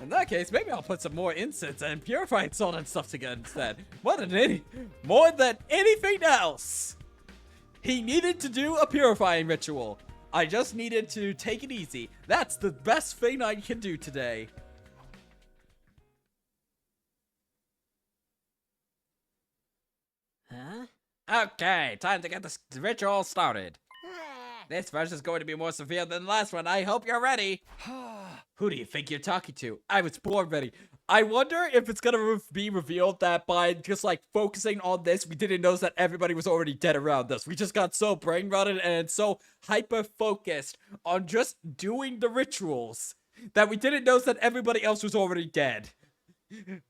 In that case, maybe I'll put some more incense and purified salt and stuff together instead. More than anything else, he needed to do a purifying ritual. I just needed to take it easy. That's the best thing I can do today.
Huh?
Okay, time to get this ritual started. This version is going to be more severe than the last one. I hope you're ready. Who do you think you're talking to? I was born ready. I wonder if it's gonna be revealed that by just like focusing on this, we didn't notice that everybody was already dead around us. We just got so brain rotted and so hyper focused on just doing the rituals that we didn't notice that everybody else was already dead.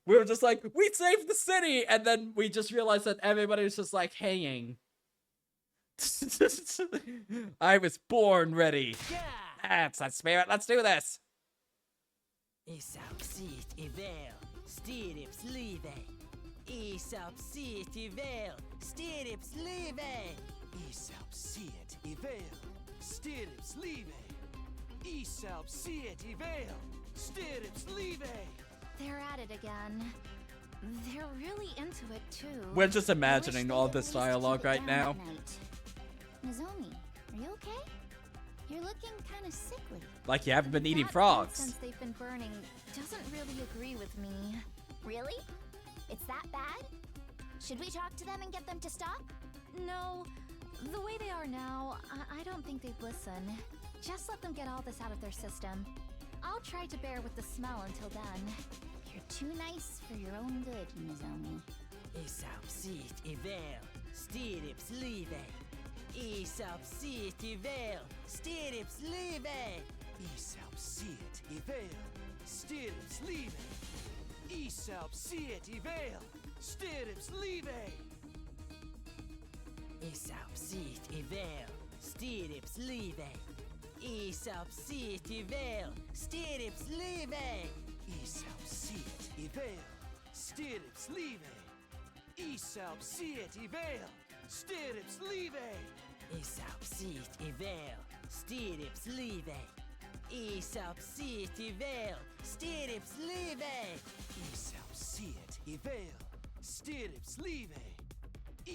We were just like, we saved the city, and then we just realized that everybody was just like hanging. I was born ready. That's the spirit. Let's do this.
They're at it again. They're really into it too.
We're just imagining all this dialogue right now.
Nozomi, are you okay? You're looking kind of sickly.
Like you haven't been eating
That
frogs.
incense they've been burning doesn't really agree with me.
Really? It's that bad? Should we talk to them and get them to stop?
No, the way they are now, I don't think they'd listen. Just let them get all this out of their system. I'll try to bear with the smell until then.
You're too nice for your own good, Nozomi.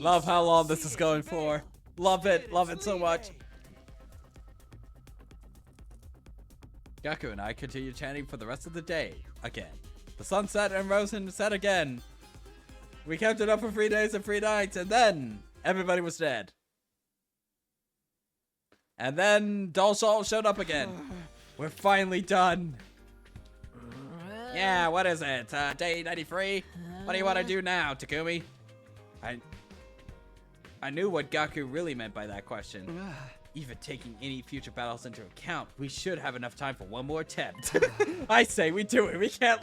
Love how long this is going for. Love it so much. Gaku and I continued chanting for the rest of the day. Again. The sun set and rose and set again. We kept it up for 3 days and 3 nights, and then everybody was dead. And then Dolshal showed up again. We're finally done. Yeah, what is it? Day 93? What do you want to do now, Takumi? I knew what Gaku really meant by that question. Even taking any future battles into account, we should have enough time for one more attempt. I say we do it. We can't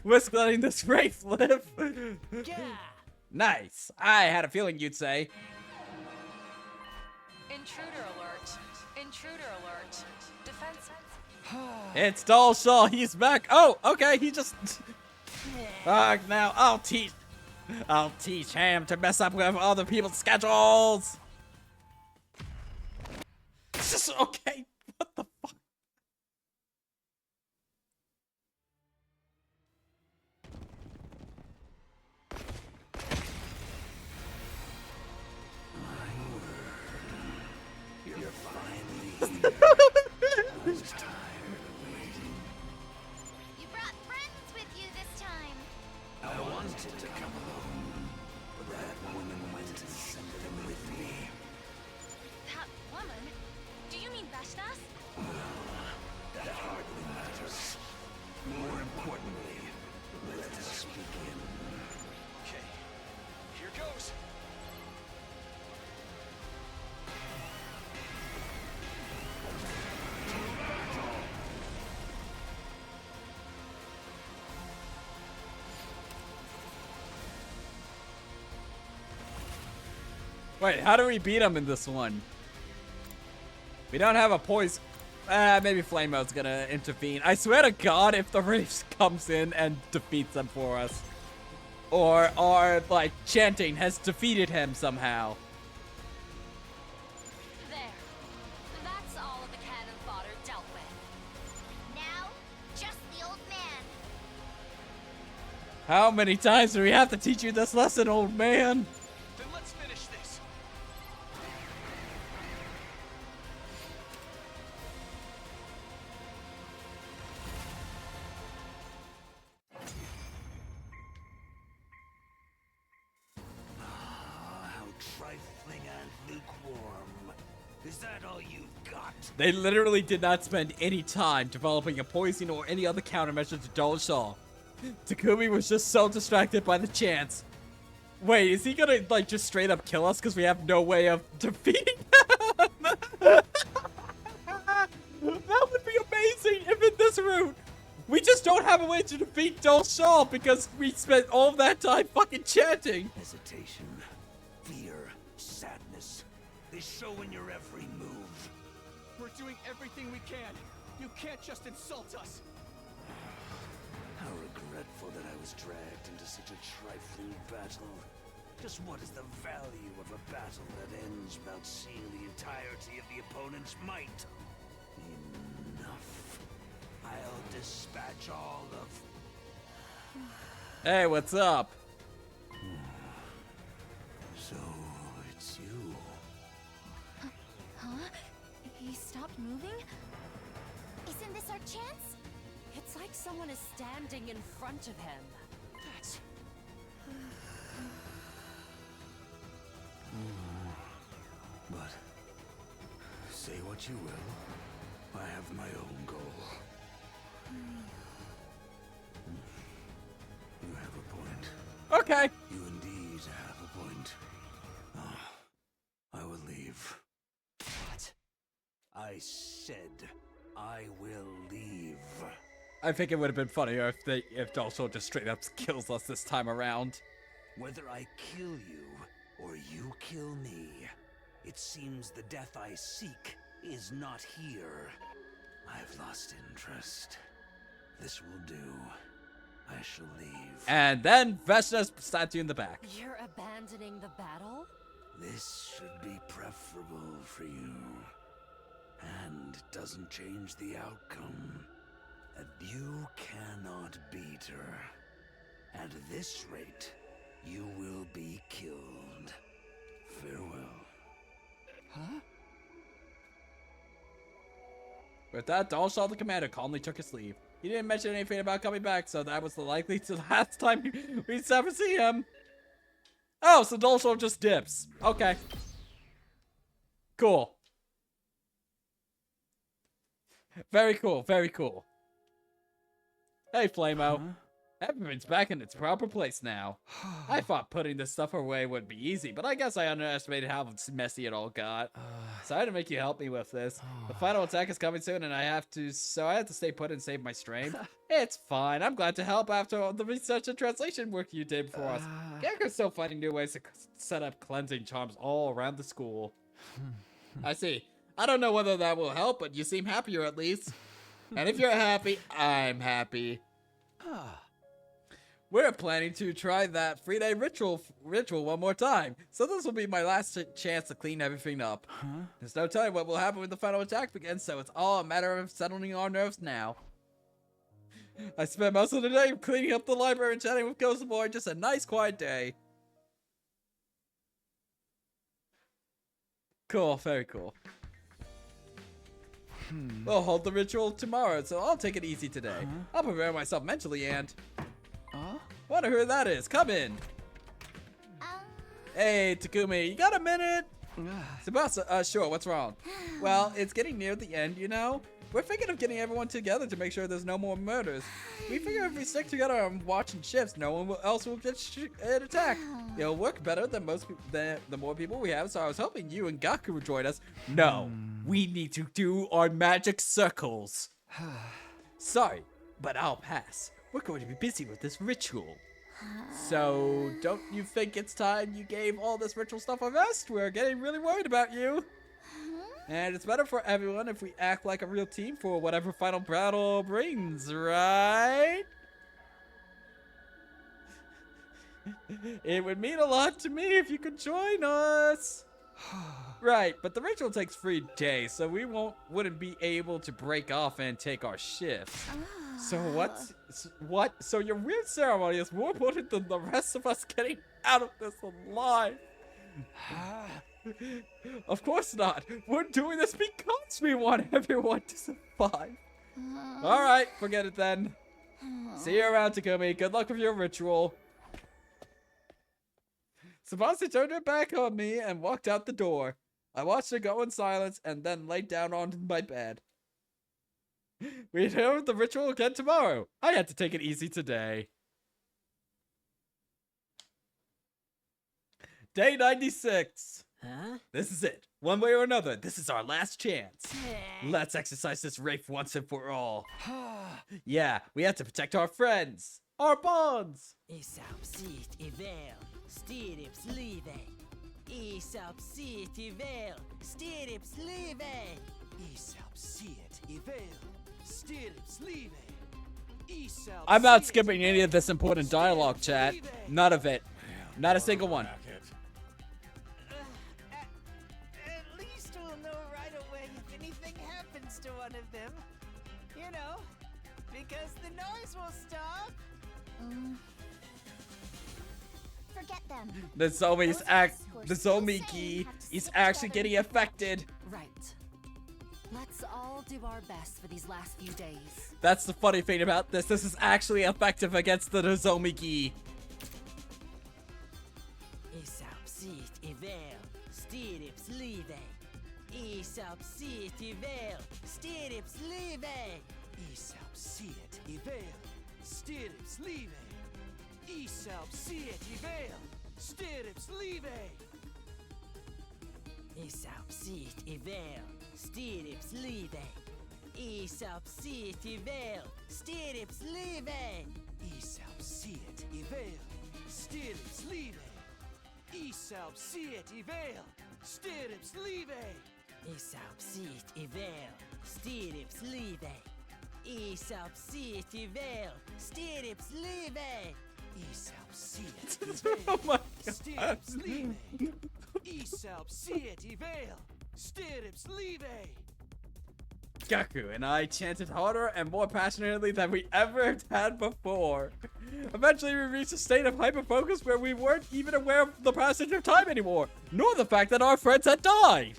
risk letting this race live. Nice. I had a feeling you'd say.
Intruder alert. Intruder alert. Defense.
It's Dolshal. He's back. Oh, okay. He just. Now I'll teach him to mess up with other people's schedules. Okay, what the fuck?
You're finally
You brought friends with you this time.
I wanted to come alone, but that woman went and sent them with me.
That woman? Do you mean Vashtas?
That hardly matters. More importantly, let us begin. Okay, here goes.
Wait, how do we beat him in this one? We don't have a poison. Maybe Flame Mode's gonna intervene. I swear to God, if the Reefs comes in and defeats them for us. Or our, like, chanting has defeated him somehow.
There. That's all of the cannon fodder dealt with.
Now, just the old man.
How many times do we have to teach you this lesson, old man?
Then let's finish this.
How trifling and lukewarm. Is that all you've got?
They literally did not spend any time developing a poison or any other countermeasure to Dull Shaw. Takumi was just so distracted by the chance. Wait, is he gonna, like, just straight up kill us because we have no way of defeating him? That would be amazing if in this route we just don't have a way to defeat Dull Shaw because we spent all of that time fucking chanting.
Hesitation, fear, sadness. They show in your every move.
We're doing everything we can. You can't just insult us.
How regretful that I was dragged into such a trifling battle. Just what is the value of a battle that ends without seeing the entirety of the opponent's might? Enough. I'll dispatch all of...
Hey, what's up?
So, it's you.
Huh? He stopped moving?
Isn't this our chance?
It's like someone is standing in front of him.
That's...
But, say what you will, I have my own goal. You have a point.
Okay.
You indeed have a point. I will leave.
What?
I said I will leave.
I think it would have been funnier if Dull Shaw just straight up kills us this time around.
Whether I kill you or you kill me, it seems the death I seek is not here. I've lost interest. This will do. I shall leave.
And then Veshna's statue in the back.
You're abandoning the battle?
This should be preferable for you. And it doesn't change the outcome. That you cannot beat her. At this rate, you will be killed. Farewell.
Huh?
With that, Dull Shaw the commander calmly took his leave. He didn't mention anything about coming back, so that was the likely to last time we'd ever see him. Oh, so Dull Shaw just dips. Okay. Cool. Very cool, very cool. Hey, Flamo.
Huh?
Everything's back in its proper place now. I thought putting this stuff away would be easy, but I guess I underestimated how messy it all got. Sorry to make you help me with this. The final attack is coming soon, and I have to stay put and save my strength. It's fine. I'm glad to help after all the research and translation work you did for us. Gekko's still finding new ways to set up cleansing charms all around the school. I see. I don't know whether that will help, but you seem happier at least. And if you're happy, I'm happy. We're planning to try that 3-day ritual one more time, so this will be my last chance to clean everything up. There's no telling what will happen when the final attack begins, so it's all a matter of settling our nerves now. I spent most of the day cleaning up the library and chatting with Ghost Boy, just a nice quiet day. Cool, very cool. We'll hold the ritual tomorrow, so I'll take it easy today. I'll prepare myself mentally and... Wonder who that is. Come in. Hey, Takumi, you got a minute? Tsubasa, sure, what's wrong? Well, it's getting near the end, you know? We're thinking of getting everyone together to make sure there's no more murders. We figure if we stick together and watching shifts, no one else will get attacked. It'll work better than the more people we have, so I was hoping you and Gaku would join us. No, we need to do our magic circles. Sorry, but I'll pass. We're going to be busy with this ritual. So, don't you think it's time you gave all this ritual stuff a rest? We're getting really worried about you. And it's better for everyone if we act like a real team for whatever final battle brings, right? It would mean a lot to me if you could join us. Right, but the ritual takes 3 days, so we wouldn't be able to break off and take our shifts. So what? So your weird ceremony is more important than the rest of us getting out of this alive? Of course not. We're doing this because we want everyone to survive. All right, forget it then. See you around, Takumi. Good luck with your ritual. Savasi turned her back on me and walked out the door. I watched her go in silence and then laid down on my bed. We'd hear the ritual again tomorrow. I had to take it easy today. Day 96.
Huh?
This is it. One way or another, this is our last chance. Let's exercise this Wraith once and for all. Yeah, we have to protect our friends. Our bonds. I'm not skipping any of this important dialogue, chat. None of it. Not a single one.
At least we'll know right away if anything happens to one of them. You know, because the noise will stop.
Forget them.
The Zomiki is actually getting affected.
Right. Let's all do our best for these last few days.
That's the funny thing about this. This is actually effective against the Zomiki. Oh my god. Gaku and I chanted harder and more passionately than we ever had before. Eventually we reached a state of hyper-focus where we weren't even aware of the passage of time anymore, nor the fact that our friends had died.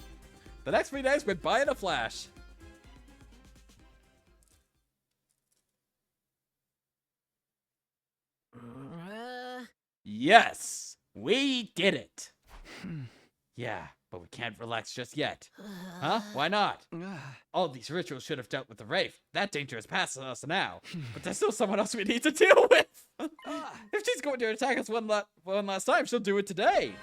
The next 3 days went by in a flash. Yes, we did it. Yeah, but we can't relax just yet. Huh? Why not? All these rituals should have dealt with the Wraith. That danger is past us now. But there's still someone else we need to deal with. If she's going to attack us one last time, she'll do it today.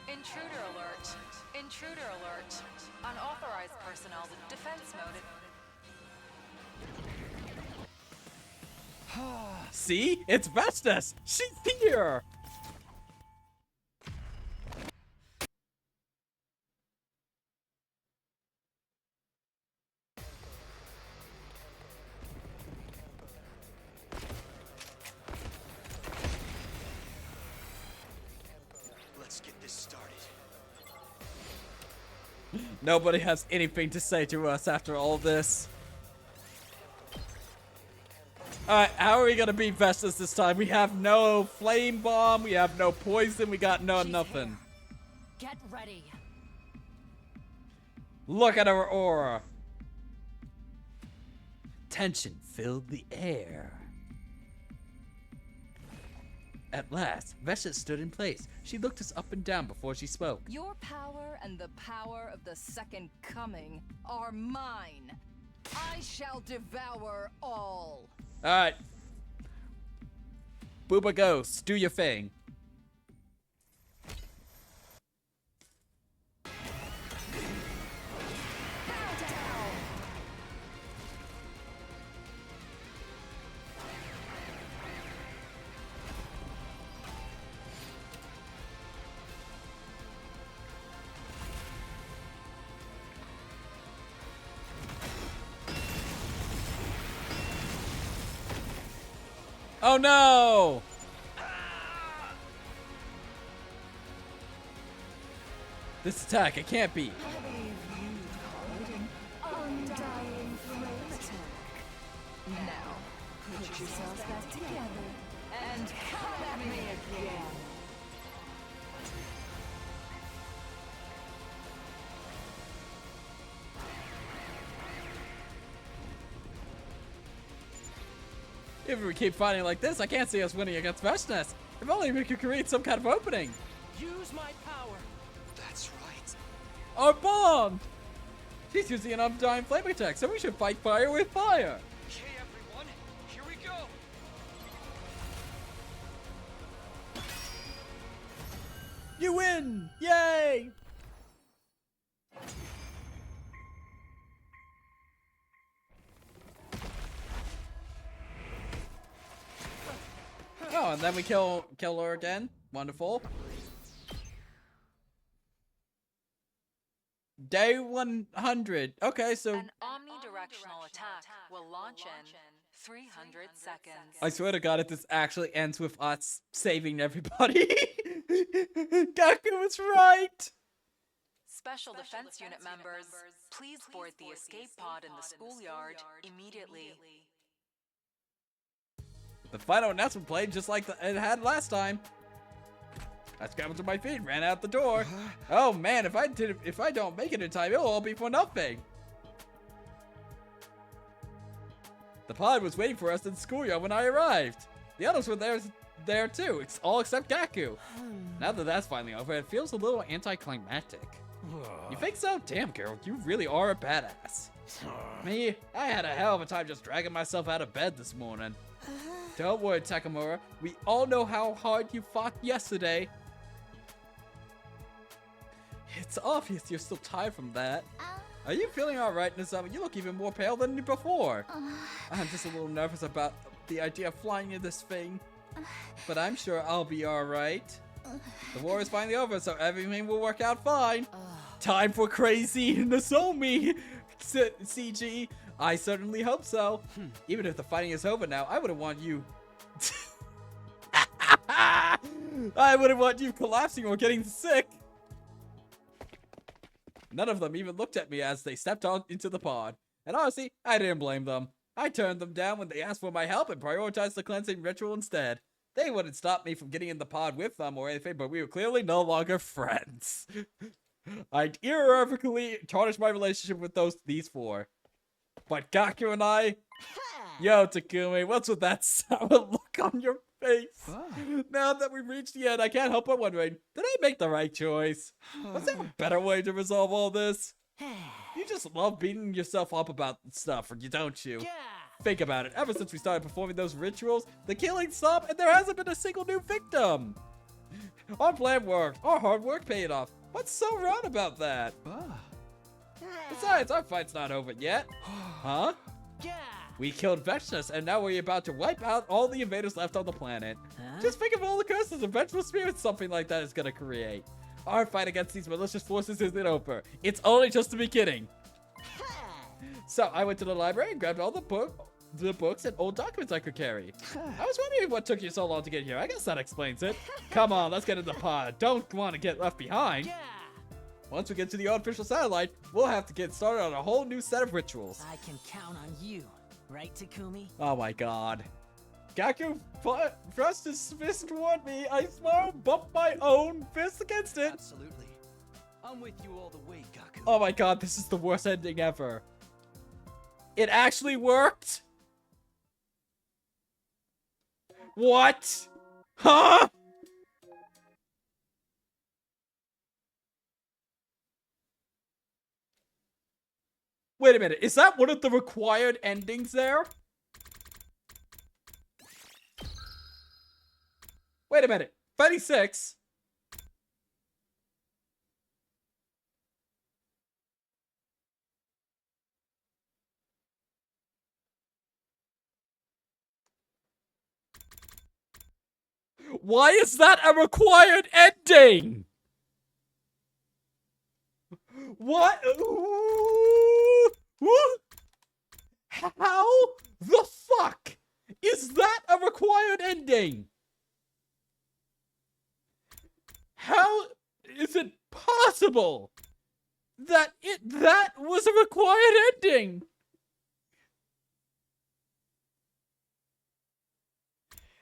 Intruder alert. Intruder alert. Unauthorized personnel. Defense mode.
See? It's Vestas! She's here!
Let's get this started.
Nobody has anything to say to us after all this. Alright, how are we gonna beat Vestas this time? We have no flame bomb, we have no poison, we got nothing.
Get ready.
Look at our aura. Tension filled the air. At last, Vestas stood in place. She looked us up and down before she spoke.
Your power and the power of the Second Coming are mine. I shall devour all.
Alright. Booba Ghost, do your thing. Oh no! This attack, it can't be.
Undying flame attack. Now, put yourselves back together and come at me again.
If we keep fighting like this, I can't see us winning against Veshness. If only we could create some kind of opening.
Use my power.
That's right.
Our bond! She's using an undying flame attack, so we should fight fire with fire.
Okay, everyone, here we go.
You win! Yay! Oh, and then we kill her again. Wonderful. Day 100. Okay, so
An omnidirectional attack will launch in 300 seconds.
I swear to God, if this actually ends with us saving everybody. Gaku was right.
Special Defense Unit members, please board the escape pod in the schoolyard immediately.
The final announcement played just like it had last time. I scrambled to my feet, ran out the door. Oh man, if I don't make it in time, it'll all be for nothing. The pod was waiting for us in the schoolyard when I arrived. The others were there too, all except Gaku. Now that that's finally over, it feels a little anticlimactic. You think so? Damn, girl, you really are a badass. Me, I had a hell of a time just dragging myself out of bed this morning. Don't worry, Takamura. We all know how hard you fought yesterday. It's obvious you're still tired from that. Are you feeling alright, Nozomi? You look even more pale than before. I'm just a little nervous about the idea of flying in this thing. But I'm sure I'll be alright. The war is finally over, so everything will work out fine. Time for crazy Nozomi CG. I certainly hope so. Even if the fighting is over now, I wouldn't want you... I wouldn't want you collapsing or getting sick. None of them even looked at me as they stepped on into the pod. And honestly, I didn't blame them. I turned them down when they asked for my help and prioritized the cleansing ritual instead. They wouldn't stop me from getting in the pod with them or anything, but we were clearly no longer friends. I'd irrevocably tarnish my relationship with these four. But Gaku and I... Yo, Takumi, what's with that sour look on your face? Now that we've reached the end, I can't help but wondering, did I make the right choice? Was there a better way to resolve all this? You just love beating yourself up about stuff, don't you? Think about it. Ever since we started performing those rituals, the killings stopped and there hasn't been a single new victim. Our plan worked. Our hard work paid off. What's so wrong about that? Besides, our fight's not over yet. Huh? We killed Veshness, and now we're about to wipe out all the invaders left on the planet. Just think of all the curses and vengeful spirits something like that is gonna create. Our fight against these malicious forces isn't over. It's only just the beginning. So I went to the library and grabbed all the books and old documents I could carry. I was wondering what took you so long to get here. I guess that explains it. Come on, let's get in the pod. Don't want to get left behind. Once we get to the artificial satellite, we'll have to get started on a whole new set of rituals.
I can count on you, right, Takumi?
Oh my god. Gaku thrust his fist toward me. I smile, bumped my own fist against it.
Absolutely. I'm with you all the way, Gaku.
Oh my god, this is the worst ending ever. It actually worked? What? Huh? Wait a minute, is that one of the required endings there? Wait a minute, 36? Why is that a required ending? What? How the fuck is that a required ending? How is it possible that that was a required ending?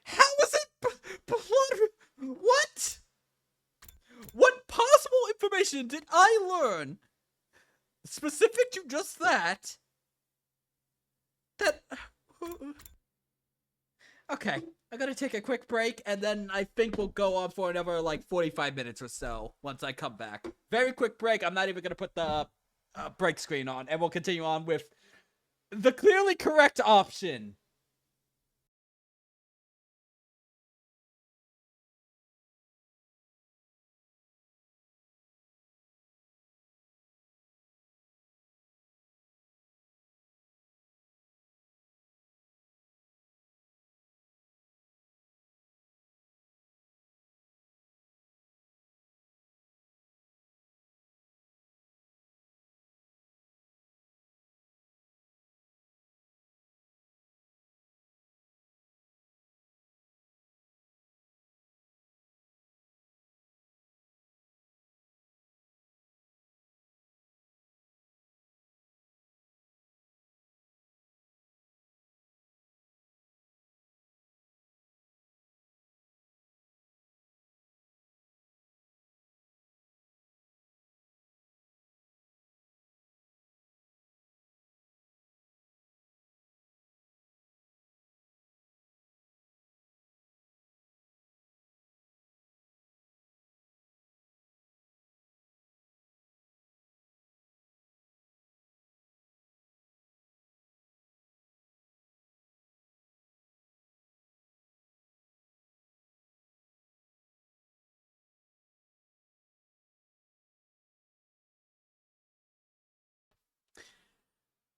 How is it what? What possible information did I learn specific to just that Okay, I'm gonna take a quick break, and then I think we'll go on for another, like, 45 minutes or so once I come back. Very quick break. I'm not even gonna put the break screen on, and we'll continue on with the clearly correct option.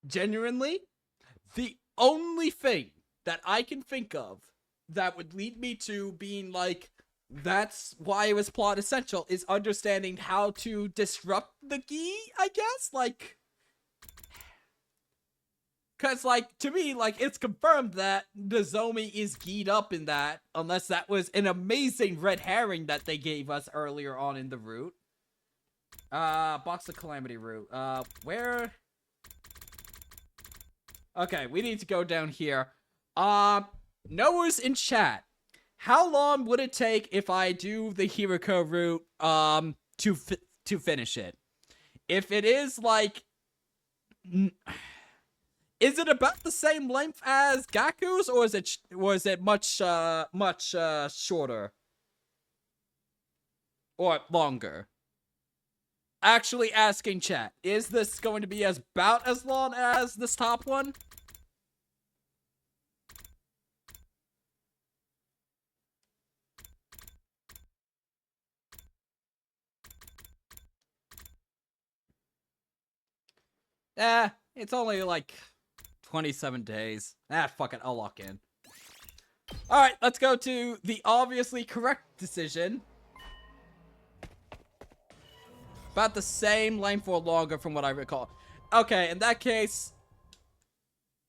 Genuinely, the only thing that I can think of that would lead me to being like, that's why it was plot essential, is understanding how to disrupt the gi, I guess? Like, cause, like, to me, like, it's confirmed that Nozomi is gied up in that, unless that was an amazing red herring that they gave us earlier on in the route. Box of Calamity route. Where? Okay, we need to go down here. Noah's in chat. How long would it take if I do the Hiriko route, to finish it? If it is, like... Is it about the same length as Gaku's, or is it much shorter? Or longer? Actually asking chat, is this going to be about as long as this top one? It's only like 27 days. Fuck it, I'll lock in. Alright, let's go to the obviously correct decision. About the same length or longer from what I recall. Okay, in that case,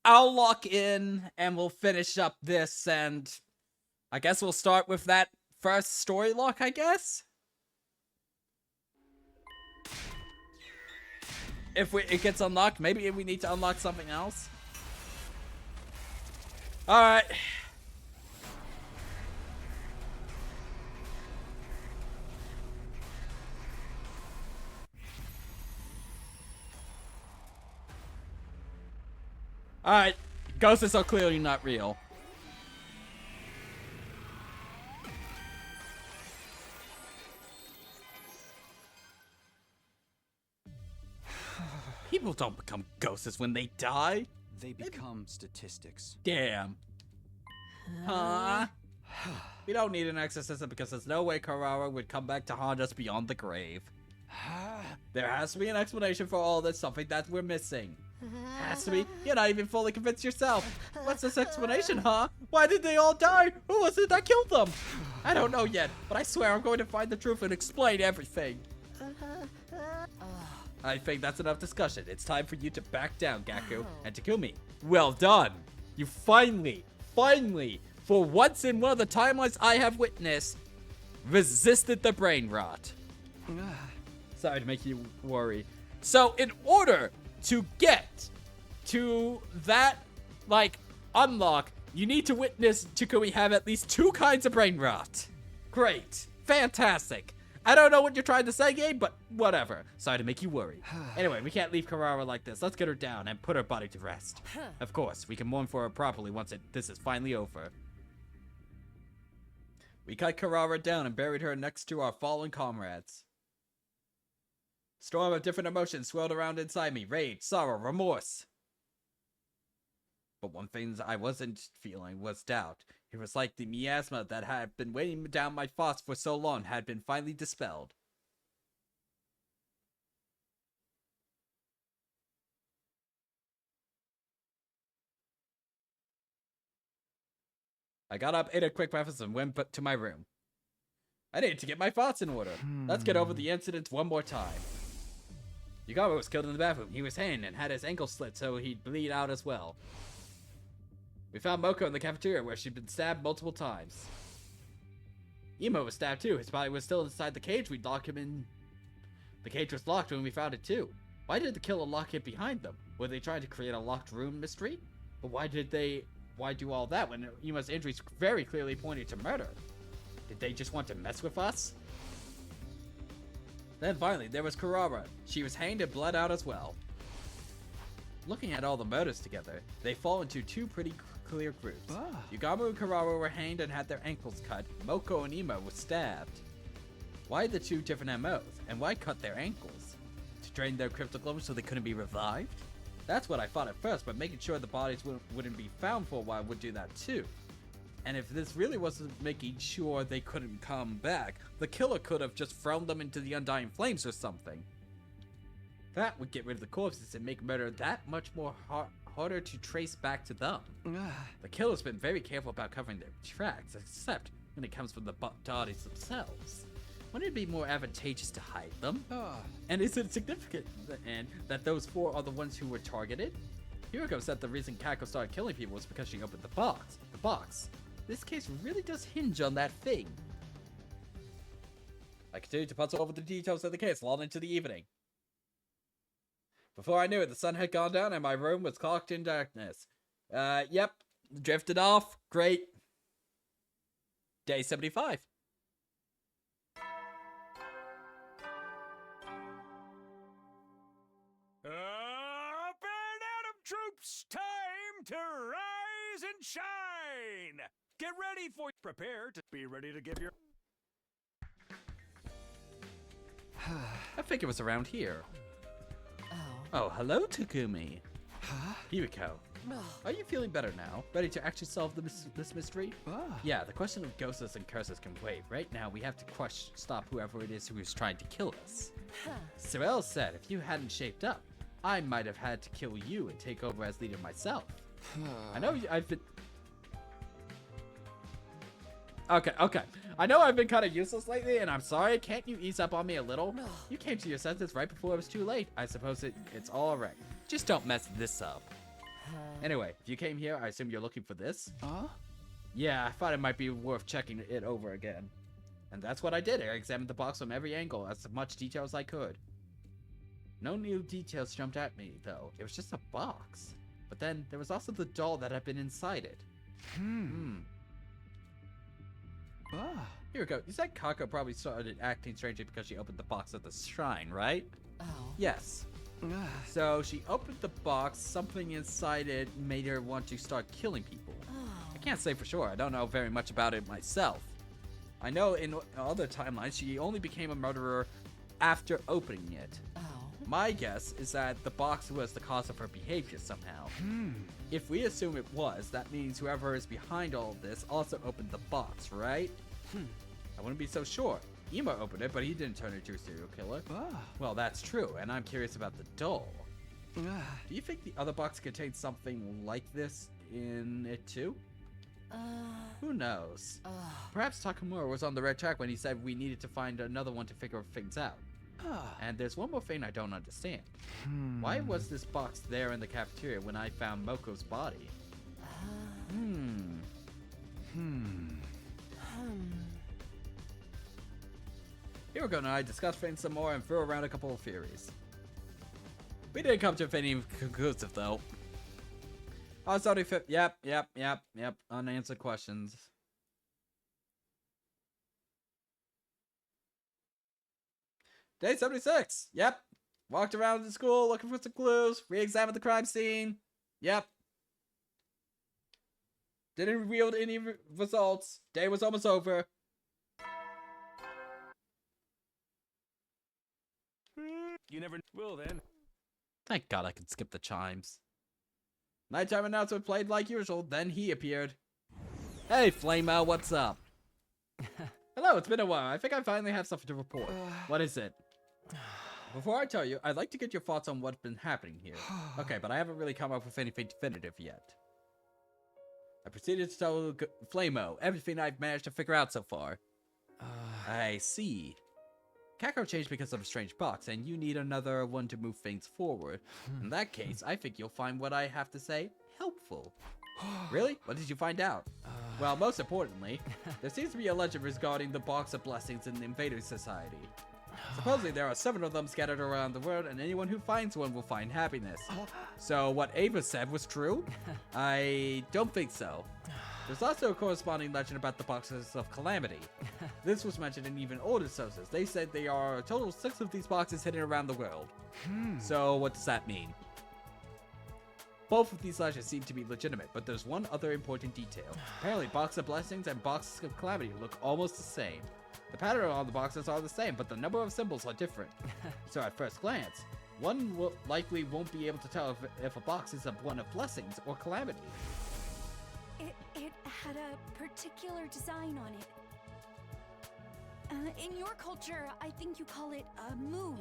I'll lock in and we'll finish up this, and I guess we'll start with that first story lock, I guess? If it gets unlocked, maybe we need to unlock something else. Alright. Alright. Ghosts are clearly not real. People don't become ghosts when they die.
They become statistics.
Damn. Huh? We don't need an exorcism because there's no way Karara would come back to haunt us beyond the grave. There has to be an explanation for all this, something that we're missing. Has to be. You're not even fully convinced yourself. What's this explanation, huh? Why did they all die? Who was it that killed them? I don't know yet, but I swear I'm going to find the truth and explain everything. I think that's enough discussion. It's time for you to back down, Gaku and Takumi. Well done. You finally, for once in one of the timelines I have witnessed, resisted the brain rot. Sorry to make you worry. So in order to get to that, like, unlock, you need to witness Takumi have at least 2 kinds of brain rot. Great. Fantastic. I don't know what you're trying to say, Gabe, but whatever. Sorry to make you worry. Anyway, we can't leave Karara like this. Let's get her down and put her body to rest. Of course, we can mourn for her properly once this is finally over. We cut Karara down and buried her next to our fallen comrades. Storm of different emotions swirled around inside me. Rage, sorrow, remorse. But one thing I wasn't feeling was doubt. It was like the miasma that had been weighing down my thoughts for so long had been finally dispelled. I got up, ate a quick breakfast, and went to my room. I needed to get my thoughts in order. Let's get over the incidents one more time. Yugama was killed in the bathroom. He was hanged and had his ankle slit so he'd bleed out as well. We found Moko in the cafeteria where she'd been stabbed multiple times. Emo was stabbed too. His body was still inside the cage. We'd lock him in. The cage was locked when we found it too. Why did the killer lock it behind them? Were they trying to create a locked room mystery? But why do all that when Emo's injuries very clearly pointed to murder? Did they just want to mess with us? Then finally, there was Karara. She was hanged and bled out as well. Looking at all the murders together, they fall into two pretty clear groups. Yugama and Karara were hanged and had their ankles cut. Moko and Emo were stabbed. Why the two different MOs? And why cut their ankles? To drain their cryptoglobes so they couldn't be revived? That's what I thought at first, but making sure the bodies wouldn't be found for a while would do that too. And if this really wasn't making sure they couldn't come back, the killer could have just thrown them into the undying flames or something. That would get rid of the corpses and make murder that much more harder to trace back to them. The killer's been very careful about covering their tracks, except when it comes from the bodies themselves. Wouldn't it be more advantageous to hide them? And is it significant that those four are the ones who were targeted? Hiroko said the reason Kako started killing people was because she opened the box. The box. This case really does hinge on that thing. I continued to puzzle over the details of the case long into the evening. Before I knew it, the sun had gone down and my room was cloaked in darkness. Yep. Drifted off. Great. Day 75.
Up and Atom troops, time to rise and shine! Get ready for... Prepare to be ready to give your...
I think it was around here. Oh, hello, Takumi. Hiriko. Are you feeling better now? Ready to actually solve this mystery? Yeah, the question of ghosts and curses can wait. Right now, we have to stop whoever it is who is trying to kill us. Sorel said if you hadn't shaped up, I might have had to kill you and take over as leader myself. I know I've been... Okay. I know I've been kind of useless lately, and I'm sorry. Can't you ease up on me a little? You came to your senses right before it was too late. I suppose it's all right. Just don't mess this up. Anyway, if you came here, I assume you're looking for this? Yeah, I thought it might be worth checking it over again. And that's what I did. I examined the box from every angle, as much detail as I could. No new details jumped at me, though. It was just a box. But then, there was also the doll that had been inside it. Here we go. You said Kako probably started acting strangely because she opened the box at the shrine, right? Yes. So she opened the box, something inside it made her want to start killing people. I can't say for sure. I don't know very much about it myself. I know in other timelines she only became a murderer after opening it. My guess is that the box was the cause of her behavior somehow. If we assume it was, that means whoever is behind all of this also opened the box, right? I wouldn't be so sure. Emo opened it, but he didn't turn into a serial killer. Well, that's true, and I'm curious about the doll. Do you think the other box contains something like this in it too? Who knows? Perhaps Takamura was on the right track when he said we needed to find another one to figure things out. And there's one more thing I don't understand. Why was this box there in the cafeteria when I found Moko's body? Hiroko and I discussed things some more and threw around a couple of theories. We didn't come to any conclusive though. I was already Yep. Unanswered questions. Day 76. Yep. Walked around the school looking for some clues. Re-examined the crime scene. Yep. Didn't yield any results. Day was almost over.
You never will then.
Thank God I can skip the chimes. Nighttime announcement played like usual, then he appeared. Hey, Flameo, what's up? Hello, it's been a while. I think I finally have something to report. What is it? Before I tell you, I'd like to get your thoughts on what's been happening here. Okay, but I haven't really come up with anything definitive yet. I proceeded to tell Flameo everything I've managed to figure out so far. I see. Kako changed because of a strange box, and you need another one to move things forward. In that case, I think you'll find what I have to say helpful. Really? What did you find out? Well, most importantly, there seems to be a legend regarding the Box of Blessings in the Invader Society. Supposedly, there are 7 of them scattered around the world, and anyone who finds one will find happiness. So, what Ava said was true? I don't think so. There's also a corresponding legend about the Boxes of Calamity. This was mentioned in even older sources. They said there are a total of 6 of these boxes hidden around the world. So, what does that mean? Both of these legends seem to be legitimate, but there's one other important detail. Apparently, Box of Blessings and Boxes of Calamity look almost the same. The pattern on the boxes are the same, but the number of symbols are different. So at first glance, one likely won't be able to tell if a box is one of blessings or calamity.
It had a particular design on it. In your culture, I think you call it a moon.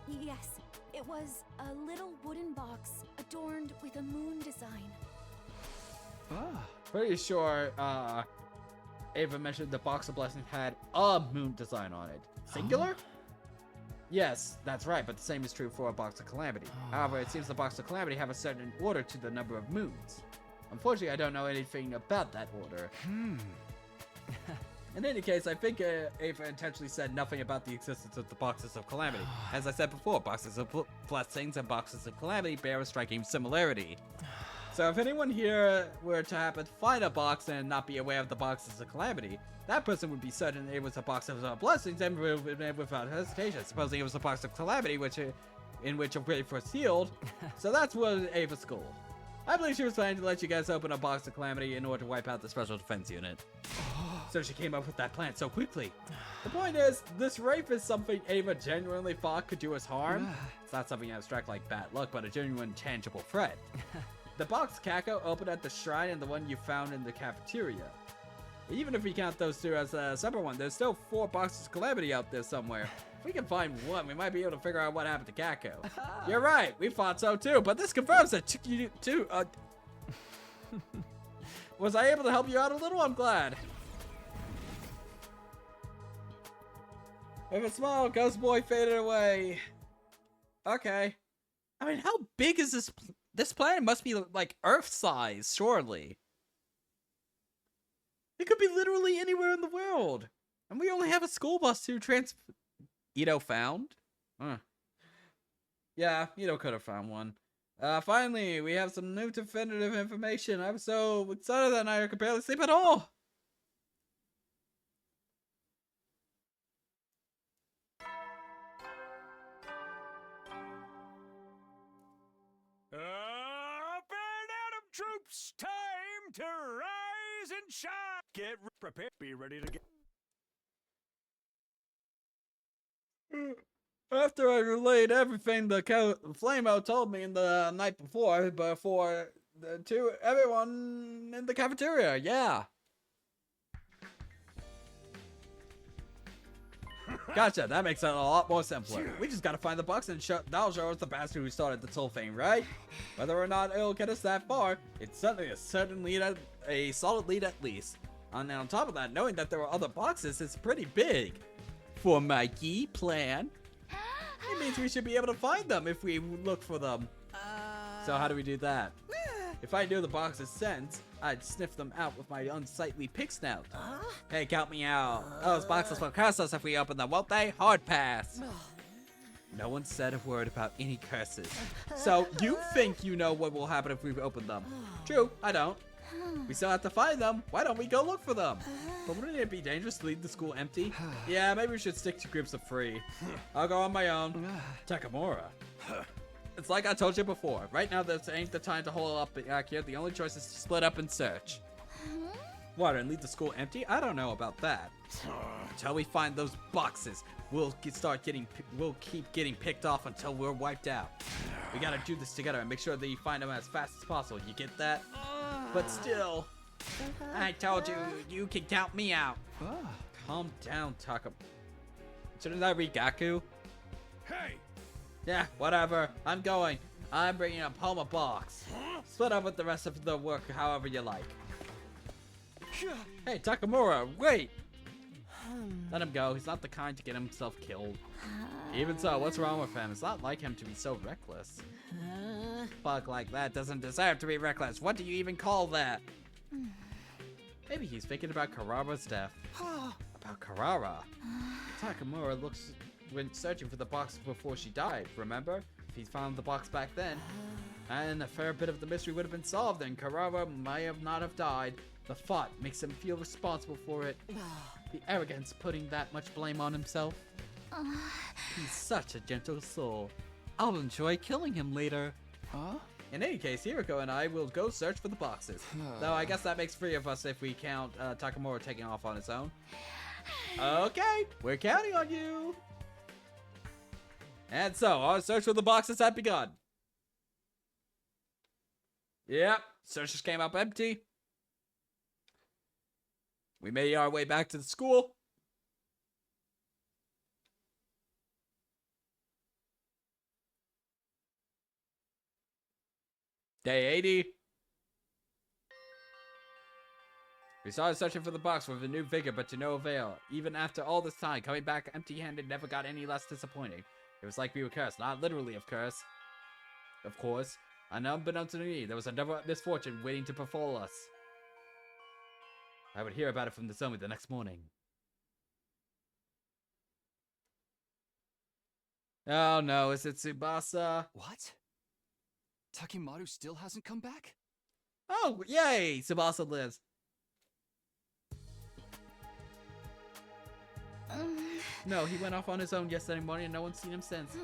Yes, it was a little wooden box adorned with a moon design.
Pretty sure, Ava mentioned the Box of Blessings had a moon design on it. Singular? Yes, that's right, but the same is true for a Box of Calamity. However, it seems the Box of Calamity have a certain order to the number of moons. Unfortunately, I don't know anything about that order. In any case, I think Ava intentionally said nothing about the existence of the Boxes of Calamity. As I said before, Boxes of Blessings and Boxes of Calamity bear a striking similarity. So if anyone here were to happen to find a box and not be aware of the Boxes of Calamity, that person would be certain it was a Box of Blessings and without hesitation. Supposing it was a Box of Calamity, in which a grave was sealed. So that's what Ava's goal. I believe she was planning to let you guys open a Box of Calamity in order to wipe out the Special Defense Unit. So she came up with that plan so quickly. The point is, this rape is something Ava genuinely thought could do us harm. It's not something abstract like bad luck, but a genuine, tangible threat. The box Kako opened at the shrine and the one you found in the cafeteria. Even if we count those 2 as a separate one, there's still 4 Boxes of Calamity out there somewhere. If we can find one, we might be able to figure out what happened to Kako. You're right, we thought so too, but this confirms that you too. Was I able to help you out a little? I'm glad. With a smile, Ghost Boy faded away. Okay. I mean, how big is this? This planet must be like Earth size, surely. It could be literally anywhere in the world. And we only have a school bus to Ito found? Yeah, Ito could have found one. Finally, we have some new definitive information. I'm so excited that night I could barely sleep at all.
Up and Atom troops, time to rise and shine. Get prepared, be ready to get.
After I relayed everything the Flameo told me in the night before to everyone in the cafeteria, yeah. Gotcha, that makes it a lot more simpler. We just gotta find the box and that'll show us the bastard who started this whole thing, right? Whether or not it'll get us that far, it's certainly a solid lead at least. And on top of that, knowing that there are other boxes is pretty big. For Mikey, plan. It means we should be able to find them if we look for them. So how do we do that? If I knew the box's sense, I'd sniff them out with my unsightly pig snout. Hey, count me out. Those boxes will curse us if we open them, won't they? Hard pass. No one said a word about any curses. So you think you know what will happen if we open them. True, I don't. We still have to find them. Why don't we go look for them? But wouldn't it be dangerous to leave the school empty? Yeah, maybe we should stick to groups of 3. I'll go on my own. Takamura. It's like I told you before. Right now, this ain't the time to hold up back here. The only choice is to split up and search. What, and leave the school empty? I don't know about that. Until we find those boxes, we'll keep getting picked off until we're wiped out. We gotta do this together and make sure that you find them as fast as possible. You get that? But still, I told you, you can count me out. Calm down, Taka. Shouldn't I read Gaku?
Hey!
Yeah, whatever. I'm going. I'm bringing up home a box. Split up with the rest of the work however you like. Hey, Takamura, wait! Let him go. He's not the kind to get himself killed. Even so, what's wrong with him? It's not like him to be so reckless. Fuck like that doesn't deserve to be reckless. What do you even call that? Maybe he's thinking about Karara's death. About Karara? Takamura went searching for the box before she died, remember? If he found the box back then, and a fair bit of the mystery would have been solved, and Karara may not have died. The thought makes him feel responsible for it. The arrogance putting that much blame on himself. He's such a gentle soul. I'll enjoy killing him later. In any case, Hiroko and I will go search for the boxes. Though I guess that makes 3 of us if we count Takamura taking off on his own. Okay, we're counting on you. And so, our search for the boxes had begun. Yep, search just came up empty. We made our way back to the school. Day 80. We started searching for the box with a new vigor, but to no avail. Even after all this time, coming back empty-handed never got any less disappointing. It was like we were cursed, not literally of course. And unbeknownst to me, there was another misfortune waiting to befall us. I would hear about it from the Zombie the next morning. Oh no, is it Tsubasa?
What? Takimaru still hasn't come back?
Oh, yay! Tsubasa lives. No, he went off on his own yesterday morning and no one's seen him since.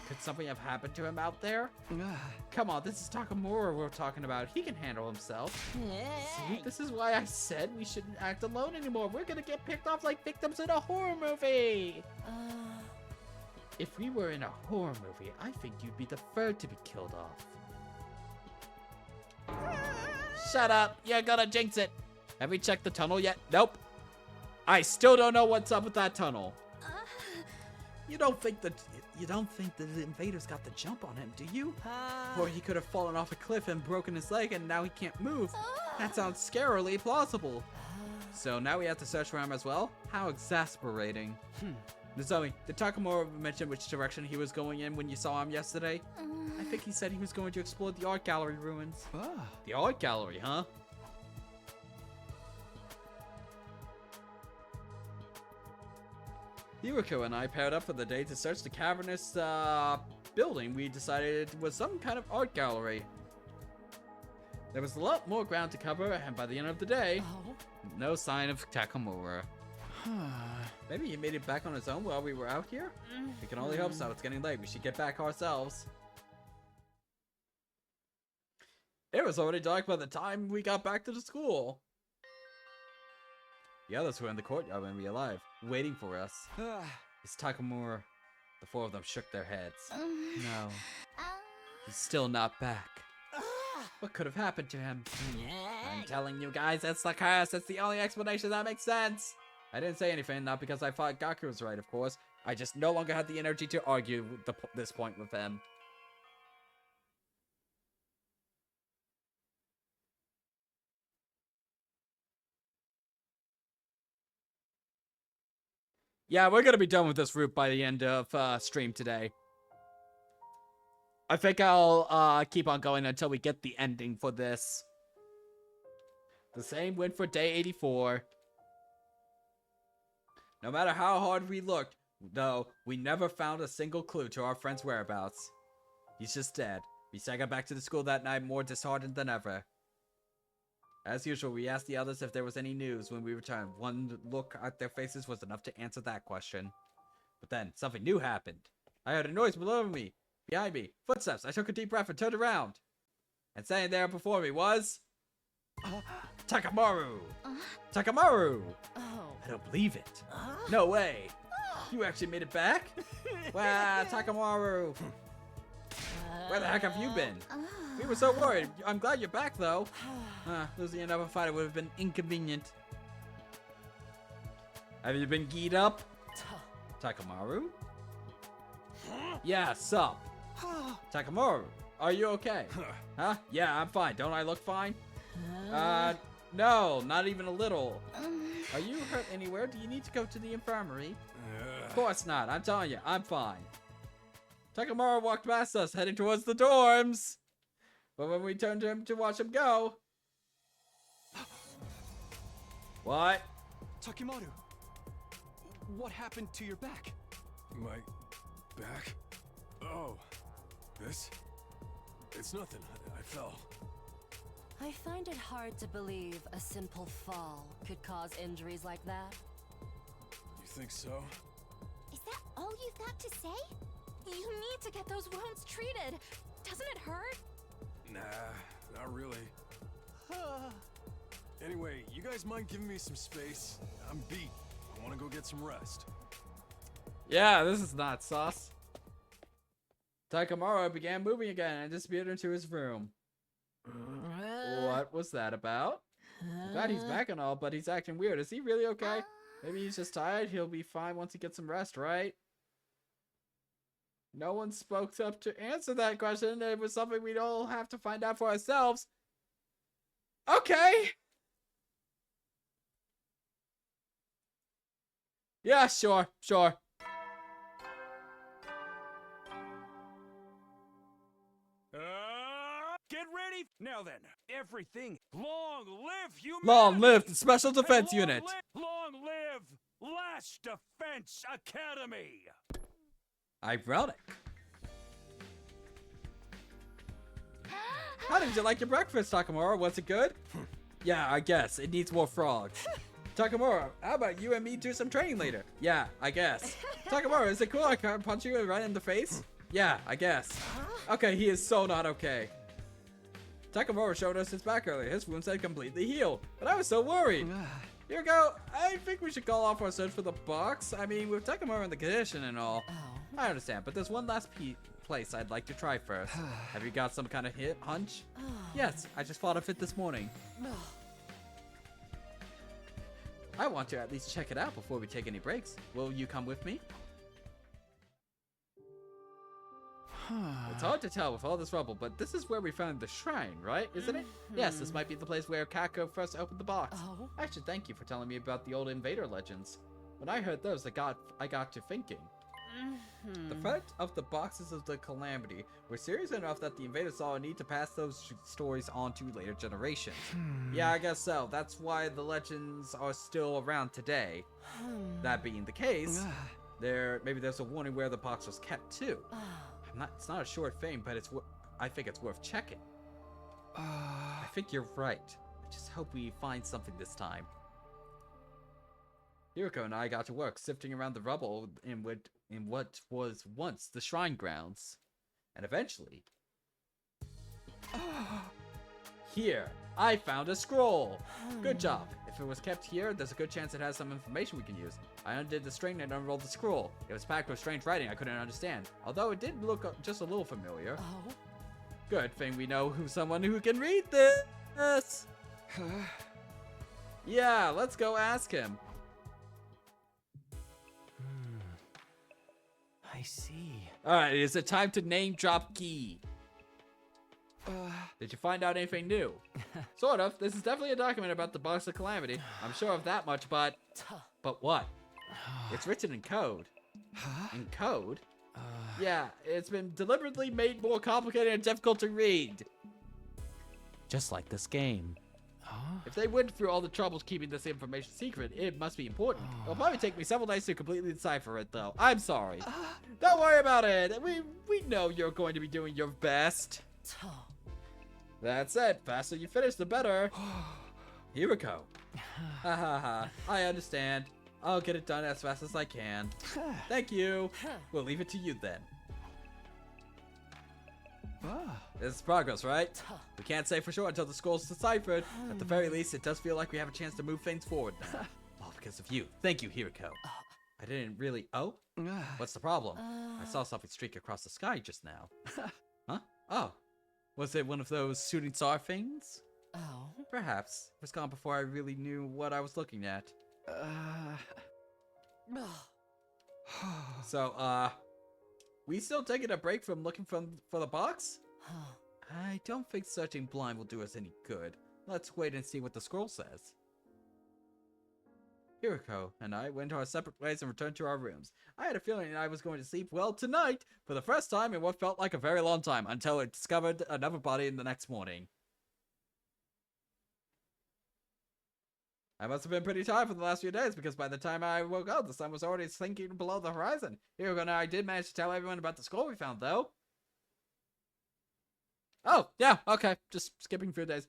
Could something have happened to him out there? Come on, this is Takamura we're talking about. He can handle himself. See, this is why I said we shouldn't act alone anymore. We're gonna get picked off like victims in a horror movie. If we were in a horror movie, I think you'd be the third to be killed off. Shut up, you're gonna jinx it. Have we checked the tunnel yet? Nope. I still don't know what's up with that tunnel. You don't think the invaders got the jump on him, do you? Or he could have fallen off a cliff and broken his leg and now he can't move. That sounds scarily plausible. So now we have to search for him as well? How exasperating. Nozomi, did Takamura mention which direction he was going in when you saw him yesterday? I think he said he was going to explore the art gallery ruins. The art gallery, huh? Hiroko and I paired up for the day to search the cavernous building we decided was some kind of art gallery. There was a lot more ground to cover, and by the end of the day, no sign of Takamura. Maybe he made it back on his own while we were out here? We can only hope so. It's getting late. We should get back ourselves. It was already dark by the time we got back to the school. The others were in the courtyard when we arrived, waiting for us. It's Takamura. The 4 of them shook their heads. No. He's still not back. What could have happened to him? I'm telling you guys, it's the curse. It's the only explanation that makes sense. I didn't say anything, not because I thought Gaku was right, of course. I just no longer had the energy to argue this point with him. Yeah, we're gonna be done with this route by the end of stream today. I think I'll keep on going until we get the ending for this. The same went for day 84. No matter how hard we looked, though, we never found a single clue to our friend's whereabouts. He's just dead. We staggered back to the school that night more disheartened than ever. As usual, we asked the others if there was any news when we returned. One look at their faces was enough to answer that question. But then, something new happened. I heard a noise below me, behind me. Footsteps. I took a deep breath and turned around. And standing there before me was... Takamaru! Takamaru!
Oh.
I don't believe it. No way. You actually made it back? Wow, Takamaru. Where the heck have you been? We were so worried. I'm glad you're back, though. Losing another fighter would have been inconvenient. Have you been geared up? Takamaru? Yeah, sup? Takamaru, are you okay? Huh? Yeah, I'm fine. Don't I look fine? No, not even a little. Are you hurt anywhere? Do you need to go to the infirmary? Of course not. I'm telling you, I'm fine. Takamaru walked past us, heading towards the dorms. But when we turned to him to watch him go... What?
Takimaru, what happened to your back?
My back? Oh, this? It's nothing. I fell.
I find it hard to believe a simple fall could cause injuries like that.
You think so?
Is that all you've got to say?
You need to get those wounds treated. Doesn't it hurt?
Nah, not really. Anyway, you guys mind giving me some space? I'm beat. I want to go get some rest.
Yeah, this is not sus. Takamaru began moving again and disappeared into his room. What was that about? I'm glad he's back and all, but he's acting weird. Is he really okay? Maybe he's just tired. He'll be fine once he gets some rest, right? No one spoke up to answer that question. It was something we'd all have to find out for ourselves. Okay. Yeah, sure.
Get ready. Now then, everything. Long live humanity.
Long live the Special Defense Unit.
Long live Last Defense Academy.
Ironic. How did you like your breakfast, Takamaru? Was it good? Yeah, I guess. It needs more frogs. Takamaru, how about you and me do some training later? Yeah, I guess. Takamaru, is it cool I can't punch you right in the face? Yeah, I guess. Okay, he is so not okay. Takamaru showed us his back earlier. His wounds had completely healed, but I was so worried. Here we go. I think we should call off our search for the box. I mean, with Takamaru in the condition and all. I understand, but there's one last place I'd like to try first. Have you got some kind of hunch? Yes, I just thought of it this morning. I want to at least check it out before we take any breaks. Will you come with me? It's hard to tell with all this rubble, but this is where we found the shrine, right? Isn't it? Yes, this might be the place where Kako first opened the box. I should thank you for telling me about the old invader legends. When I heard those, I got to thinking. The threat of the boxes of the calamity were serious enough that the invaders saw a need to pass those stories on to later generations. Yeah, I guess so. That's why the legends are still around today. That being the case, maybe there's a warning where the box was kept too. It's not a sure thing, but I think it's worth checking. I think you're right. I just hope we find something this time. Hiriko and I got to work sifting around the rubble in what was once the shrine grounds. And eventually... Here, I found a scroll! Good job. If it was kept here, there's a good chance it has some information we can use. I undid the string and unrolled the scroll. It was packed with strange writing I couldn't understand, although it did look just a little familiar. Good thing we know someone who can read this! Yeah, let's go ask him.
I see.
Alright, is it time to name drop key? Did you find out anything new? Sort of. This is definitely a document about the Box of Calamity. I'm sure of that much, but... But what? It's written in code. In code? Yeah, it's been deliberately made more complicated and difficult to read. Just like this game. If they went through all the troubles keeping this information secret, it must be important. It'll probably take me several days to completely decipher it, though. I'm sorry. Don't worry about it. We know you're going to be doing your best. That's it. Faster you finish, the better. Here we go. Ha ha ha. I understand. I'll get it done as fast as I can. Thank you. We'll leave it to you then. This is progress, right? We can't say for sure until the scroll's deciphered. At the very least, it does feel like we have a chance to move things forward now. All because of you. Thank you, Hiriko. I didn't really... Oh? What's the problem? I saw something streak across the sky just now. Huh? Oh. Was it one of those shooting star things?
Oh.
Perhaps. It was gone before I really knew what I was looking at. So, we still taking a break from looking for the box? I don't think searching blind will do us any good. Let's wait and see what the scroll says. Hiriko and I went our separate ways and returned to our rooms. I had a feeling I was going to sleep well tonight for the first time in what felt like a very long time until I discovered another body in the next morning. I must have been pretty tired for the last few days because by the time I woke up, the sun was already sinking below the horizon. Hiriko and I did manage to tell everyone about the scroll we found, though. Oh, yeah, okay. Just skipping a few days.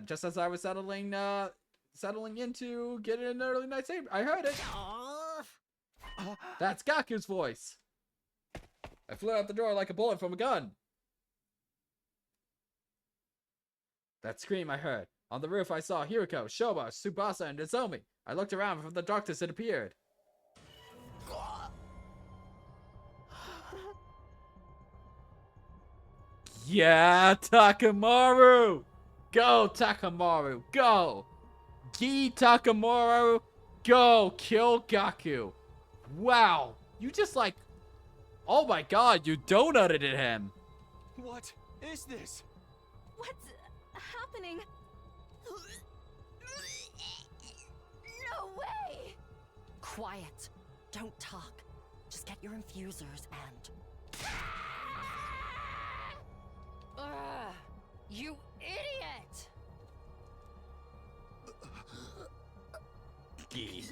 Just as I was settling into getting an early night's sleep, I heard it. That's Gaku's voice. I flew out the door like a bullet from a gun. That scream I heard. On the roof I saw Hiriko, Shoba, Tsubasa, and Nozomi. I looked around and from the darkness it appeared. Yeah, Takamaru! Go, Takamaru, go! Gi Takamaru, go kill Gaku. Wow, you just like... Oh my god, you donutted him.
What is this?
What's happening? No way!
Quiet. Don't talk. Just get your infusers and...
You idiot!
Gi.
He's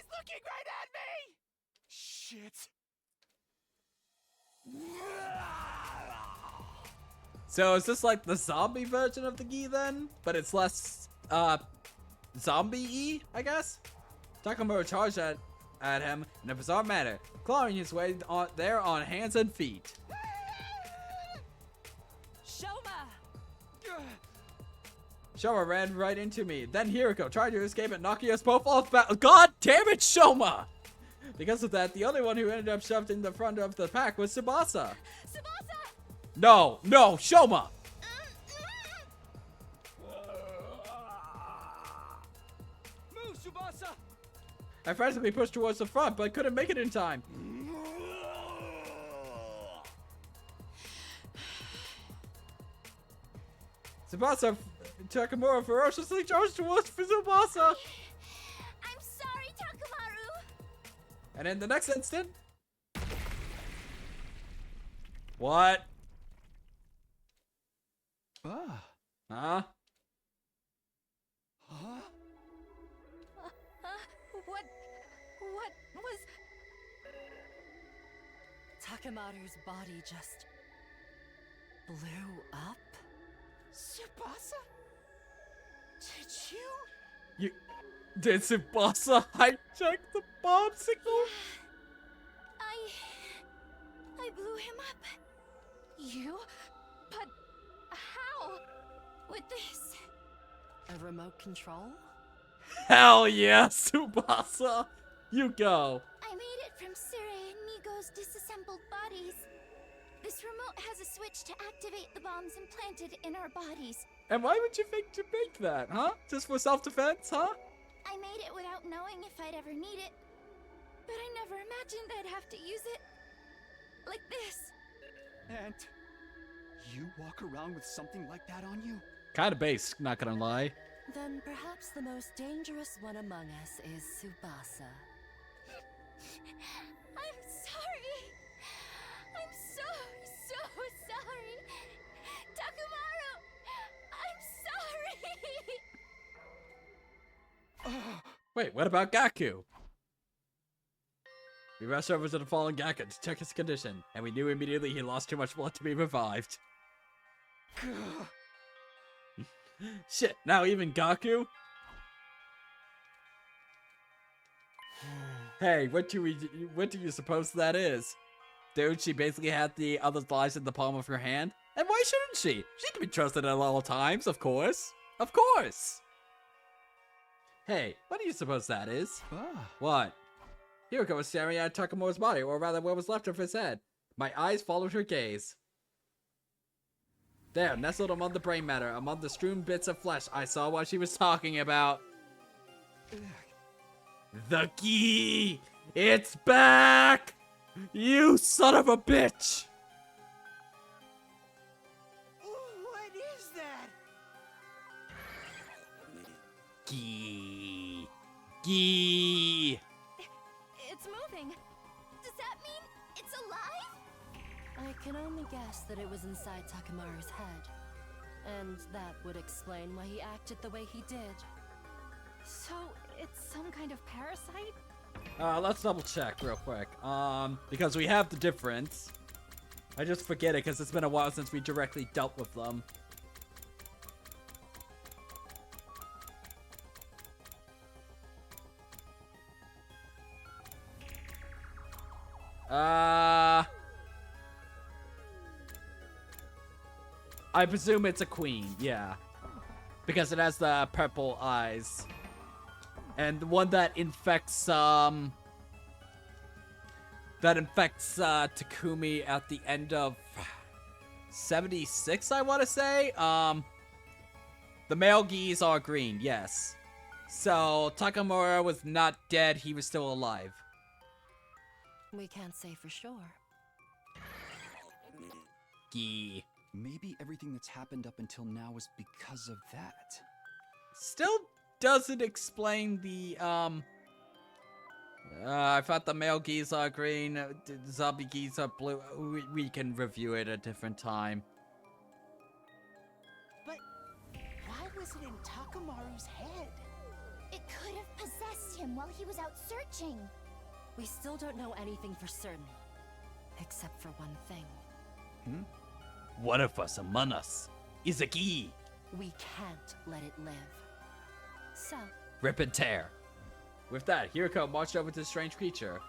looking right at me!
Shit.
So is this like the zombie version of the Gi then? But it's less, zombie-y, I guess? Takamaru charged at him in a bizarre manner, clawing his way there on hands and feet. Shoma ran right into me. Then Hiriko tried to escape and knocking us both off balance. God damn it, Shoma! Because of that, the only one who ended up shoved in the front of the pack was Tsubasa. No, Shoma!
Move, Tsubasa!
I frantically pushed towards the front, but couldn't make it in time. Tsubasa Takamura ferociously charged towards Tsubasa.
I'm sorry, Takamaru.
And in the next instant... What? Huh?
What was...
Takamaru's body just... blew up?
Tsubasa? Did
You... Did Tsubasa hijack the bomb signal?
I blew him up. You? But how? With this?
A remote control?
Hell yeah, Tsubasa! You go.
I made it from Sire and Nigo's disassembled bodies. This remote has a switch to activate the bombs implanted in our bodies.
And why would you think to make that, huh? Just for self-defense, huh?
I made it without knowing if I'd ever need it. But I never imagined I'd have to use it. Like this.
And you walk around with something like that on you?
Kinda base, not gonna lie.
Then perhaps the most dangerous one among us is Tsubasa.
I'm sorry. I'm so sorry. Takamaru, I'm sorry.
Wait, what about Gaku? We rushed over to the fallen Gaku to check his condition, and we knew immediately he lost too much blood to be revived. Shit, now even Gaku? Hey, what do you suppose that is? Dude, she basically had the other's lives in the palm of her hand. And why shouldn't she? She can be trusted at all times, of course. Of course! Hey, what do you suppose that is? What? Hiroko was staring at Takamura's body, or rather what was left of his head. My eyes followed her gaze. There, nestled among the brain matter, among the strewn bits of flesh, I saw what she was talking about. The key! It's back! You son of a bitch!
What is that?
Key. Key.
It's moving. Does that mean it's alive?
I can only guess that it was inside Takamaru's head. And that would explain why he acted the way he did.
So, it's some kind of parasite?
Let's double check real quick. Because we have the difference. I just forget it because it's been a while since we directly dealt with them. I presume it's a queen, yeah. Because it has the purple eyes. And the one that infects, Takumi at the end of 76, I want to say. The male geese are green, yes. So, Takamura was not dead, he was still alive.
We can't say for sure.
Gee.
Maybe everything that's happened up until now is because of that.
Still doesn't explain the, I thought the male geese are green, the zombie geese are blue. We can review it a different time.
But why was it in Takamaru's head?
It could have possessed him while he was out searching.
We still don't know anything for certain. Except for one thing.
One of us among us is a key.
We can't let it live. So,
Rip and tear. With that, Hiroko marched over to the strange creature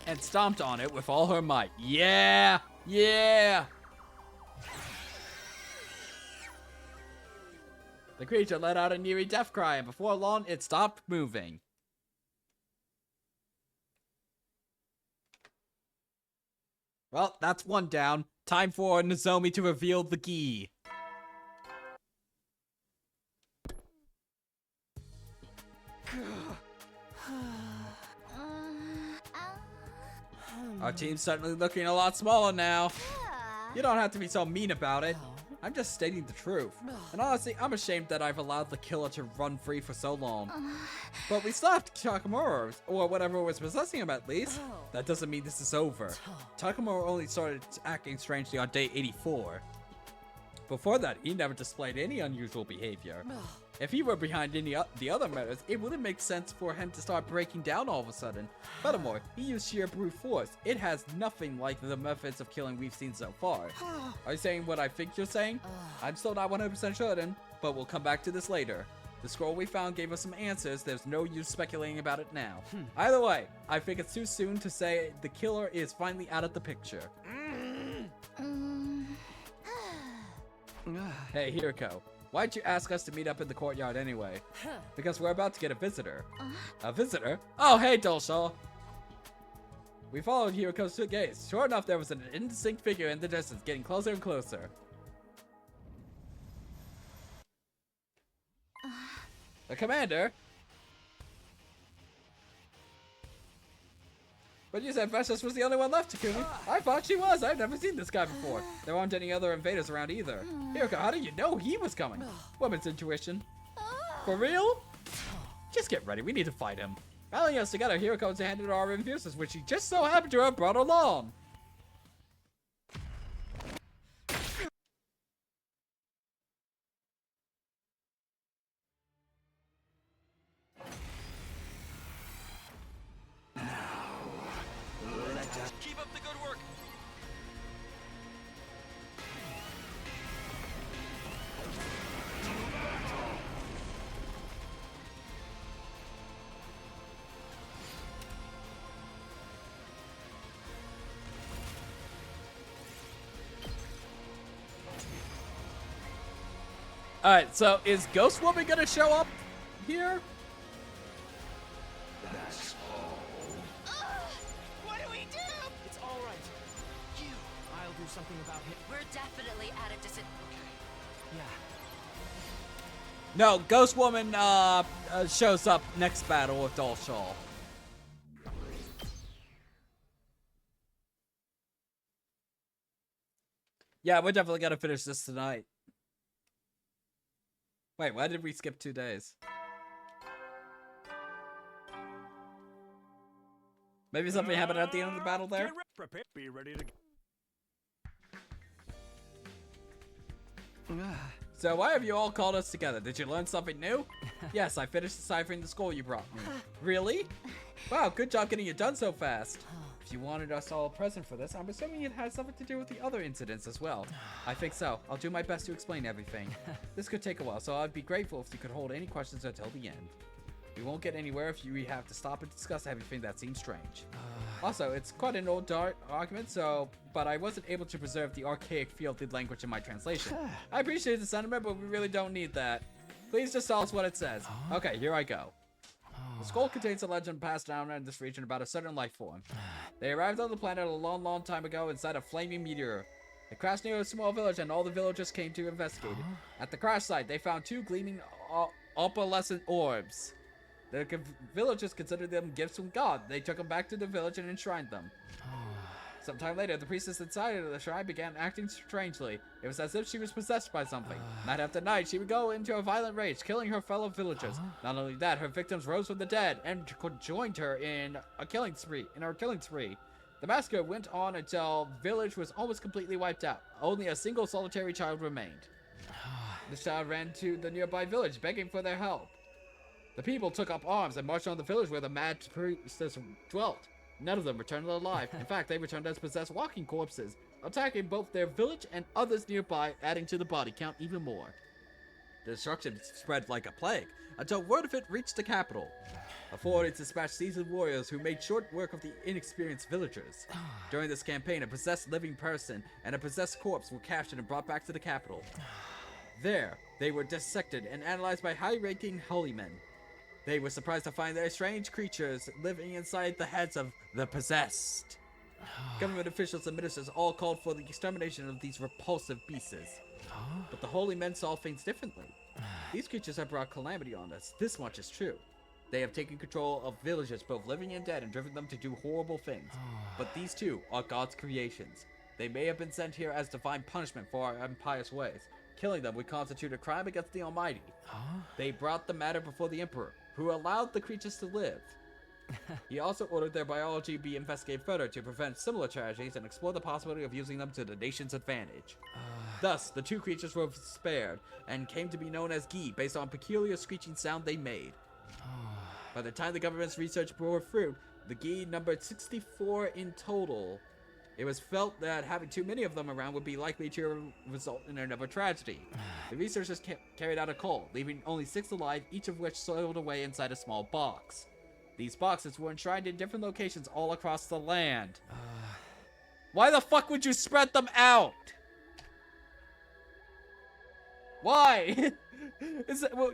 and stomped on it with all her might. Yeah! Yeah! The creature let out an eerie death cry, and before long, it stopped moving. Well, that's one down. Time for Nozomi to reveal the key. Our team's certainly looking a lot smaller now. You don't have to be so mean about it. I'm just stating the truth. And honestly, I'm ashamed that I've allowed the killer to run free for so long. But we still have Takamura, or whatever was possessing him at least. That doesn't mean this is over. Takamura only started acting strangely on day 84. Before that, he never displayed any unusual behavior. If he were behind any the other murders, it wouldn't make sense for him to start breaking down all of a sudden. Furthermore, he used sheer brute force. It has nothing like the methods of killing we've seen so far. Are you saying what I think you're saying? I'm still not 100% certain, but we'll come back to this later. The scroll we found gave us some answers. There's no use speculating about it now. Either way, I think it's too soon to say the killer is finally out of the picture. Hey, Hiroko. Why'd you ask us to meet up in the courtyard anyway? Because we're about to get a visitor. A visitor? Oh, hey, Dolshaw. We followed Hiroko's gaze. Sure enough, there was an indistinct figure in the distance, getting closer and closer. The commander? But you said Precious was the only one left, Takumi. I thought she was. I've never seen this guy before. There aren't any other invaders around either. Hiroko, how did you know he was coming? Woman's intuition. For real? Just get ready. We need to fight him. Rallying us together, Hiroko has handed our reinforcements, which she just so happened to have brought along.
Keep up the good work.
Alright, so is Ghost Woman gonna show up here?
That's all.
What do we do? It's all right. I'll do something about him.
We're definitely at a
Yeah.
No, Ghost Woman shows up next battle with Dolshaw. Yeah, we're definitely gonna finish this tonight. Wait, why did we skip 2 days? Maybe something happened at the end of the battle there?
Prepare. Be ready to.
So why have you all called us together? Did you learn something new? Yes, I finished deciphering the scroll you brought me. Really? Wow, good job getting it done so fast. If you wanted us all present for this, I'm assuming it has something to do with the other incidents as well. I think so. I'll do my best to explain everything. This could take a while, so I'd be grateful if you could hold any questions until the end. We won't get anywhere if we have to stop and discuss everything that seems strange. Also, it's quite an old argument, but I wasn't able to preserve the archaic feel of the language in my translation. I appreciate the sentiment, but we really don't need that. Please just tell us what it says. Okay, here I go. The scroll contains a legend passed down in this region about a certain life form. They arrived on the planet a long, long time ago inside a flaming meteor. It crashed near a small village and all the villagers came to investigate it. At the crash site, they found 2 gleaming opalescent orbs. The villagers considered them gifts from God. They took them back to the village and enshrined them. Sometime later, the priestess inside of the shrine began acting strangely. It was as if she was possessed by something. Night after night, she would go into a violent rage, killing her fellow villagers. Not only that, her victims rose from the dead and joined her in her killing spree. The massacre went on until the village was almost completely wiped out. Only a single solitary child remained. The child ran to the nearby village, begging for their help. The people took up arms and marched on the village where the mad priestess dwelt. None of them returned alive. In fact, they returned as possessed walking corpses, attacking both their village and others nearby, adding to the body count even more. The destruction spread like a plague, until word of it reached the capital. Authorities dispatched seasoned warriors who made short work of the inexperienced villagers. During this campaign, a possessed living person and a possessed corpse were captured and brought back to the capital. There, they were dissected and analyzed by high-ranking holy men. They were surprised to find their strange creatures living inside the heads of the possessed. Government officials and ministers all called for the extermination of these repulsive beasts. But the holy men saw things differently. These creatures have brought calamity on us. This much is true. They have taken control of villages, both living and dead, and driven them to do horrible things. But these too are God's creations. They may have been sent here as divine punishment for our impious ways. Killing them would constitute a crime against the Almighty. They brought the matter before the Emperor, who allowed the creatures to live. He also ordered their biology be investigated further to prevent similar tragedies and explore the possibility of using them to the nation's advantage. Thus, the 2 creatures were spared and came to be known as Gi based on peculiar screeching sound they made. By the time the government's research bore fruit, the Gi numbered 64 in total. It was felt that having too many of them around would be likely to result in another tragedy. The researchers carried out a cull, leaving only 6 alive, each of which soiled away inside a small box. These boxes were enshrined in different locations all across the land. Why the fuck would you spread them out? Why?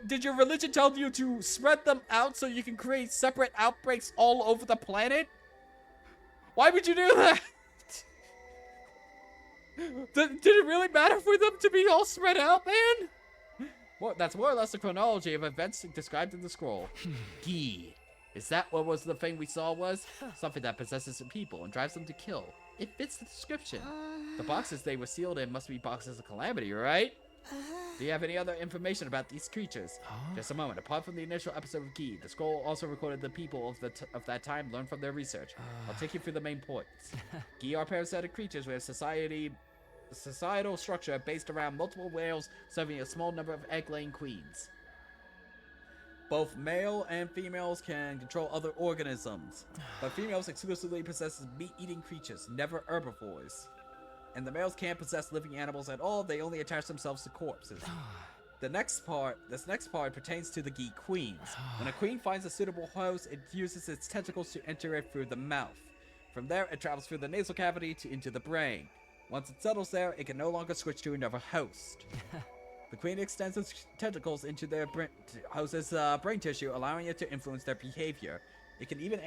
Did your religion tell you to spread them out so you can create separate outbreaks all over the planet? Why would you do that? Did it really matter for them to be all spread out, man? Well, that's more or less the chronology of events described in the scroll. Gi. Is that what was the thing we saw was? Something that possesses people and drives them to kill. It fits the description. The boxes they were sealed in must be boxes of calamity, right? Do you have any other information about these creatures? Just a moment. Apart from the initial episode of Gi, the scroll also recorded the people of that time learned from their research. I'll take you through the main points. Gi are parasitic creatures with societal structure based around multiple males serving a small number of egg-laying queens. Both male and females can control other organisms, but females exclusively possess meat-eating creatures, never herbivores. And the males can't possess living animals at all, they only attach themselves to corpses. This next part pertains to the Gi queens. When a queen finds a suitable host, it uses its tentacles to enter it through the mouth. From there, it travels through the nasal cavity into the brain. Once it settles there, it can no longer switch to another host. The queen extends its tentacles into their host's brain tissue, allowing it to influence their behavior. It can even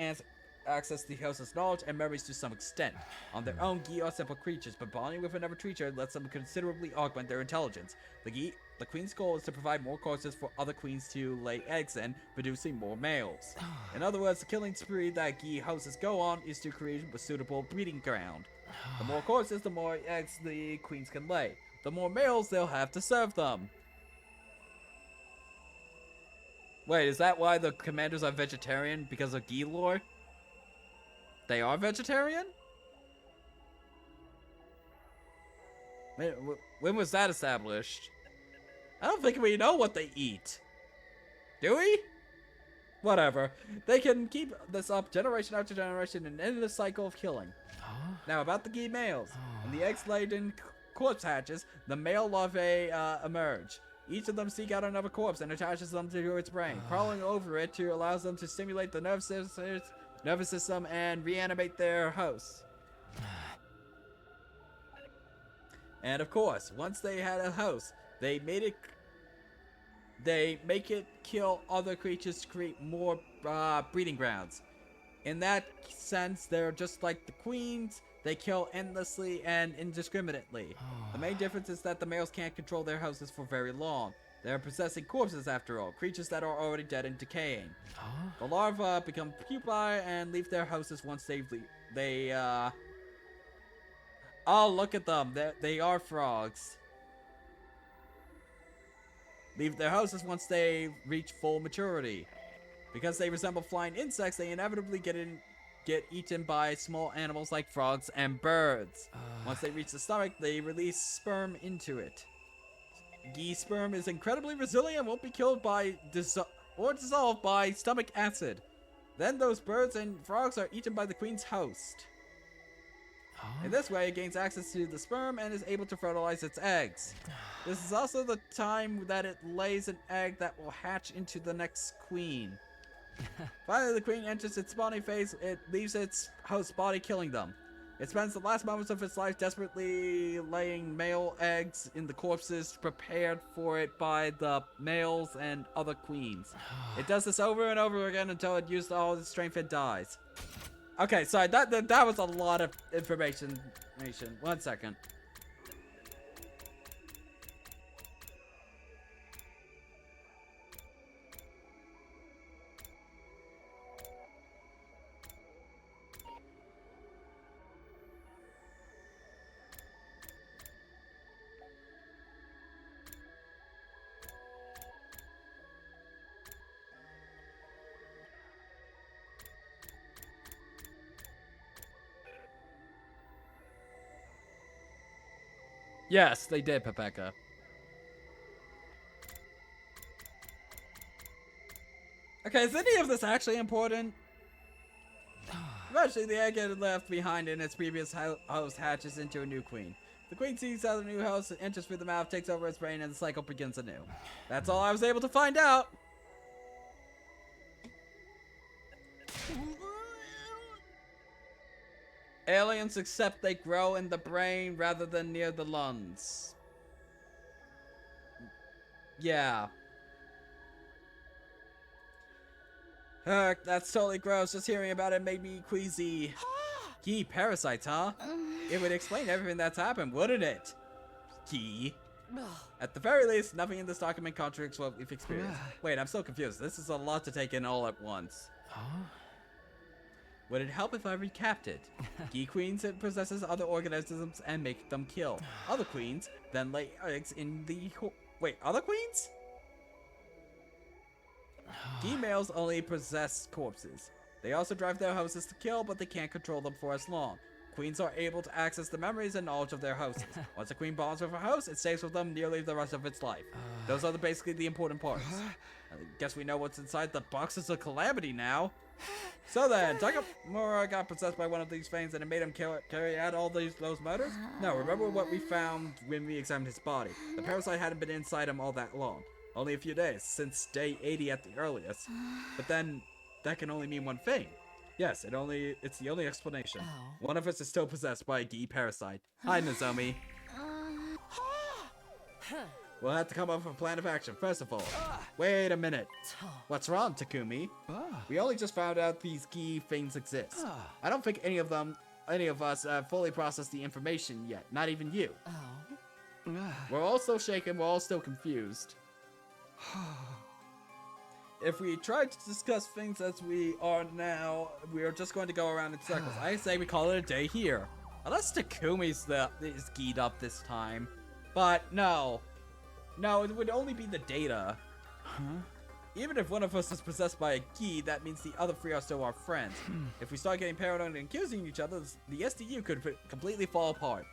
access the host's knowledge and memories to some extent. On their own, Gi are simple creatures, but bonding with another creature lets them considerably augment their intelligence. The queen's goal is to provide more corpses for other queens to lay eggs in, producing more males. In other words, the killing spree that Gi hosts go on is to create a suitable breeding ground. The more corpses, the more eggs the queens can lay. The more males they'll have to serve them. Wait, is that why the commanders are vegetarian? Because of Gi lore? They are vegetarian? When was that established? I don't think we know what they eat. Do we? Whatever. They can keep this up generation after generation and end the cycle of killing. Now about the Gi males. When the eggs laid in corpse hatches, the male larvae emerge. Each of them seek out another corpse and attaches them to its brain, crawling over it to allows them to stimulate the nervous system and reanimate their hosts. And of course, once they had a host, they make it kill other creatures to create more breeding grounds. In that sense, they're just like the queens. They kill endlessly and indiscriminately. The main difference is that the males can't control their houses for very long. They're possessing corpses after all, creatures that are already dead and decaying. The larvae become pupae and leave their houses once oh, look at them. They are frogs. Leave their houses once they reach full maturity. Because they resemble flying insects, they inevitably get eaten by small animals like frogs and birds. Once they reach the stomach, they release sperm into it. Gi sperm is incredibly resilient and won't be killed by or dissolved by stomach acid. Then those birds and frogs are eaten by the queen's host. In this way, it gains access to the sperm and is able to fertilize its eggs. This is also the time that it lays an egg that will hatch into the next queen. Finally, the queen enters its spawning phase. It leaves its host's body, killing them. It spends the last moments of its life desperately laying male eggs in the corpses prepared for it by the males and other queens. It does this over and over again until it used all its strength and dies. Okay, sorry, that was a lot of information. 1 second. Yes, they did, Pepeka. Okay, is any of this actually important? Eventually, the egg it left behind in its previous host hatches into a new queen. The queen sees how the new host enters through the mouth, takes over its brain, and the cycle begins anew. That's all I was able to find out. Aliens accept they grow in the brain rather than near the lungs. Yeah. That's totally gross. Just hearing about it made me queasy. Gee, parasites, huh? It would explain everything that's happened, wouldn't it? Gee. At the very least, nothing in this document contradicts what we've experienced. Wait, I'm so confused. This is a lot to take in all at once. Would it help if I recapped it? Gi queens, it possesses other organisms and make them kill. Other queens then lay eggs in the wait, other queens? Gi males only possess corpses. They also drive their hosts to kill, but they can't control them for as long. Queens are able to access the memories and knowledge of their hosts. Once a queen bonds with her host, it stays with them nearly the rest of its life. Those are basically the important parts. I guess we know what's inside the boxes of calamity now. So then, Takamura got possessed by one of these fangs and it made him carry out all those murders? No, remember what we found when we examined his body. The parasite hadn't been inside him all that long. Only a few days, since day 80 at the earliest. But then, that can only mean one thing. Yes, it's the only explanation. One of us is still possessed by a Gi parasite. Hi, Nozomi. We'll have to come up with a plan of action. First of all, wait a minute. What's wrong, Takumi? We only just found out these key things exist. I don't think any of us have fully processed the information yet. Not even you. We're all still shaken. We're all still confused. If we try to discuss things as we are now, we are just going to go around in circles. I say we call it a day here. Unless Takumi's is keyed up this time. But no. No, it would only be the data. Even if one of us is possessed by a key, that means the other three are still our friends. If we start getting paranoid and accusing each other, the SDU could completely fall apart.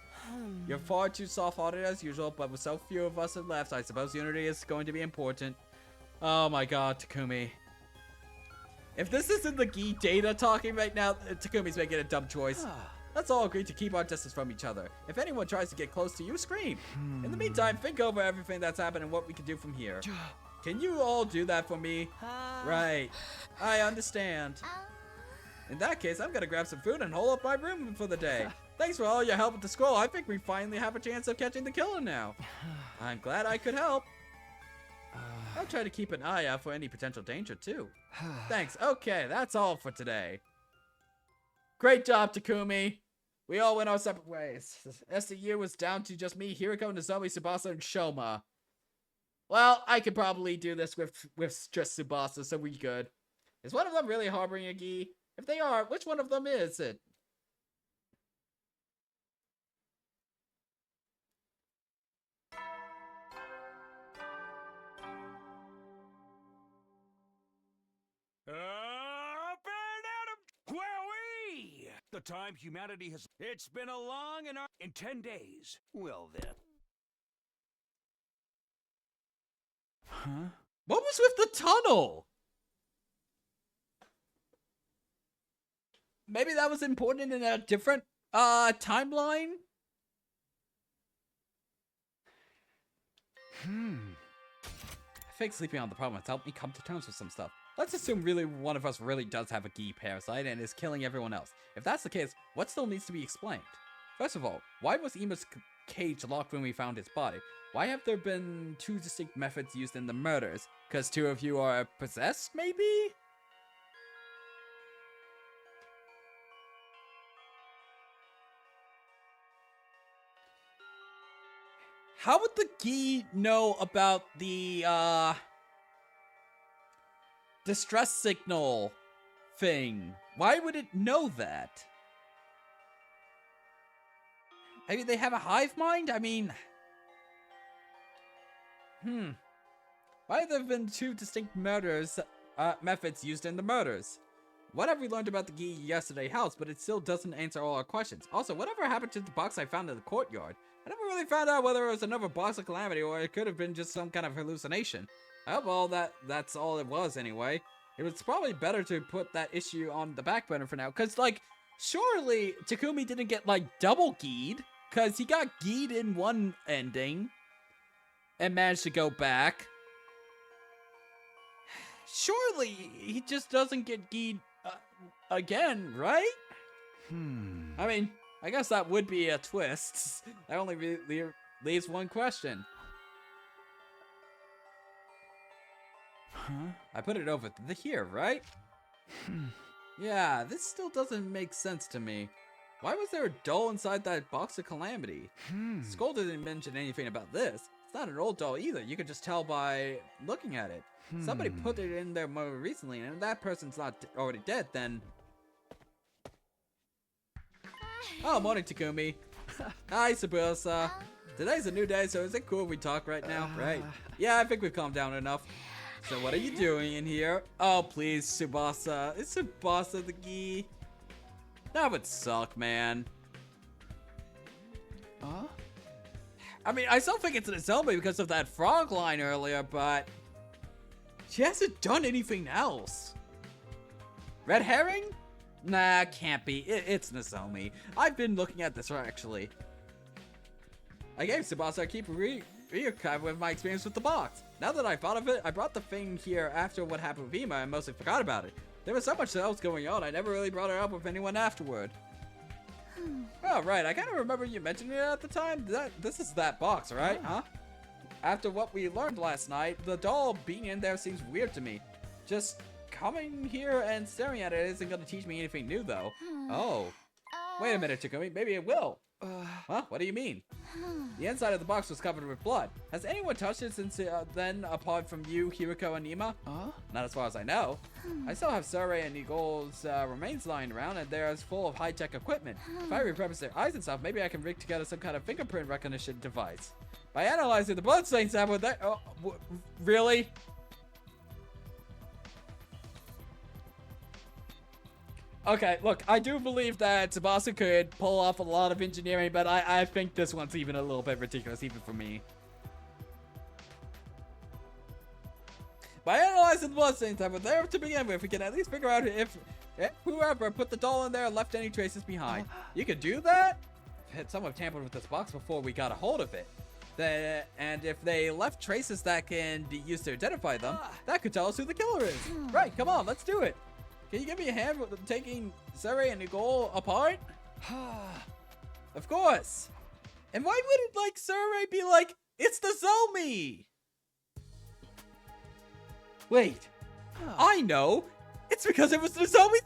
You're far too soft-hearted as usual, but with so few of us left, I suppose unity is going to be important. Oh my god, Takumi. If this isn't the Gi data talking right now, Takumi's making a dumb choice. Let's all agree to keep our distance from each other. If anyone tries to get close to you, scream. In the meantime, think over everything that's happened and what we can do from here. Can you all do that for me? Right. I understand. In that case, I'm gonna grab some food and hole up my room for the day. Thanks for all your help with the scroll. I think we finally have a chance of catching the killer now. I'm glad I could help. I'll try to keep an eye out for any potential danger, too. Thanks. Okay, that's all for today. Great job, Takumi. We all went our separate ways. SDU was down to just me, Hiriko, Nozomi, Tsubasa, and Shoma. Well, I could probably do this with just Tsubasa, so we good. Is one of them really harboring a Gi? If they are, which one of them is it?
Up and at 'em! Wowee! The time humanity has... It's been a long and... In 10 days. Well then.
What was with the tunnel? Maybe that was important in a different timeline? I think sleeping on the problem has helped me come to terms with some stuff. Let's assume really one of us really does have a Gi parasite and is killing everyone else. If that's the case, what still needs to be explained? First of all, why was Ima's cage locked when we found his body? Why have there been two distinct methods used in the murders? Because two of you are possessed, maybe? How would the Gi know about the, distress signal thing? Why would it know that? Maybe they have a hive mind? I mean... Why have there been two distinct methods used in the murders? What have we learned about the Gi yesterday helps, but it still doesn't answer all our questions. Also, whatever happened to the box I found in the courtyard? I never really found out whether it was another box of calamity or it could have been just some kind of hallucination. I hope that's all it was anyway. It was probably better to put that issue on the back burner for now, because, like, surely Takumi didn't get, like, double Gi'd, because he got Gi'd in one ending and managed to go back. Surely he just doesn't get Gi'd again, right? I mean, I guess that would be a twist. That only leaves one question. I put it over here, right? Yeah, this still doesn't make sense to me. Why was there a doll inside that box of calamity? Skull didn't mention anything about this. It's not an old doll either. You could just tell by looking at it. Somebody put it in there more recently, and if that person's not already dead, then... Oh, morning, Takumi. Hi, Tsubasa. Today's a new day, so is it cool if we talk right now? Right. Yeah, I think we've calmed down enough. So what are you doing in here? Oh, please, Tsubasa. Is Tsubasa the Gi? That would suck, man. I mean, I still think it's an zombie because of that frog line earlier, but... she hasn't done anything else. Red herring? Nah, can't be. It's Nozomi. I've been looking at this actually. I gave Tsubasa a keep rearchive with my experience with the box. Now that I thought of it, I brought the thing here after what happened with Ima and mostly forgot about it. There was so much else going on, I never really brought it up with anyone afterward. Oh, right. I kind of remember you mentioning it at the time. This is that box, right? Huh? After what we learned last night, the doll being in there seems weird to me. Just coming here and staring at it isn't gonna teach me anything new, though. Oh. Wait a minute, Takumi. Maybe it will. Huh? What do you mean? The inside of the box was covered with blood. Has anyone touched it since then, apart from you, Hiriko, and Nima? Not as far as I know. I still have Sarai and Eagle's remains lying around, and they're full of high-tech equipment. If I repurpose their eyes and stuff, maybe I can rig together some kind of fingerprint recognition device. By analyzing the bloodstains that were there... really? Okay, look, I do believe that Tsubasa could pull off a lot of engineering, but I think this one's even a little bit ridiculous, even for me. By analyzing the bloodstains that were there to begin with, we can at least figure out if whoever put the doll in there left any traces behind. You could do that? Had someone tampered with this box before we got a hold of it. And if they left traces that can be used to identify them, that could tell us who the killer is. Right, come on, let's do it. Can you give me a hand with taking Sarai and Nicole apart? Of course. And why wouldn't, like, Sarai be like, it's the Zomi? Wait. I know. It's because it was the Zomi.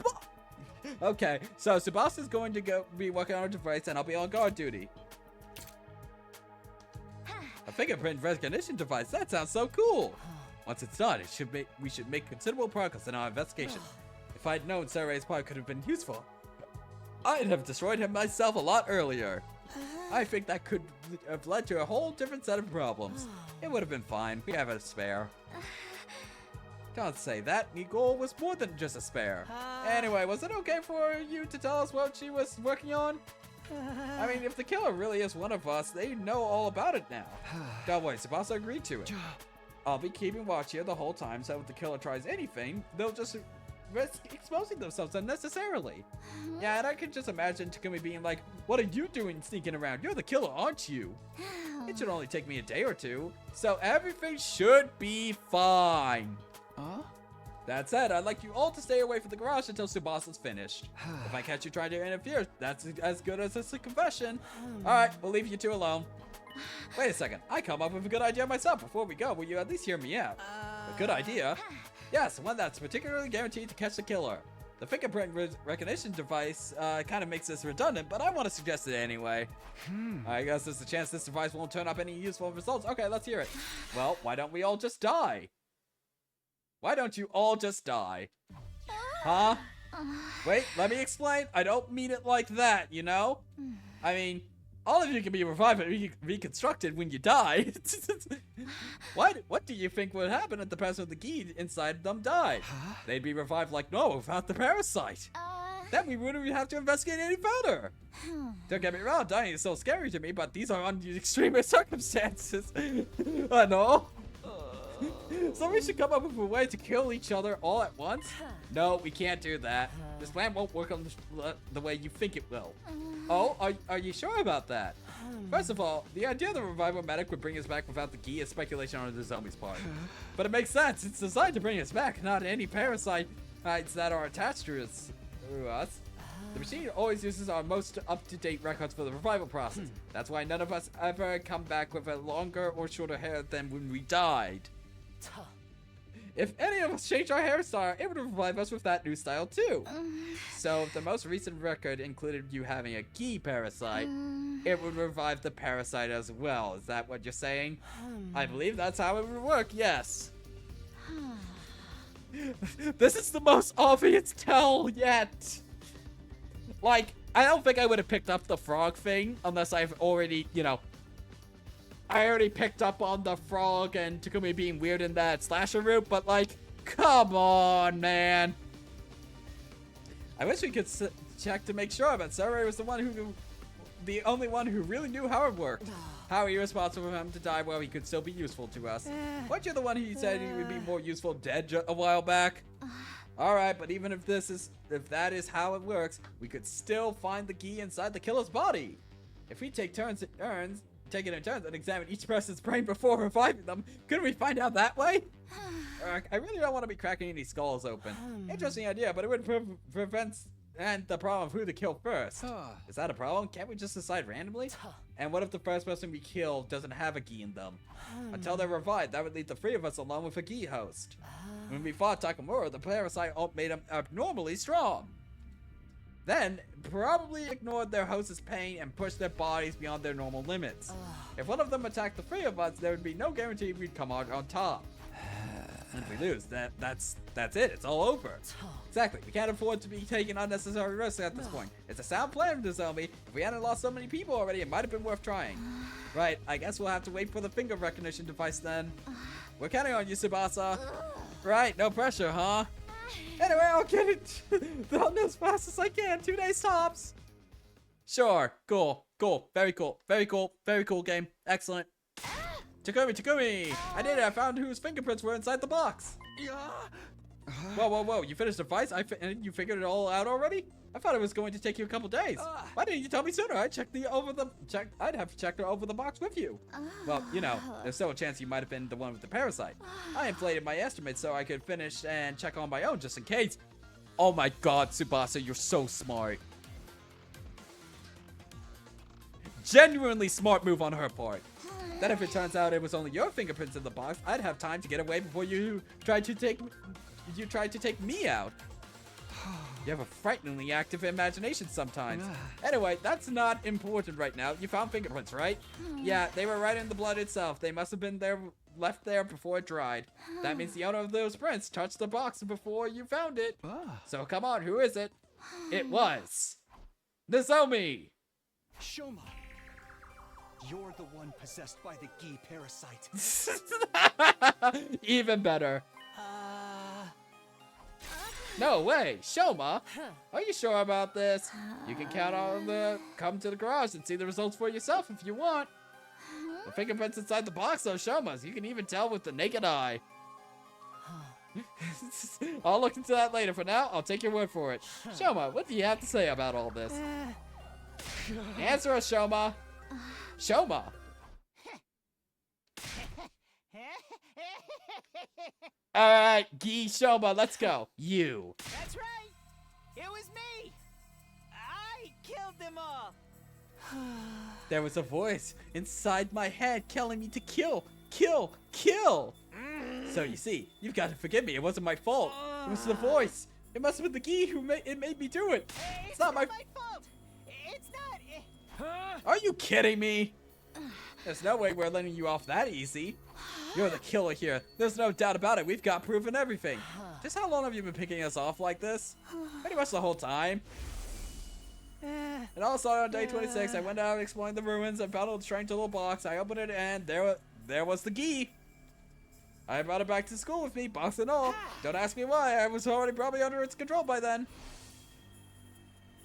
Okay, so Tsubasa's going to be working on a device, and I'll be on guard duty. A fingerprint recognition device. That sounds so cool. Once it's done, we should make considerable progress in our investigation. If I'd known Sarai's part could have been useful, I'd have destroyed him myself a lot earlier. I think that could have led to a whole different set of problems. It would have been fine. We have a spare. Don't say that. Nicole was more than just a spare. Anyway, was it okay for you to tell us what she was working on? I mean, if the killer really is one of us, they know all about it now. Don't worry, Tsubasa agreed to it. I'll be keeping watch here the whole time, so if the killer tries anything, they'll just risk exposing themselves unnecessarily. Yeah, and I can just imagine Takumi being like, what are you doing sneaking around? You're the killer, aren't you? It should only take me a day or two, so everything should be fine. That said, I'd like you all to stay away from the garage until Tsubasa's finished. If I catch you trying to interfere, that's as good as a confession. Alright, we'll leave you two alone. Wait a second, I come up with a good idea myself. Before we go, will you at least hear me out? A good idea? Yes, one that's particularly guaranteed to catch the killer. The fingerprint recognition device kind of makes this redundant, but I want to suggest it anyway. I guess there's a chance this device won't turn up any useful results. Okay, let's hear it. Well, why don't we all just die? Why don't you all just die? Huh? Wait, let me explain. I don't mean it like that, you know? I mean, all of you can be revived and reconstructed when you die. What do you think would happen if the person with the key inside them died? They'd be revived like normal without the parasite. Then we wouldn't have to investigate any further. Don't get me wrong, dying is so scary to me, but these are extreme circumstances. I know. So we should come up with a way to kill each other all at once? No, we can't do that. This plan won't work on the way you think it will. Oh, are you sure about that? First of all, the idea that a revival medic would bring us back without the key is speculation on the zombie's part. But it makes sense. It's designed to bring us back, not any parasites that are attached to us. The machine always uses our most up-to-date records for the revival process. That's why none of us ever come back with a longer or shorter hair than when we died. If any of us change our hairstyle, it would revive us with that new style too. So if the most recent record included you having a key parasite, it would revive the parasite as well. Is that what you're saying? I believe that's how it would work, yes. This is the most obvious tell yet. Like, I don't think I would have picked up the frog thing unless I've already, you know, I already picked up on the frog and Takumi being weird in that slasher route, but like, come on, man. I wish we could check to make sure, but Sarai was the only one who really knew how it worked. How irresponsible of him to die while he could still be useful to us. Weren't you the one who said he would be more useful dead a while back? Alright, but even if that is how it works, we could still find the key inside the killer's body. If we take it in turns and examine each person's brain before reviving them, couldn't we find out that way? I really don't want to be cracking any skulls open. Interesting idea, but it would prevent and the problem of who to kill first. Is that a problem? Can't we just decide randomly? And what if the first person we kill doesn't have a gi in them? Until they're revived, that would leave the three of us alone with a gi host. When we fought Takamura, the parasite made him abnormally strong. Then, probably ignored their host's pain and pushed their bodies beyond their normal limits. If one of them attacked the three of us, there would be no guarantee we'd come out on top. And if we lose, that's it. It's all over. Exactly. We can't afford to be taking unnecessary risks at this point. It's a sound plan, Nozomi. If we hadn't lost so many people already, it might have been worth trying. Right. I guess we'll have to wait for the finger recognition device then. We're counting on you, Tsubasa. Right. No pressure, huh? Anyway, I'll get it done as fast as I can. 2 days tops. Sure. Cool. Cool. Very cool. Very cool. Very cool game. Excellent. Takumi! I did it! I found whose fingerprints were inside the box! Whoa. You finished the device? And you figured it all out already? I thought it was going to take you a couple days. Why didn't you tell me sooner? I'd have to check over the box with you. Well, you know, there's still a chance you might have been the one with the parasite. I inflated my estimate so I could finish and check on my own just in case. Oh my god, Tsubasa, you're so smart. Genuinely smart move on her part. Then if it turns out it was only your fingerprints in the box, I'd have time to get away before you tried to take me out. You have a frighteningly active imagination sometimes. Anyway, that's not important right now. You found fingerprints, right? Yeah, they were right in the blood itself. They must have been left there before it dried. That means the owner of those prints touched the box before you found it. So come on, who is it? It was Nozomi.
Shoma. You're the one possessed by the gi parasite.
Even better. No way, Shoma. Are you sure about this? You can come to the garage and see the results for yourself if you want. The fingerprints inside the box are Shoma's. You can even tell with the naked eye. I'll look into that later. For now, I'll take your word for it. Shoma, what do you have to say about all this? Answer us, Shoma. Shoma. Alright, Gi Shoma, let's go. You.
That's right. It was me. I killed them all.
There was a voice inside my head telling me to kill, kill, kill. So you see, you've got to forgive me. It wasn't my fault. It was the voice. It must have been the Gi who made me do it.
It's not my fault. It's not.
Are you kidding me? There's no way we're letting you off that easy. You're the killer here. There's no doubt about it. We've got proof and everything. Just how long have you been picking us off like this? Pretty much the whole time. And all of a sudden on day 26, I went out exploring the ruins and found a strange little box. I opened it and there was the Gi. I brought it back to school with me, box and all. Don't ask me why. I was already probably under its control by then.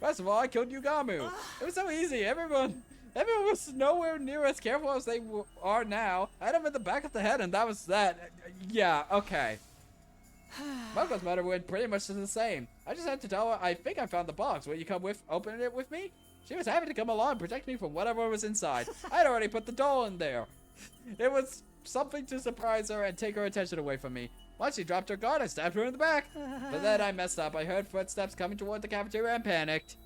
First of all, I killed Yugamu. It was so easy. Everyone was nowhere near as careful as they are now. I had him in the back of the head, and that was that. Yeah, okay. Moko's matter went pretty much the same. I just had to tell her, I think I found the box. Will you come open it with me? She was happy to come along and protect me from whatever was inside. I had already put the doll in there. It was something to surprise her and take her attention away from me. Once she dropped her guard, I stabbed her in the back. But then I messed up. I heard footsteps coming toward the cafeteria and panicked.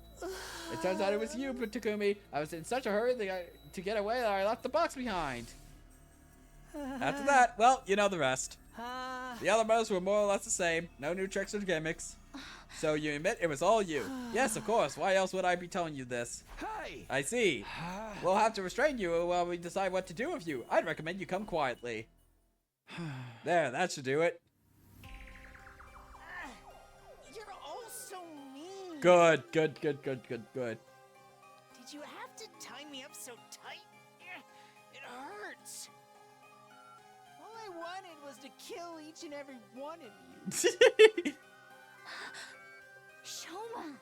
It turns out it was you, Takumi. I was in such a hurry to get away that I left the box behind. After that, well, you know the rest. The other modes were more or less the same. No new tricks or gimmicks. So you admit it was all you? Yes, of course. Why else would I be telling you this?
Hey!
I see. We'll have to restrain you while we decide what to do with you. I'd recommend you come quietly. There, that should do it.
You're all so mean.
Good.
Did you have to tie me up so tight? It hurts. All I wanted was to kill each and every one of you.
Shoma!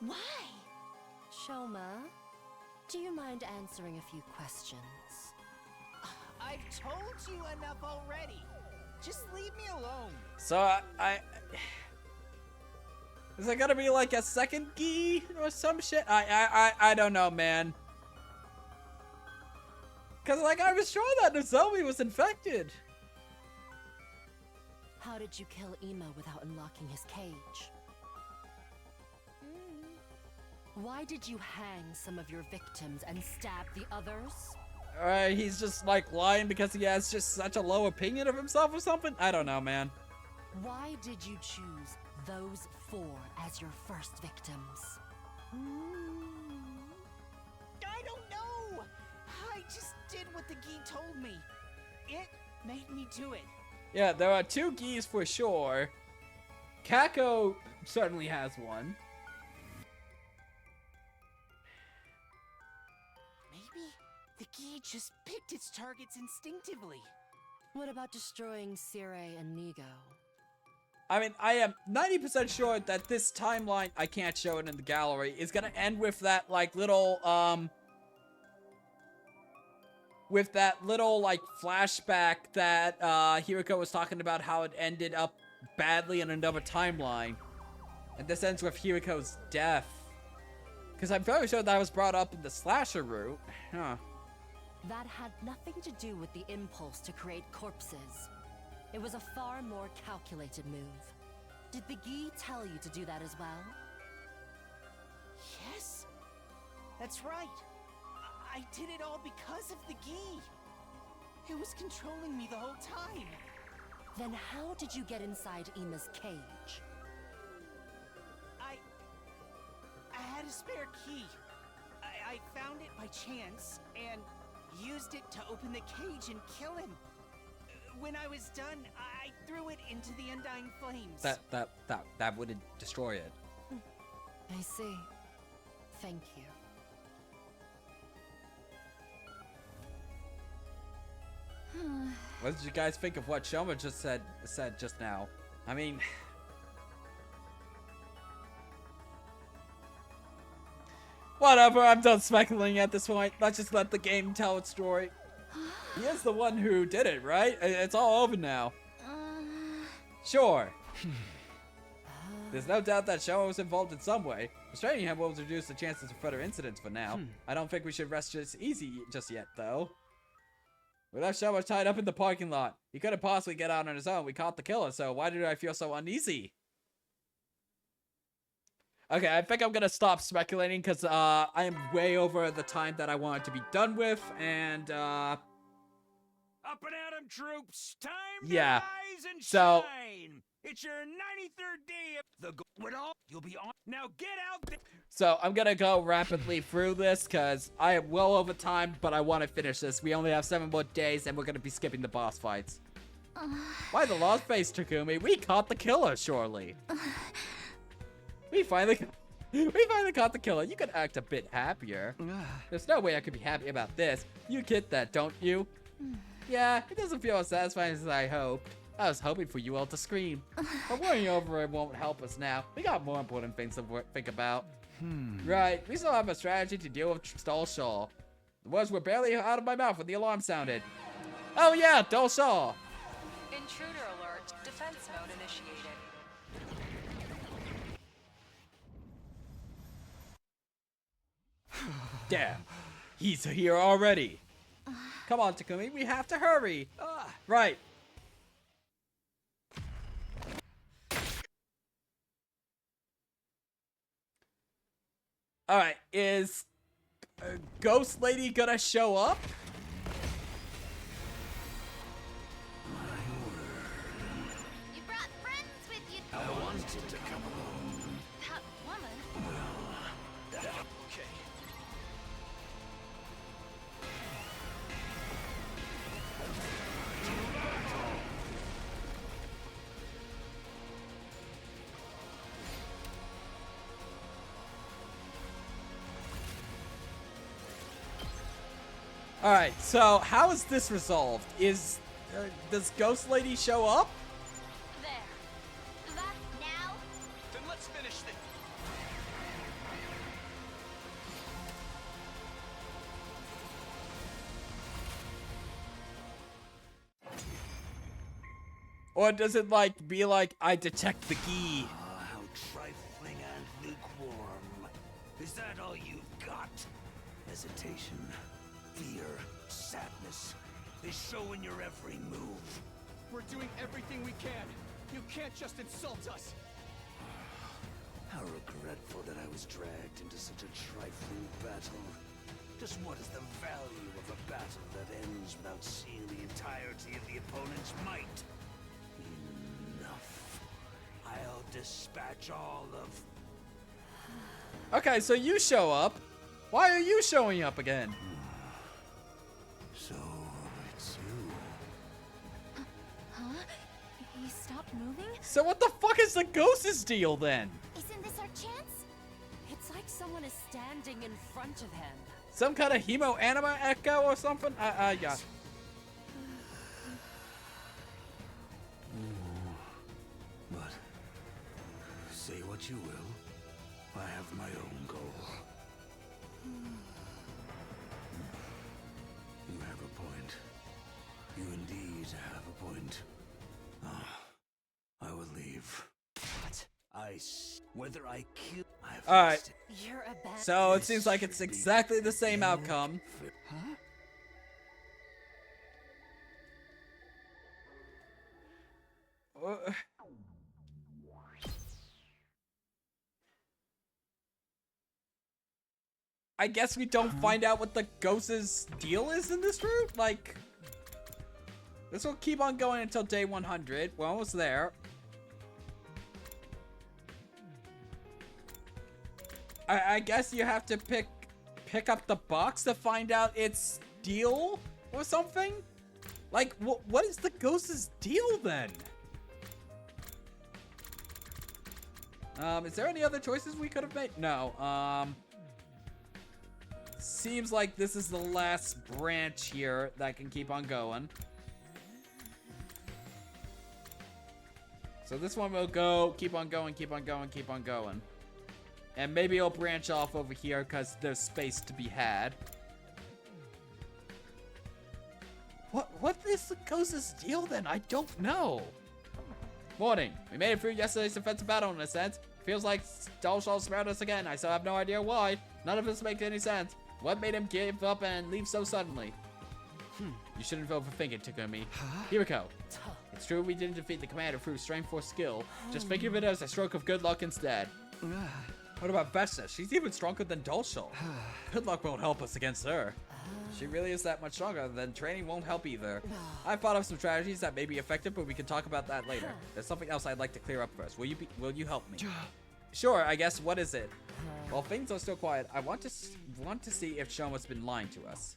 Why? Shoma, do you mind answering a few questions?
I've told you enough already. Just leave me alone.
So is it gonna be like a second Gi or some shit? I don't know, man. Cause like I was sure that Nozomi was infected.
How did you kill Ima without unlocking his cage? Why did you hang some of your victims and stab the others?
Alright, he's just like lying because he has just such a low opinion of himself or something? I don't know, man.
Why did you choose those 4 as your first victims?
I don't know! I just did what the Gi told me. It made me do it.
Yeah, there are 2 Gis for sure. Kako certainly has one.
Maybe the Gi just picked its targets instinctively.
What about destroying Sire and Nigo?
I mean, I am 90% sure that this timeline, I can't show it in the gallery, is gonna end with that, like, little, with that little, like, flashback that, Hiriko was talking about how it ended up badly in another timeline. And this ends with Hiriko's death. Because I'm very sure that was brought up in the slasher route. Huh.
That had nothing to do with the impulse to create corpses. It was a far more calculated move. Did the Gi tell you to do that as well?
Yes, that's right. I did it all because of the Gi. It was controlling me the whole time.
Then how did you get inside Ima's cage?
I had a spare key. I found it by chance and used it to open the cage and kill him. When I was done, I threw it into the undying flames.
That wouldn't destroy it.
I see. Thank you.
What did you guys think of what Shoma just said just now? I mean... Whatever, I'm done speculating at this point. Let's just let the game tell its story. He is the one who did it, right? It's all over now. Sure. There's no doubt that Shoma was involved in some way. Restraining him will reduce the chances of further incidents for now. I don't think we should rest just easy just yet, though. We left Shoma tied up in the parking lot. He couldn't possibly get out on his own. We caught the killer, so why did I feel so uneasy? Okay, I think I'm gonna stop speculating because I am way over the time that I wanted to be done with, and
Up and at 'em, troops! Time to
yeah.
rise and
So
shine! It's your 93rd day of the all. You'll be on. Now get out there.
So I'm gonna go rapidly through this because I am well over time, but I want to finish this. We only have 7 more days, and we're gonna be skipping the boss fights. Why the lost face, Takumi? We caught the killer, surely. We finally caught the killer. You could act a bit happier. There's no way I could be happy about this. You get that, don't you? Yeah, it doesn't feel as satisfying as I hoped. I was hoping for you all to scream. But worrying over it won't help us now. We got more important things to think about. Right, we still have a strategy to deal with Dull Shaw. The words were barely out of my mouth when the alarm sounded. Oh yeah, Dull Shaw!
Intruder alert. Defense mode initiated.
Damn, he's here already. Come on, Takumi, we have to hurry. Right. Alright, is Ghost Lady gonna show up?
You brought friends with you.
I wanted to come along.
That woman.
Okay.
Alright, so how is this resolved? Does Ghost Lady show up?
There. That now?
Then let's finish this.
Or does it like be like I detect the Gi?
How trifling and lukewarm. Is that all you've got? Hesitation, fear, sadness. They show in your every move.
We're doing everything we can. You can't just insult us.
How How regretful that I was dragged into such a trifling battle. Just what is the value of a battle that ends without seeing the entirety of the opponent's might? Enough. I'll dispatch all of...
Okay, so you show up. Why are you showing up again?
So, it's you.
Huh? He stopped moving?
So what the fuck is the ghost's deal then?
Isn't this our chance?
It's like someone is standing in front of him.
Some kind of hemo-anima echo or something? Yeah.
But, say what you will, I have my own goal. You have a point. You indeed have a point. I will leave. But whether I kill...
Alright.
You're a bad...
So it seems like it's exactly the same outcome.
Huh?
I guess we don't find out what the ghost's deal is in this route? Like, this will keep on going until day 100. We're almost there. I guess you have to pick up the box to find out its deal or something? Like, what is the ghost's deal then? Is there any other choices we could have made? No. Seems like this is the last branch here that can keep on going. So this one will go, keep on going, keep on going, keep on going. And maybe it'll branch off over here because there's space to be had. What is the ghost's deal then? I don't know. Morning. We made it through yesterday's defensive battle in a sense. Feels like Dalshall spared us again. I still have no idea why. None of this makes any sense. What made him give up and leave so suddenly? You shouldn't overthink it, Takumi. Here we go. It's true we didn't defeat the commander through strength or skill. Just think of it as a stroke of good luck instead. What about Vesta? She's even stronger than Dalshall. Good luck won't help us against her. She really is that much stronger, then training won't help either. I've thought of some strategies that may be effective, but we can talk about that later. There's something else I'd like to clear up first. Will you help me? Sure, I guess. What is it? While things are still quiet, I want to see if Shoma's been lying to us.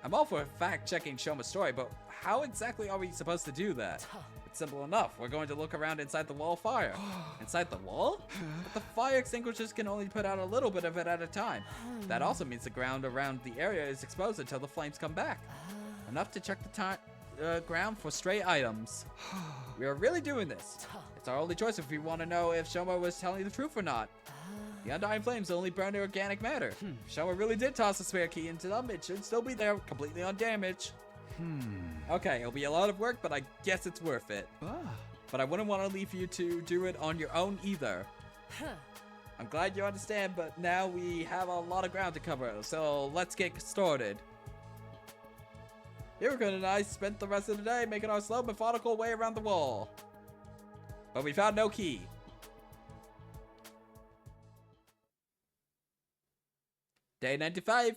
I'm all for fact-checking Shoma's story, but how exactly are we supposed to do that? It's simple enough. We're going to look around inside the wall of fire. Inside the wall? But the fire extinguishers can only put out a little bit of it at a time. That also means the ground around the area is exposed until the flames come back. Enough to check the ground for stray items. We are really doing this. It's our only choice if we want to know if Shoma was telling the truth or not. The undying flames only burn the organic matter. If Shoma really did toss the spare key into them, it should still be there, completely undamaged. Okay, it'll be a lot of work, but I guess it's worth it. But I wouldn't want to leave you to do it on your own either. I'm glad you understand, but now we have a lot of ground to cover, so let's get started. Hirakan and I spent the rest of the day making our slow, methodical way around the wall. But we found no key. Day 95.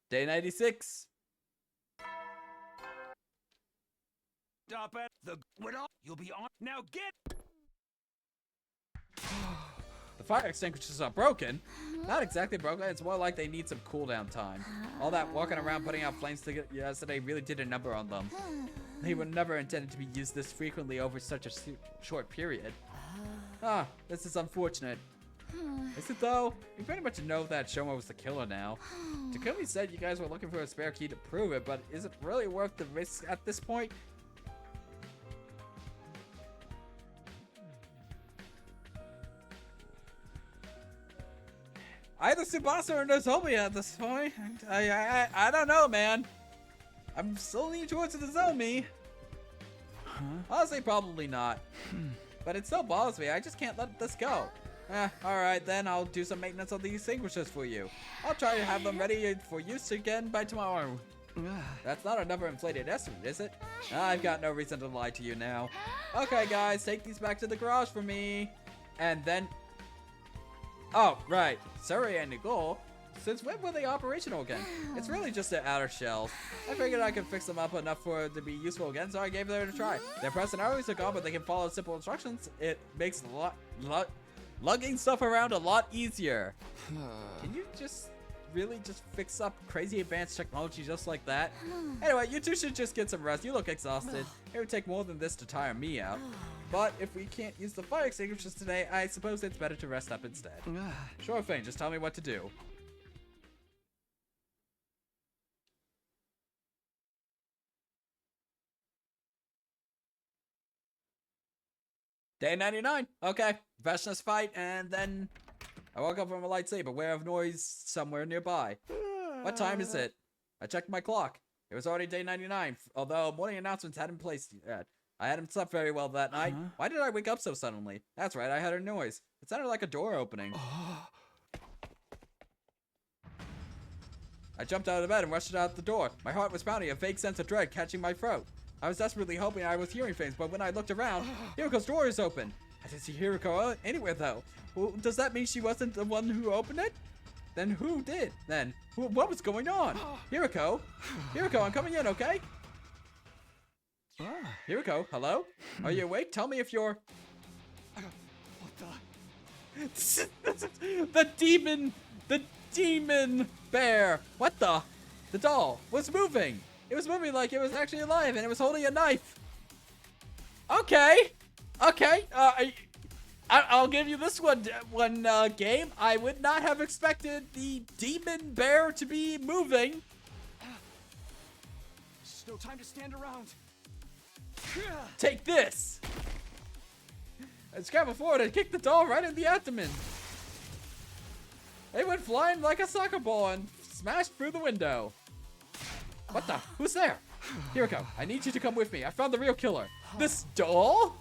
Day 96.
Stop at the... You'll be on... Now get...
The fire extinguishers are broken. Not exactly broken, it's more like they need some cooldown time. All that walking around putting out flames yesterday really did a number on them. They were never intended to be used this frequently over such a short period. This is unfortunate. Is it though? We pretty much know that Shoma was the killer now. Takumi said you guys were looking for a spare key to prove it, but is it really worth the risk at this point? Either Tsubasa or Nozomi at this point. I don't know, man. I'm still leaning towards Nozomi. Honestly, probably not. But it still bothers me. I just can't let this go. Alright then, I'll do some maintenance on these extinguishers for you. I'll try to have them ready for use again by tomorrow. That's not another inflated estimate, is it? I've got no reason to lie to you now. Okay, guys, take these back to the garage for me. And then... Oh, right. Sorry, and Nicole. Since when were they operational again? It's really just their outer shells. I figured I could fix them up enough for it to be useful again, so I gave them a try. Their personalities are gone, but they can follow simple instructions. It makes lugging stuff around a lot easier. Can you just really just fix up crazy advanced technology just like that? Anyway, you two should just get some rest. You look exhausted. It would take more than this to tire me out. But if we can't use the fire extinguishers today, I suppose it's better to rest up instead. Sure thing, just tell me what to do. Day 99. Okay. Vashna's fight, and then I woke up from a light sleep, aware of noise somewhere nearby. What time is it? I checked my clock. It was already day 99, although morning announcements hadn't placed yet. I hadn't slept very well that night. Why did I wake up so suddenly? That's right, I heard a noise. It sounded like a door opening. I jumped out of bed and rushed out the door. My heart was pounding, a vague sense of dread catching my throat. I was desperately hoping I was hearing things, but when I looked around, Hiriko's door is open. I didn't see Hiriko anywhere, though. Well, does that mean she wasn't the one who opened it? Then who did? Then, what was going on? Hiriko? Hiriko, I'm coming in, okay? Hiriko, hello? Are you awake? Tell me if you're... What the... The demon bear! What the? The doll was moving! It was moving like it was actually alive, and it was holding a knife. Okay. Okay. I'll give you this one game. I would not have expected the demon bear to be moving.
There's no time to stand around.
Take this. I scrambled forward and kicked the doll right in the abdomen. It went flying like a soccer ball and smashed through the window. What the? Who's there? Hiriko, I need you to come with me. I found the real killer. This doll?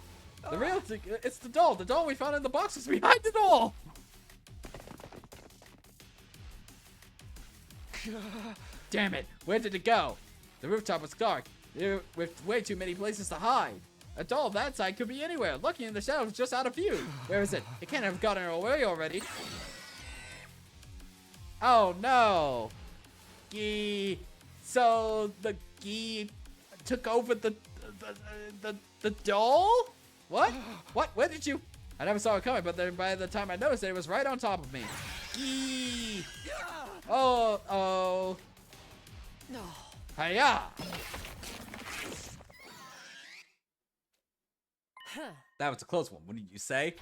It's the doll. The doll we found in the box is behind it all. Damn it. Where did it go? The rooftop was dark, with way too many places to hide. A doll that side could be anywhere, lurking in the shadows just out of view. Where is it? It can't have gotten away already. Oh no. So the Gee took over the doll? What? What? Where did you? I never saw it coming, but then by the time I noticed it, it was right on top of me. Gee. Oh. No. Hiya. That was a close one, wouldn't you say?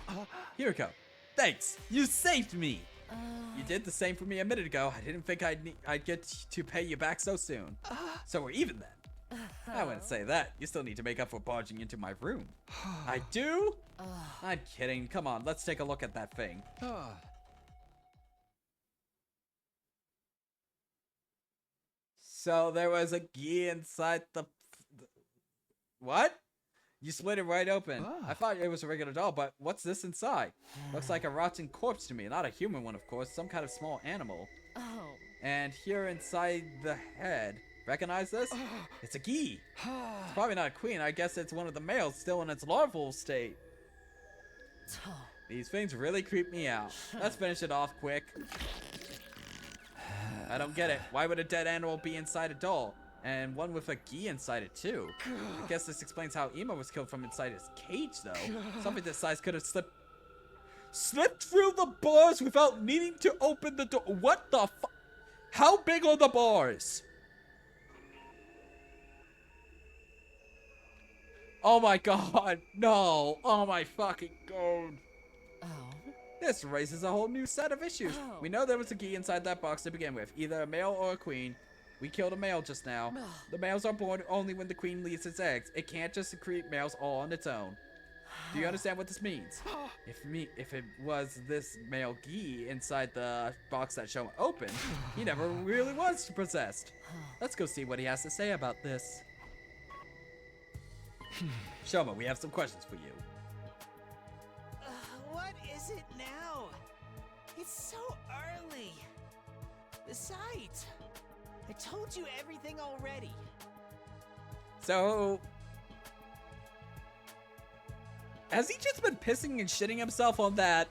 Hiriko, thanks. You saved me. You did the same for me a minute ago. I didn't think I'd get to pay you back so soon. So we're even then. I wouldn't say that. You still need to make up for barging into my room. I do? I'm kidding. Come on, let's take a look at that thing. So there was a Gee inside the... What? You split it right open. I thought it was a regular doll, but what's this inside? Looks like a rotten corpse to me. Not a human one, of course. Some kind of small animal. And here inside the head, recognize this? It's a Gee. It's probably not a queen. I guess it's one of the males still in its larval state. These things really creep me out. Let's finish it off quick. I don't get it. Why would a dead animal be inside a doll? And one with a Gee inside it too. I guess this explains how Emo was killed from inside his cage though. Something this size could have slipped through the bars without needing to open the door. What the fu- How big are the bars? Oh my god, no. Oh my fucking god. This raises a whole new set of issues. We know there was a Gee inside that box to begin with, either a male or a queen. We killed a male just now. The males are born only when the queen leaves its eggs. It can't just secrete males all on its own. Do you understand what this means? If it was this male Gee inside the box that Shoma opened, he never really was possessed. Let's go see what he has to say about this. Shoma, we have some questions for you.
What is it now? It's so early. Besides, I told you everything already.
So, has he just been pissing and shitting himself on that,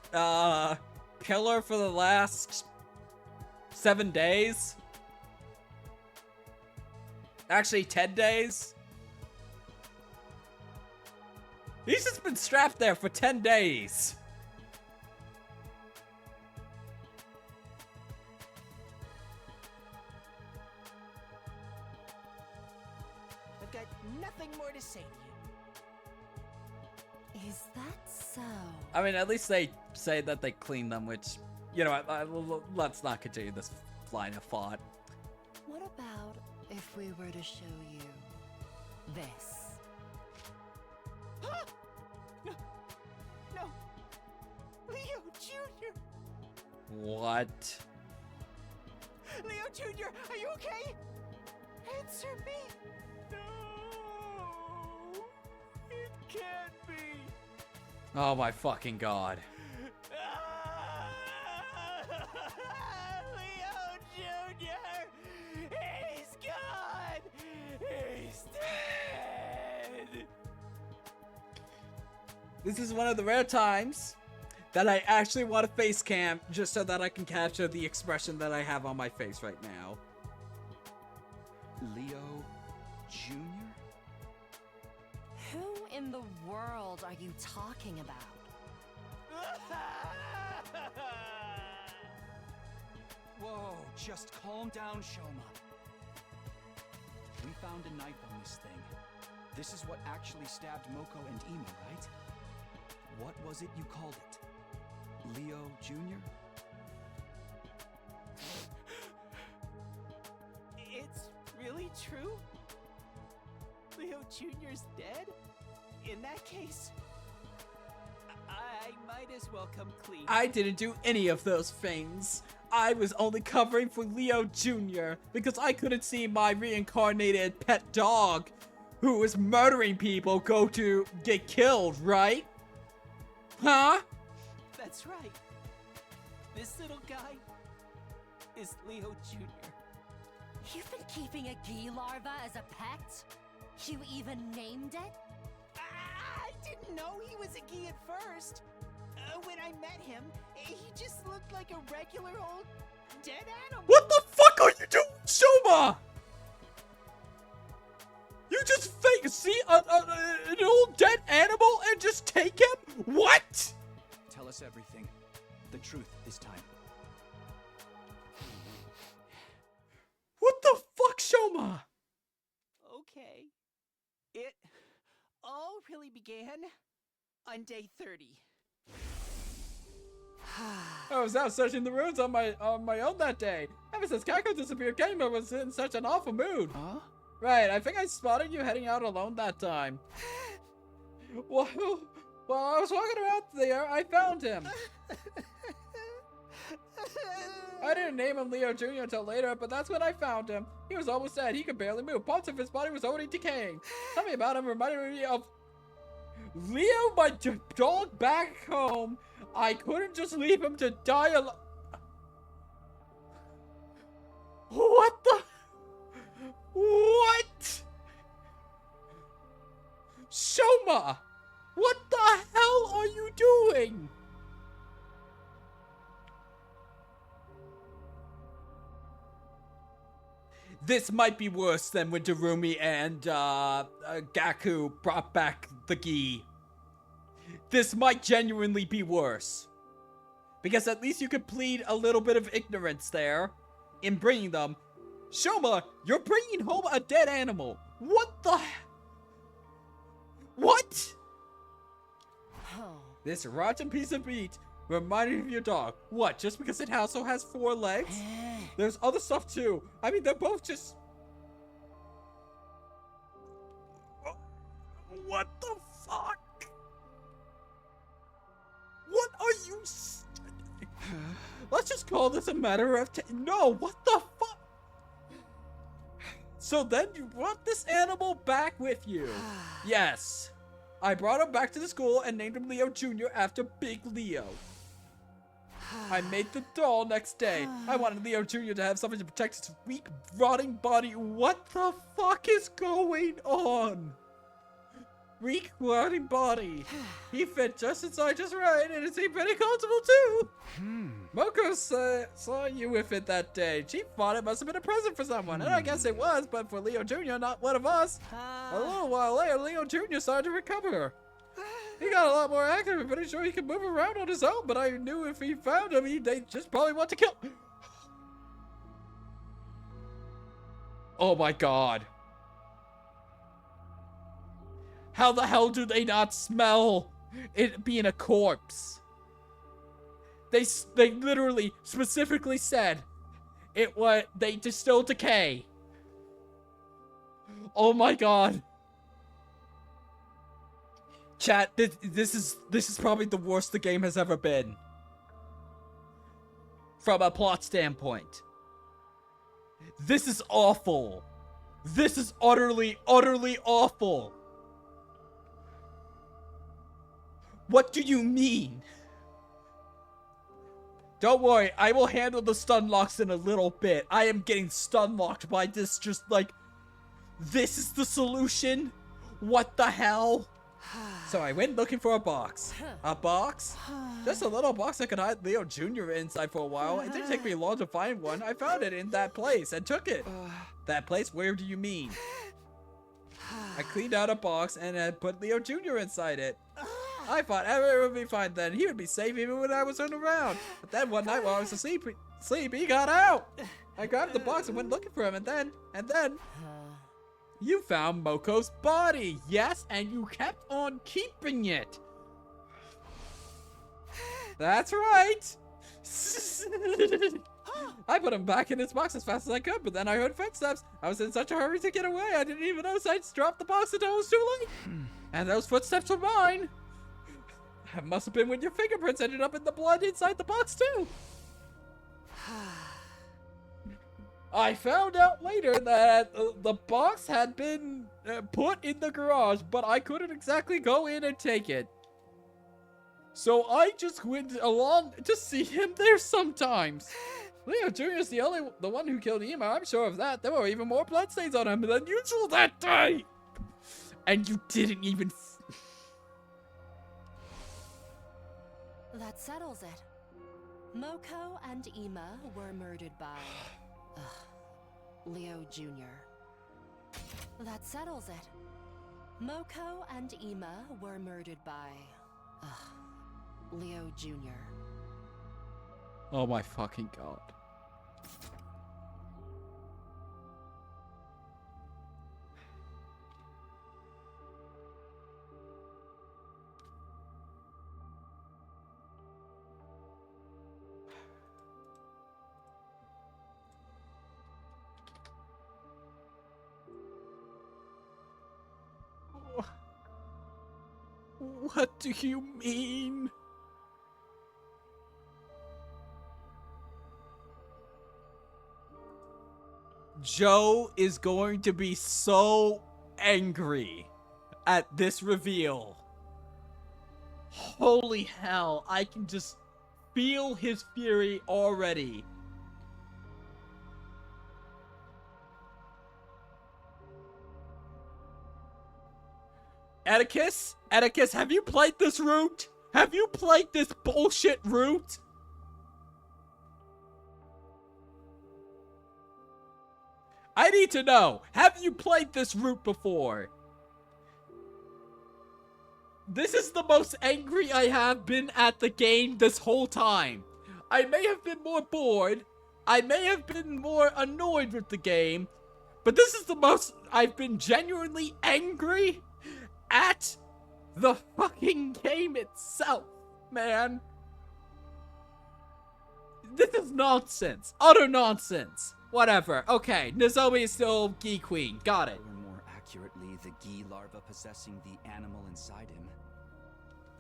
pillar for the last 7 days? Actually, 10 days? He's just been strapped there for 10 days.
I've got nothing more to say to you.
Is that so?
I mean, at least they say that they clean them, which, you know, let's not continue this line of thought.
What about if we were to show you this?
No! No! Leo Jr.!
What?
Leo Jr., are you okay? Answer me! No! It can't be!
Oh my fucking god.
Leo Jr.! He's gone! He's dead!
This is one of the rare times that I actually want to face cam just so that I can capture the expression that I have on my face right now.
Leo Jr.?
Who in the world are you talking about?
Whoa, just calm down, Shoma. We found a knife on this thing. This is what actually stabbed Moko and Ema, right? What was it you called it? Leo Jr.?
It's really true? Leo Jr.'s dead? In that case, I might as well come clean.
I didn't do any of those things. I was only covering for Leo Jr. because I couldn't see my reincarnated pet dog who was murdering people go to get killed, right? Huh?
That's right. This little guy is Leo Jr.
You've been keeping a Gee larva as a pet? You even named it?
I didn't know he was a Gee at first. When I met him, he just looked like a regular old dead animal.
What the fuck are you doing, Shoma? You just see an old dead animal and just take him? What?
Tell us everything. The truth this time.
What the fuck, Shoma?
Okay. It all really began on day 30.
I was out searching the ruins on my own that day. Ever since Kako disappeared, Kenma was in such an awful mood.
Huh?
Right, I think I spotted you heading out alone that time. Well, while I was walking around there, I found him. I didn't name him Leo Jr. until later, but that's when I found him. He was almost dead. He could barely move. Parts of his body was already decaying. Something about him reminded me of Leo, my dog back home. I couldn't just leave him to die alone. What the? What? Shoma! What the hell are you doing? This might be worse than when Darumi and Gaku brought back the Gi. This might genuinely be worse. Because at least you could plead a little bit of ignorance there in bringing them. Shoma, you're bringing home a dead animal. What the? What?
Oh.
This rotten piece of meat reminded me of your dog. What, just because it also has 4 legs? There's other stuff too. I mean, they're both just... What the fuck? What are you... Let's just call this a matter of... No, what the fuck? So then you brought this animal back with you. Yes. I brought him back to the school and named him Leo Jr. after Big Leo. I made the doll next day. I wanted Leo Jr. to have something to protect his weak, rotting body. What the fuck is going on? Weak, rotting body. He fit just inside just right, and it seemed pretty comfortable too. Moko saw you with it that day. She thought it must have been a present for someone, and I guess it was, but for Leo Jr., not one of us. A little while later, Leo Jr. started to recover. He got a lot more active. I'm pretty sure he could move around on his own, but I knew if he found him, they'd just probably want to kill. Oh my god. How the hell do they not smell it being a corpse? They literally specifically said they distill decay. Oh my god. Chat, this is probably the worst the game has ever been. From a plot standpoint. This is awful. This is utterly, utterly awful. What do you mean? Don't worry, I will handle the stun locks in a little bit. I am getting stun locked by this, just like, this is the solution? What the hell? So I went looking for a box. A box? Just a little box I could hide Leo Jr. inside for a while. It didn't take me long to find one. I found it in that place and took it. That place? Where do you mean? I cleaned out a box and I put Leo Jr. inside it. I thought everything would be fine then. He would be safe even when I wasn't around. But then one night while I was asleep, he got out. I grabbed the box and went looking for him, and then... You found Moko's body, yes, and you kept on keeping it. That's right. I put him back in his box as fast as I could, but then I heard footsteps. I was in such a hurry to get away, I didn't even notice I just dropped the box until it was too late. And those footsteps were mine. It must have been when your fingerprints ended up in the blood inside the box too. I found out later that the box had been put in the garage, but I couldn't exactly go in and take it. So I just went along to see him there sometimes. Leo Jr. is the one who killed Ema, I'm sure of that. There were even more bloodstains on him than usual that day. And you didn't even...
That settles it. Moko and Ema were murdered by... Leo Jr. That settles it. Moko and Ema were murdered by... Leo Jr.
Oh my fucking god. What do you mean? Joe is going to be so angry at this reveal. Holy hell, I can just feel his fury already. Atticus, have you played this route? Have you played this bullshit route? I need to know, have you played this route before? This is the most angry I have been at the game this whole time. I may have been more bored, I may have been more annoyed with the game, but this is the most I've been genuinely angry at the fucking game itself, man. This is nonsense. Utter nonsense. Whatever. Okay, Nozomi is still Gi Queen. Got it.
Or more accurately, the Gi larva possessing the animal inside him.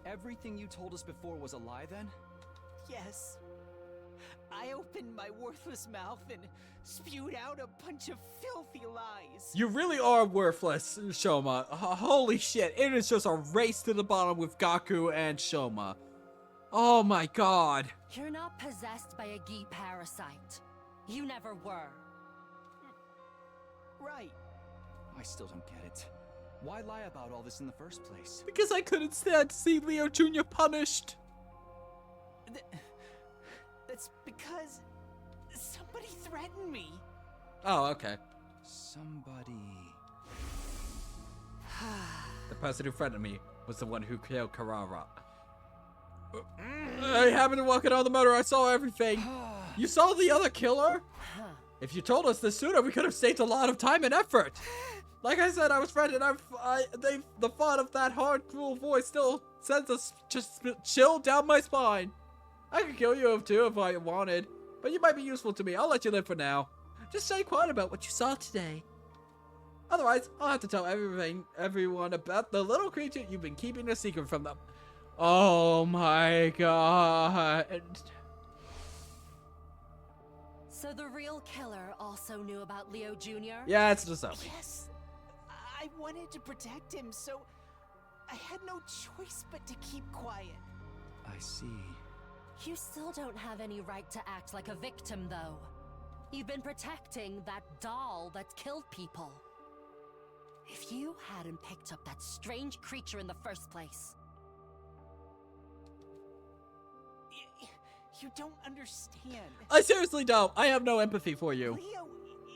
Everything you told us before was a lie then?
Yes. I opened my worthless mouth and spewed out a bunch of filthy lies.
You really are worthless, Shoma. Holy shit. It is just a race to the bottom with Gaku and Shoma. Oh my god.
You're not possessed by a Gi parasite. You never were.
Right. I still don't get it. Why lie about all this in the first place?
Because I couldn't stand to see Leo Jr. punished.
That's because somebody threatened me.
Oh, okay.
Somebody...
The person who threatened me was the one who killed Carrara. I happened to walk in on the motor. I saw everything. You saw the other killer? If you told us this sooner, we could have saved a lot of time and effort. Like I said, I was frightened. The thought of that hard, cruel voice still sends a just chill down my spine. I could kill you too if I wanted, but you might be useful to me. I'll let you live for now. Just stay quiet about what you saw today. Otherwise, I'll have to tell everyone about the little creature you've been keeping a secret from them. Oh my god.
So the real killer also knew about Leo Jr.?
Yeah, it's just
Yes. I wanted to protect him, so I had no choice but to keep quiet.
I see.
You still don't have any right to act like a victim, though. You've been protecting that doll that's killed people. If you hadn't picked up that strange creature in the first place...
You don't understand.
I seriously don't. I have no empathy for you.
Leo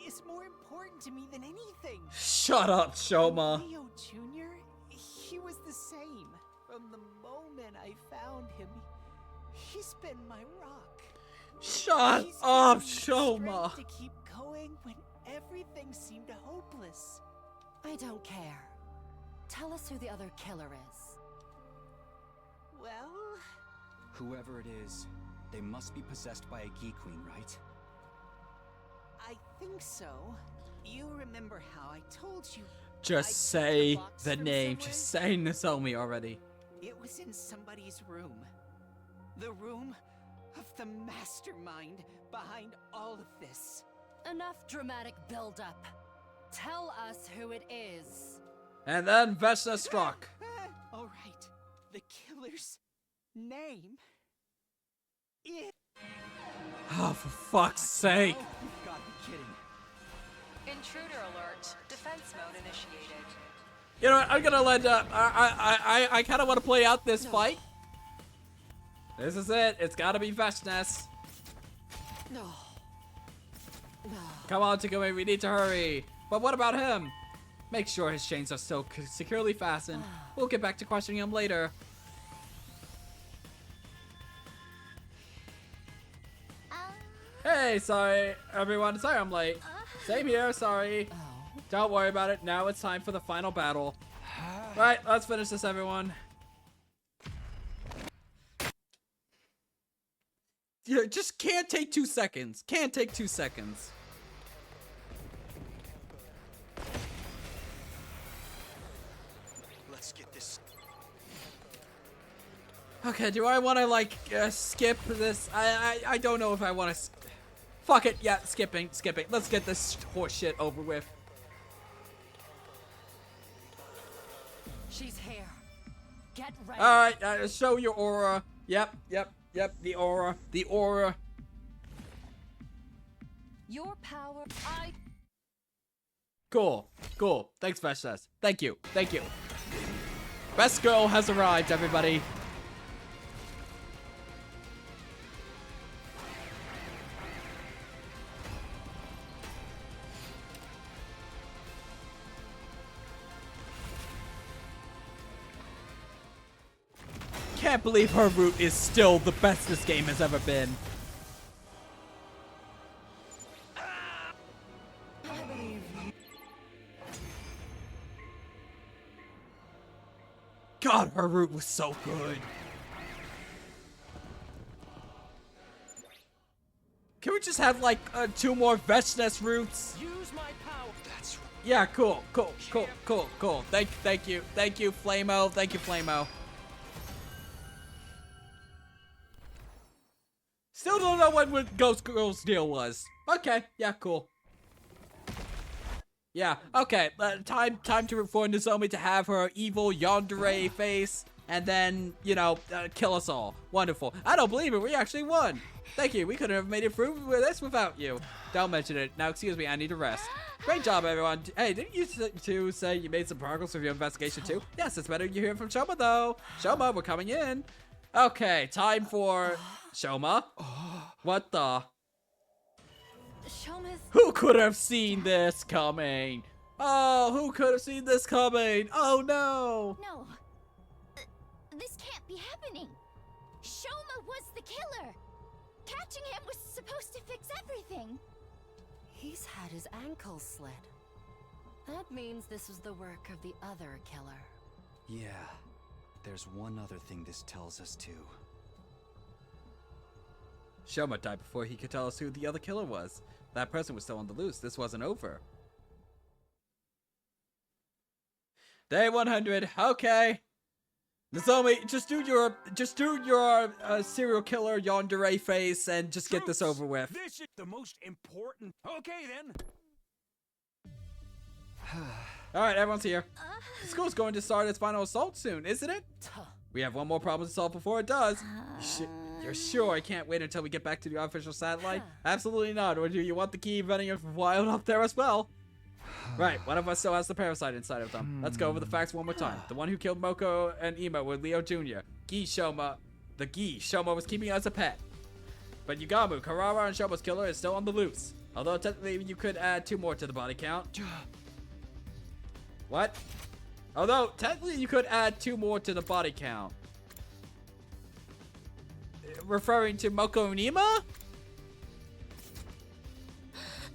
is more important to me than anything.
Shut up, Shoma.
Leo Jr., he was the same. From the moment I found him, he's been my rock.
Shut up, Shoma.
To keep going when everything seemed hopeless.
I don't care. Tell us who the other killer is.
Well...
Whoever it is, they must be possessed by a Gi Queen, right?
I think so. You remember how I told you...
Just say the name. Just say Nozomi already.
It was in somebody's room. The room of the mastermind behind all of this.
Enough dramatic build-up. Tell us who it is.
And then Vesta struck.
All right. The killer's name is...
Oh, for fuck's sake.
You've got to be kidding.
Intruder alert. Defense mode initiated.
You know what? I'm gonna let I kind of want to play out this fight. This is it. It's gotta be Vestness.
No. No.
Come on, Takumi. We need to hurry. But what about him? Make sure his chains are still securely fastened. We'll get back to questioning him later. Hey, sorry, everyone. Sorry I'm late. Same here, sorry. Don't worry about it. Now it's time for the final battle. Right, let's finish this, everyone. You just can't take 2 seconds. Can't take 2 seconds.
Let's get this.
Okay, do I want to like skip this? I don't know if I want to. Fuck it. Yeah, skipping. Let's get this horse shit over with.
She's here. Get ready.
All right, show your aura. Yep. The aura.
Your power.
Cool. Thanks, Vestness. Thank you. Best girl has arrived, everybody. Can't believe her route is still the best this game has ever been. God, her route was so good. Can we just have like 2 more Vestness routes?
Use my power. That's right.
Yeah, cool. Thank you, Flamo. Still don't know what Ghost Girl's deal was. Okay, yeah, cool. Yeah, okay. Time to for Nozomi to have her evil yandere face. and then, you know, kill us all. Wonderful. I don't believe it. We actually won. Thank you. We couldn't have made it through with this without you. Don't mention it. Now, excuse me. I need to rest. Great job, everyone. Hey, didn't you two say you made some progress with your investigation, too? Yes, it's better you hear from Shoma, though. Shoma, we're coming in. Okay, time for... Shoma? What the...
Shoma's...
Who could have seen this coming? Oh, who could have seen this coming? Oh, no.
No. This can't be happening. Shoma was the killer. Catching him was supposed to fix everything.
He's had his ankle slit. That means this was the work of the other killer.
Yeah. There's one other thing this tells us too.
Shoma died before he could tell us who the other killer was. That person was still on the loose. This wasn't over. Day 100. Okay. Nozomi, just do your serial killer yandere face and just get this over with.
This is the most important. Okay then.
All right, everyone's here. School's going to start its final assault soon, isn't it? We have one more problem to solve before it does. You're sure I can't wait until we get back to the unofficial satellite? Absolutely not. Or do you want the key running wild up there as well? Right, one of us still has the parasite inside of them. Let's go over the facts one more time. The one who killed Moko and Imo were Leo Jr. Shoma was keeping as a pet. But Yugamu, Karara, and Shoma's killer is still on the loose. Although technically you could add 2 more to the body count. What? Although technically you could add 2 more to the body count. Referring to Moko and Ima?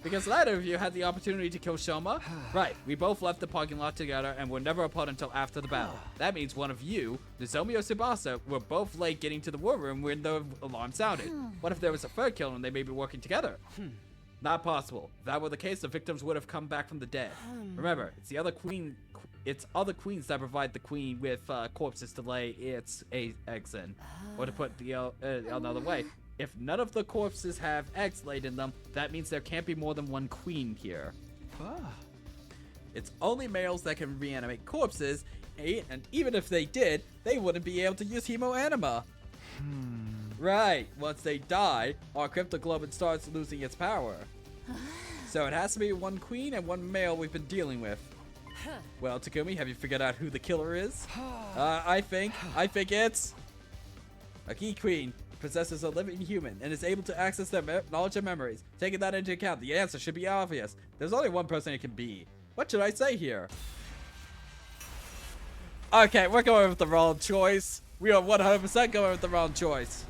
Because neither of you had the opportunity to kill Shoma. Right, we both left the parking lot together and were never apart until after the battle. That means one of you, Nozomi or Tsubasa, were both late getting to the war room when the alarm sounded. What if there was a third killer and they may be working together? Not possible. If that were the case, the victims would have come back from the dead. Remember, it's other queens that provide the queen with corpses to lay its eggs in. Or to put the another way, if none of the corpses have eggs laid in them, that means there can't be more than one queen here. It's only males that can reanimate corpses, and even if they did, they wouldn't be able to use hemoanima. Right, once they die, our cryptoglobin starts losing its power. So it has to be one queen and one male we've been dealing with. Well, Takumi, have you figured out who the killer is? I think it's... A key queen possesses a living human and is able to access their knowledge and memories. Taking that into account, the answer should be obvious. There's only one person it can be. What should I say here? Okay, we're going with the wrong choice. We are 100% going with the wrong choice.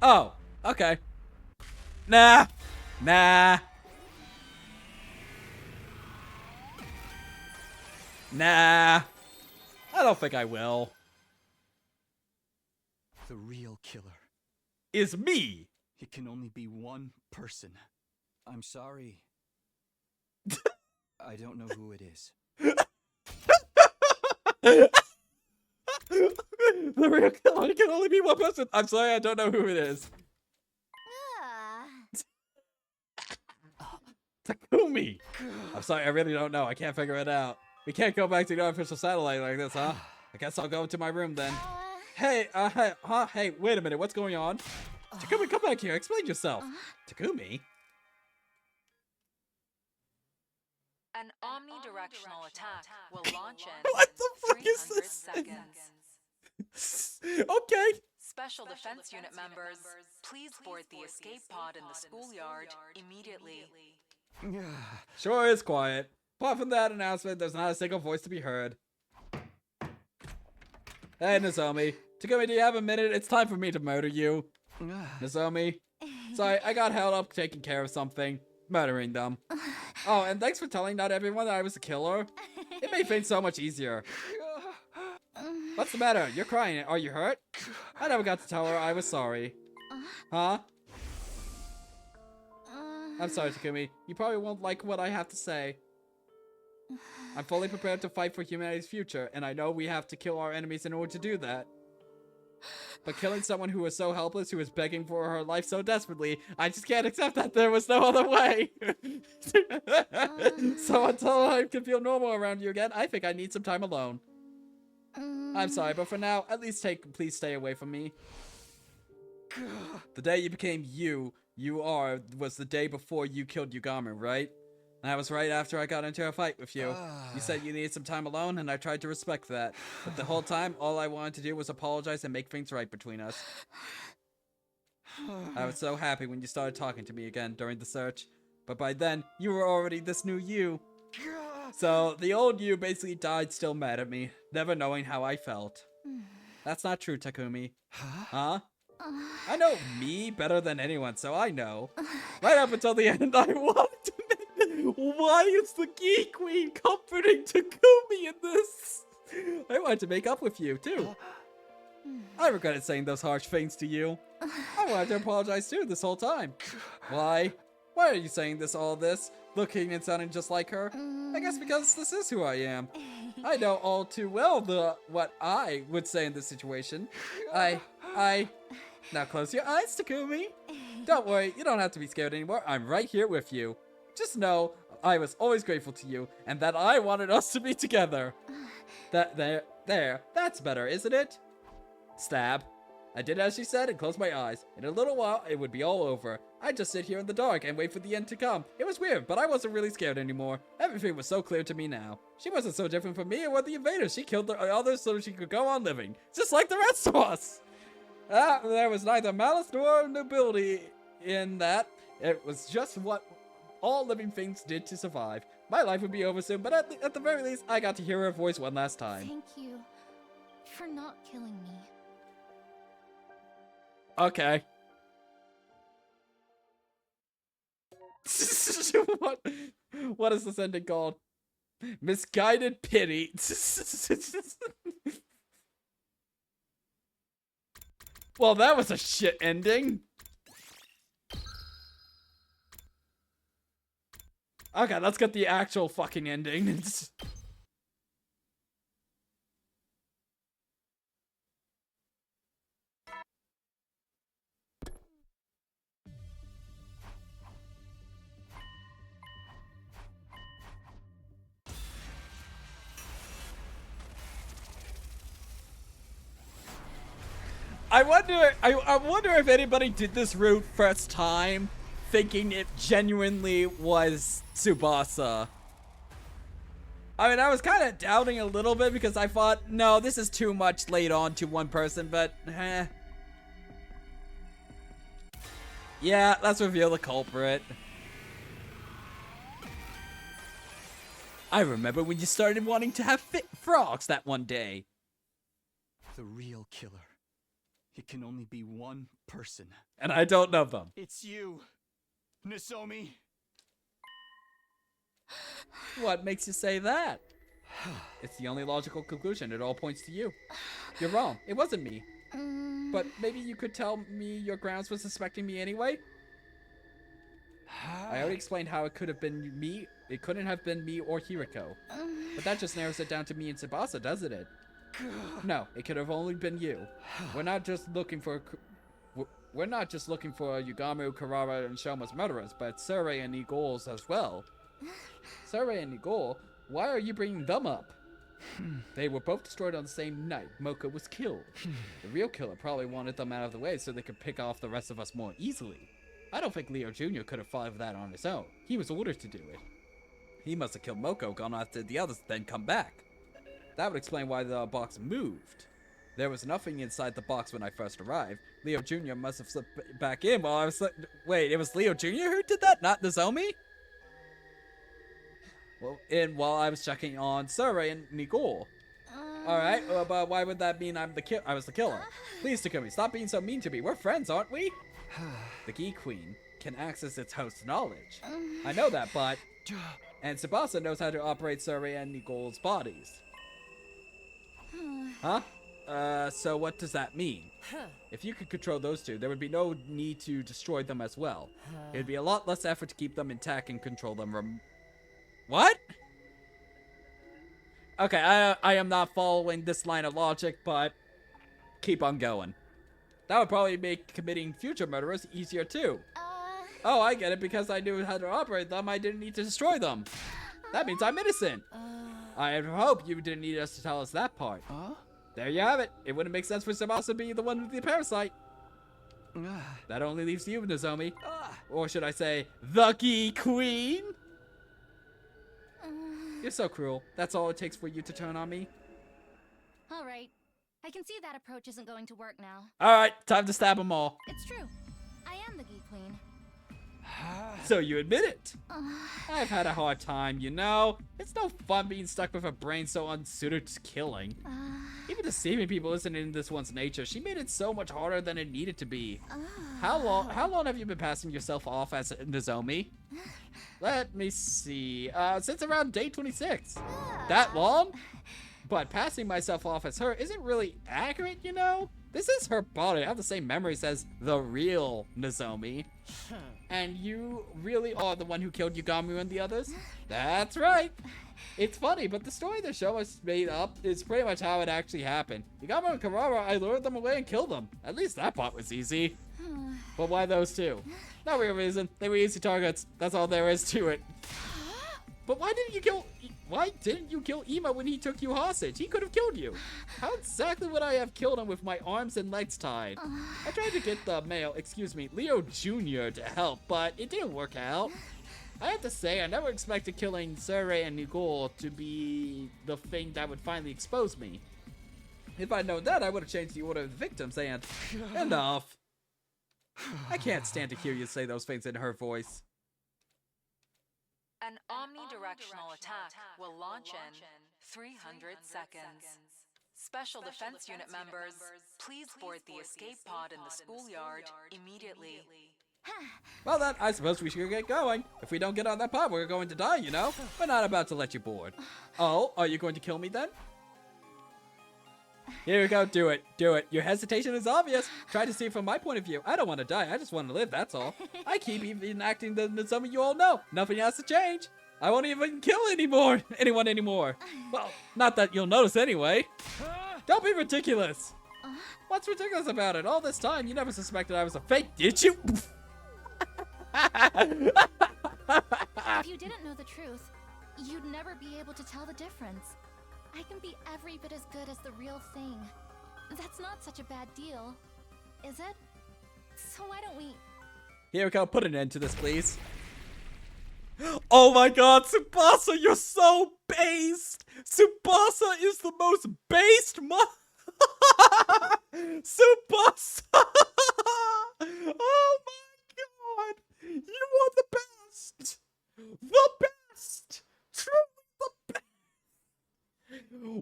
Oh, okay. Nah. Nah. Nah. I don't think I will.
The real killer
is me.
It can only be one person. I'm sorry. I don't know who it is.
The real killer can only be one person. I'm sorry, I don't know who it is. Takumi. I'm sorry, I really don't know. I can't figure it out. We can't go back to the unofficial satellite like this, huh? I guess I'll go into my room then. Hey, hey, wait a minute. What's going on? Takumi, come back here. Explain yourself. Takumi?
An omnidirectional attack will launch in
What the fuck is
300
this?
seconds.
Okay.
Special Defense Unit members, please board the escape pod in the schoolyard immediately.
Sure is quiet. Apart from that announcement, there's not a single voice to be heard. Hey, Nozomi. Takumi, do you have a minute? It's time for me to murder you. Nozomi. Sorry, I got held up taking care of something. Murdering them. Oh, and thanks for telling not everyone that I was a killer. It made things so much easier. What's the matter? You're crying. Are you hurt? I never got to tell her I was sorry. Huh? I'm sorry, Takumi. You probably won't like what I have to say. I'm fully prepared to fight for humanity's future, and I know we have to kill our enemies in order to do that. But killing someone who was so helpless, who was begging for her life so desperately, I just can't accept that there was no other way. So until I can feel normal around you again, I think I need some time alone. I'm sorry, but for now, at least please stay away from me. The day you became you was the day before you killed Yugami, right? That was right after I got into a fight with you. You said you needed some time alone, and I tried to respect that. But the whole time, all I wanted to do was apologize and make things right between us. I was so happy when you started talking to me again during the search. But by then, you were already this new you. So, the old you basically died still mad at me, never knowing how I felt. That's not true, Takumi. Huh? I know me better than anyone, so I know. Right up until the end, I wanted to make... Why is the Geek Queen comforting Takumi in this? I wanted to make up with you, too. I regretted saying those harsh things to you. I wanted to apologize, too, this whole time. Why? Why are you saying all this? Looking and sounding just like her? I guess because this is who I am. I know all too well what I would say in this situation. Now close your eyes, Takumi. Don't worry, you don't have to be scared anymore. I'm right here with you. Just know, I was always grateful to you, and that I wanted us to be together. That's better, isn't it? Stab. I did as she said and closed my eyes. In a little while, it would be all over. I'd just sit here in the dark and wait for the end to come. It was weird, but I wasn't really scared anymore. Everything was so clear to me now. She wasn't so different from me or the invaders. She killed the others so she could go on living, just like the rest of us. There was neither malice nor nobility in that. It was just what all living things did to survive. My life would be over soon, but at the very least, I got to hear her voice one last time.
Thank you for not killing me.
Okay. What is this ending called? Misguided pity. Well, that was a shit ending. Okay, let's get the actual fucking ending. I wonder if anybody did this route first time, thinking it genuinely was Tsubasa. I mean, I was kind of doubting a little bit because I thought, no, this is too much laid on to one person, but yeah, let's reveal the culprit. I remember when you started wanting to have fit frogs that one day.
The real killer. It can only be one person.
And I don't know them.
It's you, Nozomi.
What makes you say that? It's the only logical conclusion. It all points to you. You're wrong. It wasn't me. But maybe you could tell me your grounds for suspecting me anyway? I already explained how it could have been me. It couldn't have been me or Hiriko. But that just narrows it down to me and Tsubasa, doesn't it? No, it could have only been you. We're not just looking for Yugami, Karara, and Shoma's murderers, but Surrey and Igor's as well. Surrey and Igor, why are you bringing them up? They were both destroyed on the same night Moko was killed. The real killer probably wanted them out of the way so they could pick off the rest of us more easily. I don't think Leo Jr. could have fought that on his own. He was ordered to do it. He must have killed Moko, gone after the others, then come back. That would explain why the box moved. There was nothing inside the box when I first arrived. Leo Jr. must have slipped back in while I was... Wait, it was Leo Jr. who did that, not Nozomi? Well, while I was checking on Surrey and Nigel. Alright, but why would that mean I was the killer? Please, Takumi, stop being so mean to me. We're friends, aren't we? The Geek Queen can access its host's knowledge. I know that, but... And Tsubasa knows how to operate Surrey and Nigel's bodies. Huh? So what does that mean? If you could control those two, there would be no need to destroy them as well. It'd be a lot less effort to keep them intact and control them What? Okay, I am not following this line of logic, but keep on going. That would probably make committing future murderers easier too. Oh, I get it. Because I knew how to operate them, I didn't need to destroy them. That means I'm innocent. I hope you didn't need us to tell us that part. There you have it. It wouldn't make sense for Tsubasa to be the one with the parasite. That only leaves you, Nozomi. Or should I say, the Gi Queen? You're so cruel. That's all it takes for you to turn on me?
Alright. I can see that approach isn't going to work now.
Alright, time to stab them all.
It's true. I am the Gi Queen.
So you admit it. I've had a hard time, you know. It's no fun being stuck with a brain so unsuited to killing. Even deceiving people isn't in this one's nature. She made it so much harder than it needed to be. How long have you been passing yourself off as Nozomi? Let me see. Since around day 26. That long? But passing myself off as her isn't really accurate, you know? This is her body. I have the same memories as the real Nozomi. And you really are the one who killed Yugami and the others? That's right. It's funny, but the story the show has made up is pretty much how it actually happened. Yugami and Karara, I lured them away and killed them. At least that part was easy. But why those two? No real reason. They were easy targets. That's all there is to it. But why didn't you kill Ima when he took you hostage? He could have killed you. How exactly would I have killed him with my arms and legs tied? I tried to get the male, Leo Jr. to help, but it didn't work out. I have to say, I never expected killing Surrey and Nigel to be the thing that would finally expose me. If I'd known that, I would have changed the order of the victims and... Enough. I can't stand to hear you say those things in her voice.
An omnidirectional attack will launch in 300 seconds. Special Defense Unit members, please board the escape pod in the schoolyard immediately.
Well then, I suppose we should get going. If we don't get on that pod, we're going to die, you know? We're not about to let you board. Oh, are you going to kill me then? Here we go, do it. Do it. Your hesitation is obvious. Try to see it from my point of view. I don't want to die, I just want to live, that's all. I keep even acting the Nozomi you all know. Nothing has to change. I won't even kill anyone anymore. Well, not that you'll notice anyway. Don't be ridiculous. What's ridiculous about it? All this time, you never suspected I was a fake, did you?
If you didn't know the truth, you'd never be able to tell the difference. I can be every bit as good as the real thing. That's not such a bad deal, is it? So why don't we...
Here we go, put an end to this, please. Oh my god, Tsubasa, you're so based! Tsubasa is the most based Tsubasa! Oh my god! You are the best! The best! Truly the best!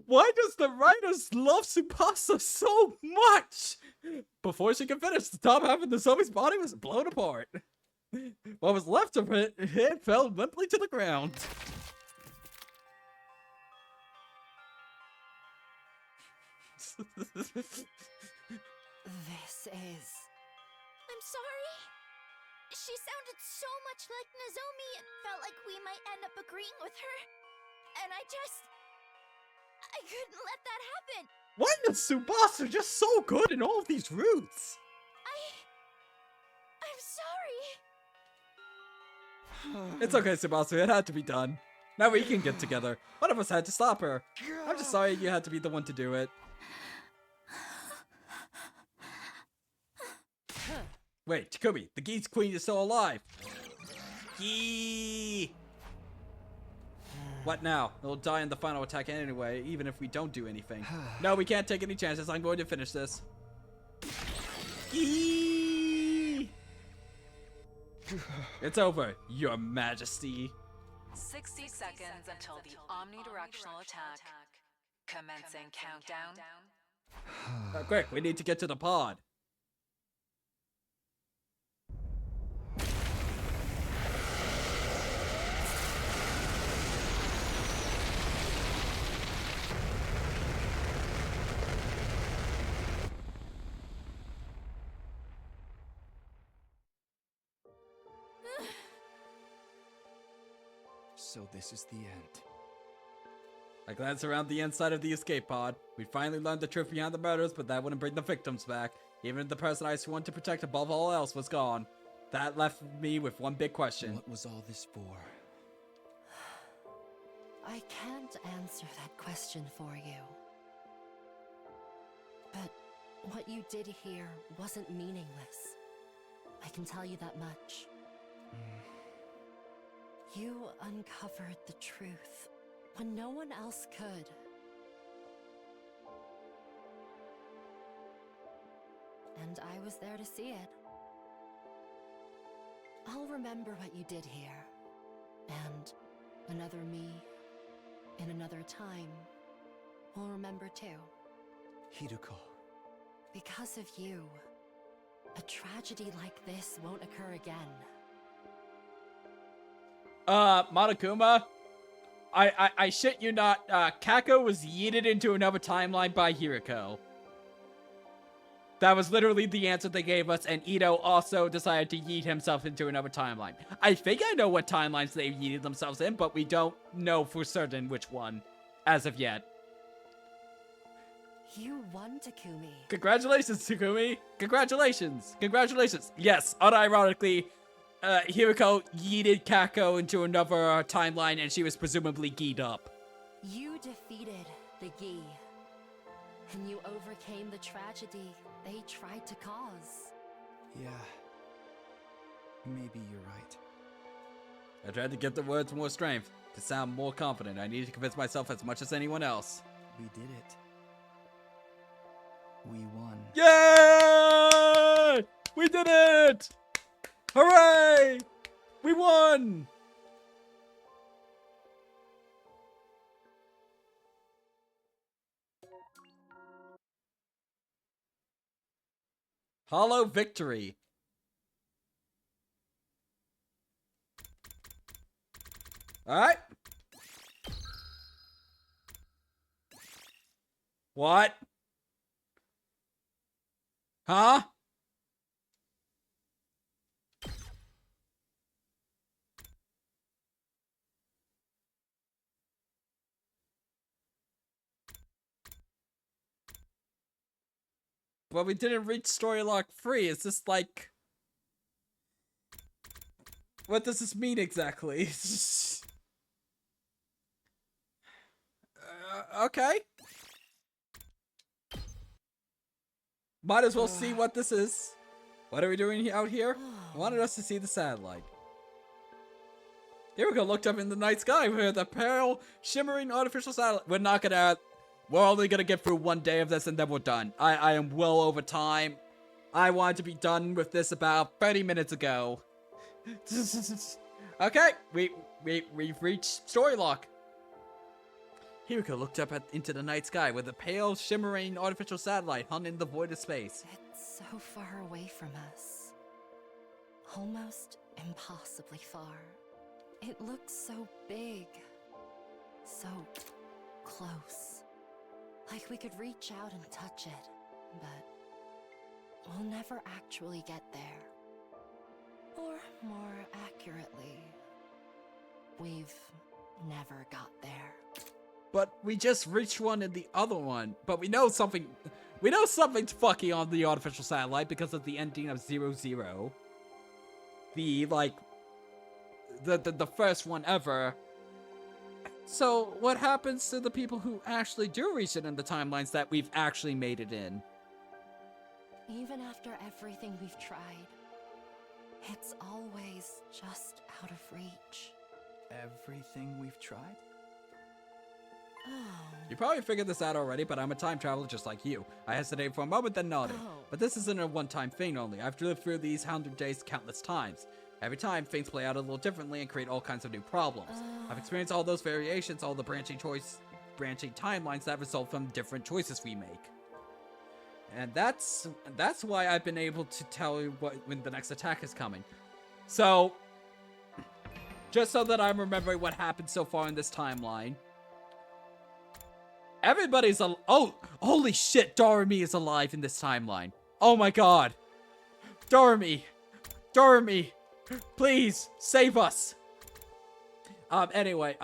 Why does the writers love Tsubasa so much? Before she could finish, the top half of the zombie's body was blown apart. What was left of it fell limply to the ground.
This is...
I'm sorry. She sounded so much like Nozomi, it felt like we might end up agreeing with her. And I couldn't let that happen.
Why is Tsubasa just so good in all of these routes?
I'm sorry.
It's okay, Tsubasa, it had to be done. Now we can get together. One of us had to stop her. I'm just sorry you had to be the one to do it. Wait, Chikubi, the Geese Queen is still alive. Yee! What now? It'll die in the final attack anyway, even if we don't do anything. No, we can't take any chances. I'm going to finish this. Yee! It's over, Your Majesty.
60 seconds until the omnidirectional attack. Commencing countdown.
Quick, we need to get to the pod.
So this is the end.
I glanced around the inside of the escape pod. We finally learned the truth behind the murders, but that wouldn't bring the victims back. Even if the person I sworn to protect above all else was gone. That left me with one big question.
What was all this for?
I can't answer that question for you. But what you did here wasn't meaningless. I can tell you that much. You uncovered the truth when no one else could. And I was there to see it. I'll remember what you did here. And another me, in another time, will remember too.
Hideko.
Because of you, a tragedy like this won't occur again.
Monokuma, I shit you not, Kako was yeeted into another timeline by Hiriko. That was literally the answer they gave us, and Ito also decided to yeet himself into another timeline. I think I know what timelines they yeeted themselves in, but we don't know for certain which one, as of yet.
You won, Takumi.
Congratulations, Takumi! Congratulations! Congratulations! Yes, unironically, Hiriko yeeted Kako into another timeline, and she was presumably geed up.
You defeated the Gi, and you overcame the tragedy they tried to cause.
Yeah. Maybe you're right.
I tried to give the words more strength, to sound more confident. I needed to convince myself as much as anyone else.
We did it. We won.
Yay! We did it! Hooray! We won! Hollow victory. Alright. What? Huh? But we didn't reach story log 3. Is this like... What does this mean exactly? Okay. Might as well see what this is. What are we doing out here? I wanted us to see the satellite. Hiriko looked up in the night sky with a pale, shimmering artificial satellite. We're only gonna get through one day of this and then we're done. I am well over time. I wanted to be done with this about 30 minutes ago. Okay, we've reached story lock. Hiriko looked up into the night sky with a pale, shimmering artificial satellite hung in the void of space.
It's so far away from us. Almost impossibly far. It looks so big. So close. Like we could reach out and touch it, but we'll never actually get there. Or more accurately, we've never got there.
But we just reached one in the other one. But we know something's fucky on the artificial satellite because of the ending of 00. The first one ever. So what happens to the people who actually do reach it in the timelines that we've actually made it in?
Even after everything we've tried, it's always just out of reach.
Everything we've tried?
You probably figured this out already, but I'm a time traveler just like you. I hesitated for a moment, then nodded. But this isn't a one-time thing only. I've lived through these 100 days countless times. Every time, things play out a little differently and create all kinds of new problems. I've experienced all those variations, all the branching timelines that result from different choices we make. And that's why I've been able to tell you when the next attack is coming. So, just so that I'm remembering what happened so far in this timeline. Everybody's oh, holy shit, Doremi is alive in this timeline. Oh my god. Doremi, please, save us. Anyway,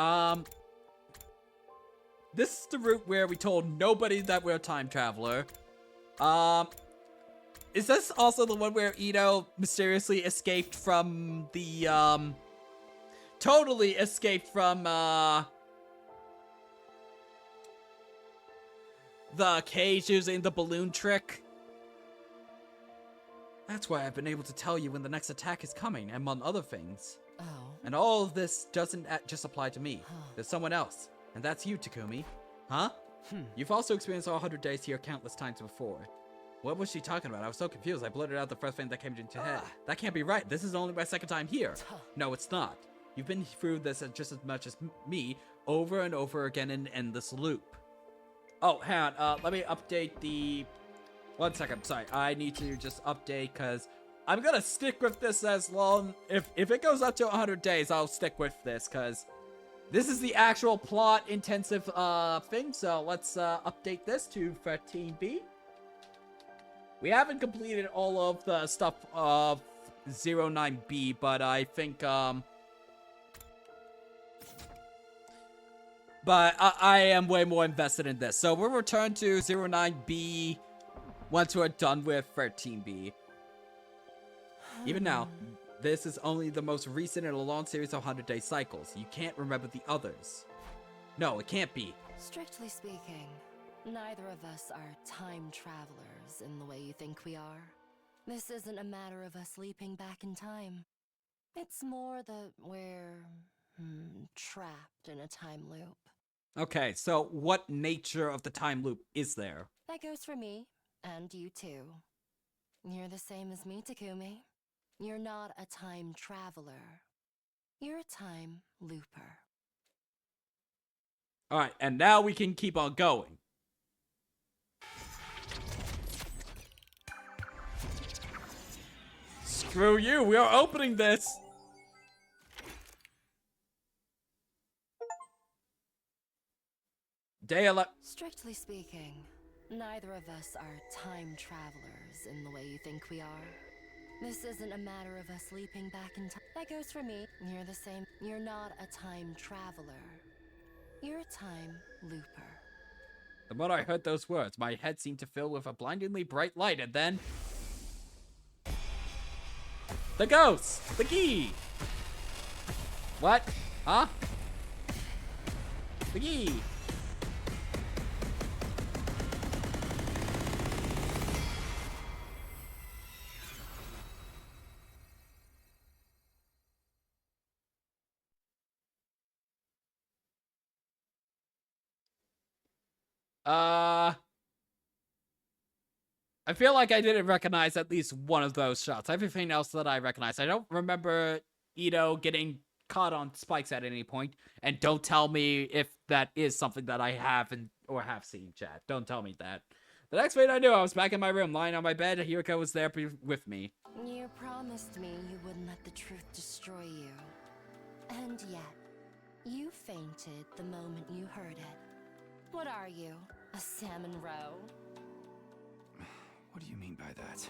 this is the route where we told nobody that we're a time traveler. Is this also the one where Ito mysteriously escaped from the, totally escaped from, the cage using the balloon trick? That's why I've been able to tell you when the next attack is coming, among other things.
Oh.
And all of this doesn't just apply to me. There's someone else, and that's you, Takumi. Huh? You've also experienced all 100 days here countless times before. What was she talking about? I was so confused, I blurted out the first thing that came into her head. That can't be right. This is only my second time here. No, it's not. You've been through this just as much as me, over and over again in an endless loop. Oh, hang on. Let me update the... 1 second. Sorry. I need to just update because I'm going to stick with this as long... If it goes up to 100 days, I'll stick with this because this is the actual plot-intensive thing. So let's update this to 13B. We haven't completed all of the stuff of 09B, but I think... But I am way more invested in this. So we'll return to 09B once we're done with 13B. Even now, this is only the most recent in a long series of 100-day cycles. You can't remember the others. No, it can't be.
Strictly speaking, neither of us are time travelers in the way you think we are. This isn't a matter of us leaping back in time. It's more that we're trapped in a time loop.
Okay, so what nature of the time loop is there?
That goes for me, and you too. You're the same as me, Takumi. You're not a time traveler. You're a time looper.
Alright, and now we can keep on going. Screw you, we are opening this!
Strictly speaking, neither of us are time travelers in the way you think we are. This isn't a matter of us leaping back in time. That goes for me. You're the same. You're not a time traveler. You're a time looper.
The moment I heard those words, my head seemed to fill with a blindingly bright light, and then... The ghost! The key! What? Huh? The key! I feel like I didn't recognize at least one of those shots. Everything else that I recognize. I don't remember Ito getting caught on spikes at any point. And don't tell me if that is something that I haven't or have seen, chat. Don't tell me that. The next thing I knew, I was back in my room, lying on my bed. Hiriko was there with me.
You promised me you wouldn't let the truth destroy you. And yet, you fainted the moment you heard it. What are you? A salmon roe?
What do you mean by that?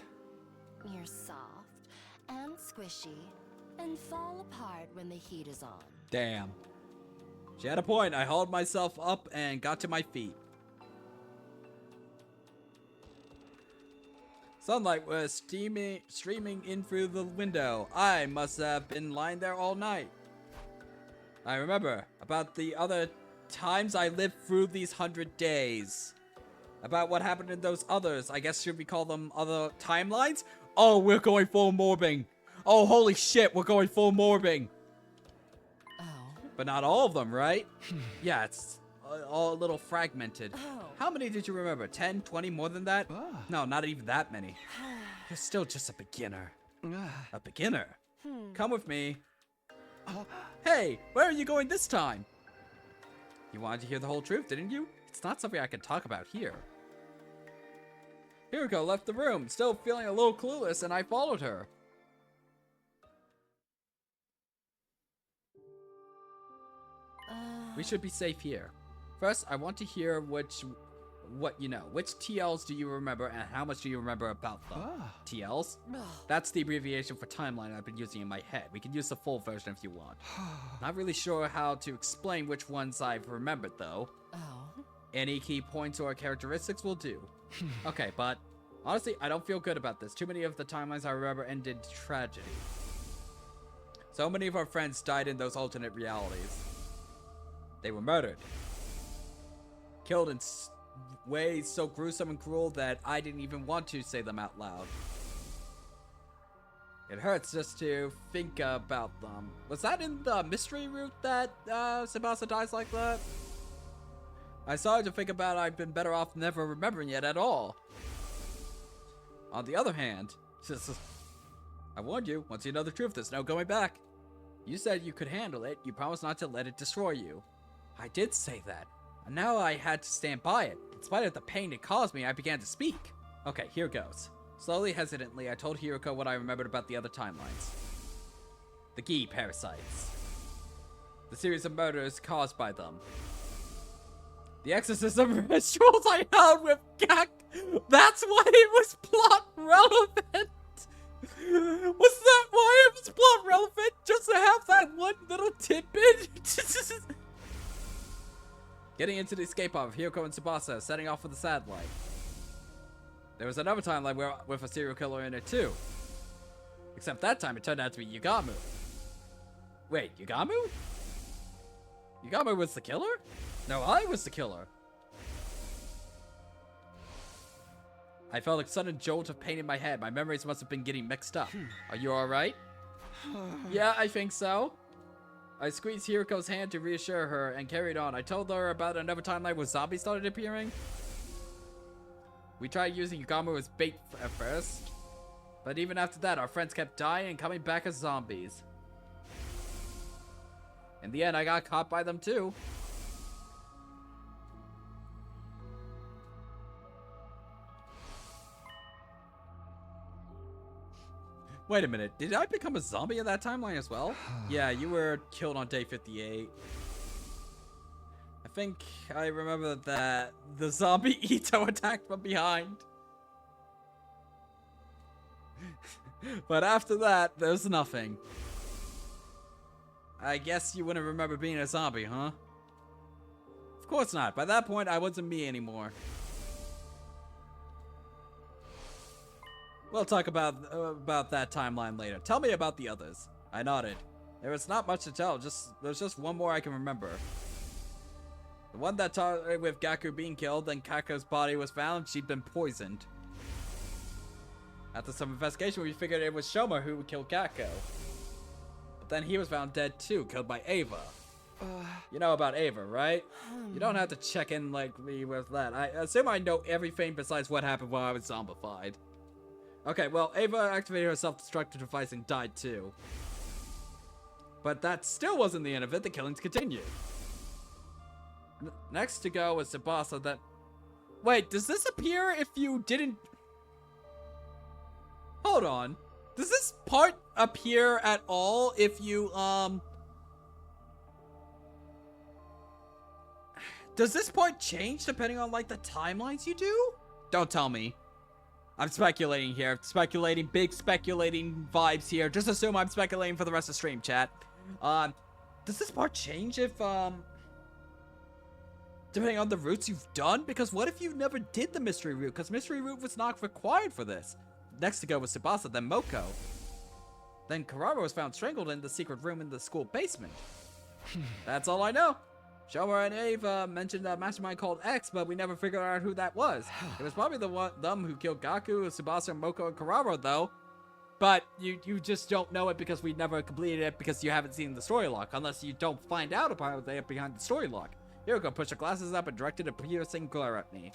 You're soft and squishy and fall apart when the heat is on.
Damn. She had a point. I hauled myself up and got to my feet. Sunlight was streaming in through the window. I must have been lying there all night. I remember about the other times I lived through these 100 days. About what happened in those others. I guess should we call them other timelines? Oh, we're going full morbing. Oh, holy shit, we're going full morbing.
Oh.
But not all of them, right? Yeah, it's all a little fragmented.
Oh.
How many did you remember? 10, 20, more than that? No, not even that many. You're still just a beginner. A beginner? Come with me. Hey, where are you going this time? You wanted to hear the whole truth, didn't you? It's not something I can talk about here. Hiriko left the room, still feeling a little clueless, and I followed her. We should be safe here. First, I want to hear which what you know. Which TLs do you remember, and how much do you remember about them? TLs? That's the abbreviation for timeline I've been using in my head. We can use the full version if you want. Not really sure how to explain which ones I've remembered, though.
Oh?
Any key points or characteristics will do. Okay, but honestly, I don't feel good about this. Too many of the timelines I remember ended tragedy. So many of our friends died in those alternate realities. They were murdered. Killed in ways so gruesome and cruel that I didn't even want to say them out loud. It hurts just to think about them. Was that in the mystery route that Tsubasa dies like that? I started to think about I've been better off never remembering it at all. On the other hand, I warned you, once you know the truth, there's no going back. You said you could handle it, you promised not to let it destroy you. I did say that, and now I had to stand by it. In spite of the pain it caused me, I began to speak. Okay, here goes. Slowly, hesitantly, I told Hiroko what I remembered about the other timelines. The Gi parasites. The series of murders caused by them. The exorcism rituals I held with Gak. That's why it was plot relevant. Was that why it was plot relevant? Just to have that one little tidbit? Getting into the escape pod of Hiroko and Tsubasa, setting off with a satellite. There was another timeline with a serial killer in it too. Except that time it turned out to be Yugamu. Wait, Yugamu? Yugamu was the killer? No, I was the killer. I felt a sudden jolt of pain in my head. My memories must have been getting mixed up. Are you alright? Yeah, I think so. I squeezed Hiroko's hand to reassure her and carried on. I told her about another timeline where zombies started appearing. We tried using Yugamu as bait at first, but even after that, our friends kept dying and coming back as zombies. In the end, I got caught by them too. Wait a minute, did I become a zombie in that timeline as well? Yeah, you were killed on day 58. I think I remember that the zombie Ito attacked from behind. But after that, there's nothing. I guess you wouldn't remember being a zombie, huh? Of course not. By that point, I wasn't me anymore. We'll talk about that timeline later. Tell me about the others. I nodded. There was not much to tell. There's just one more I can remember. The one that started with Gaku being killed, then Kako's body was found. She'd been poisoned. After some investigation, we figured it was Shoma who killed Kako. But then he was found dead too, killed by Ava. You know about Ava, right? You don't have to check in like me with that. I assume I know everything besides what happened while I was zombified. Okay, well, Ava activated her self-destructive device and died too. But that still wasn't the end of it. The killings continued. Next to go was Tsubasa that... Wait, does this appear if you didn't... Hold on. Does this part appear at all if you, Does this part change depending on, like, the timelines you do? Don't tell me. I'm speculating here. Speculating, big speculating vibes here. Just assume I'm speculating for the rest of stream, chat. Does this part change if, depending on the routes you've done? Because what if you never did the mystery route? Because mystery route was not required for this. Next to go was Tsubasa, then Moko. Then Karara was found strangled in the secret room in the school basement. That's all I know. Shoma and Ava mentioned a mastermind called X, but we never figured out who that was. It was probably them who killed Gaku, Tsubasa, Moko, and Karara, though. But you just don't know it because we never completed it because you haven't seen the story log, unless you don't find out about it behind the story log. Hiroko pushed her glasses up and directed a piercing glare at me.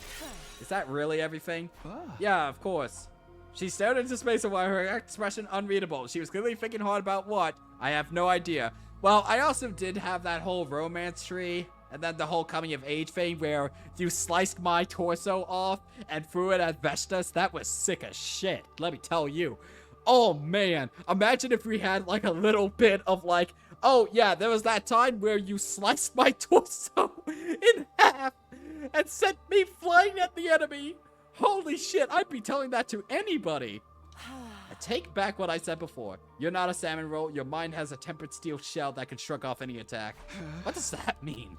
Is that really everything? Yeah, of course. She stared into space a while, her expression unreadable. She was clearly thinking hard about what? I have no idea. Well, I also did have that whole romance tree, and then the whole coming of age thing where you sliced my torso off and threw it at Vestas. That was sick as shit, let me tell you. Oh man, imagine if we had like a little bit of like, oh yeah, there was that time where you sliced my torso in half and sent me flying at the enemy. Holy shit, I'd be telling that to anybody. I take back what I said before. You're not a salmon roll. Your mind has a tempered steel shell that can shrug off any attack. What does that mean?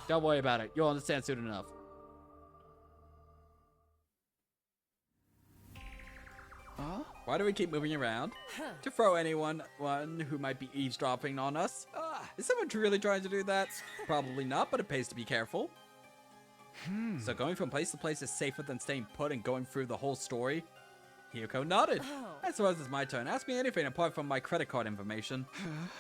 Don't worry about it. You'll understand soon enough. Why do we keep moving around? To throw anyone who might be eavesdropping on us. Is someone really trying to do that? Probably not, but it pays to be careful. So going from place to place is safer than staying put and going through the whole story? Hiyoko nodded. I suppose it's my turn. Ask me anything apart from my credit card information.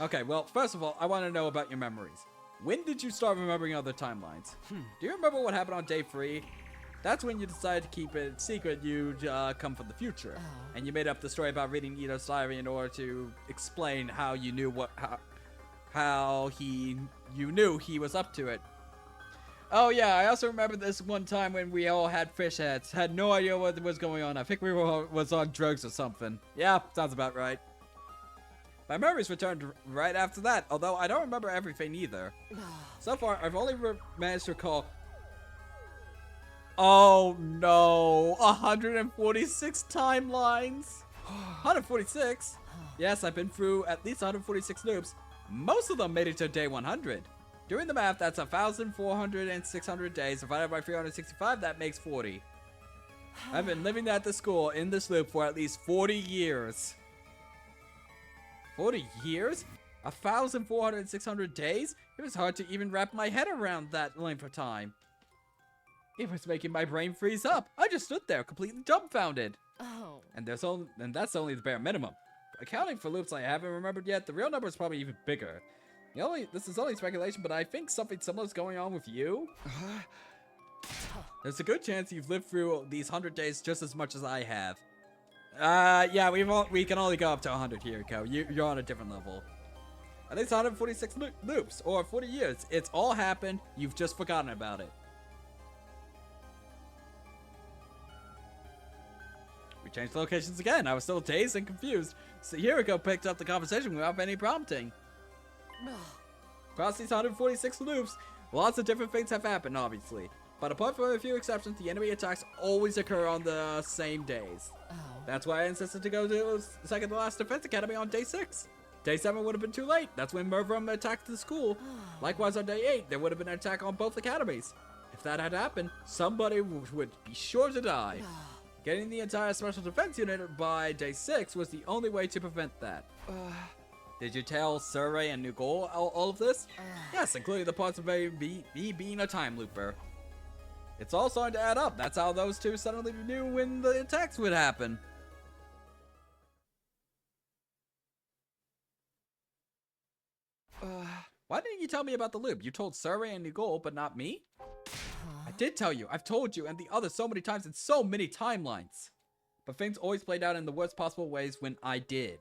Okay, well, first of all, I want to know about your memories. When did you start remembering other timelines? Do you remember what happened on day 3? That's when you decided to keep it secret you'd come from the future. And you made up the story about reading Ito's diary in order to explain how you knew you knew he was up to it. Oh yeah, I also remember this one time when we all had fish heads. Had no idea what was going on. I think we was on drugs or something. Yeah, sounds about right. My memories returned right after that, although I don't remember everything either. So far, I've only managed to recall... Oh no, 146 timelines. 146? Yes, I've been through at least 146 loops. Most of them made it to day 100. Doing the math, that's 1,400 and 600 days divided by 365, that makes 40. I've been living at the school in this loop for at least 40 years. 40 years? 1,400 and 600 days? It was hard to even wrap my head around that length of time. It was making my brain freeze up. I just stood there, completely dumbfounded. And that's only the bare minimum. Accounting for loops I haven't remembered yet, the real number is probably even bigger. This is only speculation, but I think something similar is going on with you. There's a good chance you've lived through these 100 days just as much as I have. Yeah, we can only go up to 100 here, Ko. You're on a different level. At least 146 loops, or 40 years. It's all happened, you've just forgotten about it. We changed locations again. I was still dazed and confused. So Hiyoko picked up the conversation without any prompting. Across these 146 loops, lots of different things have happened, obviously. But apart from a few exceptions, the enemy attacks always occur on the same days. That's why I insisted to go to second to last defense academy on day 6. Day 7 would have been too late. That's when Mervrum attacked the school. Likewise on day 8, there would have been an attack on both academies. If that had happened, somebody would be sure to die. Getting the entire special defense unit by day 6 was the only way to prevent that. Did you tell Surrey and Nugol all of this? Yes, including the parts of me being a time looper. It's all starting to add up. That's how those two suddenly knew when the attacks would happen. Why didn't you tell me about the loop? You told Surrey and Nugol, but not me? I did tell you. I've told you and the others so many times in so many timelines. But things always played out in the worst possible ways when I did.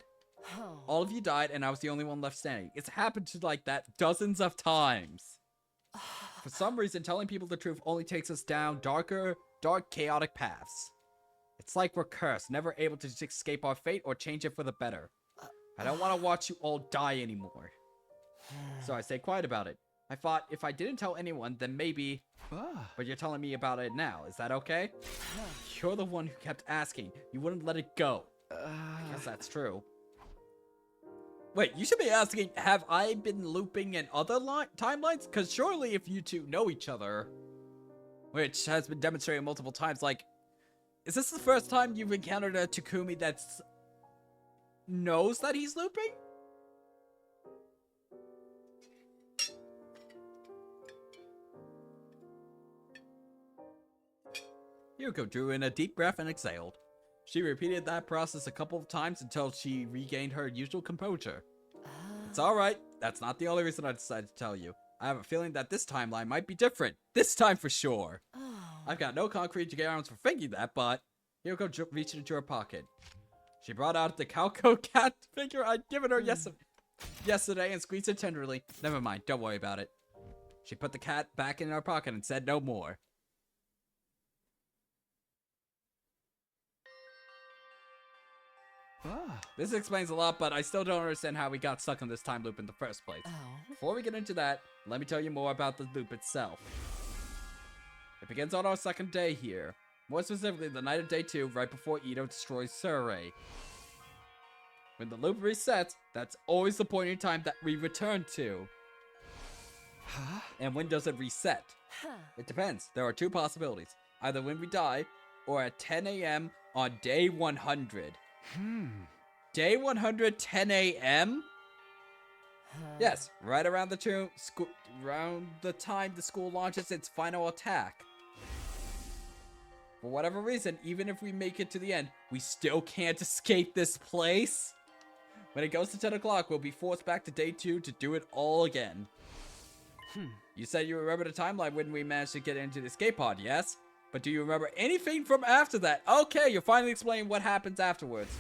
All of you died and I was the only one left standing. It's happened to like that dozens of times. For some reason, telling people the truth only takes us down dark, chaotic paths. It's like we're cursed, never able to just escape our fate or change it for the better. I don't want to watch you all die anymore. So I stayed quiet about it. I thought if I didn't tell anyone, then maybe... But you're telling me about it now. Is that okay? You're the one who kept asking. You wouldn't let it go. I guess that's true. Wait, you should be asking, have I been looping in other timelines? Because surely if you two know each other, which has been demonstrated multiple times, like, is this the first time you've encountered a Takumi that knows that he's looping? Yuko drew in a deep breath and exhaled. She repeated that process a couple of times until she regained her usual composure. It's alright, that's not the only reason I decided to tell you. I have a feeling that this timeline might be different. This time for sure. I've got no concrete grounds for thinking that, but... Yuko reached into her pocket. She brought out the Calco cat figure I'd given her yesterday and squeezed it tenderly. Never mind, don't worry about it. She put the cat back in her pocket and said no more. This explains a lot, but I still don't understand how we got stuck in this time loop in the first place. Before we get into that, let me tell you more about the loop itself. It begins on our second day here. More specifically, the night of day 2, right before Ito destroys Surrey. When the loop resets, that's always the point in time that we return to.
Huh?
And when does it reset? It depends. There are 2 possibilities. Either when we die, or at 10 a.m. on day 100. Day 100, 10 a.m.? Yes, right around the time the school launches its final attack. For whatever reason, even if we make it to the end, we still can't escape this place. When it goes to 10 o'clock, we'll be forced back to day 2 to do it all again. You said you remember the timeline when we managed to get into the escape pod, yes? But do you remember anything from after that? Okay, you're finally explaining what happens afterwards.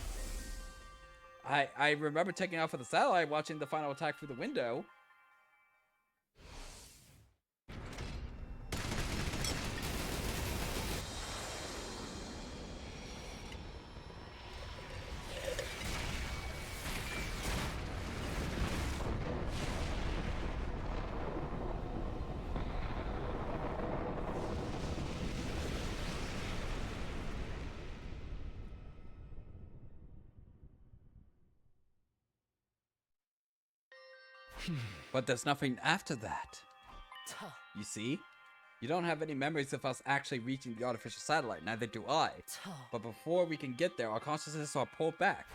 I remember taking off with the satellite, watching the final attack through the window. But there's nothing after that. You see? You don't have any memories of us actually reaching the artificial satellite, neither do I. But before we can get there, our consciousness are pulled back.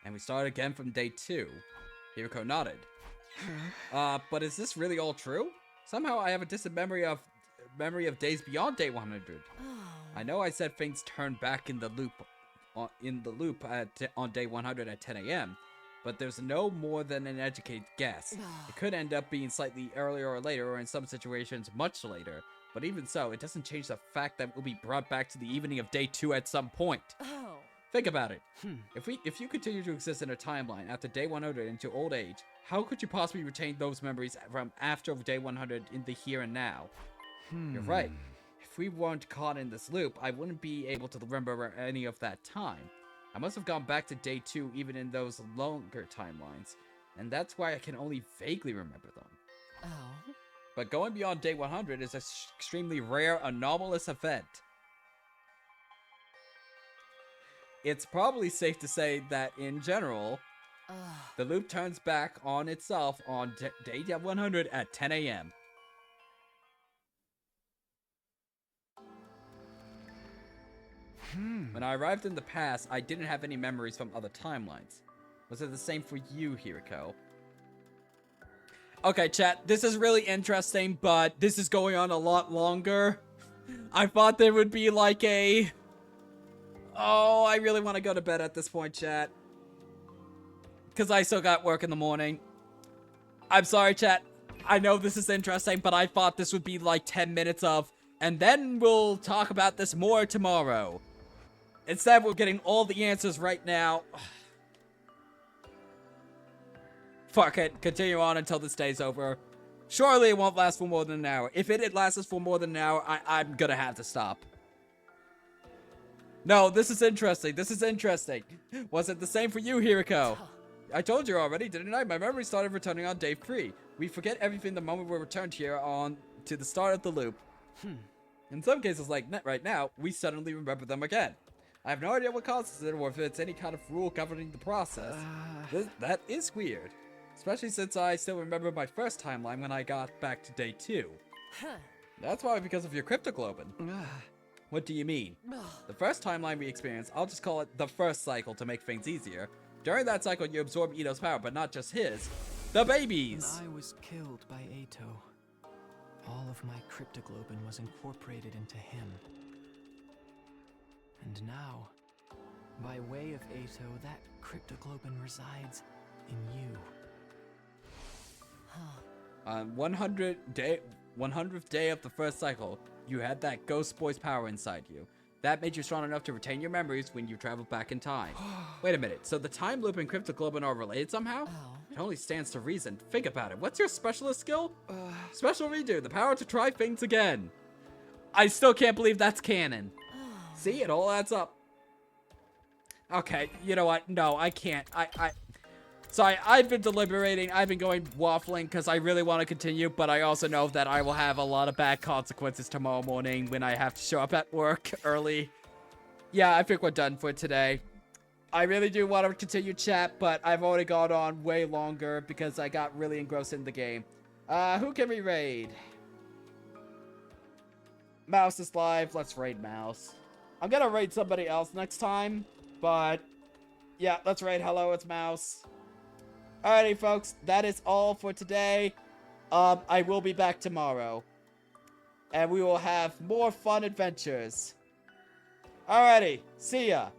And we start again from day 2. Hiriko nodded. But is this really all true? Somehow I have a distant memory of days beyond day 100. I know I said things turn back in the loop on day 100 at 10 a.m. But there's no more than an educated guess. It could end up being slightly earlier or later, or in some situations much later. But even so, it doesn't change the fact that we'll be brought back to the evening of day 2 at some point. Think about it. If you continue to exist in a timeline after day 100 into old age, how could you possibly retain those memories from after day 100 in the here and now? You're right. If we weren't caught in this loop, I wouldn't be able to remember any of that time. I must have gone back to day 2 even in those longer timelines, and that's why I can only vaguely remember them. But going beyond day 100 is an extremely rare, anomalous event. It's probably safe to say that, in general, the loop turns back on itself on day 100 at 10 a.m. When I arrived in the past, I didn't have any memories from other timelines. Was it the same for you, Hiriko? Okay, chat, this is really interesting, but this is going on a lot longer. I thought there would be like a... Oh, I really want to go to bed at this point, chat. Because I still got work in the morning. I'm sorry, chat. I know this is interesting, but I thought this would be like 10 minutes of... And then we'll talk about this more tomorrow. Instead, we're getting all the answers right now. Fuck it. Continue on until this day's over. Surely it won't last for more than an hour. If it lasts for more than an hour, I'm gonna have to stop. No, this is interesting. This is interesting. Was it the same for you, Hiriko? I told you already, didn't I? My memory started returning on day 3. We forget everything the moment we returned here on to the start of the loop. In some cases, like right now, we suddenly remember them again. I have no idea what causes it or if it's any kind of rule governing the process. That is weird. Especially since I still remember my first timeline when I got back to day 2. That's probably because of your cryptoglobin. What do you mean? The first timeline we experienced, I'll just call it the first cycle to make things easier. During that cycle, you absorb Ito's power, but not just his. The babies!
When I was killed by Ato, all of my cryptoglobin was incorporated into him. And now, by way of Ato, that cryptoglobin resides in you.
On 100th day of the first cycle, you had that ghost boy's power inside you. That made you strong enough to retain your memories when you traveled back in time. Wait a minute, so the time loop and cryptoglobin are related somehow? It only stands to reason. Think about it. What's your specialist skill? Special redo, the power to try things again. I still can't believe that's canon. See, it all adds up. Okay, you know what? No, I can't. Sorry, I've been deliberating. I've been going waffling because I really want to continue, but I also know that I will have a lot of bad consequences tomorrow morning when I have to show up at work early. Yeah, I think we're done for today. I really do want to continue chat, but I've already gone on way longer because I got really engrossed in the game. Who can we raid? Mouse is live. Let's raid Mouse. I'm gonna raid somebody else next time, but yeah, let's raid. Hello, it's Mouse. Alrighty, folks, that is all for today. I will be back tomorrow, and we will have more fun adventures. Alrighty, see ya.